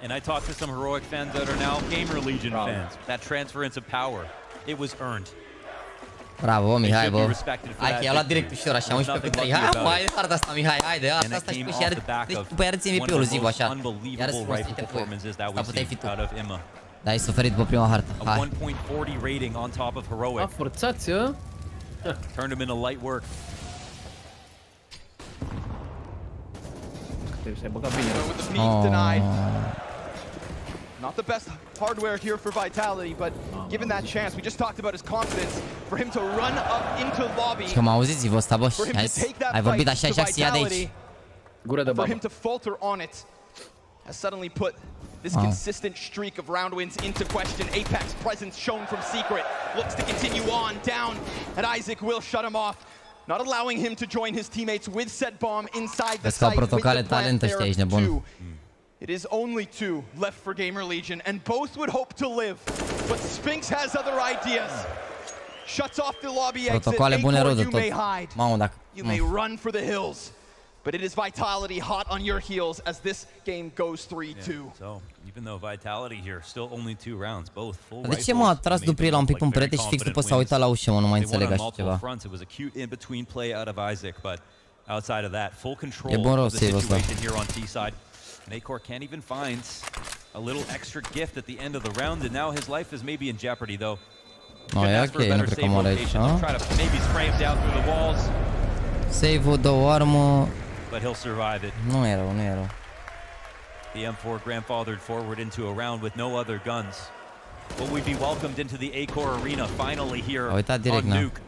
And I talked to some Heroic fans that are now Gamer Legion fans. That transference of power, it was earned. Bravo, Mihai, bă. Hai că i-a luat direct ușor, așa, 11 pe 3. Hai, mă, hai de harta asta, Mihai, haide, harta asta și pe și iar... Deci după iar ți MVP-ul, Zivu, așa. Iar să frumos trite pe asta puteai fi tu. Da, ai suferit pe prima hartă. Hai. 1.40 rating on top of Heroic. A forțați, ă? Turned him into light work. Not the best hardware here for Vitality, but given that chance, we just talked about his confidence for him to run up into lobby. Și că m-a auzit Zivu ăsta, bă, ai vorbit așa și să ia de aici. Gură de babă. For him to falter on it has suddenly put this consistent streak of round wins into question. Apex presence shown from Secret looks to continue on down, and Isaac will shut him off, not allowing him to join his teammates with said bomb inside the site with the plant there too. It is only 2 left for Gamer Legion, and both would hope to live, but Spinx has other ideas. Shuts off the lobby exit. Acor, you may hide. You may run for the hills. But it is Vitality hot on your heels as this game goes 3-2. So, even though Vitality here, still only 2 rounds, both full rifles. De ce m-a tras Duprila un pic în perete și fix după s-a uitat la ușă, mă, nu mai înțeleg așa ceva. It was a cute in-between play out of Isaac, but outside of that, full control of the situation here on T-side. Acor can't even find a little extra gift at the end of the round, and now his life is maybe in jeopardy, though. Oh, e ok, nu cred că moare aici, Try to maybe spray him down through the walls. Save-ul, dă o armă. But he'll survive it. Nu e rău, nu e rău. The M4 grandfathered forward into a round with no other guns. Will we be welcomed into the Acor arena finally here on Nuke?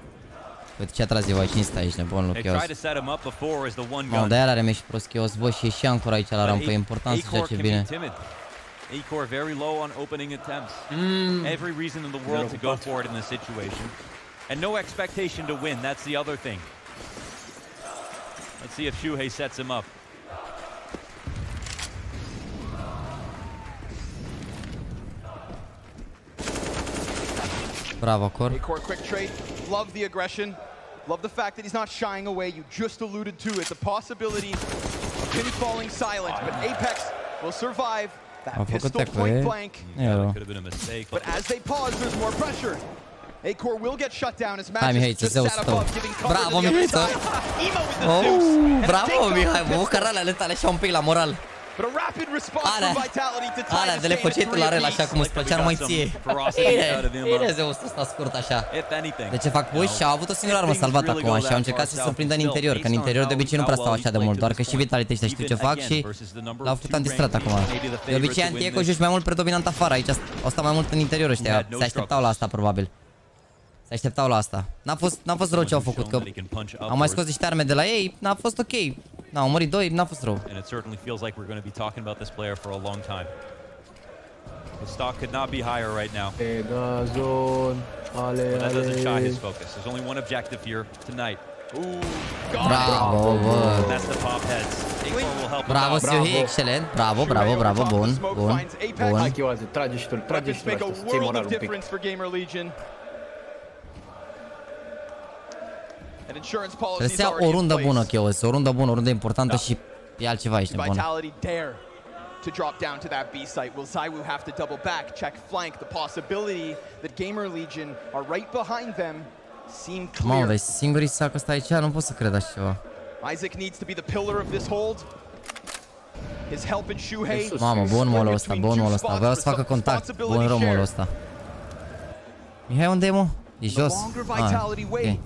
Uite ce a tras eu aici, insta aici, nebun, They tried to set him up before as the one gun. De-aia are și prost Chaos, bă, și ieșea Anchor aici la rampă, e important să joace bine. Acor very low on opening attempts. Every reason in the world to go for it in this situation. And no expectation to win, that's the other thing. Let's see if Shuhei sets him up. Bravo, Acor. Acor quick trade. Love the aggression. Love the fact that he's not shying away. You just alluded to it. The possibility of him falling silent. But Apex will survive that pistol point blank. Could have been a mistake. But as they pause, there's more pressure. Acor will get shut down as Magisk just sat above, giving cover bravo, to the other side. Emo with the Zeus. Bravo, Mihai, bă, caralele tale așa un pic la moral. But a rapid response from Vitality to tie alea de le făceai tu la rel așa cum îți plăcea numai ție. Bine Zeus ăsta scurt așa. De ce fac push? Și au avut o singură armă salvată acum și au încercat să se surprindă în interior, că în interior de obicei nu prea stau așa de mult, doar că și Vitality ăștia știu ce fac și l-au făcut antistrat acum. De obicei anti-eco joci mai mult predominant afară, aici au stat mai mult în interior ăștia, se așteptau la asta probabil. Se așteptau la asta. N-a fost rău ce au făcut, că au mai scos niște arme de la ei, n-a fost ok. N-au murit 2, n-a fost rău. And it certainly feels like we're going to be talking about this player for a long time. The stock could not be higher right now. But that doesn't shy his focus. There's only one objective here tonight. Bravo, bă. That's the pop heads. Acor will help. Bravo, Siuhi, excelent. Bravo, bravo, bravo, bun, bun, bun. Hai, Chioaze, trage și tu, trage și tu asta, să ții moralul un pic. Trebuie să ia o rundă bună, Chaos, o rundă bună, o rundă importantă și e altceva aici, nebun. To drop down to that B site. Will ZywOo have to double back, check flank? The possibility that Gamer Legion are right behind them seem clear. Mamă, dar singurii sac ăsta aici, nu pot să cred așa ceva. Isaac needs to be the pillar of this hold. His help in Shuhei. Mamă, bun molul ăsta, bun molul ăsta. Vreau să facă contact, bun rău molul ăsta. Mihai, unde e, mă? E jos? Ok.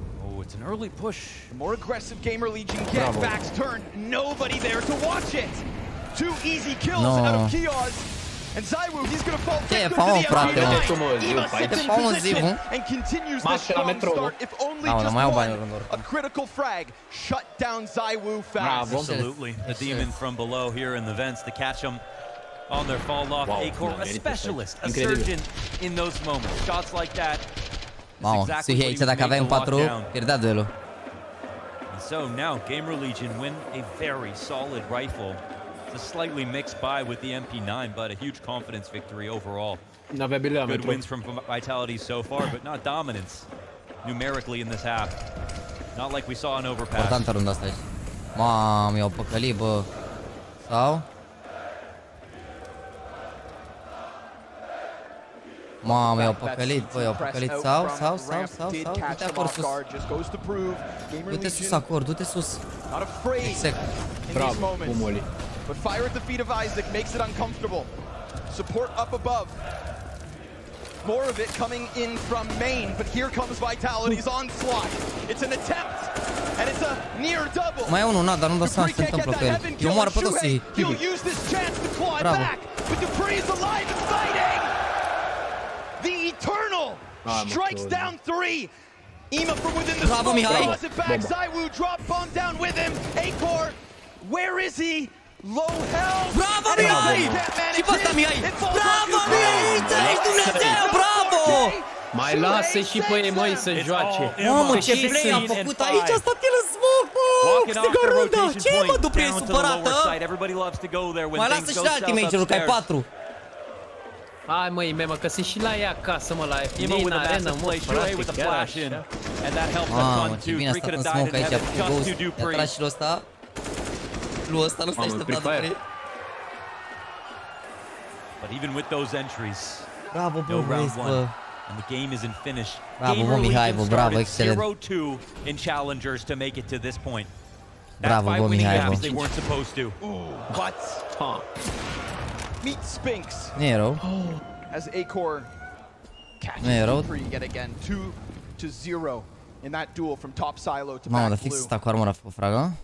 It's an early push. The more aggressive Gamer Legion get, backs turn, nobody there to watch it. 2 easy kills out of Kiosk. And ZywOo, he's gonna fall victim to the M9. Ema sits in position and continues the strong start, if only just one. A critical frag shut down ZywOo fast. Absolutely. The demon from below here in the vents to catch him on their fall off. Acor, a specialist, a surgeon in those moments. Shots like that. Mamă, Siuhi aici dacă aveai un 4, pierdea duelul. So now Gamer Legion win a very solid rifle It's a slightly mixed buy with the MP9, but a huge confidence victory overall. Good wins from Vitality so far, but not dominance numerically in this half. Not like we saw in Overpass. Importantă runda asta aici. Mamă, i-au păcălit, bă. Sau? Mamă, i-au păcălit, bă, i-au păcălit. Sau? Du-te acolo sus. Du-te sus acolo, du-te sus. Exact. Bravo, Bumoli. But fire at the feet of Isaac makes it uncomfortable. Support up above. More of it coming in from main, but here comes Vitality's onslaught. It's an attempt, and it's a near double. Mai e unul, na, dar nu dau seama ce se întâmplă cu el. Eu moară pe toți. He'll use this chance to claw it back, but Dupree's alive and fighting. The Eternal strikes down 3. Ema from within the smoke draws it back. ZywOo drop bomb down with him. Acor, where is he? Low health. Bravo, Mihai! Și pe ăsta, Mihai! Bravo, Mihai! Ești Dumnezeu, bravo! Mai lasă și pe ei, măi, să joace. Mamă, ce play am făcut aici, a stat el în smoke, bă! Câștigă runda! Ce, mă, Dupree e supărată? Mai lasă și ultimate-ul, că ai 4. Hai, măi, mă, că sunt și la ea acasă, mă, la din arenă, mă, frate, chiar așa. Mamă, ce bine a stat în smoke aici, cu Ghost. I-a tras și lui ăsta. Lui ăsta nu s-a așteptat Dupree. But even with those entries, bravo, no round bă. 1, and the game isn't finished. Bravo, bă, Mihai, bă, bravo, excelent. 0-2 in challengers to make it to this point. Bravo, bă, Mihai, bă. They weren't supposed to. But meet Spinx. Nu e rău. As Acor catches Dupree yet again, 2-0 in that duel from top silo to Mamă, back dar fix blue. ăsta cu armura a făcut fragă.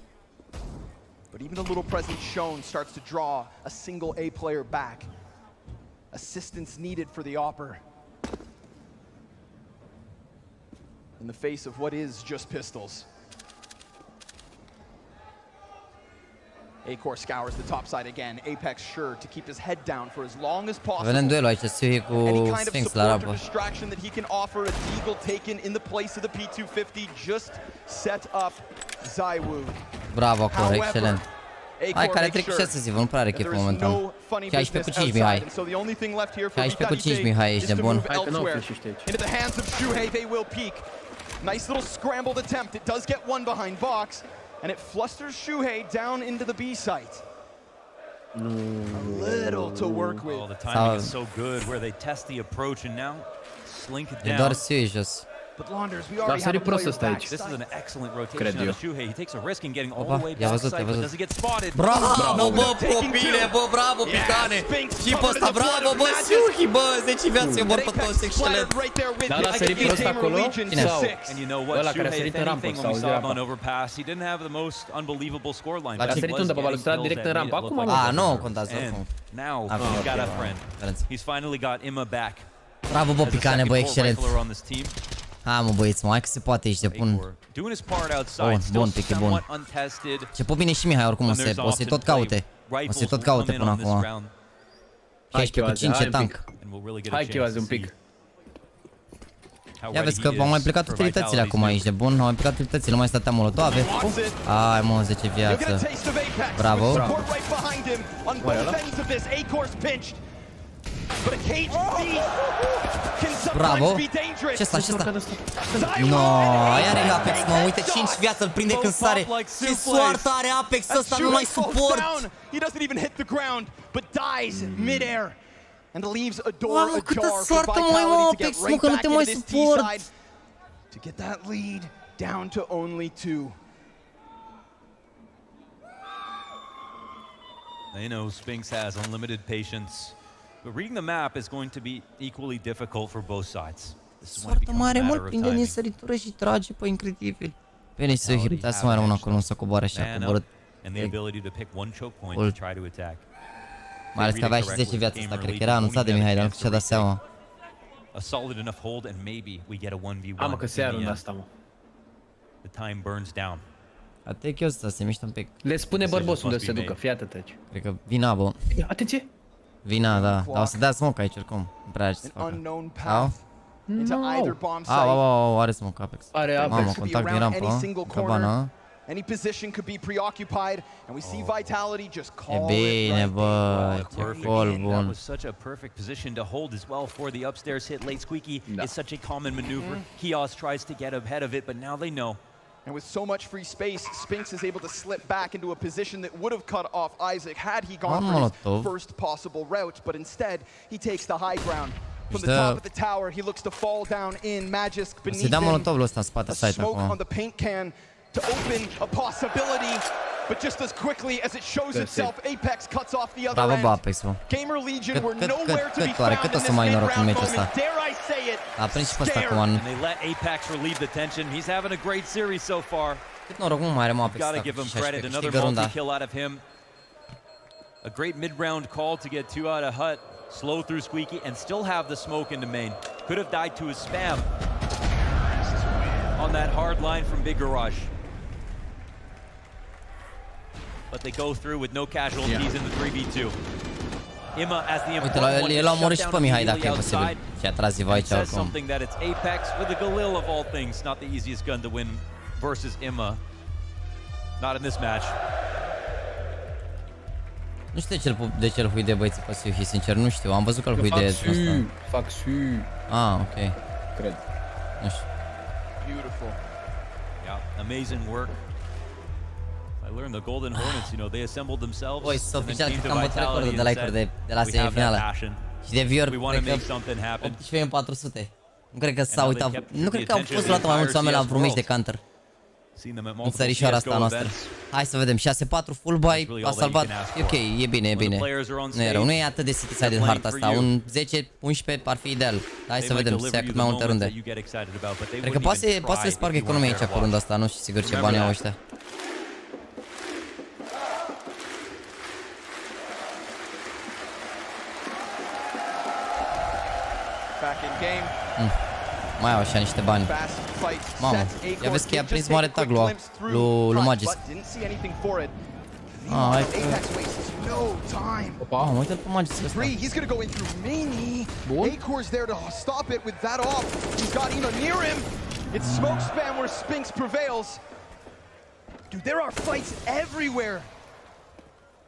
But even the little presence shown starts to draw a single A player back. Assistance needed for the Opper. In the face of what is just pistols. Acor scours the top side again. Apex sure to keep his head down for as long as possible. Vedem duelul aici, Suhi cu Sphinx la rapă. Distraction that he can offer, a deagle taken in the place of the P250 just set up ZywOo. Bravo acolo, excelent. Hai, care trec 6 zi, nu prea are chef momentan. 16 cu 5, Mihai. 16 cu 5, Mihai, ești de bun. Hai că n-au flash aici. Into the hands of Shuhei, they will peek. Nice little scrambled attempt. It does get one behind box, and it flusters Shuhei down into the B site. A little to work with. Oh, the timing is so good where they test the approach and now slink it down. E doar Suhi jos. But Launders, we already have a player back. This is an excellent rotation out of Shuhei. He takes a risk in getting all the way I-a back văzut, side, but does he get spotted? Bravo, bă, copile, bă, bravo, Picane! Și pe ăsta, bravo, bă, Suhi, bă, 10 viațe, mor pe toți, excelent! Da, l-a sărit pe ăsta acolo? Sau? And you know what, Shuhei, if anything, when we saw him on Overpass, he didn't have the most unbelievable scoreline. L-a sărit undeva, l-a sărit direct în rampă, acum am A, nu contează oricum. Now, he's got a friend. He's finally got Emma back. Bravo, bă, Picane, bă, excelent! Hai, mă, băieți, mă, hai că se poate, ești de bun. Bun, Pic, e bun. Ce pot bine și Mihai, oricum, o să-i tot caute. O să-i tot caute până acum. 16 cu 5 e tank. Hai că un pic. Ia vezi că au mai plecat utilitățile acum aici, de bun. Au mai plecat utilitățile, nu mai stătea molotove. Ai, mă, 10 viață. Bravo. Bravo. Ce ăsta, ce ăsta? No, aia are Apex, mă, uite 5 viață îl prinde când sare. Ce soartă are Apex ăsta, nu mai suport. He doesn't even hit the ground, but dies mid-air. And leaves a door Mamă, câtă soartă mai mă, Apex, nu, că nu te mai suport. To get that lead down to only 2. They know Spinx has unlimited patience. But reading the map is going to be equally difficult for both sides. Soartă mare, mult prinde din săritură și trage pe incredibil. Bine, să putea să mai rămână acolo, nu să coboare așa, coborât. Mai ales că avea și 10 viață asta, cred că era anunțat de Mihai, dar nu și-a dat seama. Amă că se ia runda asta, mă. Atek eu ăsta, se miștă un pic. Le spune bărbosul unde se ducă, fii atât aici. Cred că vina, bă. Atenție! Vina, da. Dar o să dea smoke aici, oricum. Nu prea are ce să facă. Au, are smoke Apex. Are Apex. Mamă, contact din rampă. Cabana. Any position could be preoccupied, and we see Vitality just call E bine, it bă, ce gol That bun. was such a perfect position to hold as well for the upstairs hit. Late Squeaky is such a common maneuver. Kios tries to get ahead of it, but now they know. And with so much free space, Spinx is able to slip back into a position that would have cut off Isaac had he gone for his first possible route, but instead, he takes the high ground. From the top of the tower, he looks to fall down in. Magisk beneath him. A smoke on the paint can to open a possibility, but just as quickly as it shows itself, Apex cuts off the other end. Gamer Legion were nowhere to be found in this mid-round moment. Dare I say it? Scared. And they let Apex relieve the tension. He's having a great series so far. Gotta give him credit. Another multi-kill out of him. A great mid-round call to get 2 out of Hut. Slow through Squeaky and still have the smoke into main. Could have died to his spam on that hard line from Big Garage. But they go through with no casualties in the 3v2. Imma as the important one el a omorât și pe Mihai dacă e posibil. Și a tras Iva aici says oricum. something that it's Apex with a Galil of all things, not the easiest gun to win versus Imma. Not in this match. Nu știu de ce îl hui de băieții pe Suhi, sincer, nu știu. Am văzut că îl hui de ăsta. Fac su. Ah, ok. Cred. Nu știu. Beautiful. Yeah, amazing work. I learned the Golden Hornets, you know, they assembled themselves. Băi, s-a oficial că am bătut recordul de like-uri de la semifinală. Și de view-uri, cred că 18.400. Nu cred că s-a uitat, nu cred că au fost luată mai mulți oameni la vreun meci de Counter. În țărișoara asta noastră. Hai să vedem, 6-4 full buy, a salvat, e ok, e bine, e bine. Nu e rău, nu e atât de city-sided harta asta, un 10-11 ar fi ideal. Hai să vedem, să ia cât mai multe runde. Cred că poate să spargă economia aici cu runda asta, nu știu sigur ce bani au ăștia. Back in game. Mai au așa niște bani. Mamă, ia vezi că i-a prins mare tag lui Magisk. Ah, hai că... Mamă, uite-l pe Magisk ăsta. He's gonna go in through Mini. Acor's there to stop it with that off. He's got Ina near him. It's smoke spam where Spinx prevails. Dude, there are fights everywhere.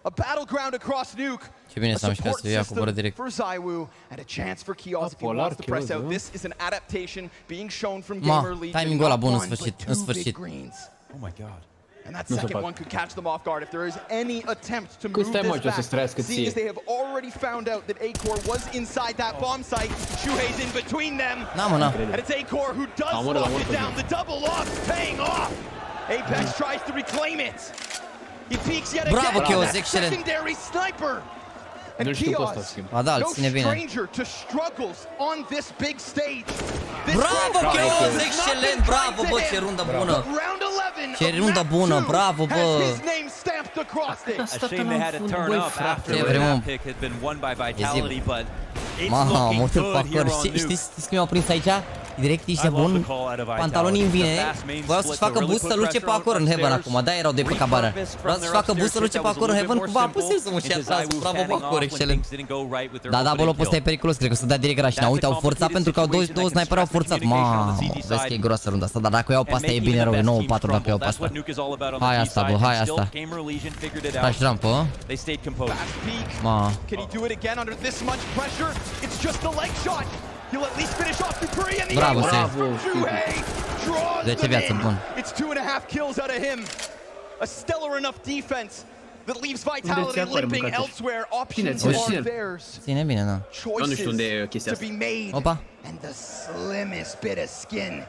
A battleground across Nuke. Ce bine s-a mișcat să ia coboră direct. For ZywOo and a chance for Kios if he wants to press out. This is an adaptation being shown from Ma, Gamer Legion. timingul ăla bun în sfârșit, în sfârșit. Oh my god. And that second one could catch them off guard if there is any attempt to move this back. Seeing as they have already found out that Acor was inside that bomb site, Shuhei's in between them. And it's Acor who does lock it down. The double lock paying off. Apex tries to reclaim it. He peeks yet again. Bravo, Kios, excelent. Secondary sniper. And Kios, no stranger to struggles on this big stage. Bravo, Kios, excelent, bravo, bă, ce rundă bună. Ce rundă bună, bravo, bă. A shame they had to turn up after that pick had been won by Vitality, but it's Mamă, looking uite-l good pe here acolo. on Nuke. Știți cum i-au prins aici? Direct ești bun, pantalonii îmi vine. Voiau să-și facă boost să luce pe acolo în Heaven acum, da, erau de pe cabană. Vreau să-și facă boost să luce pe acolo în Heaven, cumva a pus el să mușea atrás, bravo, bă, acolo, excelent. Da, bolul ăsta e periculos, cred că o să dea direct rașina. Uite, au forțat pentru că au două sniperi, au forțat. Mamă, vezi că e groasă runda asta, dar dacă o iau pe asta e bine rău, e 9-4 dacă o iau pe asta. Hai asta, bă, hai asta. Faci rampă. Mamă. He'll at least finish off Dupree in the Bravo, Shuhei draws de ce viață bun. It's 2.5 kills out of him. A stellar enough defense that leaves Vitality limping elsewhere. Options are theirs. Ține bine, da. Choices to be made. Opa. And the slimmest bit of skin.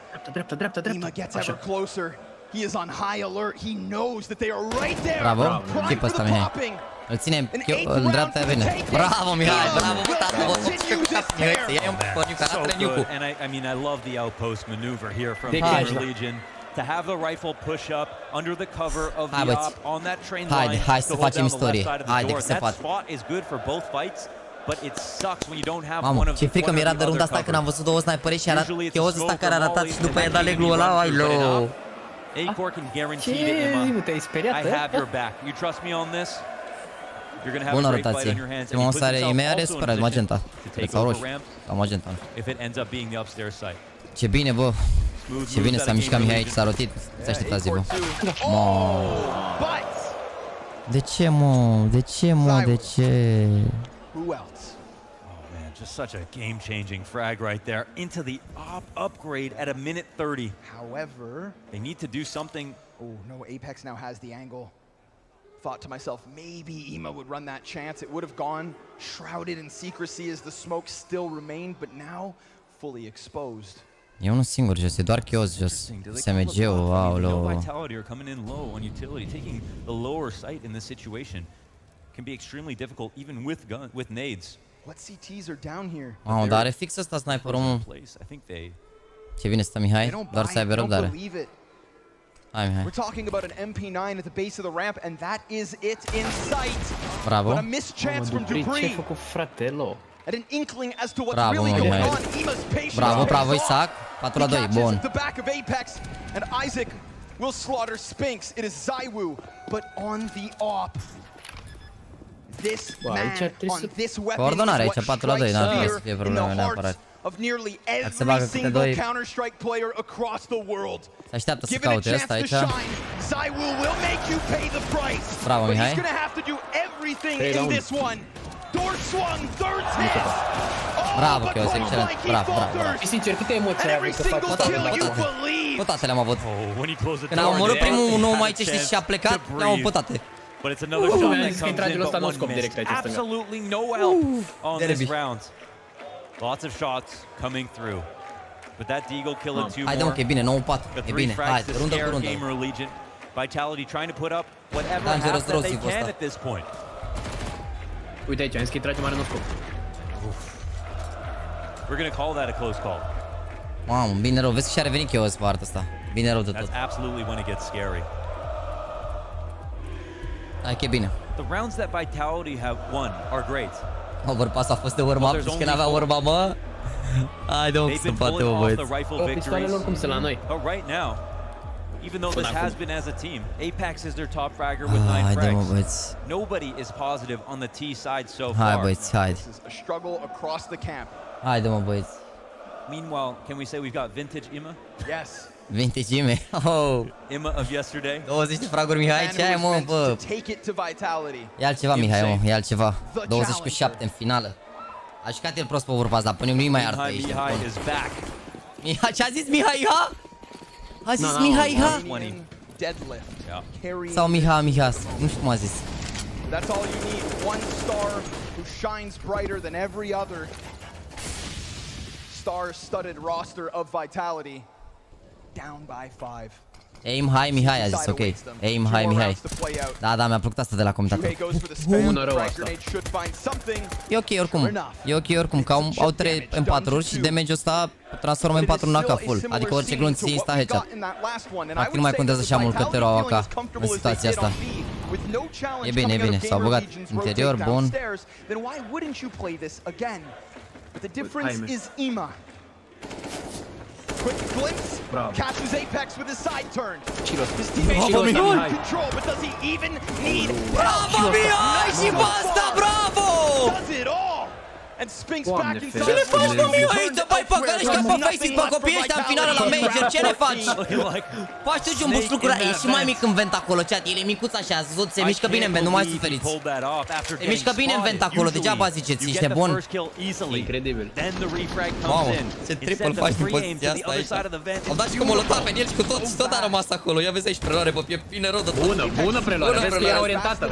Ima gets ever closer. He is on high alert. He knows that they are right there. Bravo. Chip ăsta, Mihai. Îl ținem în dreapta vine. Bravo, Mihai, bravo, bă, tată, bă, Mihai, să iei un păniuc, arată Niucu. And I mean, I love the outpost maneuver here from Gamer Legion. To have the rifle push up under the cover of the op on that train line. Hai să facem istorie. Haide că se poate. That spot is good for both fights. But it sucks when you don't have Mamă, one of ce frică mi-era de runda asta când am văzut două sniperi și arată Cheos ăsta care a ratat și după aia da legul ăla, ai lo. Acor can guarantee to Imma, I have your back. You trust me on this? You're going to have a great fight on your hands. And he puts himself also in position to take over ramp sau magenta. if it ends up being the upstairs site. Ce bine, bă. Ce bine s-a mișcat Mihai aici, s-a rotit. Ți-a așteptat, Zivo. De ce, mă? De ce, mă? De ce? Who else? Oh man, just such a game-changing frag right there into the upgrade at a minute 30. However, they need to do something. Oh no, Apex now has the angle. Thought to myself, maybe Ema would run that chance. It would have gone shrouded in secrecy as the smoke still remained, but now fully exposed. E unul singur jos, e doar Chios jos. SMG-ul, aoleu. Vitality are coming in low on utility, taking the lower site in this situation can be extremely difficult even with nades. What CTs are down here? Mamă, dar are fix ăsta sniperul. Ce bine stă Mihai, doar să aibă răbdare. Hai, Mihai. We're talking about an MP9 at the base of the ramp, and that is it in sight. Bravo. But a missed chance from Dupree. Ce-ai făcut, fratello? And an inkling as to what's Bravo, really going Mihai. on. Ema's patience. Bravo, bravo, Isaac. 4 la 2, bun. The back of Apex, and Isaac will slaughter Spinks. It is Zywoo, but on the op. This man on this weapon Coordonare is aici, what 4 la 2, strikes n-ar trebui să fear fie in probleme the neapărat. hearts of nearly se bagă every câte single doi. Counter-Strike player across the world. Se așteaptă să Give it a caute chance ăsta to aici. shine. Zywoo will make you pay the price. Bravo, but Mihai. he's gonna have to do everything in this one. Door swung, third hit. Bravo, Chios, excelent. Bravo, bravo. Și sincer, câte emoții ai avut să faci Pe toate le-am avut. Când am omorât primul nou mai ce știi și a plecat, le-am avut pe toate. But it's another shot that comes in, but one missed. Absolutely no help on this round. Lots of shots coming through. But that Deagle killing 2 more. Haide mă, că e bine, 9-4. E bine, hai, rundă cu rundă. Gamer Legion. Vitality trying to put up whatever Dangerous half that they Rossi can ăsta. at this point. Uite aici, am zis că îi trage mare noscop. We're going to call that a close call. Mamă, bine rău, vezi că și-a revenit Chios pe partea asta. Bine rău de tot. That's absolutely when it gets scary. Hai că e bine. The rounds that Vitality have won are great. Overpass a fost de urma, și că n-avea urma, mă. Haide mă, să poate, mă, băieți. Pistoalele oricum sunt la noi. But right now, even though this has been as a team, Apex is their top fragger with 9 Haide mă, frags. băieți. Nobody is positive on the T side so Hai, far. băieți, haide. This is a struggle across the camp. Haide mă, băieți. Meanwhile, can we say we've got vintage Ima? Yes. Vintage Ime. Oh. Ima of yesterday. 20 de fraguri, Mihai, ce ai, mă, bă? Take it to Vitality. E altceva, Mihai, mă, e altceva. 27 în finală. A jucat el prost pe Overpass, dar până nu-i mai artă aici. Mihai is back. Mihai, ce a zis Mihai Iha? A zis Mihai Iha? Deadlift. Sau Mihai, nu știu cum a zis. That's all you need. One star who shines brighter than every other star-studded roster of Vitality. Down by 5. Aim high, Mihai a zis, ok. Aim high, Mihai. Da, da, mi-a plăcut asta de la comentator. Bună rău asta. E ok oricum. E ok oricum, că au 3 M4-uri și damage-ul ăsta transformă M4 în AK full. Adică orice glonț ți insta headshot. Practic nu mai contează așa mult că te luau AK în situația asta. E bine, e bine. S-au băgat interior, bun. The difference is Ema. Quick glimpse, catches Apex with his side turn. His teammate is in control, but does he even need Bravo, Mihai, și basta, bravo! Does it all! And Spinks back inside. Ce ne faci, mă, Mihai? Te bai pe care și pe Faceit, pe copii ăștia în finală la Major, ce ne faci? Faci tu un boost lucruri, e și mai mic în vent acolo, chat, el e micuț așa, ați văzut, se mișcă bine în vent, nu mai suferiți. Se mișcă bine în vent acolo, degeaba ziceți, ești nebun. Incredibil. Mamă, ce triple faci în poziția asta aici. Am dat și cu molotov pe el și cu tot a rămas acolo, ia vezi aici preluare pe piept, bine rău de tot. Bună preluare, vezi că era orientată,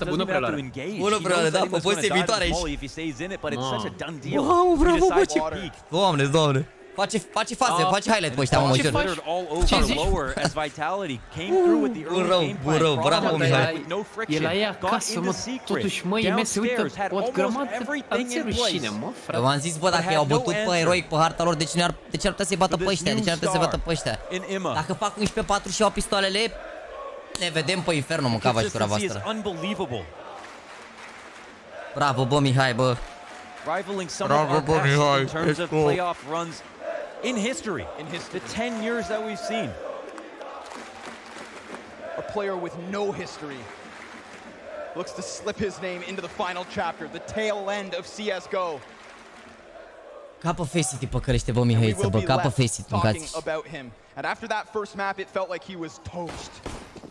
bună preluare. Bună preluare, da, pe poziție viitoare aici. In it, but it's such a done deal. Wow, bravo, bă, ce... Peak. Doamne. Face faze, face highlight pe ăștia, mă, jur. All over lower as Vitality came through with the early game plan. Bravo, Mihai. No friction. E la ea acasă, mă, totuși, mă, e se uită o grămadă, am ținut rușine, mă, frate. Eu v-am zis, bă, dacă i-au bătut pe eroic pe harta lor, de ce ar putea să-i bată pe ăștia? De ce ar putea să-i bată pe ăștia? Dacă fac 11-4 și au pistoalele, ne vedem pe Inferno, mă, cavacitura voastră. Bravo, bă, Mihai, bă. Rivaling some of our best in terms of playoff runs in history. The 10 years that we've seen. A player with no history looks to slip his name into the final chapter, the tail end of CSGO. Capă Face-It păcălește, bă, Mihaiță, bă, capă Face-It, mâncați. And after that first map, it felt like he was toast.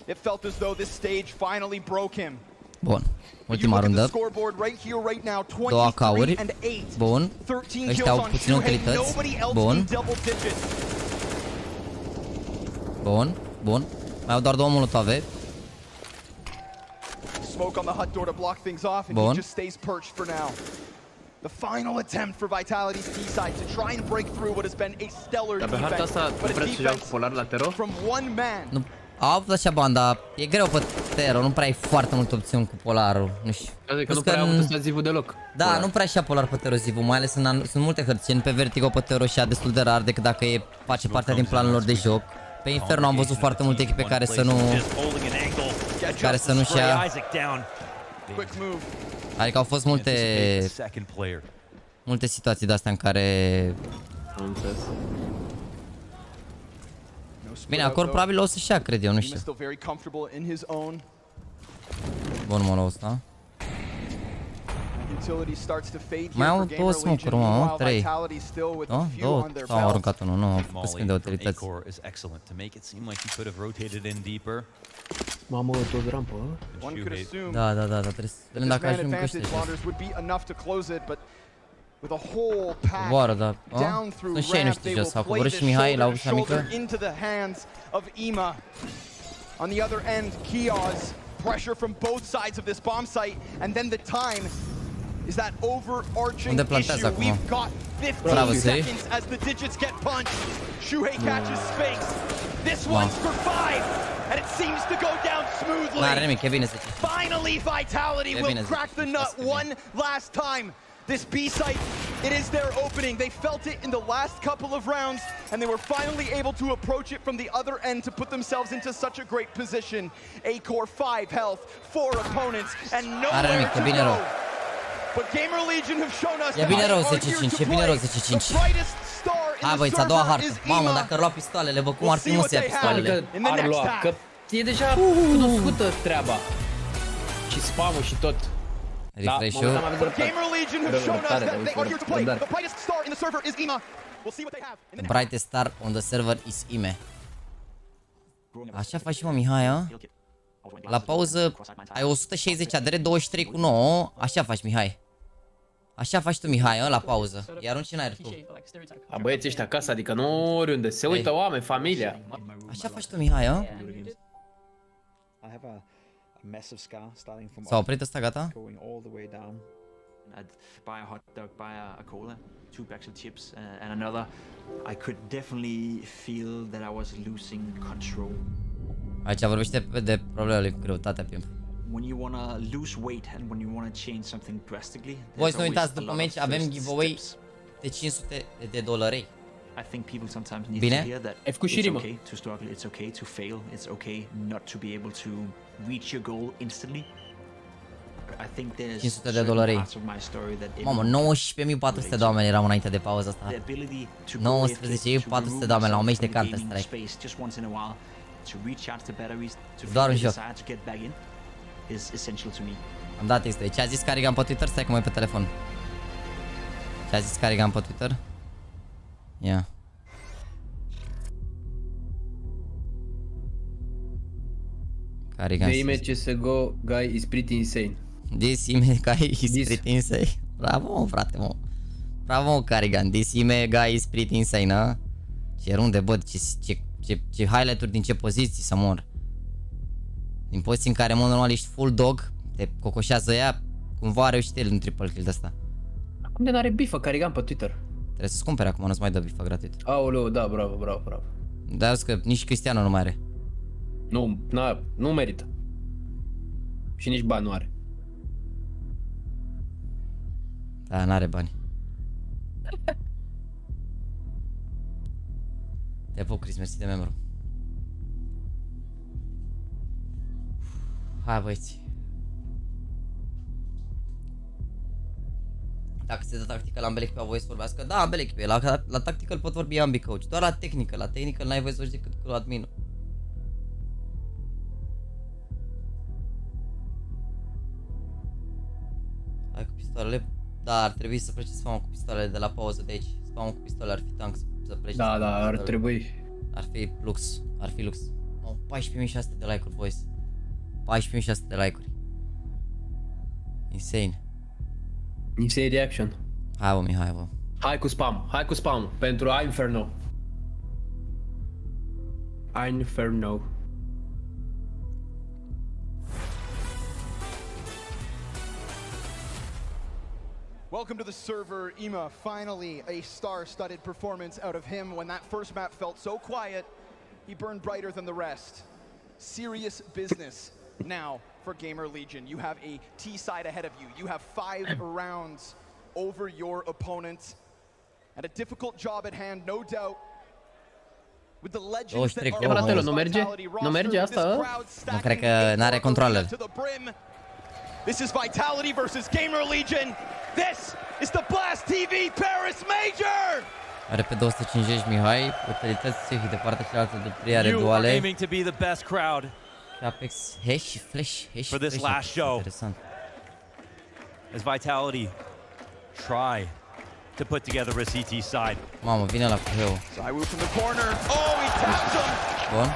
It felt as though this stage finally broke him. Bun, ultima rundă. Două cauri. Bun. Ăștia au puține utilități. Bun. Bun, bun. Mai au doar 2 molotove. Bun. The final attempt for Vitality's B-side to try and break through what has been a stellar defense. But a defense from one man. Nu, au avut așa banda, e greu pe Tero, nu prea ai foarte multe opțiuni cu Polarul, nu știu. Adică nu prea au avut ăsta Zivu deloc. Da, Polar. Nu prea așa Polar pe Tero Zivu, mai ales sunt multe hărțini, pe Vertigo pe Tero și destul de rar decât dacă face parte din planul lor de joc. Pe Inferno am văzut foarte multe echipe care să nu-și ia. Adică au fost multe situații de-astea în care... Bine, acolo probabil o să-și ia, cred eu, nu știu. Bun, mă, ăsta. Mai au 2 smoke-uri, mă, 3. Nu? 2? Sau am aruncat unul, nu, am făcut schimb de utilități. Mamă, tot rampă. Da, trebuie să vedem dacă ajung ăștia. Coboară, da. Sunt și ei niște jos. Au coborât și Mihai la ușa mică. On the other end, Kioz, pressure from both sides of this bomb site, and then the time is that overarching issue. We've got 15 seconds as the digits get punched. Shuhei catches Sphinx. This one's for 5, and it seems to go down smoothly. Finally, Vitality will crack the nut one last time. This B-site, it is their opening. They felt it in the last couple of rounds, and they were finally able to approach it from the other end to put themselves into such a great position. A-Core 5 health, 4 opponents, and nowhere to go. But Gamer Legion have shown us that they are here to play. The brightest star in the server is Ima. Mamă, dacă ar lua pistoalele, bă, cum ar fi să ia pistoalele? Ar lua, că e deja cunoscută treaba. Și spam-ul și tot. Refresh-ul. Gamer Legion have shown us that they are here to play. The brightest star in the server is Ima. We'll see what they have. The brightest star on the server is Ime. Așa faci, mă, Mihai, a? La pauză ai 160 ADR, 23 cu 9. Așa faci, Mihai. Așa faci tu, Mihai, a? La pauză. Îi arunci în aer tu. A, băieții ăștia acasă, adică nu oriunde. Se uită oameni, familia. Așa faci tu, Mihai, a? S-a oprit ăsta, gata? I'd buy a hot dog, buy a cola, 2 bags of chips, and another. I could definitely feel that I was losing control. Aici vorbește de problemele cu greutatea, Pimp. When you wanna lose weight and when you wanna change something drastically. Voi să nu uitați, după meci avem giveaway de $500. I think people sometimes need to hear that it's okay to struggle, it's okay to fail, it's okay not to be able to reach your goal instantly. I think there's $500. parts of my story that mamă, 19.400 de oameni erau înainte de pauza asta. 19.400 de oameni la un meci de Counter-Strike. Doar un joc. Am dat textul. Ce a zis Carrigan pe Twitter? Stai că mă uit pe telefon. Ce a zis Carrigan pe Twitter? Ia. Carrigan. The image CSGO guy is pretty insane. This image guy is pretty insane. Bravo, mă, frate, mă. Bravo, mă, Carrigan. This image guy is pretty insane, a? Ce runde, bă, ce highlight-uri din ce poziții să mor. Din poziții în care, în mod normal, ești full dog, te cocoșează ea, cumva a reușit el un triple kill de asta. Cum de n-are bifă Carrigan pe Twitter? Trebuie să-ți cumpere acum, nu-ți mai dă bifă gratuit. Aoleu, da, bravo. Dar că nici Cristiano nu mai are. Nu merită. Și nici bani nu are. Da, n-are bani. Te pup, Chris, mersi de membru. Hai, băieți. Dacă se dă tactică la ambele echipe, au voie să vorbească? Da, ambele echipe. La tactical pot vorbi ambii coach. Doar la technical. La technical n-ai voie să vorbi decât cu adminul. Hai cu pistoarele. Da, ar trebui să plece spamul cu pistoalele de la pauză de aici. Spamul cu pistoale ar fi tank să plece. Da, da, ar trebui. Ar fi lux, ar fi lux. Oh, 14.600 de like-uri, boys. 14.600 de like-uri. Insane. Insane reaction. Hai bă, Mihai, bă. Hai cu spam, hai cu spam pentru Inferno. Inferno. Welcome to the server, Ema. Finally, a star-studded performance out of him. When that first map felt so quiet, he burned brighter than the rest. Serious business now for Gamer Legion. You have a T-side ahead of you. You have 5 rounds over your opponent. And a difficult job at hand, no doubt. With the legends that are on this Vitality roster, Nu cred că n-are controller. This is Vitality versus Gamer Legion. This is the Blast TV Paris Major! Are pe 250 Mihai, utilități psihic de partea cealaltă de priare duale. Aiming to be the best crowd. Apex, hash și flash, hash for this last show. Interesant. As Vitality try to put together a CT side. Mamă, vine la Cuheu. Zywoo from the corner. Oh, he taps him. Bun.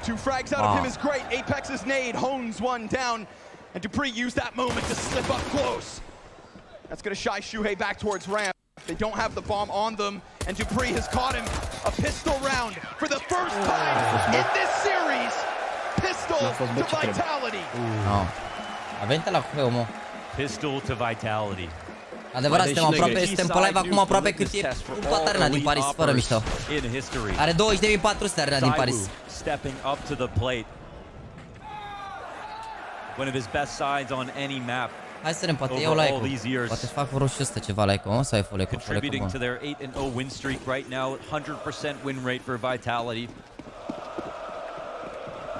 2 frags out of him is great. Apex's nade hones one down. And dupreeh used that moment to slip up close. That's going to shy Shuhei back towards ramp. They don't have the bomb on them, and dupreeh has caught him. A pistol round for the first time in this series. Pistol to Vitality. No. A venit la Cuheu, mă. Pistol to Vitality. Adevărat, suntem pe live acum aproape cât e toată arena din Paris, fără mișto. Are 20.400 arena din Paris. Stepping up to the plate. One of his best sides on any map. Hai să ne poate iau like-ul. Poate fac vreo și ăsta ceva like-ul, mă, să ai fole-ul. Contributing to their 8-0 win streak right now, 100% win rate for Vitality.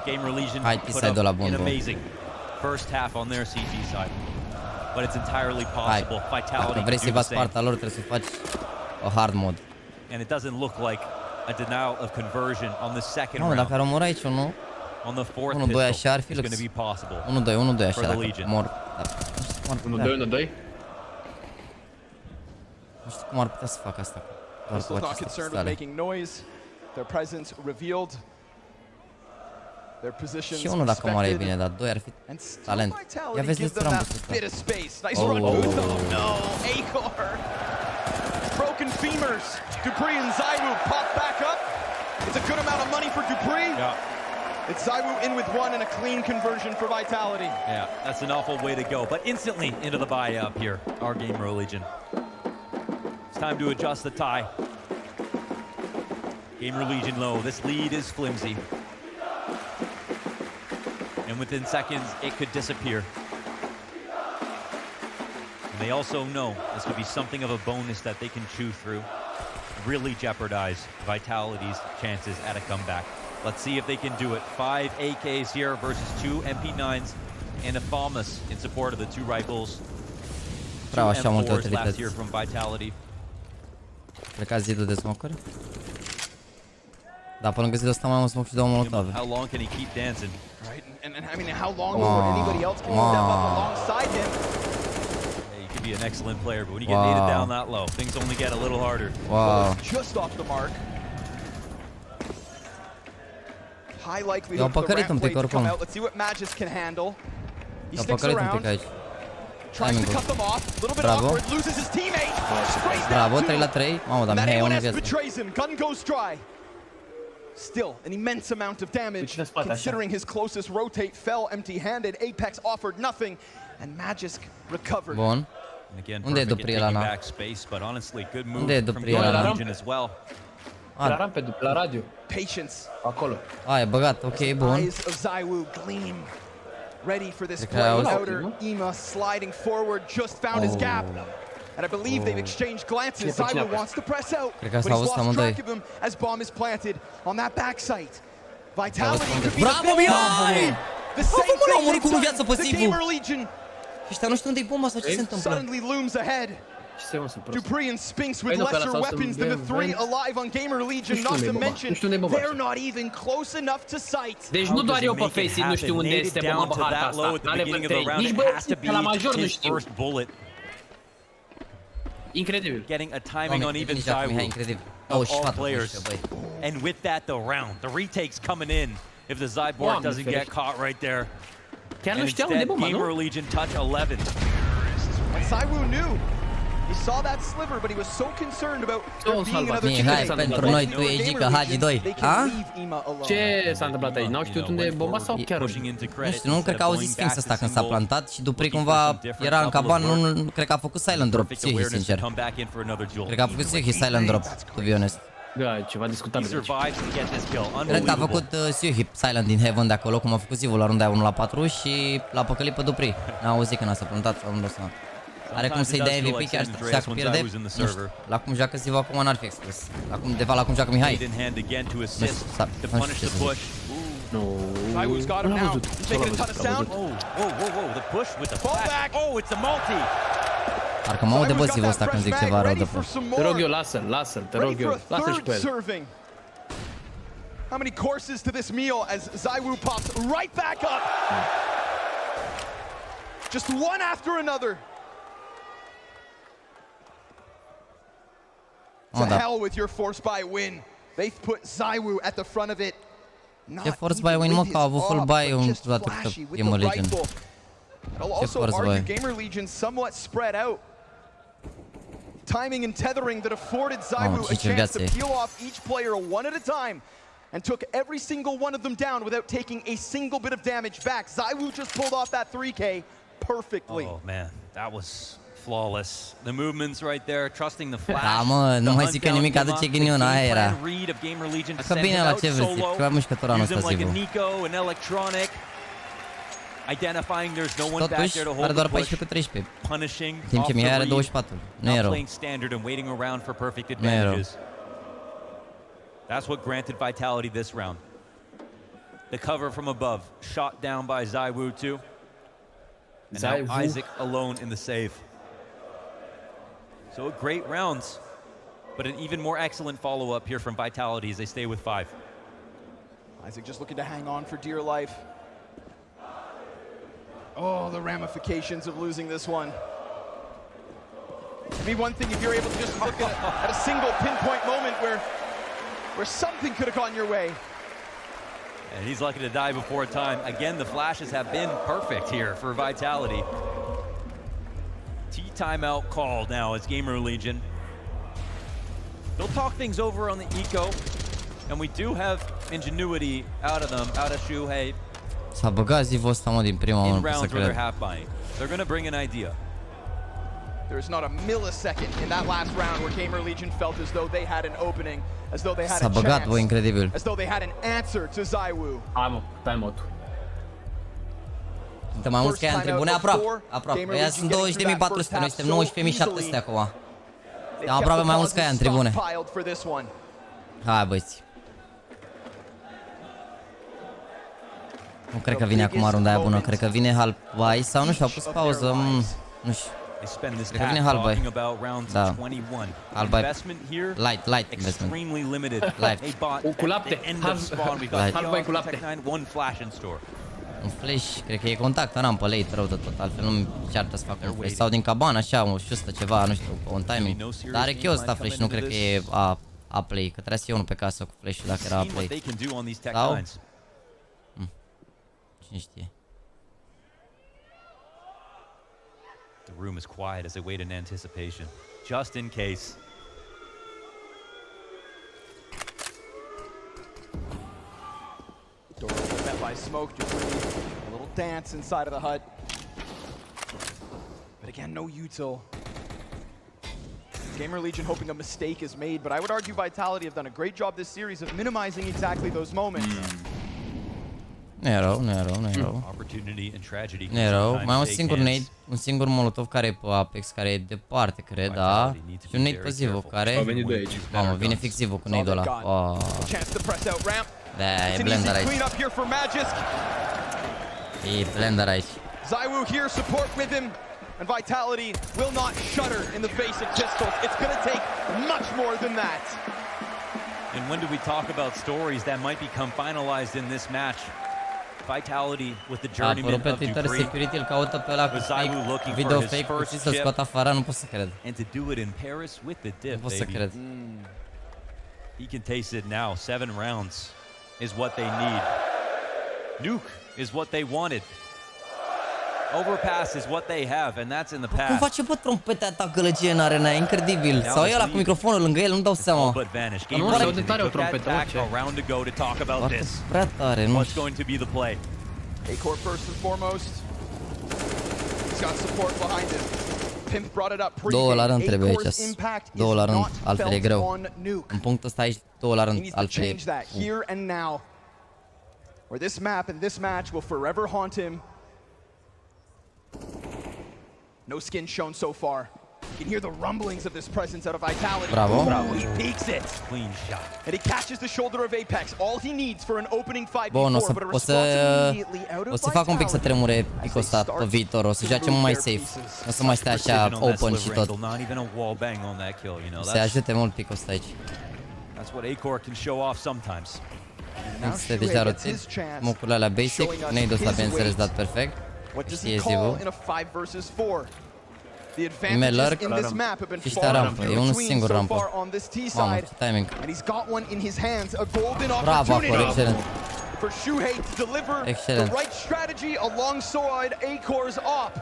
Gamer Legion put up an amazing first half on their CT side. But it's entirely possible. Vitality dacă vrei să-i bați partea lor, trebuie să faci o hard mode. And it doesn't look like a denial of conversion on the second round. Dacă ar omora aici unul, on the fourth 1-2 așa ar fi lux. 1-2 așa dacă mor. 1-2. Nu știu cum ar putea să facă asta. Doar cu aceste pistole. Și unul dacă moare e bine, dar 2 ar fi talent. Ia vezi de Rambus ăsta. Broken femurs. dupreeh and Zywoo pop back up. It's a good amount of money for dupreeh. Yeah. It's Zywoo in with 1 and a clean conversion for Vitality. Yeah, that's an awful way to go. But instantly into the buy up here, our Gamer Legion. It's time to adjust the tie. Gamer Legion low. This lead is flimsy. And within seconds, it could disappear. And they also know this could be something of a bonus that they can chew through. Really jeopardize Vitality's chances at a comeback. Let's see if they can do it. 5 AKs here versus 2 MP9s and a FAMAS in support of the 2 rifles. 2 M4s last year from Vitality. Pleca zidul de smoker. Da, până lângă zidul ăsta mai am un smoke și 2 molotove. How long can he keep dancing? Right, and I mean, how long before anybody else can step up alongside him? He could be an excellent player, but when you get naded down that low, things only get a little harder. Wow. Just off the mark. High likelihood for the ramp play to come out. Let's see what Magisk can handle. He sticks around. Tries to cut them off. A little bit awkward. Loses his teammate. Sprays down 2. 3 la 3. Mamă, dar Mihai e unul viață. Betrays him. Gun goes dry. Still, an immense amount of damage, considering his closest rotate fell empty-handed. Apex offered nothing, and Magisk recovered. Bun. Unde e dupreeh ăla? Unde e dupreeh ăla? La rampe, la radio. Patience. Acolo. E băgat, ok, bun. Eyes of Zywoo gleam. Ready for this play. Outer Ema sliding forward, just found his gap. And I believe they've exchanged glances. Zywoo wants to press out, but he's lost track of him as bomb is planted on that backside. Vitality could be Bravo, Mihai! the same thing cu viață the Gamer Legion. Ăștia nu știu unde-i bomba sau ce se întâmplă. Suddenly looms ahead. dupreeh and Spinks with lesser weapons than the 3 alive on Gamer Legion, not to mention they're not even close enough to sight. Deci nu doar eu pe Faceit nu știu unde este bomba pe harta asta. Ale pe 3. Nici băieții la major nu știu. Incredibil. Getting a timing on even ZywOo of all players. And with that, the round. The retakes coming in if the Zyborg doesn't get caught right there. Chiar nu And știau instead, de bomba, Gamer nu? Legion touch 11. And ZywOo knew. He saw that sliver, but he was so concerned about there being another Mihai, pentru noi tu ești gică Hagi 2. A? Ce s-a întâmplat aici? N-au știut unde e bomba sau chiar? Nu știu, nu cred că au zis Sphinx ăsta când s-a plantat și Dupri cumva era în caban, nu cred că a făcut silent drop, Psyche, sincer. Cred că a făcut Psyche silent drop, to be honest. Da, ceva discutabil. Cred că a făcut Psyche silent din Heaven de acolo, cum a făcut Zivu la runda 1 la 4 și l-a păcălit pe Dupri. N-a auzit când a s-a plantat sau nu dau seama. Are cum să-i dea MVP chiar dacă pierde? Nu știu. La cum joacă Zivu acum n-ar fi exclus. La cum joacă Mihai. Nu știu ce să zic. ZywOo's got him now. He's making a ton of sound. Whoa, the push with the flash. Oh, it's a multi. Parcă mă aude bă Zivu ăsta când zic ceva rău de pe. Te rog eu, lasă-l, te rog eu. Lasă-l și pe el. How many courses to this meal as ZywOo pops right back up. Just one after another. To hell with your force buy win. They've put ZywOo at the front of it. Ce force buy win, mă, că a avut full buy în toată Gamer Legion. I'll also argue Gamer Legion somewhat spread out. Timing and tethering that afforded ZywOo a chance to peel off each player one at a time and took every single one of them down without taking a single bit of damage back. ZywOo just pulled off that 3K perfectly. Oh man, that was flawless. The movements right there, trusting the flash. Da, mă, nu mai zic că nimic, aduce ghinion, aia era. Că bine la ce vrei, că mușcătura nu ăsta Zivu. Identifying there's no one back there to Totuși, hold are doar the push, 14 cu 13. punishing Timp ce Mihai are 24. Nu e rău. playing standard and waiting around for perfect advantages. That's what granted Vitality this round. The cover from above, shot down by ZywOo too. And now Isaac alone in the save. So great rounds, but an even more excellent follow-up here from Vitality as they stay with 5. Isaac just looking to hang on for dear life. Oh, the ramifications of losing this one. I mean, one thing if you're able to just look at a single pinpoint moment where something could have gone your way. And he's lucky to die before time. Again, the flashes have been perfect here for Vitality. Timeout call now as Gamer Legion. They'll talk things over on the eco. And we do have ingenuity out of them, out of Shuhei. S-a băgat Zivu ăsta, mă, din prima mână, să cred. They're going to bring an idea. There's not a millisecond in that last round where Gamer Legion felt as though they had an opening, as though they had a chance, băgat, bă, incredibil. as though they had an answer to ZywOo. Hai mă, time-out. Suntem mai mulți ca ea în tribune, aproape. Ăia sunt 20.400, noi suntem 19.700 acum. Suntem aproape mai mulți ca ea în tribune. Hai, băieți. Nu cred că vine acum runda aia bună, cred că vine Halbway sau nu știu, a pus pauză, nu știu. Cred că vine Halbway. Da. Halbway. Light investment. Light. Cu lapte. Halbway cu lapte. Un flash, cred că e contact în rampă late rău de tot, altfel nu-mi ceartă să fac un flash. Sau din cabană, așa, o șustă ceva, nu știu, un timing. Dar are chios ăsta flash, nu cred că e A-play, că trebuie să iei unul pe casă cu flash-ul dacă era A-play. Sau? Cine știe. The room is quiet as they wait in anticipation, just in case. Door met by smoke, just a little dance inside of the hut. But again, no util. Gamer Legion hoping a mistake is made, but I would argue Vitality have done a great job this series of minimizing exactly those moments. Nu e rău. Nu e rău. Mai am un singur molotov care e pe Apex, care e departe, cred, da? Și un nade pe Zivu, care... Mamă, vine fix Zivu cu nade-ul ăla. Da, e blender aici. E blender aici. ZywOo here, support with him, and Vitality will not shudder in the face of pistols. It's going to take much more than that. And when do we talk about stories that might become finalized in this match? Vitality with the A apărut journeyman pe of Twitter, Dupree. Security îl caută pe ăla cu With Zaiwu fake, looking video for his fake, cu first și să-l chip. scoată afară, nu pot să cred. And to do it in Paris with the dip, Nu pot să baby. cred. He can taste it now. 7 rounds is what they need. Nuke is what they wanted. Overpass is what they have, and that's in the Cum past. face pe trompetea ta gălăgie în arena? E incredibil. Sau e ăla cu microfonul lângă el, nu dau seama. But vanish. Nu, se aude tare o trompetă, back ce? a round to go to talk about Foarte this. prea tare, nu What's știu. going to be the play? A-Core first and foremost. He's got support behind him. Pimp brought it up pre-game. Două la rând trebuie aici. A-Core's impact is Două la rând, not altfel e felt greu. on Nuke. În punctul ăsta aici, două la He rând, needs to altfel change that e... here and now. Where this map and this match will forever haunt him. No skin shown so far. You can hear the rumblings of this presence out of Vitality. Bravo. Bravo. He peeks it. Clean shot. And he catches the shoulder of Apex. All he needs for an opening 5v4, Bun, but a response immediately out of o să fac un pic să Vitality. tremure picul ăsta pe viitor, o să joace mult mai safe. Nu o să mai stea așa Precision on that open și sliver tot. angle, not even a wall bang on that kill, you know. Se ajute mult picul ăsta aici. That's what A-Core can show off sometimes. Este deja rotit. Smoke-urile alea basic, nade-ul ăsta bineînțeles dat perfect. What does Știe he Zivu. call in a 5 versus 4? The Prime advantages lurk in this map have been și far ăsta rampă, e unul between singur so rampă. far on this T Mamă, side. ce timing. And he's got one in his hands, a golden Bravo opportunity acolo, excelent. for Shuhei to deliver Excelent. the right strategy alongside A-Core's op.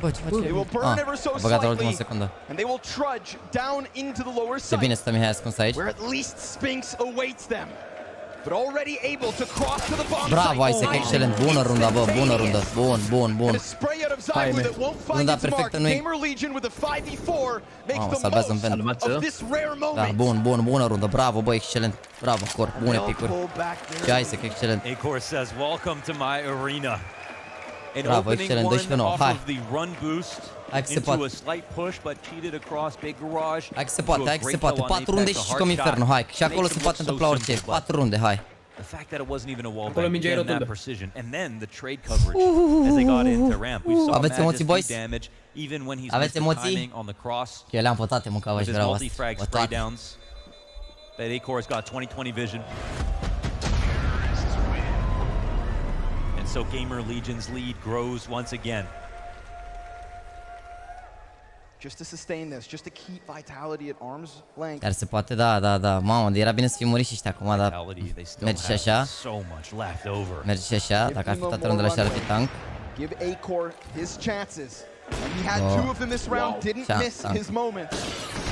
Bă, ce face? They will burn ever so A băgat la ultima slightly, secundă. and they will trudge down into the lower Ce bine side, stă Mihai ascuns aici. where at least Spinx awaits them. But already able to cross to the bomb Bravo, site. Isaac, excelent. Bună runda, bă, bună rundă. Bun, bun, bun. And a spray out of Zaiwu that won't find Runda its mark. perfectă nu-i... Gamer Legion with a 5v4 makes Mamă, the salvează un most vent. of this rare Da, moment. bun, bun, bună rundă. Bravo, bă, excelent. Bravo, Cor, bune picuri. Și Isaac, excelent. A-Core says, welcome to my arena. An Bravo, opening excelent. one 12-9, off hai. of the run boost Hai că se into poate. a slight push, but cheated across big garage. Hai că se poate, hai că se poate. 4 runde și cum inferno, hai. Și acolo se poate întâmpla orice. 4 runde, hai. The fact that it wasn't even a wall Acolo bang, mingea e again, that rotundă. precision, and then the trade coverage as they got into ramp. We saw Aveți emoții, Magus do boys? damage even when he's Aveți missed the emoții? timing on the cross. Eu le-am pe toate, mâncava With și his vreau asta. multi-frag Pe spray toate. downs, that A-Core's got 20/20 vision. And so Gamer Legion's lead grows once again. Just to sustain this, just to keep Vitality at arm's length. Dar se poate, da, da, da. Mamă, era bine să fi murit și ăștia acum, dar Vitality, they still merge și have așa. so much left over. Merge și așa, dacă ar fi toate rundele așa ar fi tank. Give A-Core his chances. And he had Oh. 2 of them this round, didn't Chance, miss tank. his moment.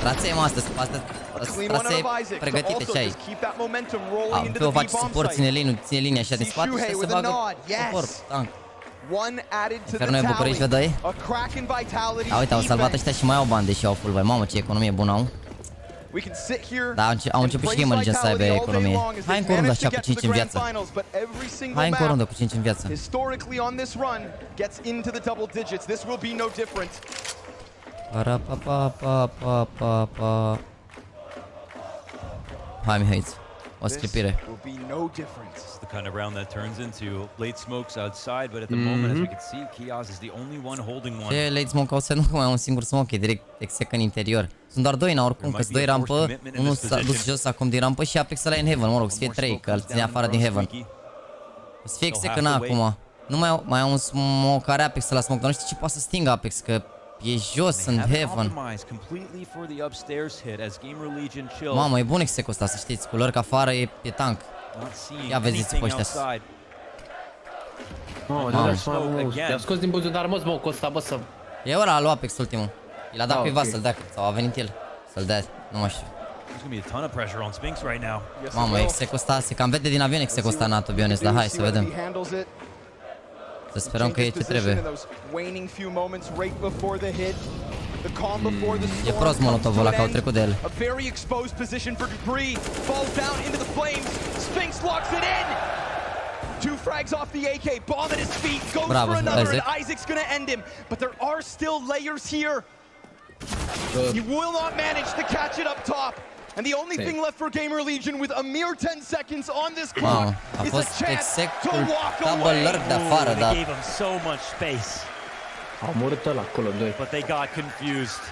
Rațe, mă, astea Clean one trase out of Isaac to pregătite also și ai. just keep that momentum rolling into Pe o the faci B-bomb suport, site. ține linia așa din See spate și Shuhei să se with a facă nod, yes. suport, tank. One added to the Infernul e București, tally. V2. A crack in Vitality. A, uite, au salvat ăștia și mai au bani, deși au full buy. Mamă, ce economie bună au. We can sit here Da, au început și Gamer Legends să aibă economie. Hai încă o rundă așa cu 5 în viață. Hai încă o rundă cu 5 în viață. Historically on this run gets into the double digits. This will be no different. Para pa pa pa pa pa pa. Hai, Mihaiț. O sclipire. Will be no different. It's the kind of round that turns into late smokes outside, but at the moment, as we can see, Kiosk is the only one holding one. Ce late smoke au să nu mai au un singur smoke, e direct exec în interior. Sunt doar 2 în oricum, că sunt 2 rampă, unul s-a dus jos acum din rampă și Apex ăla e în Heaven, mă rog, să fie 3, că îl ține afară din Heaven. O să fie exec în A acum. Nu mai au un smoke care Apex la smoke, dar nu știu ce poate să stingă Apex, că e jos în Heaven. Mamă, e bun exec-ul ăsta, să știți, cu lurk afară e tank. Ia vezi-ți pe ăștia. I-am scos din buzunar, mă, smoke-ul ăsta, bă, să... E ăla al lui Apex ultimul. I l-a dat cuiva să-l dea, sau a venit el să-l dea, nu mai știu. There's gonna be a ton of pressure on Spinx right now. Mamă, exec-ul ăsta, se cam vede din avion exec-ul ăsta, na, to be honest, dar hai să vedem. Să sperăm că e ce trebuie. E prost Molotovul ăla, că au trecut de el. A very exposed position for Dupree. Falls down into the flames. Spinx locks it in. 2 frags off the AK. Bomb at his feet. Goes Bravo, for another, Isaac. and Isaac's gonna end him. But there are still layers here. He will not manage to catch it up top. And the only thing left for Gamer Legion with a mere 10 seconds on this clock A is a fost chance to execul walk double away. lurk de afară, They dar... gave him so much space. Au murit ăla acolo, 2. But they got confused.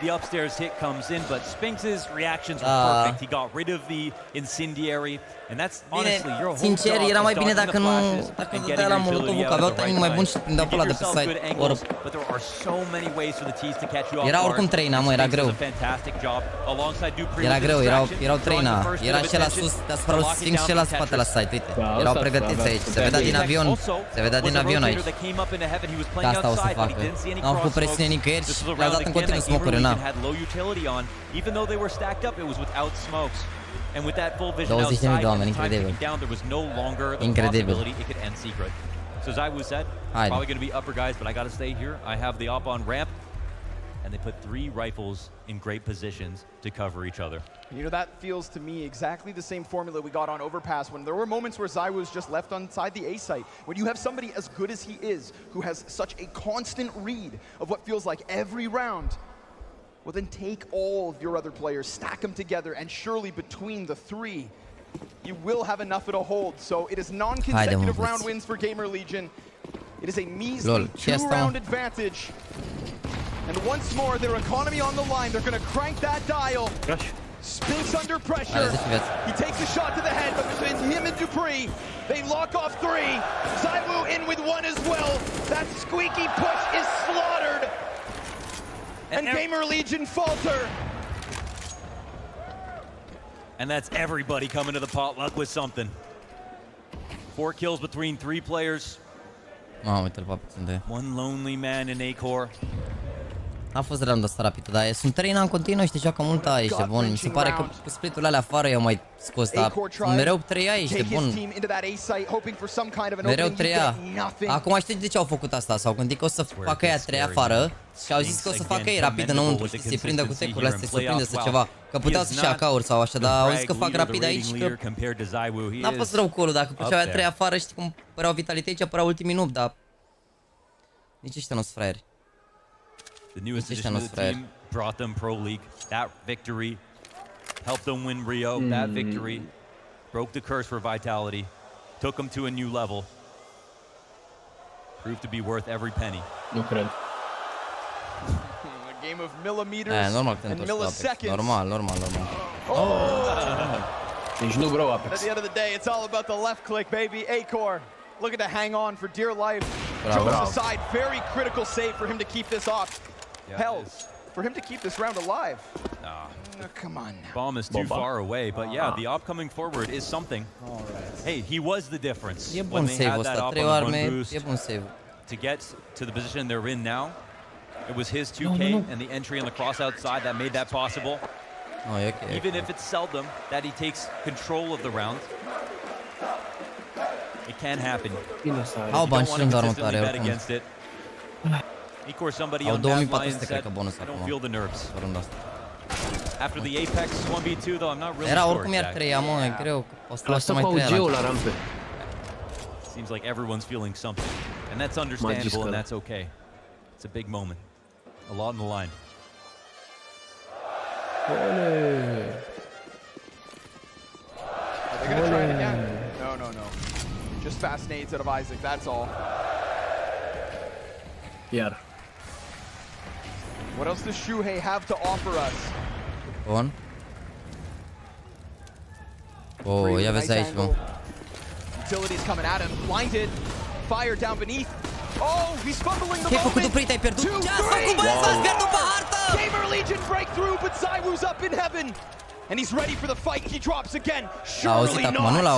the upstairs hit comes in, but Spinks's reactions were perfect. He got rid of the incendiary, and that's honestly your whole sincer, job era mai is bine dodging dacă the nu flashes dacă and nu getting dădea la your molotovul, ability că out aveau at the timing right mai bun place. și prindeau pe ăla de pe Give yourself site. good angles, but there are so many ways for the T's to catch you off Era guard. oricum treina, mă, era Spinks greu. does a fantastic job alongside Dupree Era with the greu, distraction, erau treina. drawing the first Era bit of și la attention sus deasupra to lui lock it Sphinx down și la for spate la Tetris. site, uite. Erau pregătiți aici, se vedea din avion. Se vedea din avion aici. Că asta o să facă. Nu au făcut presiune nicăieri și le-au dat în continuu smoke-uri, na. Even though they were stacked up, it was without smokes. And with that full vision 20.000 outside de oameni, and the time incredibil. ticking down, there was no longer the Incredibil. possibility it could end Secret. So Zywoo said, Haide. probably going to be upper guys, but I got to stay here. I have the op on ramp. And they put 3 rifles in great positions to cover each other. You know, that feels to me exactly the same formula we got on Overpass when there were moments where Zywoo was just left inside the A site. When you have somebody as good as he is, who has such a constant read of what feels like every round, well then take all of your other players, stack them together, and surely between the 3, you will have enough to hold. So it is non-consecutive round wins for Gamer Legion. It is a measly 2-round advantage. And once more, their economy on the line. They're going to crank that dial. Spinks under pressure. He takes a shot to the head, but between him and Dupree, they lock off 3. Zywoo in with 1 as well. That squeaky push is slaughtered. And Gamer Legion falter. And that's everybody coming to the potluck with something. 4 kills between 3 players. Mamă, uite-l pe puțin. One lonely man in A-Core. A fost round ăsta rapid, dar sunt treina în continuu și te joacă mult A, ești de bun. Mi se pare că cu split-urile alea afară eu mai scos, dar mereu 3A, ești de bun. Mereu 3A. Acum știi de ce au făcut asta? S-au gândit că o să facă ea 3 afară și au zis că o să facă ei rapid înăuntru și să-i prindă cu tecurile astea, să prindă să ceva. Că puteau să-și ia cauri sau așa, dar au zis că fac rapid aici, că n-a fost rău call-ul. Dacă făceau ea 3 afară, știi cum păreau Vitality aici, păreau ultimii noob, dar nici ăștia nu-s fraieri. The newest addition to the team brought them Pro League. That victory helped them win Rio. That victory broke the curse for Vitality, took them to a new level. Proved to be worth every penny. Nu cred. A game of millimeters normal, and milliseconds. Normal. Deci nu vreau Apex. At the end of the day, it's all about the left click, baby. A-Core looking to hang on for dear life. Bravo. Chose aside, very critical save for him to keep this off. Hell, for him to keep this round alive. Come on now. Bomb is too far away, but yeah, the op coming forward is something. Hey, he was the difference when they had that op on the run boost. To get to the position they're in now, it was his 2K and the entry on the cross outside that made that possible. Even if it's seldom that he takes control of the round, it can happen. You don't want to consistently bet against it. E-Core somebody on that line said, I don't feel the nerves. After the Apex 1v2 though, I'm not really Era sure oricum iar 3A, mă, e greu. O să lasă mai 3A. Seems like everyone's feeling something. And that's understandable and that's okay. It's a big moment. A lot on the line. Are they going to try it again? No. Just fast nades out of Isaac, that's all. Iar. What else does Shuhei have to offer us? Bun. Oh, ia vezi aici, mă. Utilities coming at him, blinded. Fire down beneath. Oh, he's fumbling the moment. Ce-ai făcut, Dupree? Te-ai pierdut? Ce-ați făcut, băieți? V-ați pierdut pe hartă! Gamer Legion breakthrough, but Zywoo's up in heaven. And he's ready for the fight. He drops again. Surely not. Nu l-a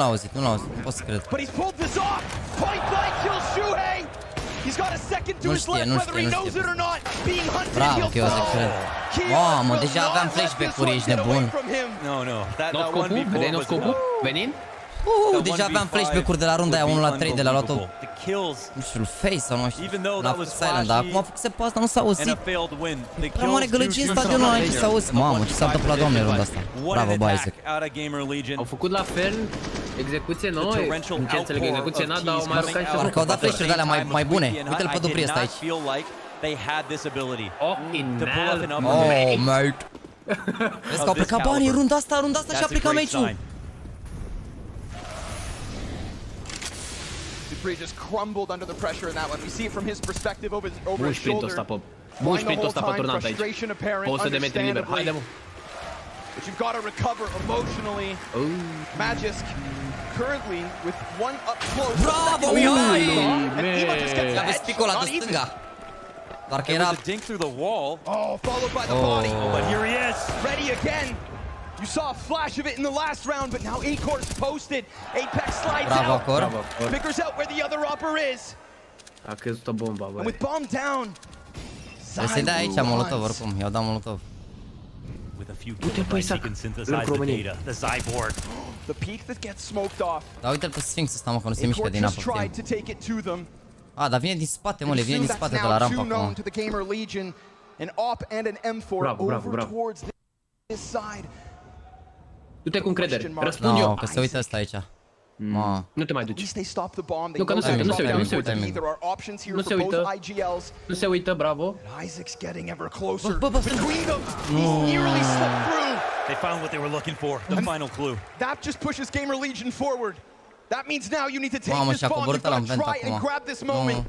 auzit. Nu pot să cred. But he's pulled this off. Point blank kills Shuhei. He's got a second to his left, whether he knows it or not. Being hunted, bravo, Chiozec, cred. Mamă, deja aveam flashback-uri, ești nebun. No. That 1v4 vedeai scopul? Venind? Deja aveam flashback-uri de la runda aia 1 la 3 de la luat-o. Nu știu, face sau nu știu. N-a fost silent, dar acum a făcut se pe asta, nu s-a auzit. Prea mare gălăgie în stadionul ăla și s-a auzit. Mamă, ce s-a întâmplat, doamne, runda asta. Bravo, bă, Isaac. Au făcut la fel execuție nouă, ce înțeleg, execuție n-a, dar au mai aruncat și parcă au dat flash-uri de alea mai bune. Uite-l pe Dupree ăsta aici. Oh, mate. Vezi că au plecat banii, runda asta și-a plecat meciul. Dupree just crumbled under the pressure in that one. We see it from his perspective over his shoulder. Bun sprintul ăsta pe turnant aici. 100 de metri liber. Haide, mă. But you've got to recover emotionally. Magisk currently with one up close. Bravo, Mihai! And Ema just gets the Aveți edge. picul ăla de Not easy. stânga. Doar că There era... was a dink through the wall. Oh, followed by the body. Oh, but here he is. Ready again. You saw a flash of it in the last round, but now Acor's posted. Apex slides Bravo, out. Acor. Figures out where the other upper is. A căzut o bomba, And băi. with bomb down, Trebuie să-i dai aici molotov oricum. I-au dat molotov. With a few kilobytes, he can synthesize the data. The Zyborg. the peak that gets smoked off. Dar uite-l pe Sphinx ăsta, mă, că nu se mișcă Acor din just apă. tried to take it to them. Dar vine din spate, mă, le vine din That's spate de now la too rampă known acum. to the Gamer Legion. An op and an M4 over towards this side. Du-te cu încredere. Răspund eu. No, că se uită ăsta aici. Mă. Nu te mai duci. At least they stop the bomb. Nu, că nu se uită, nu se uită, nu se uită. There are options here Nu for se both uită. IGLs. Nu se uită, bravo. Isaac's getting ever closer between them. He's nearly slipped through. They found what they were looking for. The final clue. That just pushes Gamer Legion forward. That means now you need to take Mamă, this și-a bomb. coborât You've ăla got în to vent try and acum. grab this moment.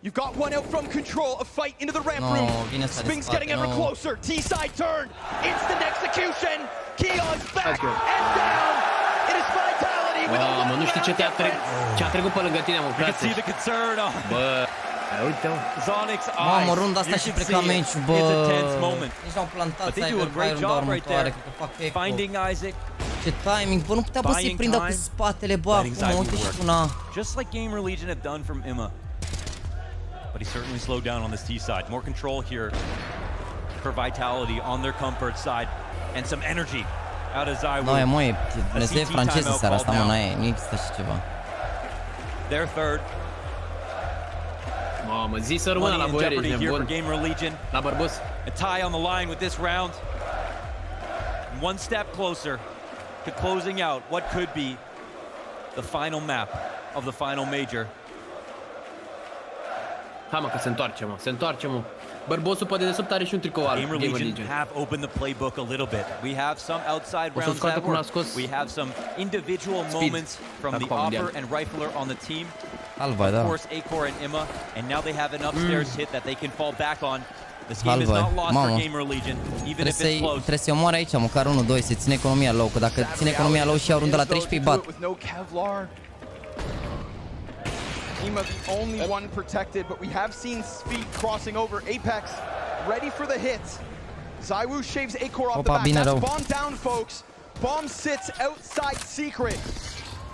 You've got one out from control. A fight into the ramp room. vine ăsta de Sphinx spate, getting ever no. closer. T-side turn. Instant execution. Keon's back and down. It is Vitality with a Mamă, nu știu ce ce-a trecut pe lângă tine, mă, You can frate. see the concern on Bă, uite-o. Zonic's eyes. Mamă, runda asta You și can pleca see it. meciul, bă. It's a tense moment. Nici n-au plantat But they do a Cyber great Fire în job doar right următoare, there. cred că fac eco. Finding Isaac. Ce timing, bă, nu putea bă să-i Buying prindă cu time, spatele, bă, letting acum, Zyber uite și work. una. Just like Gamer Legion have done from Imma. But he certainly slowed down on this T side. More control here for Vitality on their comfort side. And some energy out of Zyber. Nu, e mă, e Dumnezeu franceză seara asta, mă, n-ai, nu există și ceva. Their third. Mamă, zi să rămână la Money in boiere, jeopardy ești here for nebun. Gamer Legion. La bărbos. A tie on the line with this round. One step closer to closing out what could be the final map of the final major. Hai mă, că se întoarce, mă, se întoarce, mă. Bărbosul pe dedesubt are și un tricou alb. Gamer Legion have opened the playbook a little bit. We have some outside O să rounds scoată that cum l-a work. scos We have some individual moments from the Acum, Opper mondial. and Rifler on the team. Halva, Of da. course, Acor and Imma, and now they have an upstairs hit that they can fall back on. This game is Halva, not lost for mamă. Gamer Legion, even Trebuie if it's close. să-i omoare aici, măcar 1-2, să ține economia low, că dacă ține economia low și iau runda la 13, îi bat. With no Kevlar. Ema the only one protected, but we have seen Speed crossing over. Apex ready for the hit. Zywoo shaves Acor off the Opa, back. bine That's rău. bomb down, folks. Bomb sits outside Secret.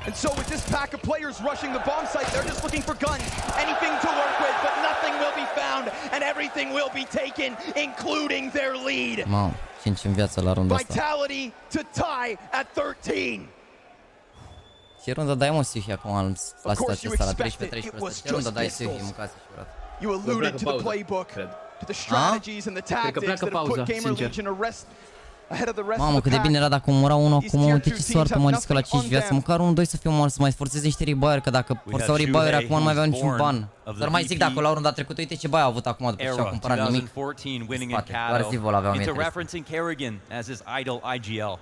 And so with this pack of players rushing the bomb site, they're just looking for guns, anything to work with, but nothing will be found, and everything will be taken, including their lead. Mamă, 5 în viață la runda asta. Vitality to tie at 13. Ce runda dai, mă, Sihi, acum la situația asta, la 13-13 it was Ce runda dai, just Sihi, pistols. mâncați și curat. You alluded to the playbook, to the strategies and the tactics that have put Gamer Legion ahead of the rest Mamă, of cât the de bine pack. era dacă omora unul acum, uite ce soartă, mă, riscă la 5 viață. Măcar 1-2 să fie omor, să mai forțeze niște rebuyer, că dacă forțau rebuyer acum nu mai aveau niciun ban. Dar mai zic, dacă la runda trecută, uite ce bai au avut acum după ce au cumpărat nimic. 2014 winning in Spate, doar Cato. Zivol avea 1000. Into referencing Kerrigan as his idol IGL.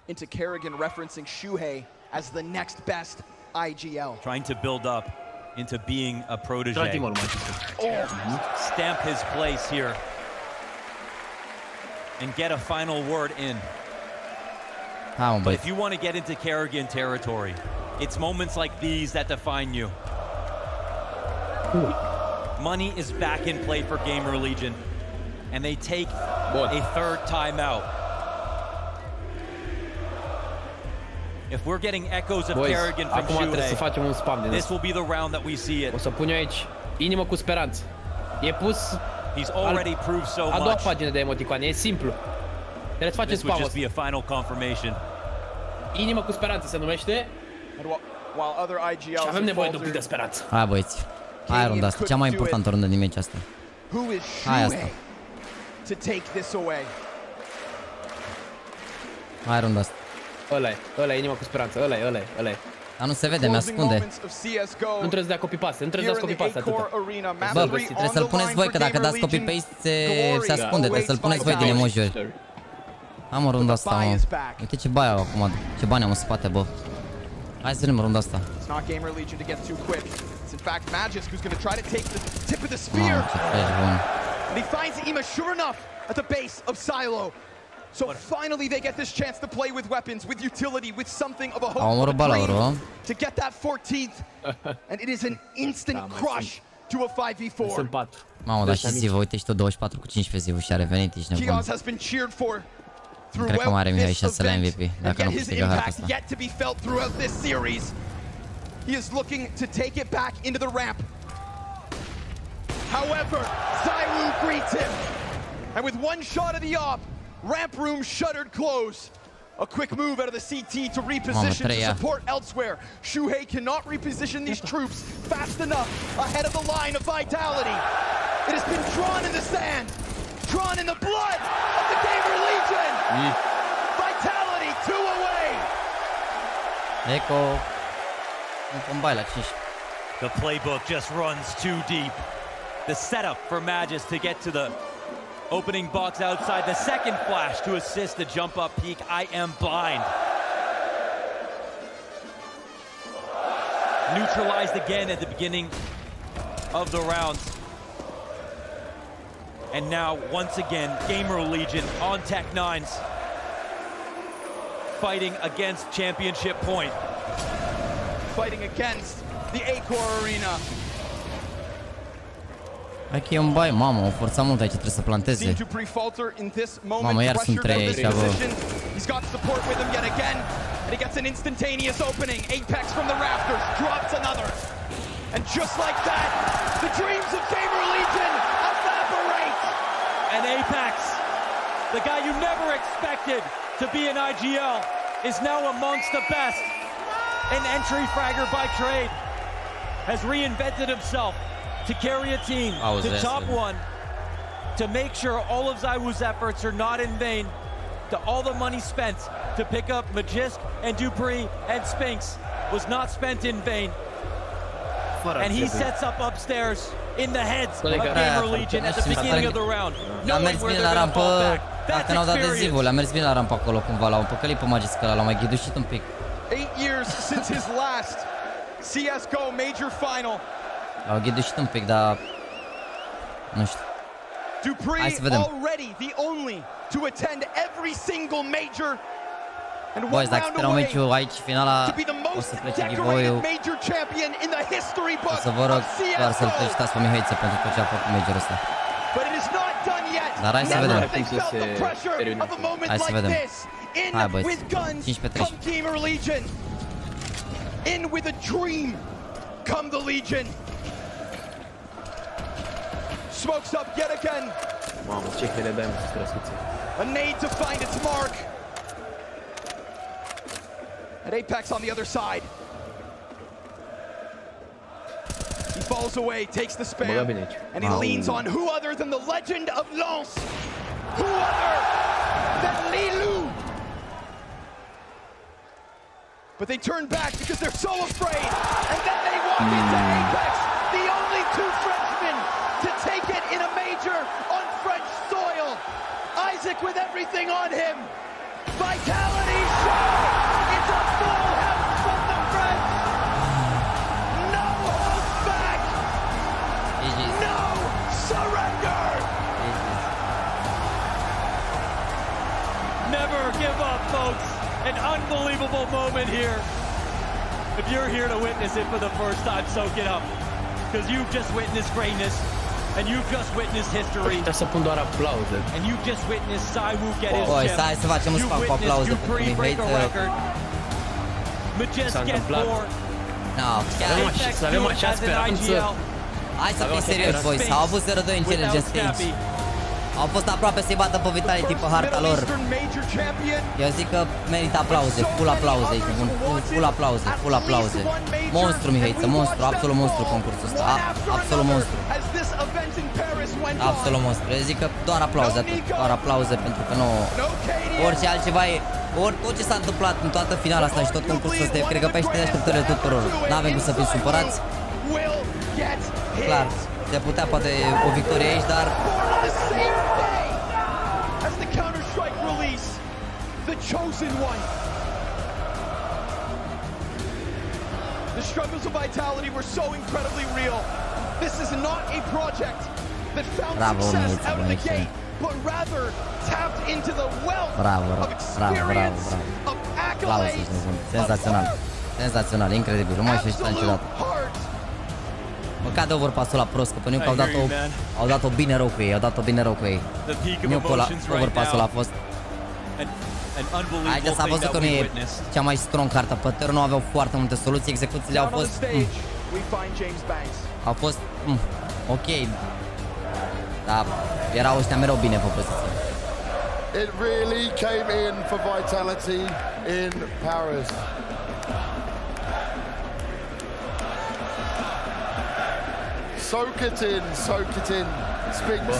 Into Kerrigan referencing Shuhei as the next best IGL. Trying to build up into being a protege. Oh. Stamp his place here. And get a final word in. Hai, mă, But băieți. if you want to get into Kerrigan territory, it's moments like these that define you. Money is back in play for Gamer Legion, and they take a third timeout. If we're getting echoes of Boys, Kerrigan from acum trebuie să facem un spam din this asta. will be the round that we see it. O să pun eu aici inimă cu speranță. E pus He's already proved so a doua much. pagină de emoticoane, e simplu. Trebuie să facem This would spam just be a final confirmation. Inimă cu speranță se numește. And while other IGLs Și avem have nevoie de un pic faltered, de speranță. Hai, băieți. Hai, runda asta, cea mai importantă rundă din meci asta. who is Hai, asta. Shuhei to take this away? Hai, runda asta. Ăla e inima cu speranță, ăla e. Dar nu se vede, mi-ascunde. Nu trebuie să dea copy-paste, nu trebuie să dați copy-paste atâta. Bă, trebuie să-l puneți voi, că dacă dați copy-paste se ascunde, trebuie să-l puneți voi din emoji-uri. Am o runda asta, mă. Uite ce bani au acum, ce bani am în spate, bă. Hai să vedem runda asta. It's not Gamer Legion to get too quick. It's fact, Magisk, who's going to try to take the tip of the spear. And he finds Ima sure enough at the base of Silo. So finally they get this chance to play with weapons, with utility, with something of a hope, a dream to get that 14th. And it is an instant crush to a 5v4. Mamă, dar și Zivă, uite și tot 24 cu 15 Zivă și a revenit, ești nebun. Kios has been cheered for Cred că mai are Mihai șanse la MVP, dacă nu câștigă harta asta. Yet to be felt throughout this series. He is looking to take it back into the ramp. However, ZywOo greets him. And with one shot of the op, ramp room shuttered close. A quick move out of the CT to reposition to support elsewhere. Shuhei cannot reposition these troops fast enough ahead of the line of Vitality. It has been drawn in the sand, drawn in the blood of the Gamer Legion. Vitality 2 away. Echo. Un combai la 5. The playbook just runs too deep. The setup for Magisk to get to the opening box outside. The second flash to assist the jump up peak. I am blind. Neutralized again at the beginning of the rounds. And now, once again, Gamer Legion on Tech9's fighting against championship point. Fighting against the Acor Arena. Hai că e un bai, mamă, o forța mult aici, trebuie să planteze. Mamă, iar sunt 3 aici, bă. He's got support with him yet again, and he gets an instantaneous opening. Apex from the rafters, drops another. And just like that, the dreams of Gamer Legion evaporate. And Apex, the guy you never expected to be in IGL, is now amongst the best. An entry fragger by trade, has reinvented himself to carry a team to top 1, to make sure all of ZywOo's efforts are not in vain, to all the money spent to pick up Magisk and dupreeh and Spinx was not spent in vain. And he sets up upstairs in the heads of Gamer Legion at the beginning of the round. A mers bine la rampă, dacă n-au dat de Zivul, a mers bine la rampă acolo cumva, l-au păcălit pe Magisk ăla, l-au mai ghidușit un pic. 8 years since his last CSGO major final. L-au ghidușit un pic, dar nu știu. Hai să vedem. Boys, dacă terminăm meciul aici, finala, o să plece giveaway-ul. O să vă rog doar să-l felicitați pe Mihaiță pentru tot ce a făcut majorul ăsta. Dar hai să vedem. Hai să vedem. Hai băieți, 15-13. In with a dream, come the Legion. Smokes up yet again. A nade to find its mark. And Apex on the other side. He falls away, takes the spam, and he leans on who other than the legend of Lens. Who other than Lilu? But they turn back because they're so afraid, and then they walk into Apex, the only 2 Frenchmen to take it in a major on French soil. Isaac with everything on him. Vitality show. It's a full house from the French. No holds back. No surrender. Never give up, folks. An unbelievable moment here. If you're here to witness it for the first time, soak it up. Because you've just witnessed greatness. And you've just witnessed history. And you've just witnessed ZywOo get his gem. You've witnessed dupreeh break a record. Magisk get 4. Apex do it as an IGL. Hai să fim serios, boys. Au avut 0-2 în challenge stage. Au fost aproape să-i bată pe Vitality pe harta lor. Eu zic că merită aplauze, full aplauze, ești bun, full aplauze, full aplauze. Monstru, Mihaiță, monstru, absolut monstru concursul ăsta, absolut monstru. Absolut monstru, eu zic că doar aplauze, atât, doar aplauze pentru că nu... Orice altceva e, tot ce s-a întâmplat în toată finala asta și tot concursul ăsta, cred că pește așteptările tuturor. N-avem cum să fim supărați. Clar, se putea poate o victorie aici, dar... As the Counter-Strike release, the chosen one. The struggles of Vitality were so incredibly real. This is not a project that found success out of the gate, but rather tapped into the wealth of experience, of accolades, senzațional. Senzațional, incredibil, nu mai știu ce niciodată. Mă cade overpass-ul la prost, că pe Nuke au dat-o bine rău cu ei, Nuke overpass-ul a fost... Aici s-a văzut că nu e cea mai strong cartă pe turn, nu aveau foarte multe soluții, execuțiile au fost... ok. Dar erau ăștia mereu bine pe poziție. It really came in for Vitality in Paris. Soak it in, Spinks.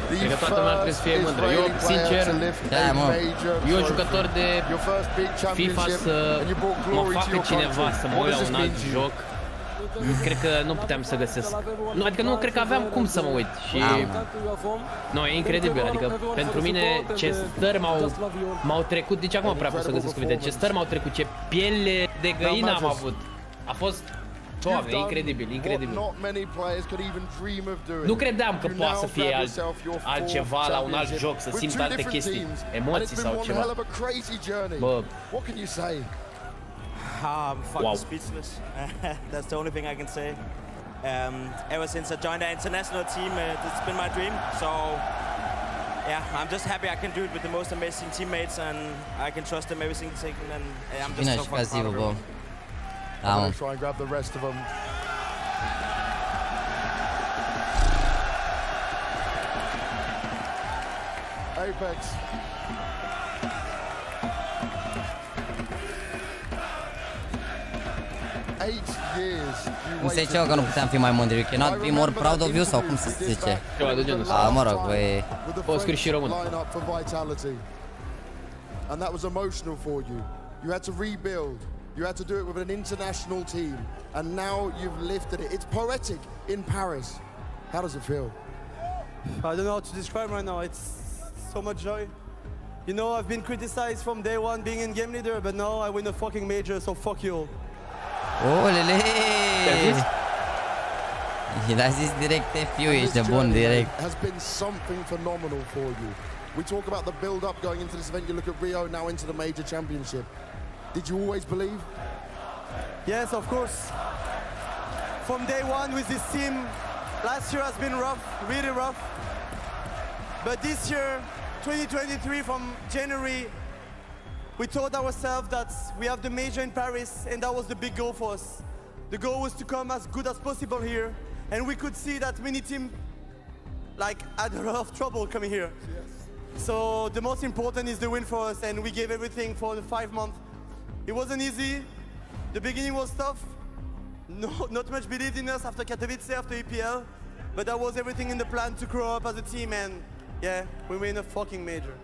Cred că toată lumea trebuie să fie mândră. Eu, sincer, eu jucător de FIFA să mă facă cineva să mă uit la un alt joc. Cred că nu puteam să găsesc. Nu, adică nu cred că aveam cum să mă uit. Și nu, e incredibil. Adică pentru mine ce stări m-au trecut. Deci acum prea pot să găsesc cuvinte. Ce stări m-au trecut, ce piele de găină am avut. A fost... Doamne, incredibil, incredibil. Nu credeam că poate să fie altceva la un alt joc, să simt alte chestii, emoții sau ceva. Bă. I'm fucking speechless. That's the only thing I can say. Ever since I joined the international team, it's been my dream. So, yeah, I'm just happy I can do it with the most amazing teammates, and I can trust them every single second. And I'm just so fucking proud of them. I'm gonna try and grab the rest of them. Apex. Cum se zice că nu puteam fi mai mândri? You cannot be more proud of you sau cum se zice? Ceva de genul ăsta. Mă rog, băi... O scris și român. And that was emotional for you. You had to rebuild. You had to do it with an international team. And now you've lifted it. It's poetic in Paris. How does it feel? I don't know how to describe right now. It's so much joy. You know, I've been criticized from day one being in game leader, but now I win a fucking major, so fuck you all. Olele! El-a zis direct FU, ești de bun direct. Has been something phenomenal for you. We talk about the build-up going into this event. You look at Rio, now into the major championship. Did you always believe? Yes, of course. From day one with this team, last year has been rough, really rough. But this year, 2023, from January, we told ourselves that we have the major in Paris, and that was the big goal for us. The goal was to come as good as possible here, and we could see that many teams had a lot of trouble coming here. Yes. So the most important is the win for us, and we gave everything for the 5 months. It wasn't easy. The beginning was tough. Not much believed in us after Katowice, after EPL, but that was everything in the plan to grow up as a team, and yeah, we win a fucking major.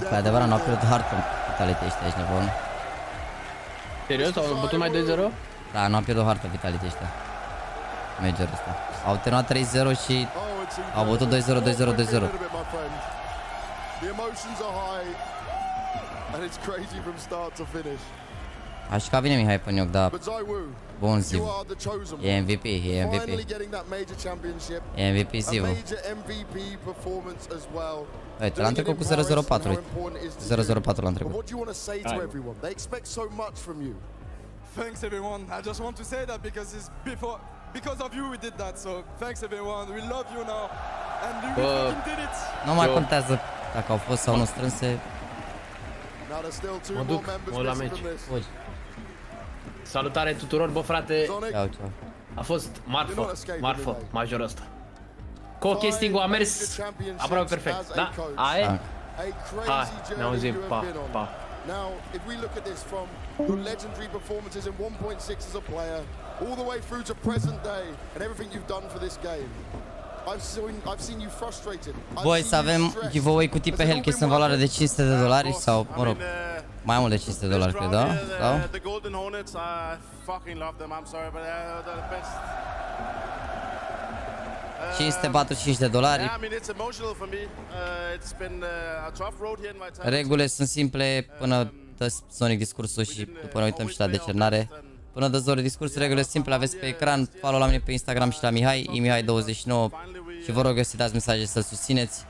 Pe adevărat, n-au pierdut hartă Vitality ăștia, ești nebun. Serios? Au bătut mai 2-0? Da, n-au pierdut hartă Vitality ăștia. Majorul ăsta. Au terminat 3-0 și au bătut 2-0, 2-0, 2-0. The emotions are high, and it's crazy from start to finish. Așa că vine Mihai pe Nuke, dar bun zi. E MVP, e MVP. E MVP Zivu. Uite, l-am trecut cu 0-0-4. 0-0-4 l-am trecut. Thanks everyone. I just want to say that because of you we did that. So thanks everyone. We love you now. And we fucking did it. Nu mai contează dacă au fost sau nu strânse. Mă duc, mă la meci. Salutare tuturor, bă frate. A fost marfă, majorul ăsta. Co-casting-ul a mers aproape perfect. Da? Aia? Hai, ne auzim, pa, pa. Now, if we look at this from your legendary performances in 1.6 as a player, all the way through to present day and everything you've done for this game, I've seen you frustrated. Voi să avem giveaway cutii pe Hellcase în valoare de $500 sau, mă rog, mai mult de $500, cred, da? Sau? The Golden Hornets, I fucking love them. I'm sorry, but they're the best. $545. Yeah, I mean, it's emotional for me. It's been a tough road here in Vitality. Regulile sunt simple până dă Sonic discursul și după ne uităm și la decernare. Până de zori, discursuri, regulile simple, aveți pe ecran. Follow la mine pe Instagram și la Mihai, Mihai29. Și vă rog eu să dați mesaje să-l susțineți.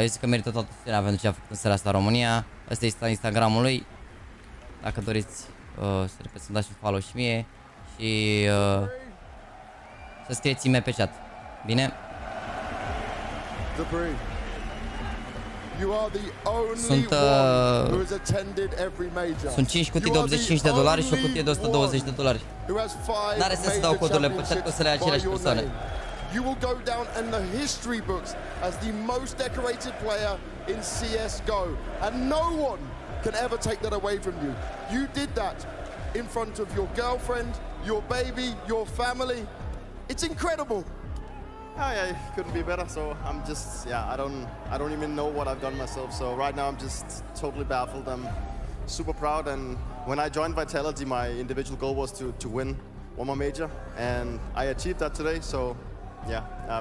Eu zic că merită toată susținerea pentru ce a făcut în seara asta în România. Ăsta este Instagramul lui. Dacă doriți să repet, să-mi dați un follow și mie. Și să scrieți email pe chat. Bine? Sunt 5 cutii de $85 și o cutie de $120. N-are sens să dau codurile pe chat, că o să le ia aceleași persoane. You will go down in the history books as the most decorated player in CSGO. And no one can ever take that away from you. You did that in front of your girlfriend, your baby, your family. It's incredible. Yeah, it couldn't be better. So I'm just, I don't even know what I've done myself. So right now I'm just totally baffled. I'm super proud. And when I joined Vitality, my individual goal was to win one more major. And I achieved that today. So yeah, I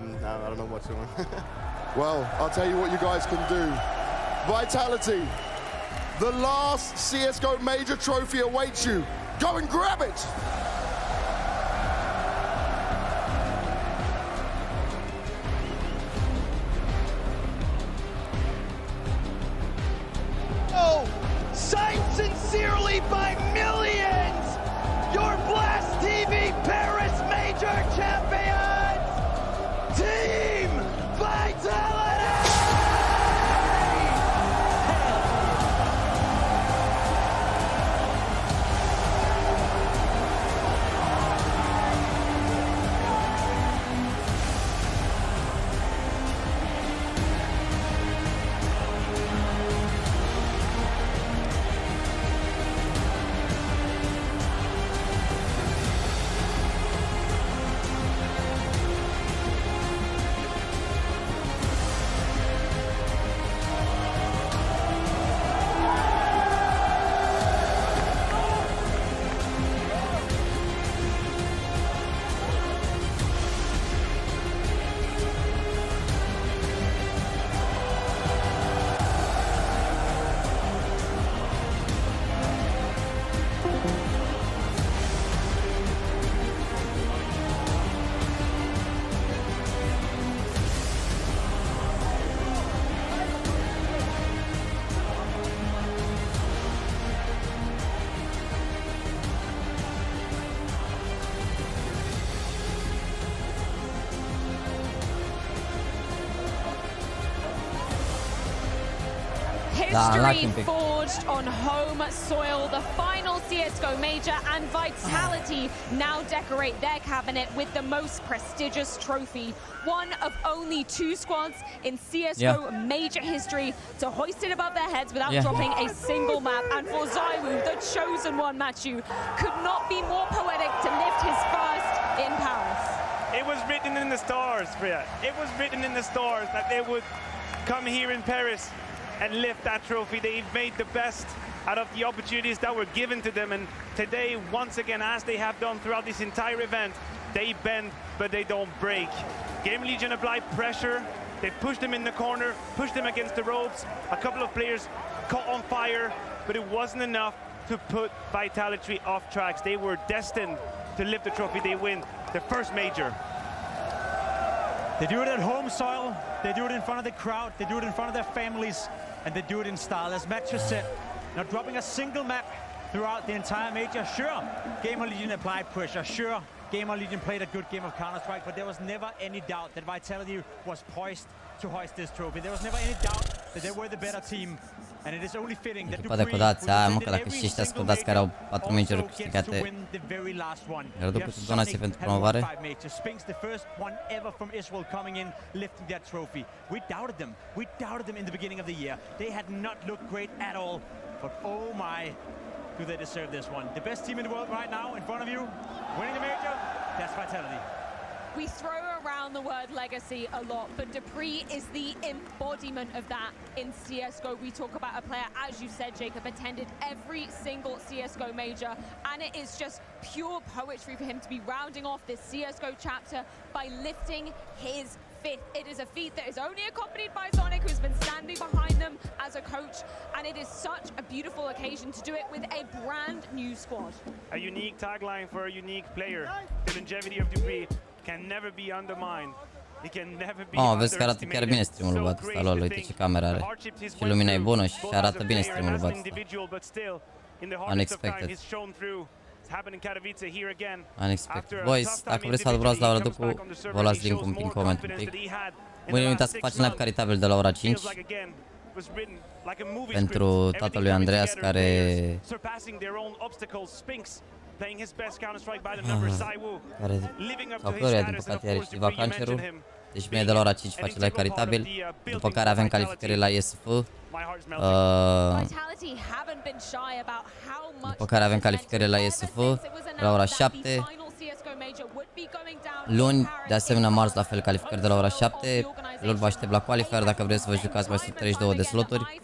don't know what to do. Well, I'll tell you what you guys can do. Vitality, the last CSGO major trophy awaits you. Go and grab it! Oh, signed sincerely by millions, your Blast TV Paris Major Champions, Team Vitality! History forged on home soil, the final CSGO major, and Vitality now decorate their cabinet with the most prestigious trophy. One of only 2 squads in CSGO major history to hoist it above their heads without dropping a single map. And for ZywOo, the chosen one, Matthew, could not be more poetic to lift his first in Paris. It was written in the stars, Priya. It was written in the stars that they would come here in Paris and lift that trophy. They've made the best out of the opportunities that were given to them, and today, once again, as they have done throughout this entire event, they bend, but they don't break. Game Legion applied pressure, they pushed them in the corner, pushed them against the ropes, a couple of players caught on fire, but it wasn't enough to put Vitality off tracks. They were destined to lift the trophy. They win the first major. They do it at home soil, they do it in front of the crowd, they do it in front of their families, and they do it in style. As Matt just said, not dropping a single map throughout the entire major. Sure, Gamer Legion applied pressure. Sure, Gamer Legion played a good game of Counter-Strike, but there was never any doubt that Vitality was poised to hoist this trophy. There was never any doubt that they were the better team. And it is only fitting that Poate codați, mă, că dacă și ăștia scodați care au 4 meciuri câștigate, iar după donații pentru promovare. Spinx, the first one ever from Israel coming in, lifting that trophy. We doubted them. We doubted them in the beginning of the year. They had not looked great at all. But oh my, do they deserve this one. The best team in the world right now in front of you, winning the major, that's Vitality. We throw around around the word legacy a lot, but dupreeh is the embodiment of that in CSGO. We talk about a player, as you said, Jacob, attended every single CSGO major, and it is just pure poetry for him to be rounding off this CSGO chapter by lifting his fifth. It is a feat that is only accompanied by Zonic, who's been standing behind them as a coach, and it is such a beautiful occasion to do it with a brand new squad. A unique tagline for a unique player. The longevity of dupreeh can never be undermined. It can never be vezi că arată chiar bine streamul lui Batista, lol, uite ce cameră are. Și lumina e bună și arată bine streamul lui Batista. Unexpected. Unexpected. Boys, dacă vreți să adăugați la ora Ducu, vă las link-ul în coment un pic. Mâine nu uitați să facem live caritabil de la ora 5 pentru tatălui Andreas care sau căruia din păcate are știva cancerul. Deci bine de la ora 5 face live caritabil, după care avem calificări la ISF. După care avem calificări la ISF la ora 7. Luni, de asemenea marți la fel calificări de la ora 7. Lor vă aștept la qualifier dacă vreți să vă jucați mai sunt 32 de sloturi.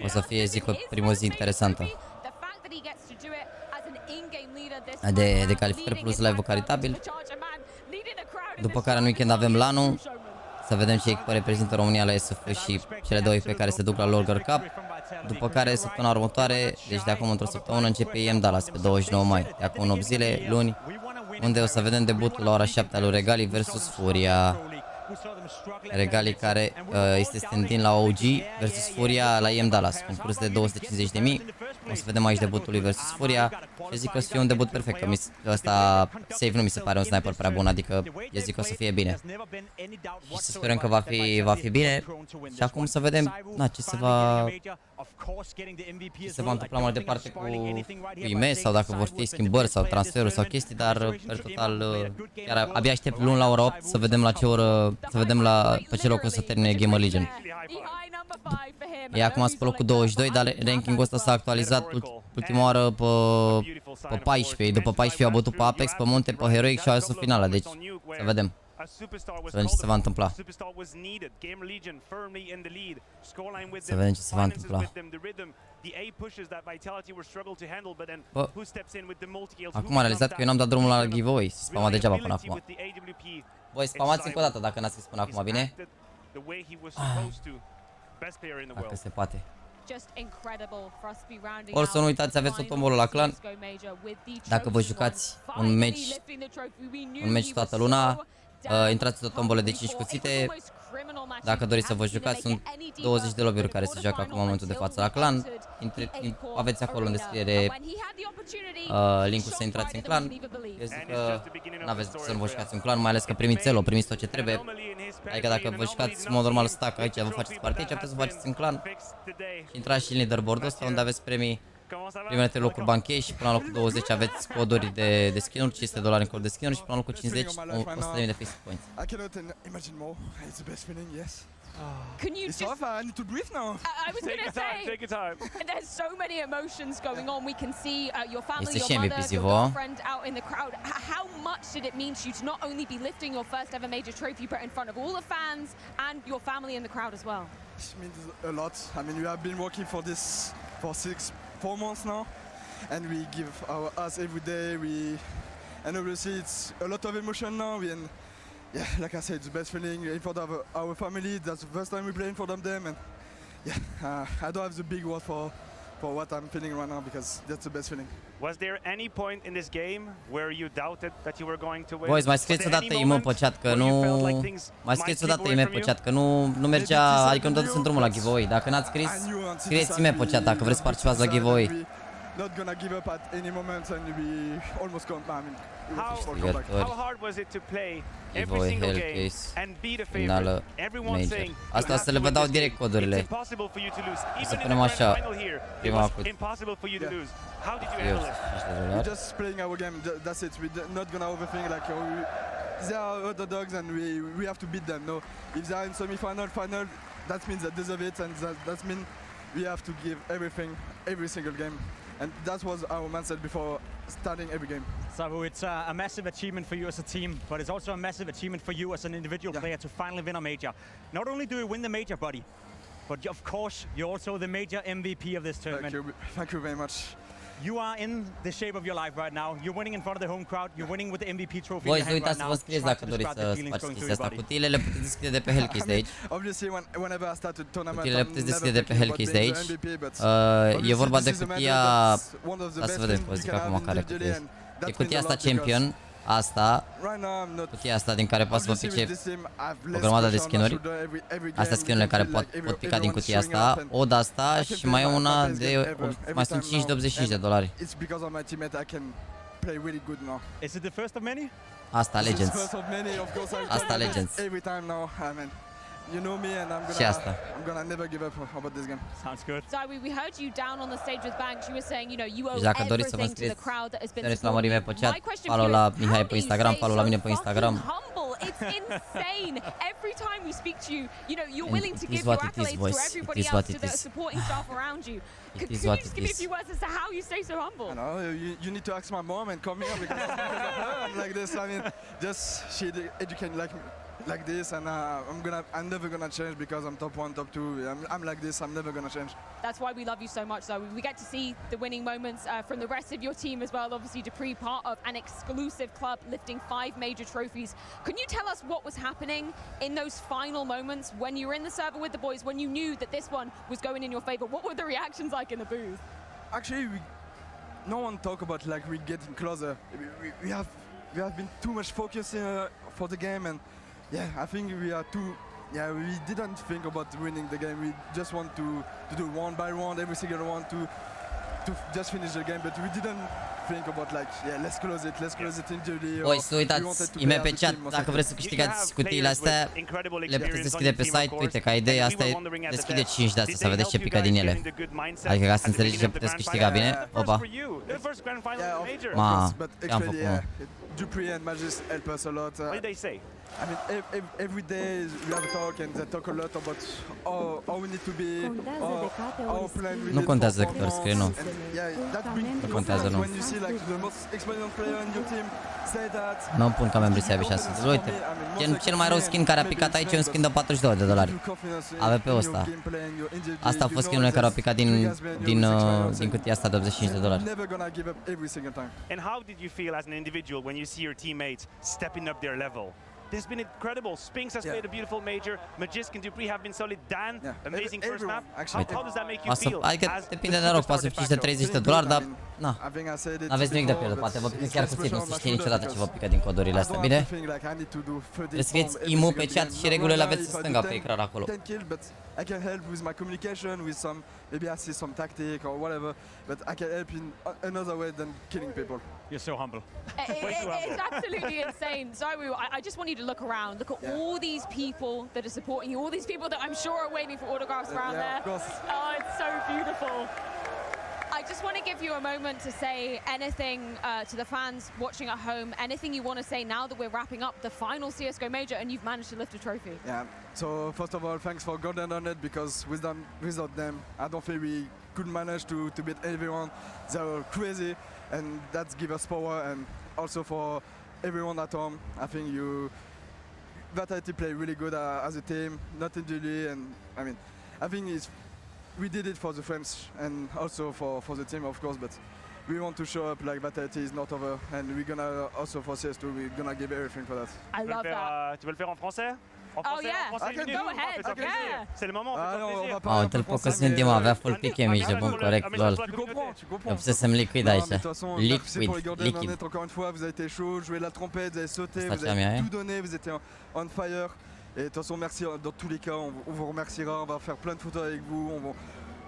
O să fie, zic, o primă zi interesantă de calificări plus live-ul caritabil. După care în weekend avem LAN-ul, să vedem ce echipă reprezintă România la SF și cele două echipe care se duc la Lorger Cup. După care săptămâna următoare, deci de acum într-o săptămână, începe IEM Dallas pe 29 mai, de acum în 8 zile, luni, unde o să vedem debutul la ora 7 al lui Regali versus Furia. Regali care este stand-in la OG versus Furia la IEM Dallas, concurs de 250.000. O să vedem aici debutul lui versus Furia. Eu zic că o să fie un debut perfect, că ăsta Save nu mi se pare un sniper prea bun, adică eu zic că o să fie bine. Și să sperăm că va fi bine. Și acum să vedem ce se va întâmpla mai departe cu IME sau dacă vor fi schimbări sau transferuri sau chestii, dar per total chiar abia aștept luni la ora 8 să vedem la ce oră, să vedem pe ce loc o să termine Gamer Legion. E acum pe locul 22, dar rankingul ăsta s-a actualizat ultima oară pe 14. După 14 au bătut pe Apex, pe Monte, pe Heroic și au ajuns în finală, deci să vedem. Să vedem ce se va întâmpla. Să vedem ce se va întâmpla. Bă, acum am realizat că eu n-am dat drumul la giveaway. Spama degeaba până acum. Voi spamați încă o dată dacă n-ați scris până acum, bine? Dacă se poate. Ori să nu uitați, aveți o tombolă la clan. Dacă vă jucați un match toată luna, intrați o tombolă de 5 cuțite. Dacă doriți să vă jucați, sunt 20 de lobby-uri care se joacă acum în momentul de față la clan. Aveți acolo în descriere link-ul să intrați în clan. Eu zic că n-aveți să nu vă jucați în clan, mai ales că primiți elo, primiți tot ce trebuie. Adică dacă vă jucați în mod normal stack aici, vă faceți partid, puteți să vă faceți în clan. Și intrați și în leaderboard-ul ăsta unde aveți premii. Primele 3 locuri banchei și până la locul 20 aveți coduri de skin-uri, $500 în cod de skin-uri și până la locul 50 100.000 de Facebook points. I cannot imagine more. It's the best feeling, yes. Can you it's tough, I need to breathe now. I was going to say, take your time. There's so many emotions going on. We can see your family, Este your mother, your girlfriend out in the crowd. How much did it mean to you to not only be lifting your first ever major trophy, but in front of all the fans and your family in the crowd as well? It means a lot. I mean, we have been working for this for 4 months now, and we give our us every day. And obviously it's a lot of emotion now. And yeah, like I said, it's the best feeling in front of our family. That's the first time we play in front of them, and yeah, I don't have the big word for what I'm feeling right now because that's the best feeling. Was there any point in this game where you doubted that you were going to win? Boys, mai scrieți o dată email pe chat că nu... Mai scrieți o dată email pe chat că nu mergea, adică nu dădeți în drumul la giveaway. Dacă n-ați scris, scrieți email pe chat dacă vreți să participați la giveaway. Not gonna give up at any moment and we almost can't. I mean, how hard was it to play every single game and be the favorite? Everyone's saying asta să le vă dau direct codurile. Să punem așa prima cu impossible for you to lose. How did you handle it? We're just playing our game. That's it. We're not gonna overthink like they are underdogs and we have to beat them. No, if they are in semi-final, final, that means they deserve it, and that means we have to give everything every single game. and that was our mindset before starting every game. So it's a massive achievement for you as a team, but it's also a massive achievement for you as an individual player to finally win a major. Not only do you win the major, buddy, but of course you're also the major MVP of this tournament. Thank you very much. You are in the shape of your life right now. You're winning in front of the home crowd. You're winning with the MVP trophy. Boys, nu uitați să vă scrieți dacă doriți să faceți chestia asta. Cutiile le puteți deschide de pe Hellcase de aici. Cutiile le puteți deschide de pe Hellcase de aici. E vorba de cutia... Da, să vedem, vă zic acum care cutie este. E cutia asta Champion. Asta, cutia asta din care poate să vă pice o grămadă de skin-uri. Astea skin-urile care pot pica din cutia asta. O de asta și mai e una de... mai sunt 5 de $85. Asta, Legends. Asta, Legends. You know me, and I'm gonna never give up about this game. Sounds good. Zywoo, we heard you down on the stage with Banks. You were saying, you know, you owe everything to the crowd that has been supporting you. My question for you is, how do you stay so fucking humble? It's insane. Every time we speak to you, you know, you're willing to give your accolades to everybody else, to the supporting staff around you. Could you just give me a few words as to how you stay so humble? I know, you need to ask my mom and come here because I'm like this. I mean, just she educated like this, and I'm never gonna change because I'm top 1, top 2. I'm like this. I'm never gonna change. That's why we love you so much, though. We get to see the winning moments from the rest of your team as well. Obviously, dupreeh, part of an exclusive club, lifting 5 major trophies. Can you tell us what was happening in those final moments when you were in the server with the boys, when you knew that this one was going in your favor? What were the reactions like in the booth? Actually, no one talk about like we getting closer. We have been too much focused for the game, and yeah, I think we are too. Yeah, we didn't think about winning the game. We just want to do one by one, every single one to just finish the game. But we didn't think about like, yeah, let's close it individually. Oi, să uitați, e pe chat, dacă vreți să câștigați cutiile astea, le puteți deschide pe site. Uite, ca idee, asta e, deschide 5 de astea, să vedeți ce pică din ele. Adică ca să înțelegeți ce puteți câștiga bine. Opa. Ma, ce-am făcut, mă. dupreeh and Magisk help us a lot. What did they say? I mean, every day we have a talk and they talk a lot about how we need to be, our plan we Nu contează cât ori scrie, nu. Nu contează, nu. When you see like the most experienced player in your team say that. Nu pun ca membrii să ia așa. Uite, cel mai rău skin care a picat aici e un skin de $42. AWP-ul ăsta. Asta a fost skinurile care au picat din cutia asta de $85. And how did you feel as an individual when you see your teammates stepping up their level? There's been incredible. Spinx has played a beautiful major. Magisk and dupreeh have been solid. Dan, amazing first map. How does that make you feel? Adică depinde de noroc, poate să fie $30, dar na. N-aveți nimic de pierdut, poate vă pică chiar puțin, nu se știe niciodată ce vă pică din codurile astea, bine? Scrieți IMU pe chat și regulile le aveți stânga pe ecran acolo. I can help with my communication, with some, maybe I see some tactic or whatever, but I can help in another way than killing people. You're so humble. It's absolutely insane. Zywoo, I just want you to look around. Look at all these people that are supporting you, all these people that I'm sure are waiting for autographs around there. Of course. Oh, it's so beautiful. I just want to give you a moment to say anything to the fans watching at home, anything you want to say now that we're wrapping up the final CSGO Major and you've managed to lift a trophy. Yeah, so first of all, thanks for Golden Hornet because without them, I don't think we could manage to beat everyone. They were crazy and that gives us power, and also for everyone at home, I think Vitality play really good as a team, not individually, and I mean, I think we did it for the friends and also for the team, of course, but we want to show up like Vitality is not over, and we're gonna also for CS2, we're gonna give everything for that. I love that. Tu veux le faire en français? Oh yeah, go ahead, yeah. C'est le moment, on fait plaisir. A, uite-l pe Cosmin Dima, avea full pick mici de bun, corect, lol. Eu pusesem liquid aici. Liquid. Encore une fois, vous avez été chaud, joué la trompette, vous avez sauté, vous avez tout donné, vous étiez on fire. Et de toute façon, merci dans tous les cas, on vous remerciera, on va faire plein de photos avec vous.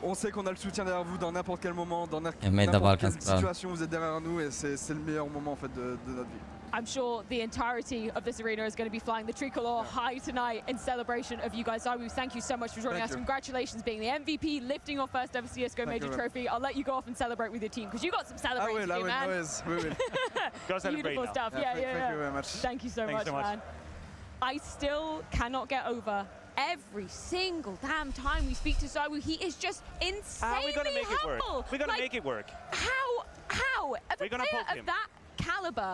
On sait qu'on a le soutien derrière vous dans n'importe quel moment, dans n'importe quelle situation, vous êtes derrière nous et c'est le meilleur moment en fait de notre vie. I'm sure the entirety of this arena is going to be flying the tricolor high tonight in celebration of you guys. Zywoo, thank you so much for joining us. Congratulations being the MVP, lifting your first ever CSGO Major trophy. I'll let you go off and celebrate with your team because you got some celebrating to do, man. We will. Go celebrate Beautiful now. stuff. Yeah. Thank you very much. Thank you so much, man. I still cannot get over every single damn time we speak to ZywOo, he is just insanely we're gonna make humble. it work. We're gonna make it work. How? Of a We're gonna player poke of him. that caliber,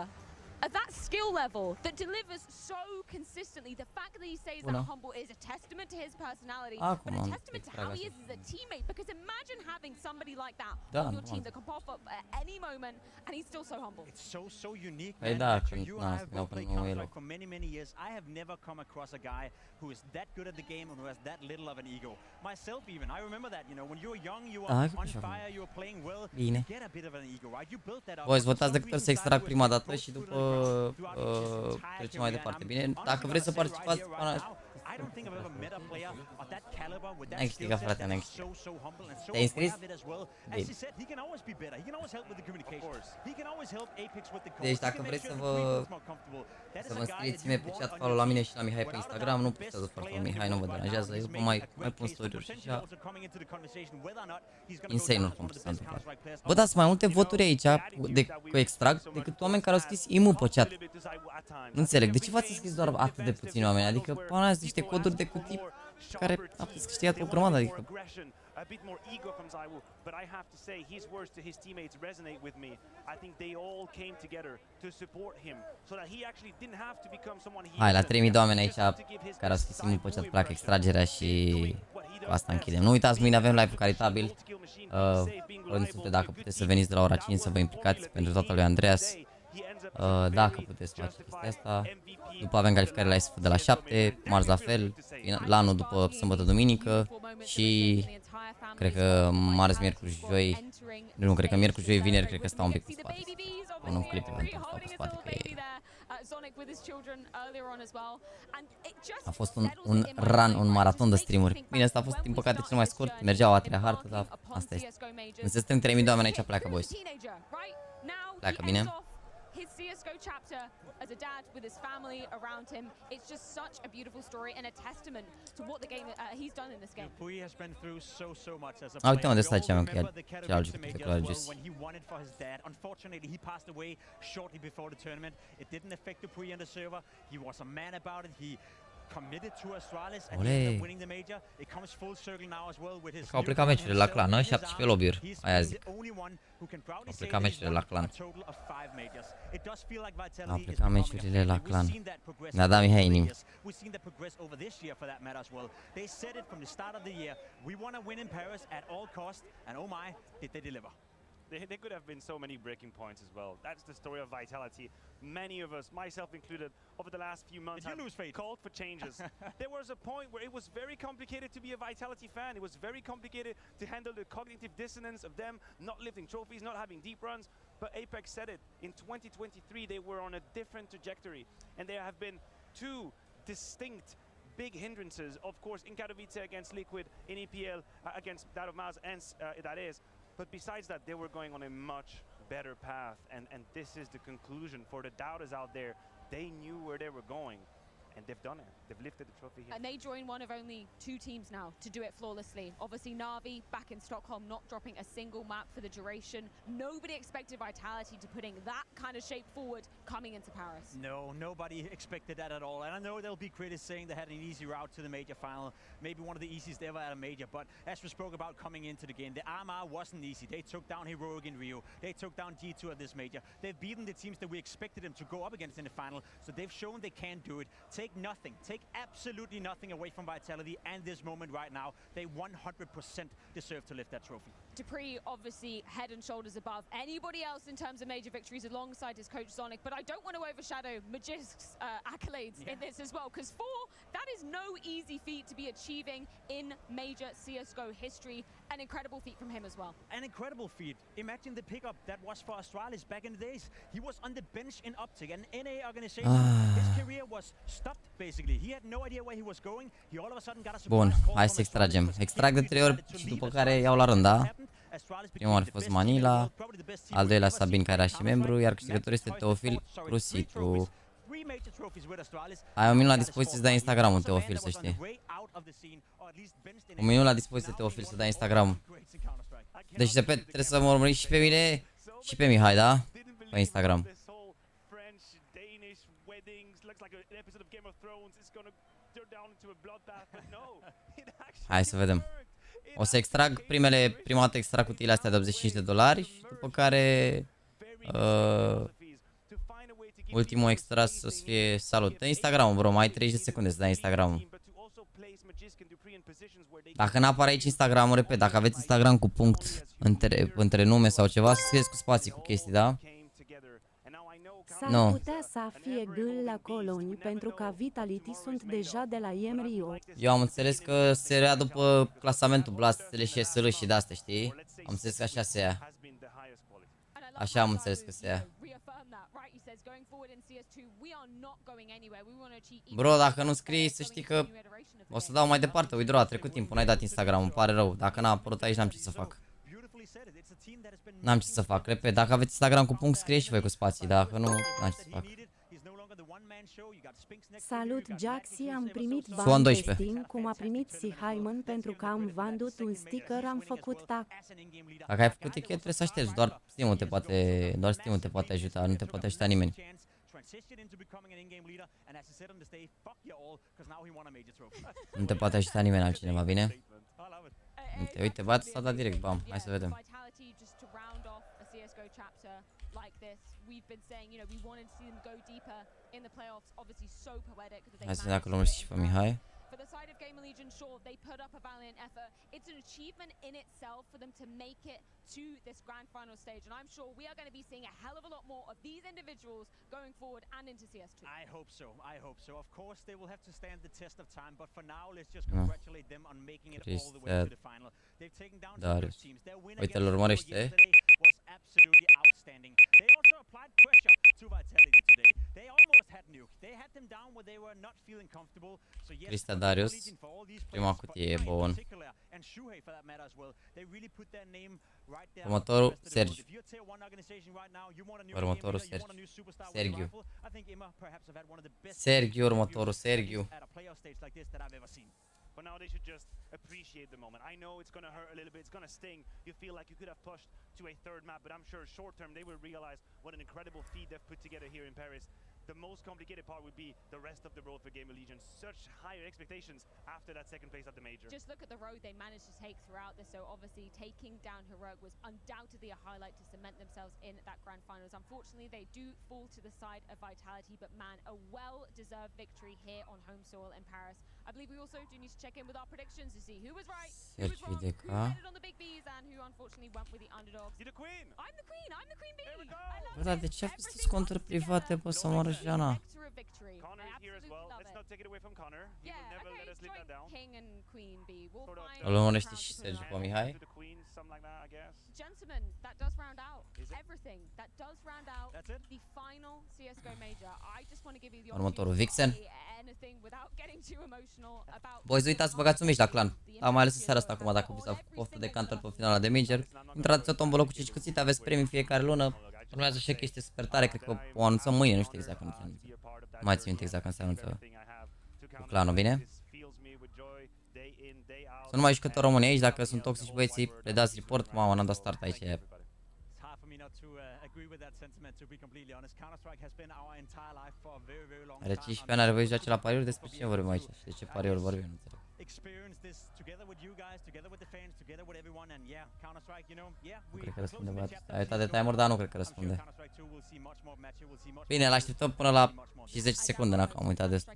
at that skill level, that delivers so consistently, the fact that he stays that humble is a testament to his personality, but a testament to how he is as a teammate. Because imagine having somebody like that on your team that can pop up at any moment, and he's still so humble. It's so unique, Păi man. da, Actually, când you and I have both played Counter-Strike Elo. for many years. I have never come across a guy who is that good at the game and who has that little of an ego. Myself even, I remember that, you know, when you were young, you were on fire, you were playing well, you get a bit of an ego, right? You built that up. Boys, votați de câte ori să extrag prima dată și după trecem mai departe. Bine, dacă vreți să participați, I don't think I've ever met a player of that caliber with that N-ai skill câștigat, set frate, n-ai that's so humble and so Te-ai înscris? aware of it as well. As he said, he can always be better. He can always help with the communication. He can always help Apex with the Deci dacă vreți să vă înscrieți mie pe chat, follow la mine și la Mihai pe Instagram, nu postează foarte mult, Mihai nu vă deranjează, eu mai pun story-uri și așa. Insane oricum ce s-a întâmplat. Bă, dați mai multe voturi aici cu extract decât oameni care au scris IMU pe chat. Nu înțeleg, de ce v-ați scris doar atât de puțini oameni? Adică, până azi niște coduri de cutii care ați câștigat o grămadă, adică... A bit more ego from ZywOo, but I have to say his words to his teammates resonate with me. I think they all came together to support him so that he actually didn't have to become someone he Hai, la 3000 de oameni aici care au scris IMU pe chat, plac extragerea și cu asta închidem. Nu uitați, mâine avem live-ul caritabil. Consulte dacă puteți să veniți de la ora 5 să vă implicați pentru toată lui Andreas. Dacă puteți face chestia asta. După avem calificare la SF de la 7, marți la fel, la anul după sâmbătă, duminică și cred că marți, miercuri, joi, nu, cred că miercuri, joi, vineri, cred că stau un pic pe spate. Un clip pentru stau pe spate, că e... A fost un run, un maraton de streamuri. Bine, asta a fost din păcate cel mai scurt, mergeau a treia hartă, dar asta este. Când se strâng 3000 de oameni aici, pleacă, boys. Pleacă, bine? His CSGO chapter as a dad with his family around him. It's just such a beautiful story and a testament to what the game he's done in this game. Pui has been through so much as a player. Uite-mă de stai ce am încheiat. Ce al jucat de Claudius. When he wanted for his dad. Unfortunately, he passed away shortly before the tournament. It didn't affect the Pui and the server. He was a man about it. He committed to Astralis and he ended up winning the major. It comes full circle now as well with his. Au plecat meciurile la clan, 17 lobby-uri. Aia zic. Au plecat meciurile la clan. Au plecat meciurile la clan. Ne-a dat Mihai inimi. We've seen that progress over this year for that matter as well. They said it from the start of the year. We want to win in Paris at all costs, and oh my, did they deliver. There could have been so many breaking points as well. That's the story of Vitality. Many of us, myself included, over the last few months have called for changes. There was a point where it was very complicated to be a Vitality fan. It was very complicated to handle the cognitive dissonance of them not lifting trophies, not having deep runs. But Apex said it. In 2023, they were on a different trajectory. And there have been two distinct big hindrances, of course, in Katowice against Liquid, in EPL against that of Maz and that is. But besides that, they were going on a much better path, and this is the conclusion for the doubters out there. They knew where they were going, and they've done it. They've lifted the trophy here. And they join one of only 2 teams now to do it flawlessly. Obviously, Na'Vi back in Stockholm, not dropping a single map for the duration. Nobody expected Vitality to putting that kind of shape forward coming into Paris. No, nobody expected that at all. And I know there'll be critics saying they had an easy route to the major final, maybe one of the easiest ever at a major. But as we spoke about coming into the game, the RMR wasn't easy. They took down Heroic in Rio. They took down G2 at this major. They've beaten the teams that we expected them to go up against in the final. So they've shown they can do it. Take nothing. Take absolutely nothing away from Vitality and this moment right now. They 100% deserve to lift that trophy. dupreeh obviously head and shoulders above anybody else in terms of major victories alongside his coach Zonic, but I don't want to overshadow Magisk's accolades in this as well, because that is no easy feat to be achieving in major CSGO history. An incredible feat from him as well. An incredible feat. Imagine the pickup that was for Astralis back in the days. He was on the bench in Optic, an NA organization. His career was stopped basically. He had no idea where he was going. He all of a sudden got a surprise. Bun, hai să extragem. Extrag de 3 ori și după care iau la rând, da? Primul a fost Manila, al doilea Sabin, care era și membru, iar câștigătorul este Teofil Rusitu. Ai 1 minut la dispoziție să dai Instagram-ul, Teofil, să știi. 1 minut la dispoziție, Teofil, să dai Instagram-ul. Deci, repet, trebuie să mă urmăriți și pe mine și pe Mihai, da? Pe Instagram. Hai să vedem. O să extrag prima dată extrag cutiile astea de $85 și după care ultimul extras o să fie salut. Instagram-ul, bro, mai 30 de secunde să dai Instagram-ul. Dacă n-apare aici Instagram-ul, repet, dacă aveți Instagram cu punct între nume sau ceva, să scrieți cu spații, cu chestii, da? S-ar putea să fie gâl la coloni pentru că Vitality sunt deja de la Emrio. Eu am înțeles că se rea după clasamentul Blastele și SL și de-astea, știi? Am înțeles că așa se ia. Așa am înțeles că se ia. Bro, dacă nu scrii, să știi că o să dau mai departe. Withdraw, a trecut timpul, n-ai dat Instagram, îmi pare rău. Dacă n-a apărut aici, n-am ce să fac. N-am ce să fac, repet, dacă aveți Instagram cu punct, scrie și voi cu spații, dacă nu, n-am ce să fac. Salut, Jaxi, am primit Swan bani 12. pe Steam, cum a primit Hyman pentru că am vândut un sticker, am făcut tac. Dacă ai făcut tichet, trebuie să aștepți, doar Steam-ul te poate ajuta, nu te poate ajuta nimeni. Nu te poate ajuta nimeni altcineva, bine? Uite, băiatul s-a dat direct, bam, hai să vedem. Hai să vedem dacă l-am și pe Mihai. For the side of Gamer Legion, sure, they put up a valiant effort. It's an achievement in itself for them to make it to this grand final stage, and I'm sure we are going to be seeing a hell of a lot more of these individuals going forward and into CS2. I hope so, I hope so. Of course, they will have to stand the test of time, but for now, let's just congratulate them on making it all the way to the final. They've taken down some good teams. Their win against yesterday was absolutely outstanding. They also applied pressure to Vitality today. They almost had nuke. They had them down where they were not feeling comfortable. So yes, Darius, prima cutie e bun. Următorul, Sergiu. Următorul, Sergiu. Sergiu. Sergiu, următorul, Sergiu. But now they should just appreciate the moment. I know it's going to hurt a little bit, it's going to sting. You feel like you could have pushed to a third map, but I'm sure short term they will realize what an incredible feat they've put together here in Paris. The most complicated part would be the rest of the road for Gamer Legion. Such higher expectations after that second place at the major. Just look at the road they managed to take throughout this. So obviously taking down Heroic was undoubtedly a highlight to cement themselves in that grand finals. Unfortunately, they do fall to the side of Vitality, but man, a well-deserved victory here on home soil in Paris. I believe we also do need to check in with our predictions to see who was right, who was wrong, who landed on the big Bs, and who unfortunately went with the underdogs. You're the queen! I'm the queen! I'm the queen bee! Bă, dar de ce a fost conturi private pe să moară Jana? Connor is here as well. Let's not take it away from Connor. He will never let us live that down. King and queen bee. Îl urmărește și Sergiu pe Mihai. Gentlemen, that does round out everything. That does round out the final CS:GO major. I just want to give you the Următorul, Vixen. anything without getting too emotional about. Boys, nu uitați să băgați un mici la clan. Am mai ales în seara asta acum, dacă vi s-a poftă de cantor pe finala de major. Intrați o tombolă cu 5 cuțite, aveți premii fiecare lună. Urmează și o chestie super tare, cred că o anunțăm mâine, nu știu exact când se anunță. Nu mai țin minte exact când se anunță cu clanul, bine? Sunt numai jucători români aici, dacă sunt toxici băieții, le dați report, mamă, n-am dat start aici. Are 15 ani, are voie să joace la pariuri, despre ce vorbim aici? De ce pariuri vorbim, nu înțeleg. Nu cred că răspunde băiatul ăsta. A uitat de timer, dar nu cred că răspunde. Bine, l-așteptăm până la și 10 secunde, dacă am uitat de asta.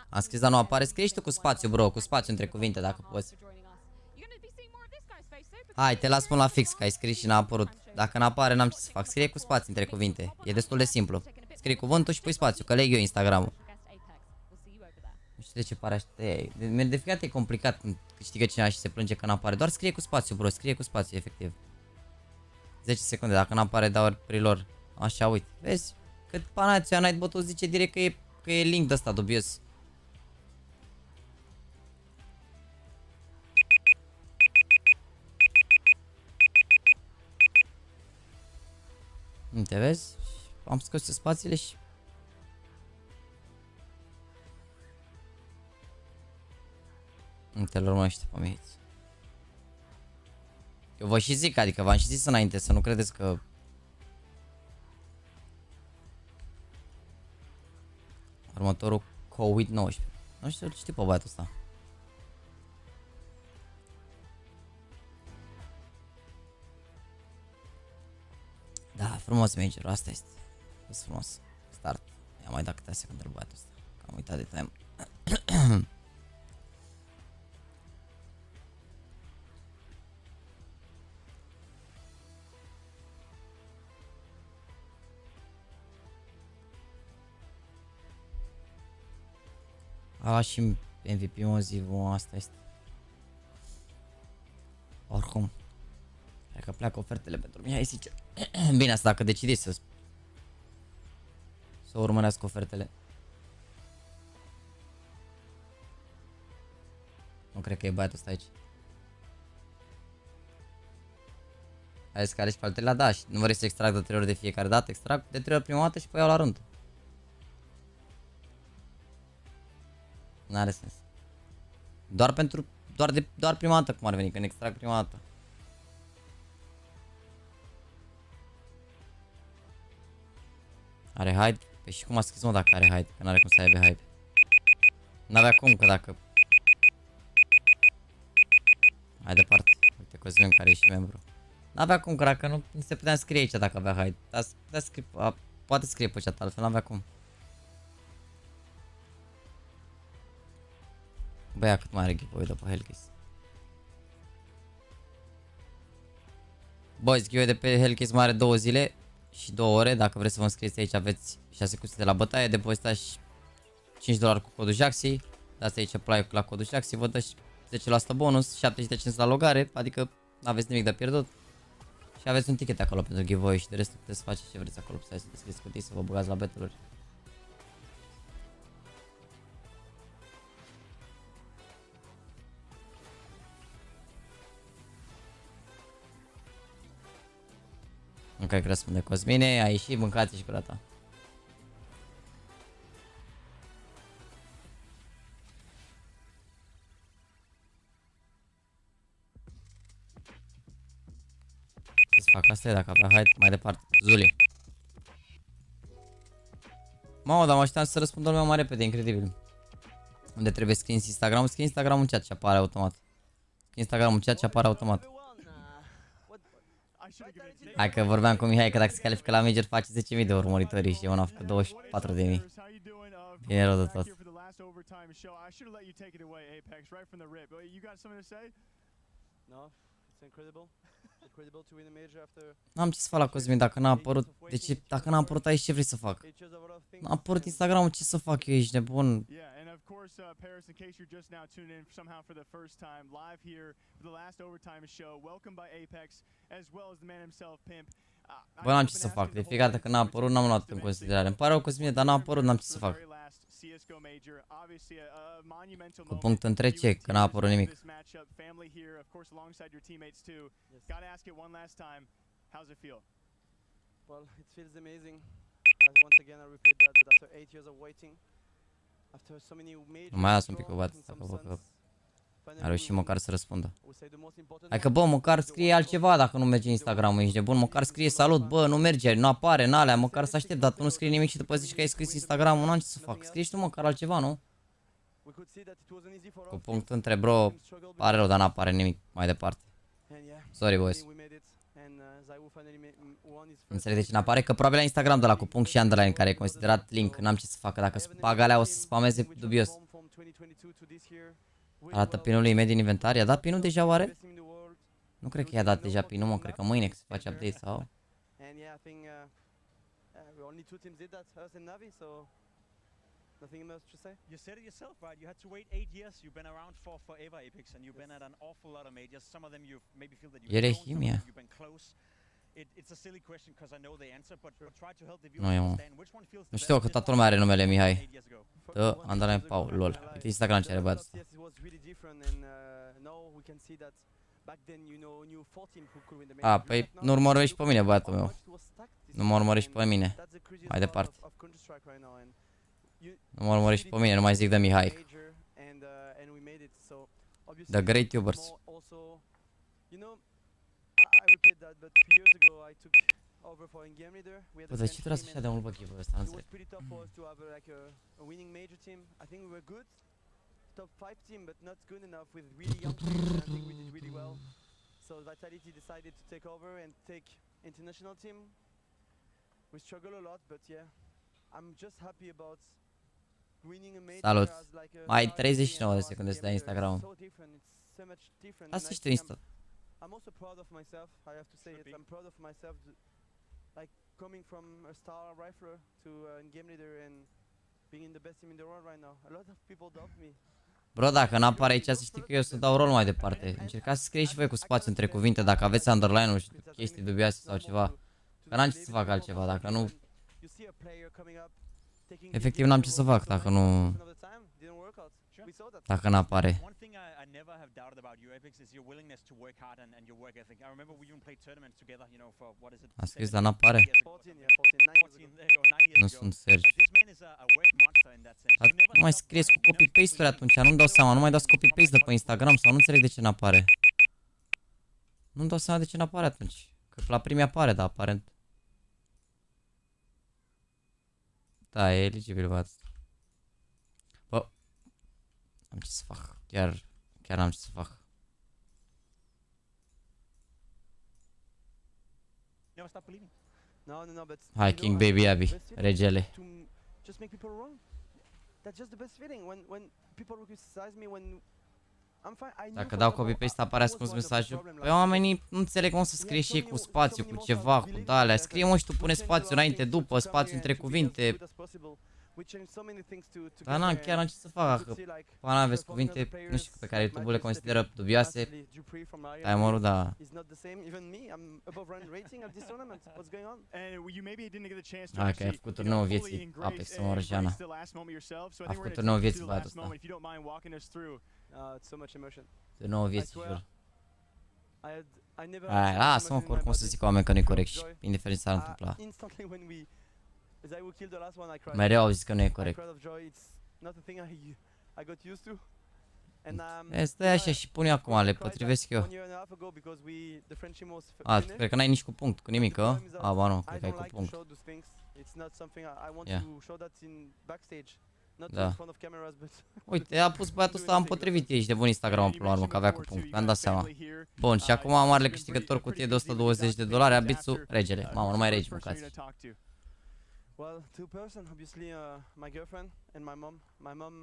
Am scris, dar nu apare. Scrie și tu cu spațiu, bro, cu spațiu între cuvinte, dacă poți. Hai, te las până la fix, că ai scris și n-a apărut. Dacă n-apare, n-am ce să fac. Scrie cu spațiu între cuvinte. E destul de simplu. Scrie cuvântul și pui spațiu, că leg eu Instagram-ul. Nu știu de ce pare așa. De fiecare e complicat când câștigă cineva și se plânge că n-apare. Doar scrie cu spațiu, bro, scrie cu spațiu, efectiv. 10 secunde, dacă n-apare, dau prilor. Așa, uite. Vezi? Cât panația Nightbot-ul zice direct că e link de ăsta dubios. Nu te vezi? Am scos spațiile și... Nu te-l urmărește pe mine. Eu vă și zic, adică v-am și zis înainte să nu credeți că... Următorul COVID-19. Nu știu ce știu pe băiatul ăsta. Da, frumos major, asta este. Este frumos. Start. I-am mai dat câteva secunde băiatul ăsta. Că am uitat de time. A, și MVP mozivul, asta este. Oricum. Cred că pleacă ofertele pentru Mihai Sincer. Bine, asta dacă decideți să urmărească ofertele. Nu cred că e băiatul ăsta aici. Hai să care și pe al treilea, da, și nu vrei să extrag de 3 ori de fiecare dată, extrag de 3 ori prima dată și pe iau la rând. N-are sens. Doar prima dată cum ar veni, când extrag prima dată. Are hide? Păi și cum a scris mă dacă are hide? Că n-are cum să aibă hide. N-avea cum, că dacă... Hai departe. Uite Cosmin care e și membru. N-avea cum, că dacă nu se putea scrie aici dacă avea hide. Dar putea scrie, poate scrie pe chat, altfel n-avea cum. Băia cât mai are giveaway după Hellcase. Boys, giveaway de pe Hellcase mai are 2 zile și 2 ore. Dacă vreți să vă înscrieți aici aveți 6 cuțite de la bătaie. Depozitați $5 cu codul Jaxi. Dați aici play la codul Jaxi. Vă dă 10% bonus, 75 la logare. Adică nu aveți nimic de pierdut. Și aveți un ticket acolo pentru giveaway și de restul puteți să faceți ce vreți acolo. Puteți să deschideți cutii, să vă băgați la battle-uri. Nu cred că răspunde Cosmine, ai ieșit, mâncați și gura ta. Ce-ți fac asta e dacă avea hide mai departe. Zuli. Mamă, dar mă așteptam să răspundă lumea mai repede, incredibil. Unde trebuie scris Instagram? Scrie Instagram în chat și apare automat. Scrie Instagram în chat și apare automat. Hai că vorbeam cu Mihai că dacă se califică la Major face 10.000 de urmăritori și eu n-am făcut 24.000. Bine rău de tot. N-am ce să fac la Cosmin dacă n-a apărut. Deci dacă n-a apărut aici ce vrei să fac? N-a apărut Instagram-ul, ce să fac eu, ești nebun? Bă, n-am ce să fac, de fiecare dată când n-a apărut n-am luat în considerare. Îmi pare rău Cosmine, dar n-a apărut, n-am ce să fac. Cu punct între ce, că n-a apărut nimic. Well, it feels amazing. Once again, I repeat that after 8 years of waiting, after so many major... Mai las un pic o bată, dacă văd că a reușit măcar să răspundă. Hai că bă, măcar scrie altceva dacă nu merge Instagram-ul, ești nebun, măcar scrie salut, bă, nu merge, nu apare, n-alea, măcar să aștept, dar tu nu scrie nimic și după zici că ai scris Instagram-ul, n-am ce să fac, scrie și tu măcar altceva, nu? Cu punct între, bro, pare rău, dar n-apare nimic mai departe. Sorry, boys. Înțeleg de ce n-apare, că probabil la Instagram de la cu punct și underline care e considerat link, n-am ce să facă, dacă spag alea o să spameze dubios. Arată pinul lui imediat din inventar, i-a dat pinul deja oare? Nu cred că i-a dat deja pinul, mă, cred că mâine că se face update sau... Nothing else to say? You said it yourself, right? You had to wait 8 years. You've been around for forever, Apex, and you've been at an awful lot of majors. Some of them you maybe feel that you've been close. It's a silly question because I know the answer, but try to help the viewers understand which one feels the best. Nu știu că toată lumea are numele Mihai. Dă, Andrei Paul, lol. Uite Instagram ce are băiatul ăsta. A, păi nu urmărești pe mine, băiatul meu. Nu mă urmărești pe mine. Mai departe. Nu mă urmărești pe mine, nu mai zic de Mihai. The Great Tubers. over for in game leader. We had Bă, the de ce same durează team așa de mult, bă, give-ul ăsta? Nu it was înțeleg. pretty tough for us to have like a winning major team. I think we were good, top 5 team, but not good enough with really young players. And I think we did really well. So Vitality decided to take over and take international team. We struggle a lot, but yeah, I'm just happy about winning a major. Salut. As like a Mai star 39 de team secunde să dai and Instagram. it's so different. It's so much different. Asta and I și tu think Insta. I'm also proud of myself. I have to say it. I'm proud of myself. Like coming from a star rifler to game leader and being in the best team in the world right now. A lot of people doubt me. Bro, dacă n-apare aici, să știi că eu să dau rol mai departe. Încercați să scrieți și voi cu spațiu între cuvinte, dacă aveți underline-uri și chestii dubioase sau ceva. Că n-am ce să fac altceva, dacă nu... Efectiv n-am ce să fac dacă nu... Dacă n-apare. One thing I never have doubted about you, Apex, is your willingness to work hard and your work ethic. I remember we even played tournaments together, you know, for what is it? Am scris, dar n-apare. Nu sunt Sergi. Dar nu mai scrieți cu copy-paste-uri atunci, nu-mi dau seama, nu mai dați copy-paste de pe Instagram sau nu înțeleg de ce n-apare. Nu-mi dau seama de ce n-apare atunci. Că la primii apare, dar aparent. Da, e eligibil, bă. Bă, am ce să fac. Chiar am ce să fac. Hai, King Baby Abby, regele. Just make people wrong. That's just the best feeling when people criticize me when I'm fine. I Dacă dau copy-paste apare ascuns mesajul. Păi oamenii nu înțeleg cum să scrie și ei cu spațiu, cu ceva, cu de-alea. Scrie mă și tu pune spațiu înainte, după, spațiu între cuvinte. Dar n-am, chiar n-am ce să fac, dacă pana aveți cuvinte, nu știu, pe care YouTube-ul le consideră dubioase. Timerul, da. Hai că ai făcut turneul vieții, Apex, Omorjana. A făcut turneul vieții băiatul ăsta. Turneul vieții, jur. Hai, lasă-mă, că oricum să zic oameni că nu-i corect și indiferent ce s-ar întâmpla. Mereu au zis că nu e corect. Stai așa și pune acum, le potrivesc eu. A, cred că n-ai nici cu punct, cu nimic, a? A, ba nu, cred că ai cu punct. Ia. Da. Uite, a pus băiatul ăsta, am potrivit ei și de bun Instagram până la urmă, că avea cu punct, mi-am dat seama. Bun, și acum marele câștigător cutie de $120, Abitsu, regele. Mamă, nu mai regi, mâncați. Well, two person, obviously my girlfriend and my mom. My mom,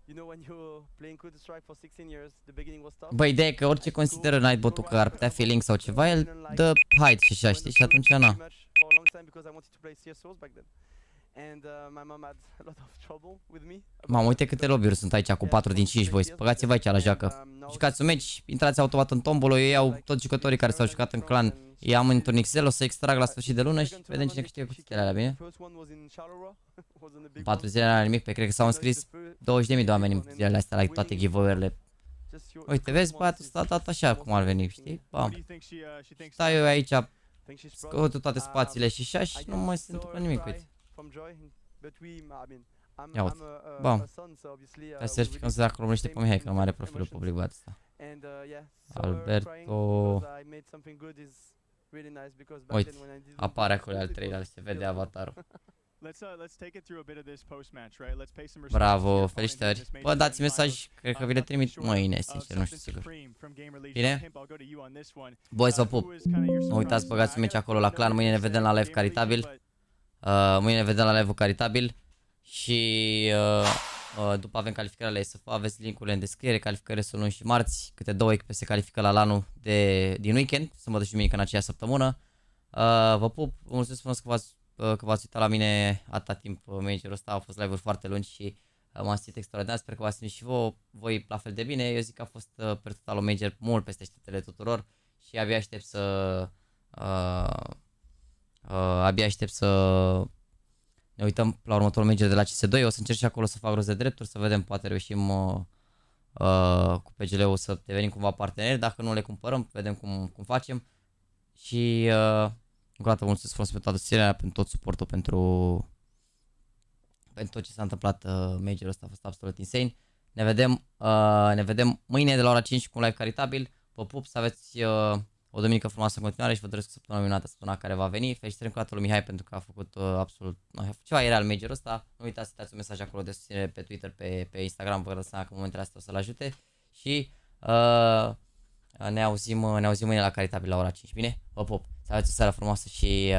you know, when you're playing Counter-Strike for 16 years, the beginning was tough. Bă, ideea e că orice consideră Nightbot-ul că ar putea fi link sau ceva, el dă hide și așa, știi? Și atunci na. For a long time because I wanted to play CS:GO back then. And my mom had a lot of trouble with me. Mamă, uite câte lobby-uri sunt aici cu 4 din 5 boys. Băgați-vă aici la joacă. Jucați un meci, intrați automat în tombolo, eu iau toți jucătorii care s-au jucat în clan. Îi am într-un Excel, o să extrag la sfârșit de lună și vedem cine câștigă cuțitele alea, bine? 4 zile n-are nimic, pe cred că s-au înscris 20.000 de oameni în zilele astea la toate giveaway-urile. Uite, vezi, băiatul ăsta a dat așa cum ar veni, știi? Bam. Stai eu aici, scot toate spațiile și așa și nu mai se întâmplă nimic, uite. Ia uite, bam. Hai să verificăm să dacă românește pe Mihai, că nu mai are profilul public băiatul ăsta. Alberto... Uite, apare acolo al treilea, se vede avatarul. Bravo, felicitări. Bă, dați mesaj, cred că vi le trimit mâine, sincer, nu știu sigur. Bine? Boys, vă pup. Nu uitați, băgați un meci acolo la clan, mâine ne vedem la live caritabil. Mâine ne vedem la live-ul caritabil. Și după avem calificarea la SF, aveți link-urile în descriere, calificările sunt luni și marți, câte 2 echipe se califică la LAN-ul din weekend, sâmbătă și duminică în aceea săptămână. Vă pup, vă mulțumesc frumos că v-ați uitat la mine atâta timp managerul ăsta, au fost live-uri foarte lungi și m-am simțit extraordinar, sper că v-ați simțit și voi la fel de bine. Eu zic că a fost per total un major mult peste așteptările tuturor și abia aștept să ne uităm la următorul major de la CS2, o să încerc și acolo să fac rost de drepturi, să vedem, poate reușim cu PGL-ul să devenim cumva parteneri, dacă nu le cumpărăm, vedem cum facem. Și încă o dată mulțumesc frumos pentru toată susținerea, pentru tot suportul, pentru tot ce s-a întâmplat majorul ăsta, a fost absolut insane. Ne vedem mâine de la ora 5 cu un live caritabil, vă pup, să aveți o o duminică frumoasă în continuare și vă doresc o săptămână minunată, săptămâna care va veni. Felicitări încă o dată lui Mihai pentru că a făcut absolut ceva ireal majorul ăsta. Nu uitați să dați un mesaj acolo de susținere pe Twitter, pe Instagram, vă dați seama că în momentele astea o să-l ajute. Și ne auzim mâine la Caritabil la ora 5, bine? Vă pup, să aveți o seară frumoasă și